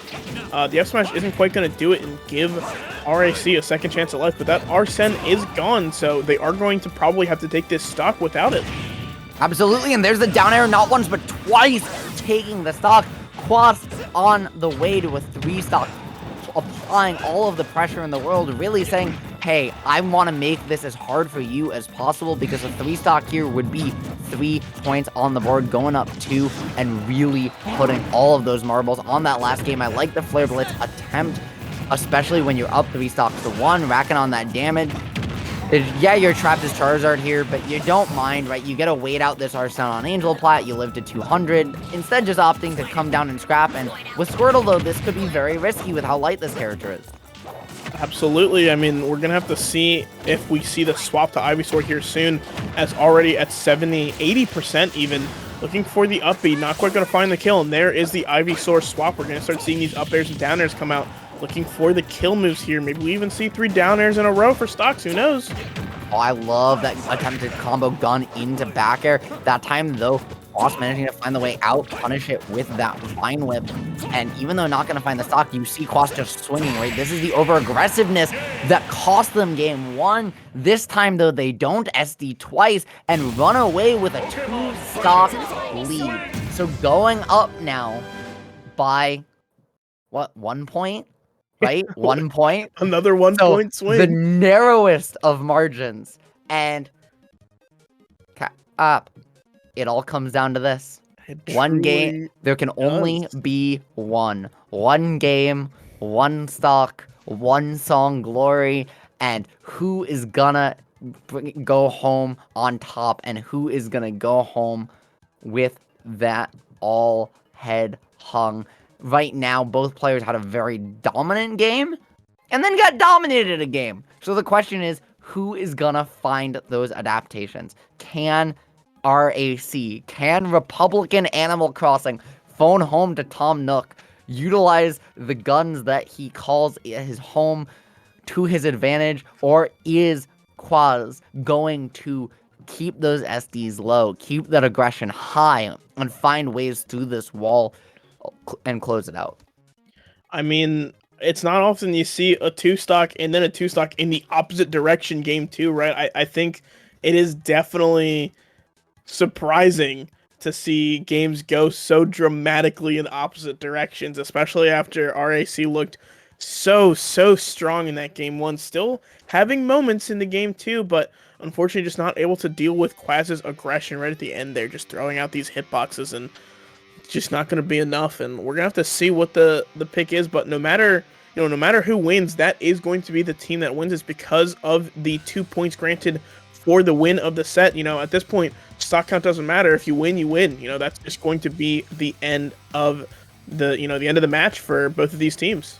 The F Smash isn't quite going to do it and give RAC a second chance at life, but that Arsene is gone, so they are going to probably have to take this stock without it. Absolutely, and there's the down air not once but twice taking the stock. Quaz on the way to a 3-stock, applying all of the pressure in the world, really saying, hey, I want to make this as hard for you as possible because a 3-stock here would be 3 points on the board, going up 2 and really putting all of those marbles on that last game. I like the Flare Blitz attempt, especially when you're up 3 stocks to 1, racking on that damage. Yeah, you're trapped as Charizard here, but you don't mind, right? You get to wait out this Arsene on Angel Plat, you live to 200, instead just opting to come down and scrap, and with Squirtle, though, this could be very risky with how light this character is. Absolutely. I mean, we're going to have to see if we see the swap to Ivysaur here soon, as already at 70, 80% even, looking for the up B, not quite going to find the kill, and there is the Ivysaur swap. We're going to start seeing these up airs and down airs come out, looking for the kill moves here. Maybe we even see 3 down airs in a row for stocks, who knows? Oh, I love that attempted combo gun into back air. That time, though, Boss managing to find the way out, punish it with that Vine Whip. And even though not going to find the stock, you see Quas just swinging, right? This is the over-aggressiveness that cost them game 1. This time, though, they don't SD twice and run away with a 2-stock lead. So going up now by, what, 1 point? Right? 1 point? Another 1 point swing. The narrowest of margins. And it all comes down to this. One game, there can only be one. One game, one stock, one song glory, and who is gonna go home on top, and who is gonna go home with that all head hung. Right now, both players had a very dominant game, and then got dominated a game. So the question is, who is gonna find those adaptations? Can RAC, can Republican Animal Crossing phone home to Tom Nook, utilize the guns that he calls his home to his advantage, or is Quaz going to keep those SDs low, keep that aggression high, and find ways through this wall and close it out? I mean, it's not often you see a 2-stock and then a 2-stock in the opposite direction game 2, right? I think it is definitely surprising to see games go so dramatically in opposite directions, especially after RAC looked so strong in that game 1, still having moments in the game 2, but unfortunately just not able to deal with Quaz's aggression right at the end there, just throwing out these hitboxes, and it's just not going to be enough. And we're going to have to see what the pick is, but no matter who wins, that is going to be the team that wins. It's because of the 2 points granted for the win of the set. At this point, stock count doesn't matter. If you win, you win. That's just going to be the end of the end of the match for both of these teams.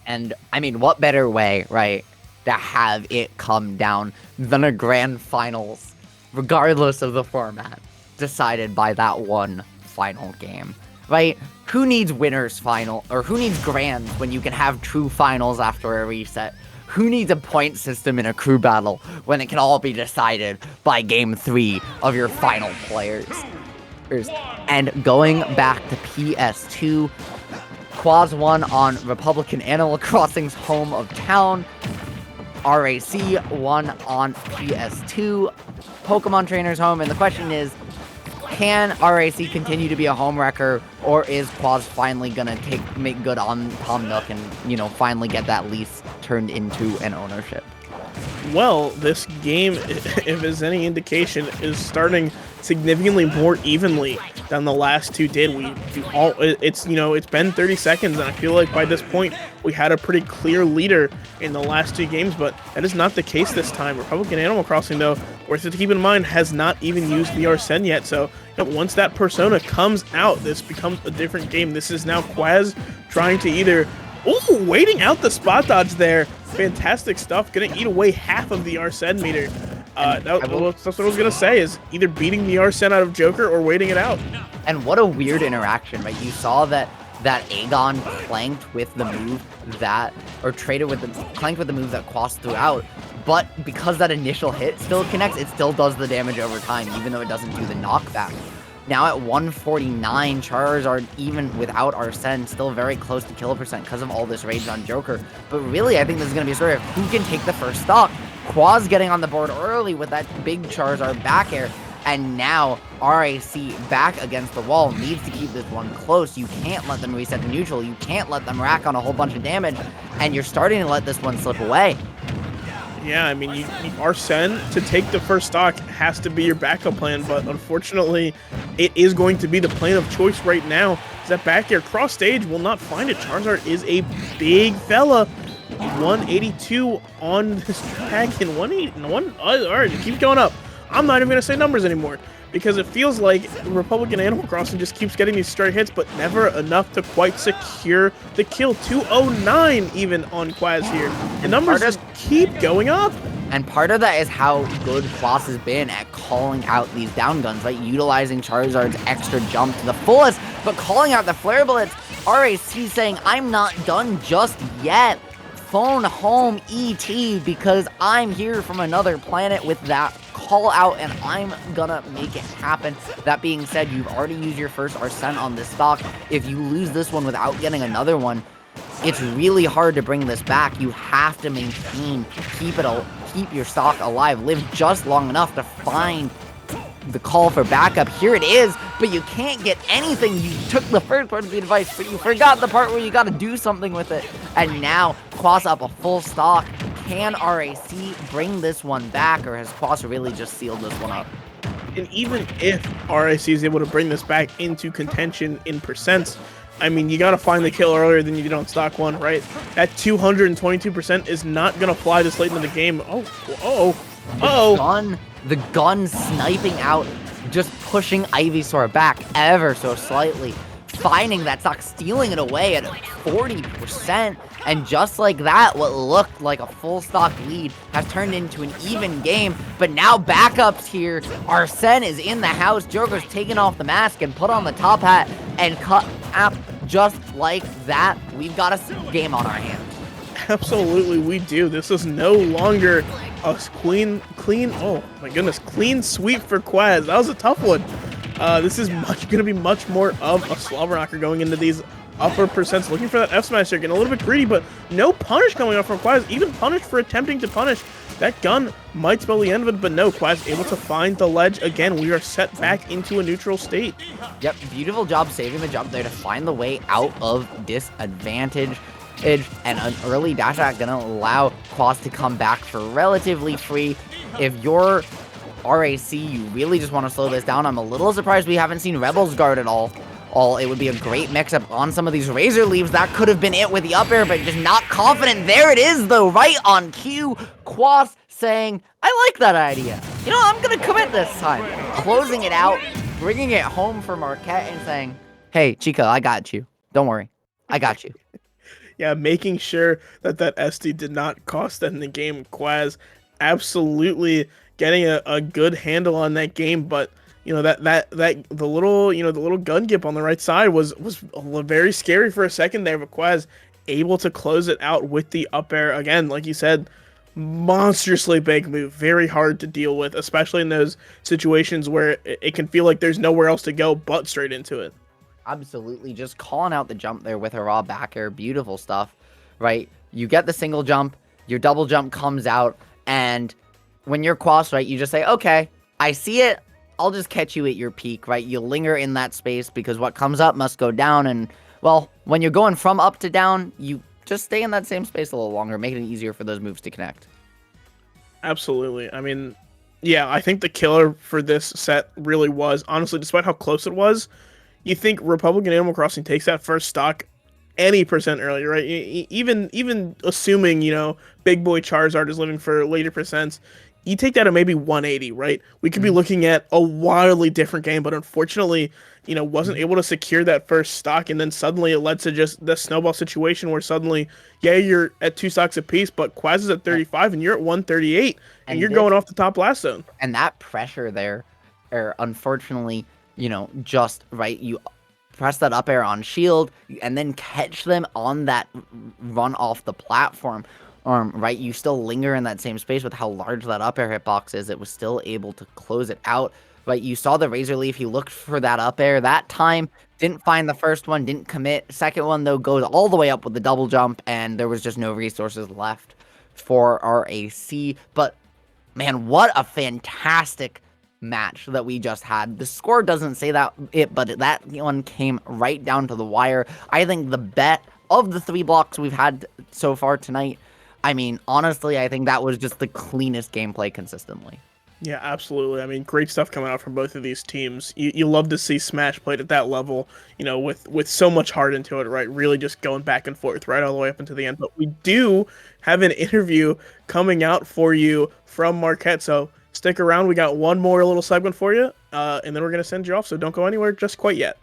And I mean, what better way, right, to have it come down than a grand finals, regardless of the format, decided by that one final game, right? Who needs winners final, or who needs grands when you can have true finals after a reset? Who needs a point system in a crew battle when it can all be decided by game 3 of your final players? And going back to PS2, Quaz won on Republican Animal Crossing's home of town. RAC won on PS2, Pokemon Trainer's home, and the question is, can RAC continue to be a home wrecker, or is Quaz finally gonna make good on Tom Nook and, finally get that lease turned into an ownership? Well, this game, if there's any indication, is starting significantly more evenly than the last 2 did. It's been 30 seconds, and I feel like by this point we had a pretty clear leader in the last 2 games, but that is not the case this time. Republican Animal Crossing, though, worth it to keep in mind, has not even used the Arsene yet, so once that persona comes out, this becomes a different game. This is now Quaz trying to either Ooh, waiting out the spot dodge there. Fantastic stuff. Gonna eat away half of the Arsene meter. That's what I was gonna say, is either beating the Arsene out of Joker or waiting it out. And what a weird interaction, right? You saw that Aegon clanked with the move that, or traded with the, clanked with the move that Quas threw out, but because that initial hit still connects, it still does the damage over time, even though it doesn't do the knockback. Now at 149, Charizard, even without Arsene, still very close to kill percent because of all this rage on Joker. But really, I think this is going to be a story of who can take the first stock. Quaz getting on the board early with that big Charizard back air, and now RAC back against the wall, needs to keep this one close. You can't let them reset to neutral, you can't let them rack on a whole bunch of damage, and you're starting to let this one slip away. Yeah, I mean, Arsene, to take the first stock has to be your backup plan, but unfortunately, it is going to be the plan of choice right now. That back air cross stage will not find it. Charizard is a big fella. 182 on this dragon. 180. All right, it keeps going up. I'm not even going to say numbers anymore, because it feels like Republican Animal Crossing just keeps getting these straight hits, but never enough to quite secure the kill. 209 even on Quaz here. The numbers just keep going up. And part of that is how good Quas has been at calling out these down guns, right? Utilizing Charizard's extra jump to the fullest, but calling out the Flare Blitz. RAC saying, I'm not done just yet. Phone home ET, because I'm here from another planet with that call out, and I'm gonna make it happen. That being said, you've already used your first Arsene on this stock. If you lose this one without getting another one, it's really hard to bring this back. You have to maintain, keep your stock alive, live just long enough to find the call for backup. Here it is, but you can't get anything. You took the first part of the advice, but you forgot the part where you gotta do something with it. And now, Quas up a full stock. Can RAC bring this one back, or has Quas really just sealed this one up? And even if RAC is able to bring this back into contention in percents, I mean, you gotta find the kill earlier than you did on stock one, right? That 222% is not gonna fly this late in the game. The gun sniping out, just pushing Ivysaur back ever so slightly, finding that stock, stealing it away at 40%, and just like that, what looked like a full stock lead has turned into an even game. But now backups here. Arsene is in the house. Joker's taken off the mask and put on the top hat and cut up just like that. We've got a game on our hands. Absolutely, we do. This is no longer a clean sweep for Quaz. That was a tough one. This is going to be much more of a slobber knocker going into these upper percents, looking for that F smash there, getting a little bit greedy, but no punish coming up from Quaz, even punish for attempting to punish. That gun might spell the end of it, but no, Quaz able to find the ledge again. We are set back into a neutral state. Yep, beautiful job saving the jump there to find the way out of disadvantage. And an early dash attack gonna allow Quas to come back for relatively free. If you're RAC, you really just want to slow this down. I'm a little surprised we haven't seen Rebels Guard at all. It would be a great mix-up on some of these Razor Leaves. That could have been it with the up air, but just not confident. There it is, though, right on cue. Quas saying, I like that idea. You know, I'm gonna commit this time. Closing it out, bringing it home for Marquette and saying, hey, Chica, I got you. Don't worry. I got you. Yeah, making sure that SD did not cost them the game. Quaz absolutely getting a good handle on that game, but you know the little gun gip on the right side was very scary for a second there. But Quaz able to close it out with the up air again, like you said, monstrously big move, very hard to deal with, especially in those situations where it can feel like there's nowhere else to go but straight into it. Absolutely, just calling out the jump there with a raw back air. Beautiful stuff, right? You get the single jump, your double jump comes out, and when you're Quas, right, you just say, okay, I see it, I'll just catch you at your peak, right? You linger in that space because what comes up must go down, and, well, when you're going from up to down, you just stay in that same space a little longer, making it easier for those moves to connect. Absolutely. I mean, yeah, I think the killer for this set really was, honestly, despite how close it was, you think Republican Animal Crossing takes that first stock any percent earlier, right? Even assuming, Big Boy Charizard is living for later percents, you take that at maybe 180, right? We could be looking at a wildly different game, but unfortunately, wasn't able to secure that first stock, and then suddenly it led to just the snowball situation where suddenly, you're at 2 stocks apiece, but Quaz is at 35 and you're at 138, and you're going off the top blast zone. And that pressure there, unfortunately, just right, you press that up air on shield and then catch them on that run off the platform. Right, you still linger in that same space with how large that up air hitbox is. It was still able to close it out. Right, you saw the Razor Leaf. He looked for that up air that time. Didn't find the first one. Didn't commit. Second one though goes all the way up with the double jump, and there was just no resources left for RAC. But man, what a fantastic match that we just had. The score doesn't say but that one came right down to the wire. I think the bet of the 3 blocks we've had so far tonight. I mean, honestly, I think that was just the cleanest gameplay consistently. Yeah, absolutely. I mean, great stuff coming out from both of these teams. You love to see Smash played at that level, with so much heart into it, right? Really just going back and forth right all the way up into the end. But we do have an interview coming out for you from Marquette, so stick around. We got one more little segment for you, and then we're going to send you off, so don't go anywhere just quite yet.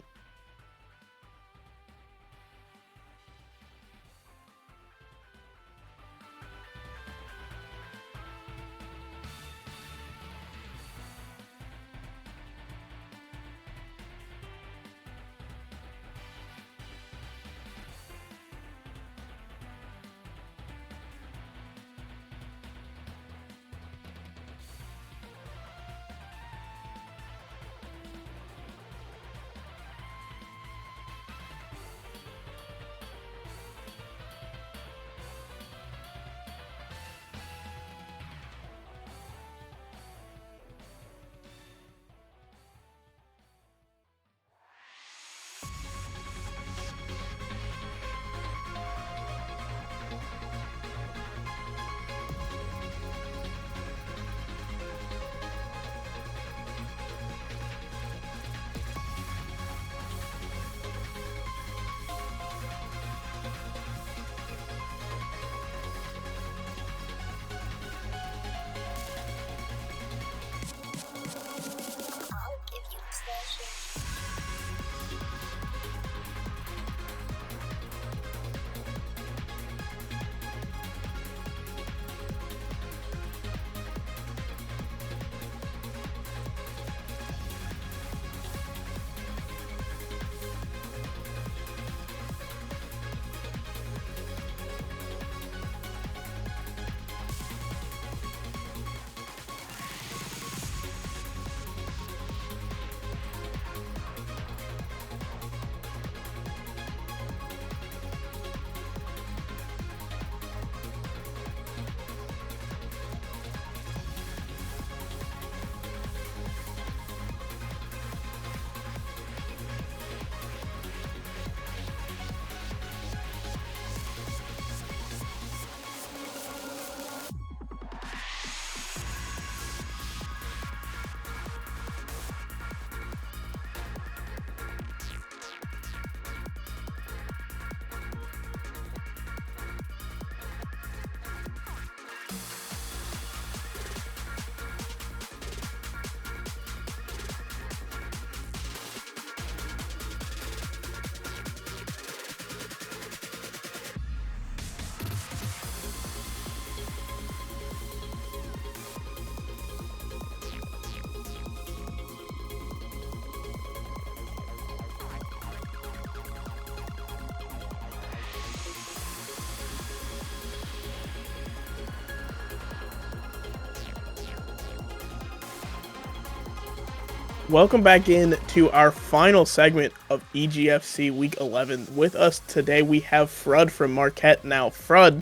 Welcome back in to our final segment of EGFC Week 11. With us today, we have Frud from Marquette. Now, Frud,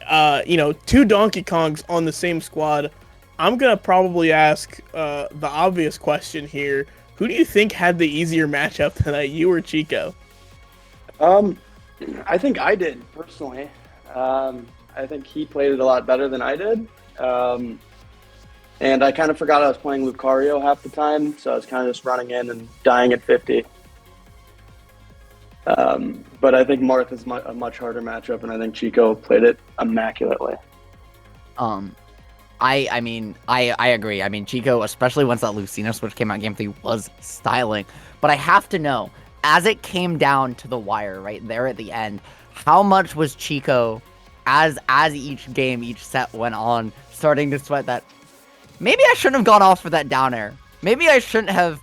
2 Donkey Kongs on the same squad. I'm going to probably ask the obvious question here. Who do you think had the easier matchup tonight, you or Chico? I think I did, personally. I think he played it a lot better than I did. And I kind of forgot I was playing Lucario half the time, so I was kind of just running in and dying at 50. But I think Marth is a much harder matchup, and I think Chico played it immaculately. I mean, I agree. I mean, Chico, especially once that Lucina switch came out in Game 3, was styling. But I have to know, as it came down to the wire right there at the end, how much was Chico, as each game, each set went on, starting to sweat that, maybe I shouldn't have gone off for that down air. Maybe I shouldn't have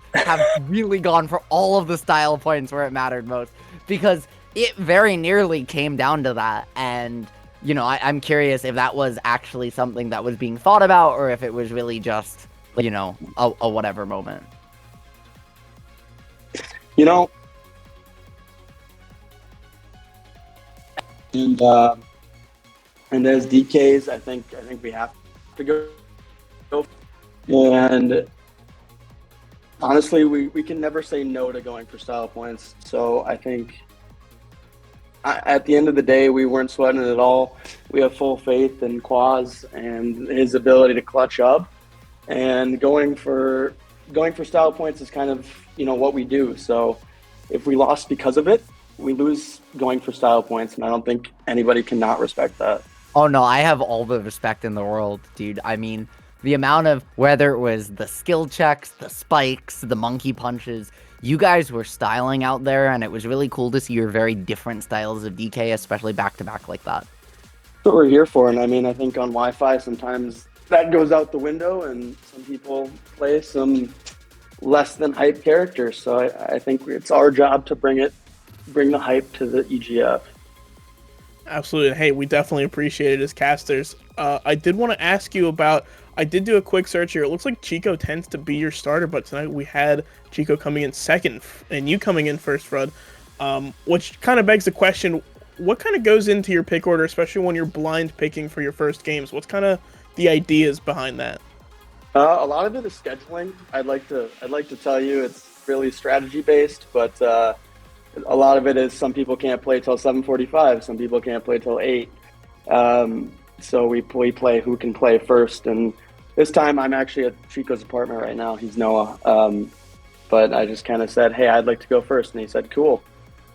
really gone for all of the style points where it mattered most, because it very nearly came down to that. And, you know, I'm curious if that was actually something that was being thought about, or if it was really just, you know, a whatever moment. You know, and as DKs, I think we have to go. And honestly, we can never say no to going for style points. So I think at the end of the day, we weren't sweating it at all. We have full faith in Quaz and his ability to clutch up. And going for style points is kind of, you know, what we do. So if we lost because of it, we lose going for style points. And I don't think anybody can not respect that. Oh, no, I have all the respect in the world, dude. I mean, the amount of, whether it was the skill checks, the spikes, the monkey punches, you guys were styling out there, and it was really cool to see your very different styles of DK, especially back-to-back like that. That's what we're here for. And I mean, I think on Wi-Fi, sometimes that goes out the window, and some people play some less than hype characters. So I think it's our job to bring the hype to the EGF. Absolutely. Hey, we definitely appreciate it as casters. I did want to ask you about, I did do a quick search here. It looks like Chico tends to be your starter, but tonight we had Chico coming in second and you coming in first, Fred. Which kind of begs the question, what kind of goes into your pick order, especially when you're blind picking for your first games? What's kind of the ideas behind that? A lot of it is scheduling. I'd like to tell you it's really strategy based, but a lot of it is some people can't play till 7:45, some people can't play till 8. So we play who can play first. And this time I'm actually at Chico's apartment right now. He's Noah. But I just kind of said, hey, I'd like to go first. And he said, cool.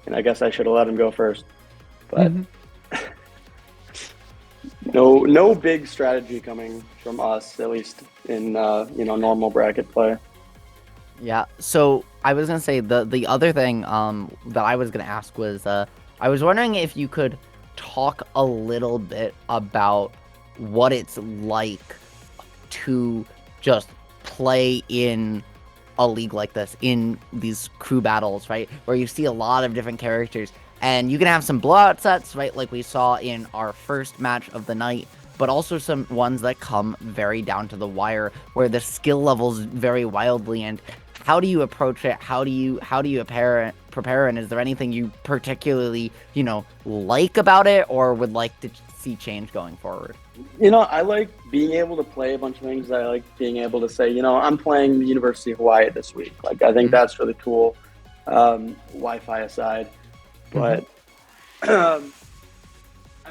And I guess I should have let him go first. But no big strategy coming from us, at least in normal bracket play. Yeah, so I was going to say the other thing that I was going to ask was I was wondering if you could talk a little bit about what it's like to just play in a league like this, in these crew battles, right, where you see a lot of different characters, and you can have some blowout sets, right, like we saw in our first match of the night, but also some ones that come very down to the wire, where the skill levels vary wildly. And how do you approach it? How do you prepare? And is there anything you particularly, like about it, or would like to see change going forward? I like being able to play a bunch of things. I like being able to say, I'm playing the University of Hawaii this week. Like, I think that's really cool, Wi-Fi aside. But, I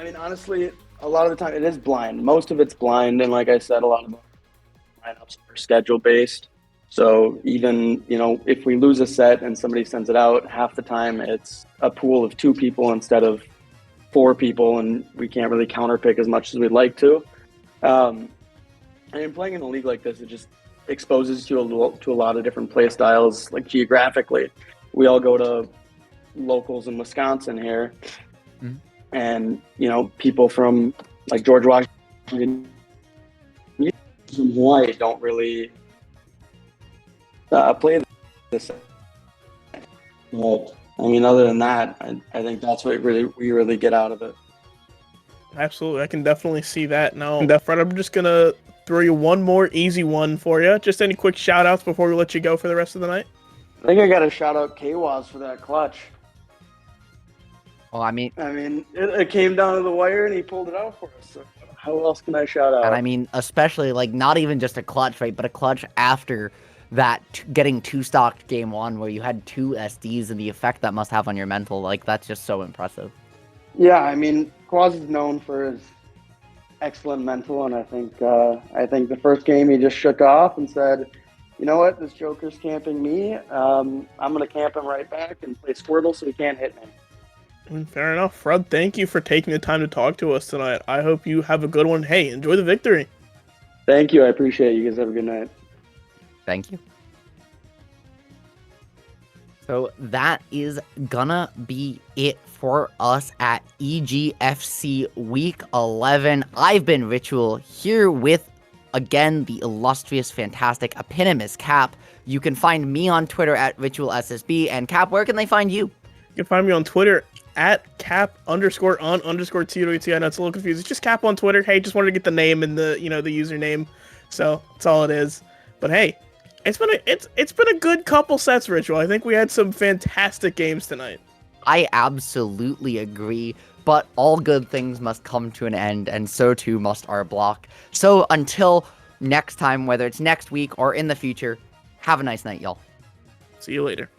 mean, honestly, a lot of the time it is blind. Most of it's blind. And like I said, a lot of the lineups are schedule-based. So even, if we lose a set and somebody sends it out, half the time it's a pool of 2 people instead of 4 people, and we can't really counterpick as much as we'd like to. And playing in a league like this, it just exposes you to a lot of different play styles, like geographically. We all go to locals in Wisconsin here, and, people from like George Washington, from Hawaii don't really play this. But I mean, other than that, I think that's what we really get out of it. Absolutely, I can definitely see that. Now, Fred, I'm just gonna throw you one more easy one for you. Just any quick shout outs before we let you go for the rest of the night? I think I got to shout out Kwaz for that clutch. Well, I mean, it came down to the wire and he pulled it out for us. So how else can I shout out? And I mean, especially like not even just a clutch, right, but a clutch after that getting 2-stocked game 1 where you had 2 SDs and the effect that must have on your mental, like that's just so impressive. Yeah, I mean, Quaz is known for his excellent mental, and I think the first game he just shook off and said, you know what, this Joker's camping me. I'm gonna camp him right back and play Squirtle so he can't hit me. Fair enough, Fred. Thank you for taking the time to talk to us tonight. I hope you have a good one. Hey, enjoy the victory. Thank you. I appreciate it. You guys have a good night. Thank you. So that is gonna be it for us at EGFC Week 11. I've been Ritual here with, again, the illustrious, fantastic, eponymous Cap. You can find me on Twitter at RitualSSB. And Cap, where can they find you? You can find me on Twitter at cap_on_TWT. I know it's a little confusing. It's just Cap on Twitter. Hey, just wanted to get the name and the the username. So that's all it is. But hey, it's been a good couple sets, Ritual. I think we had some fantastic games tonight. I absolutely agree, but all good things must come to an end, and so too must our block. So until next time, whether it's next week or in the future, have a nice night, y'all. See you later.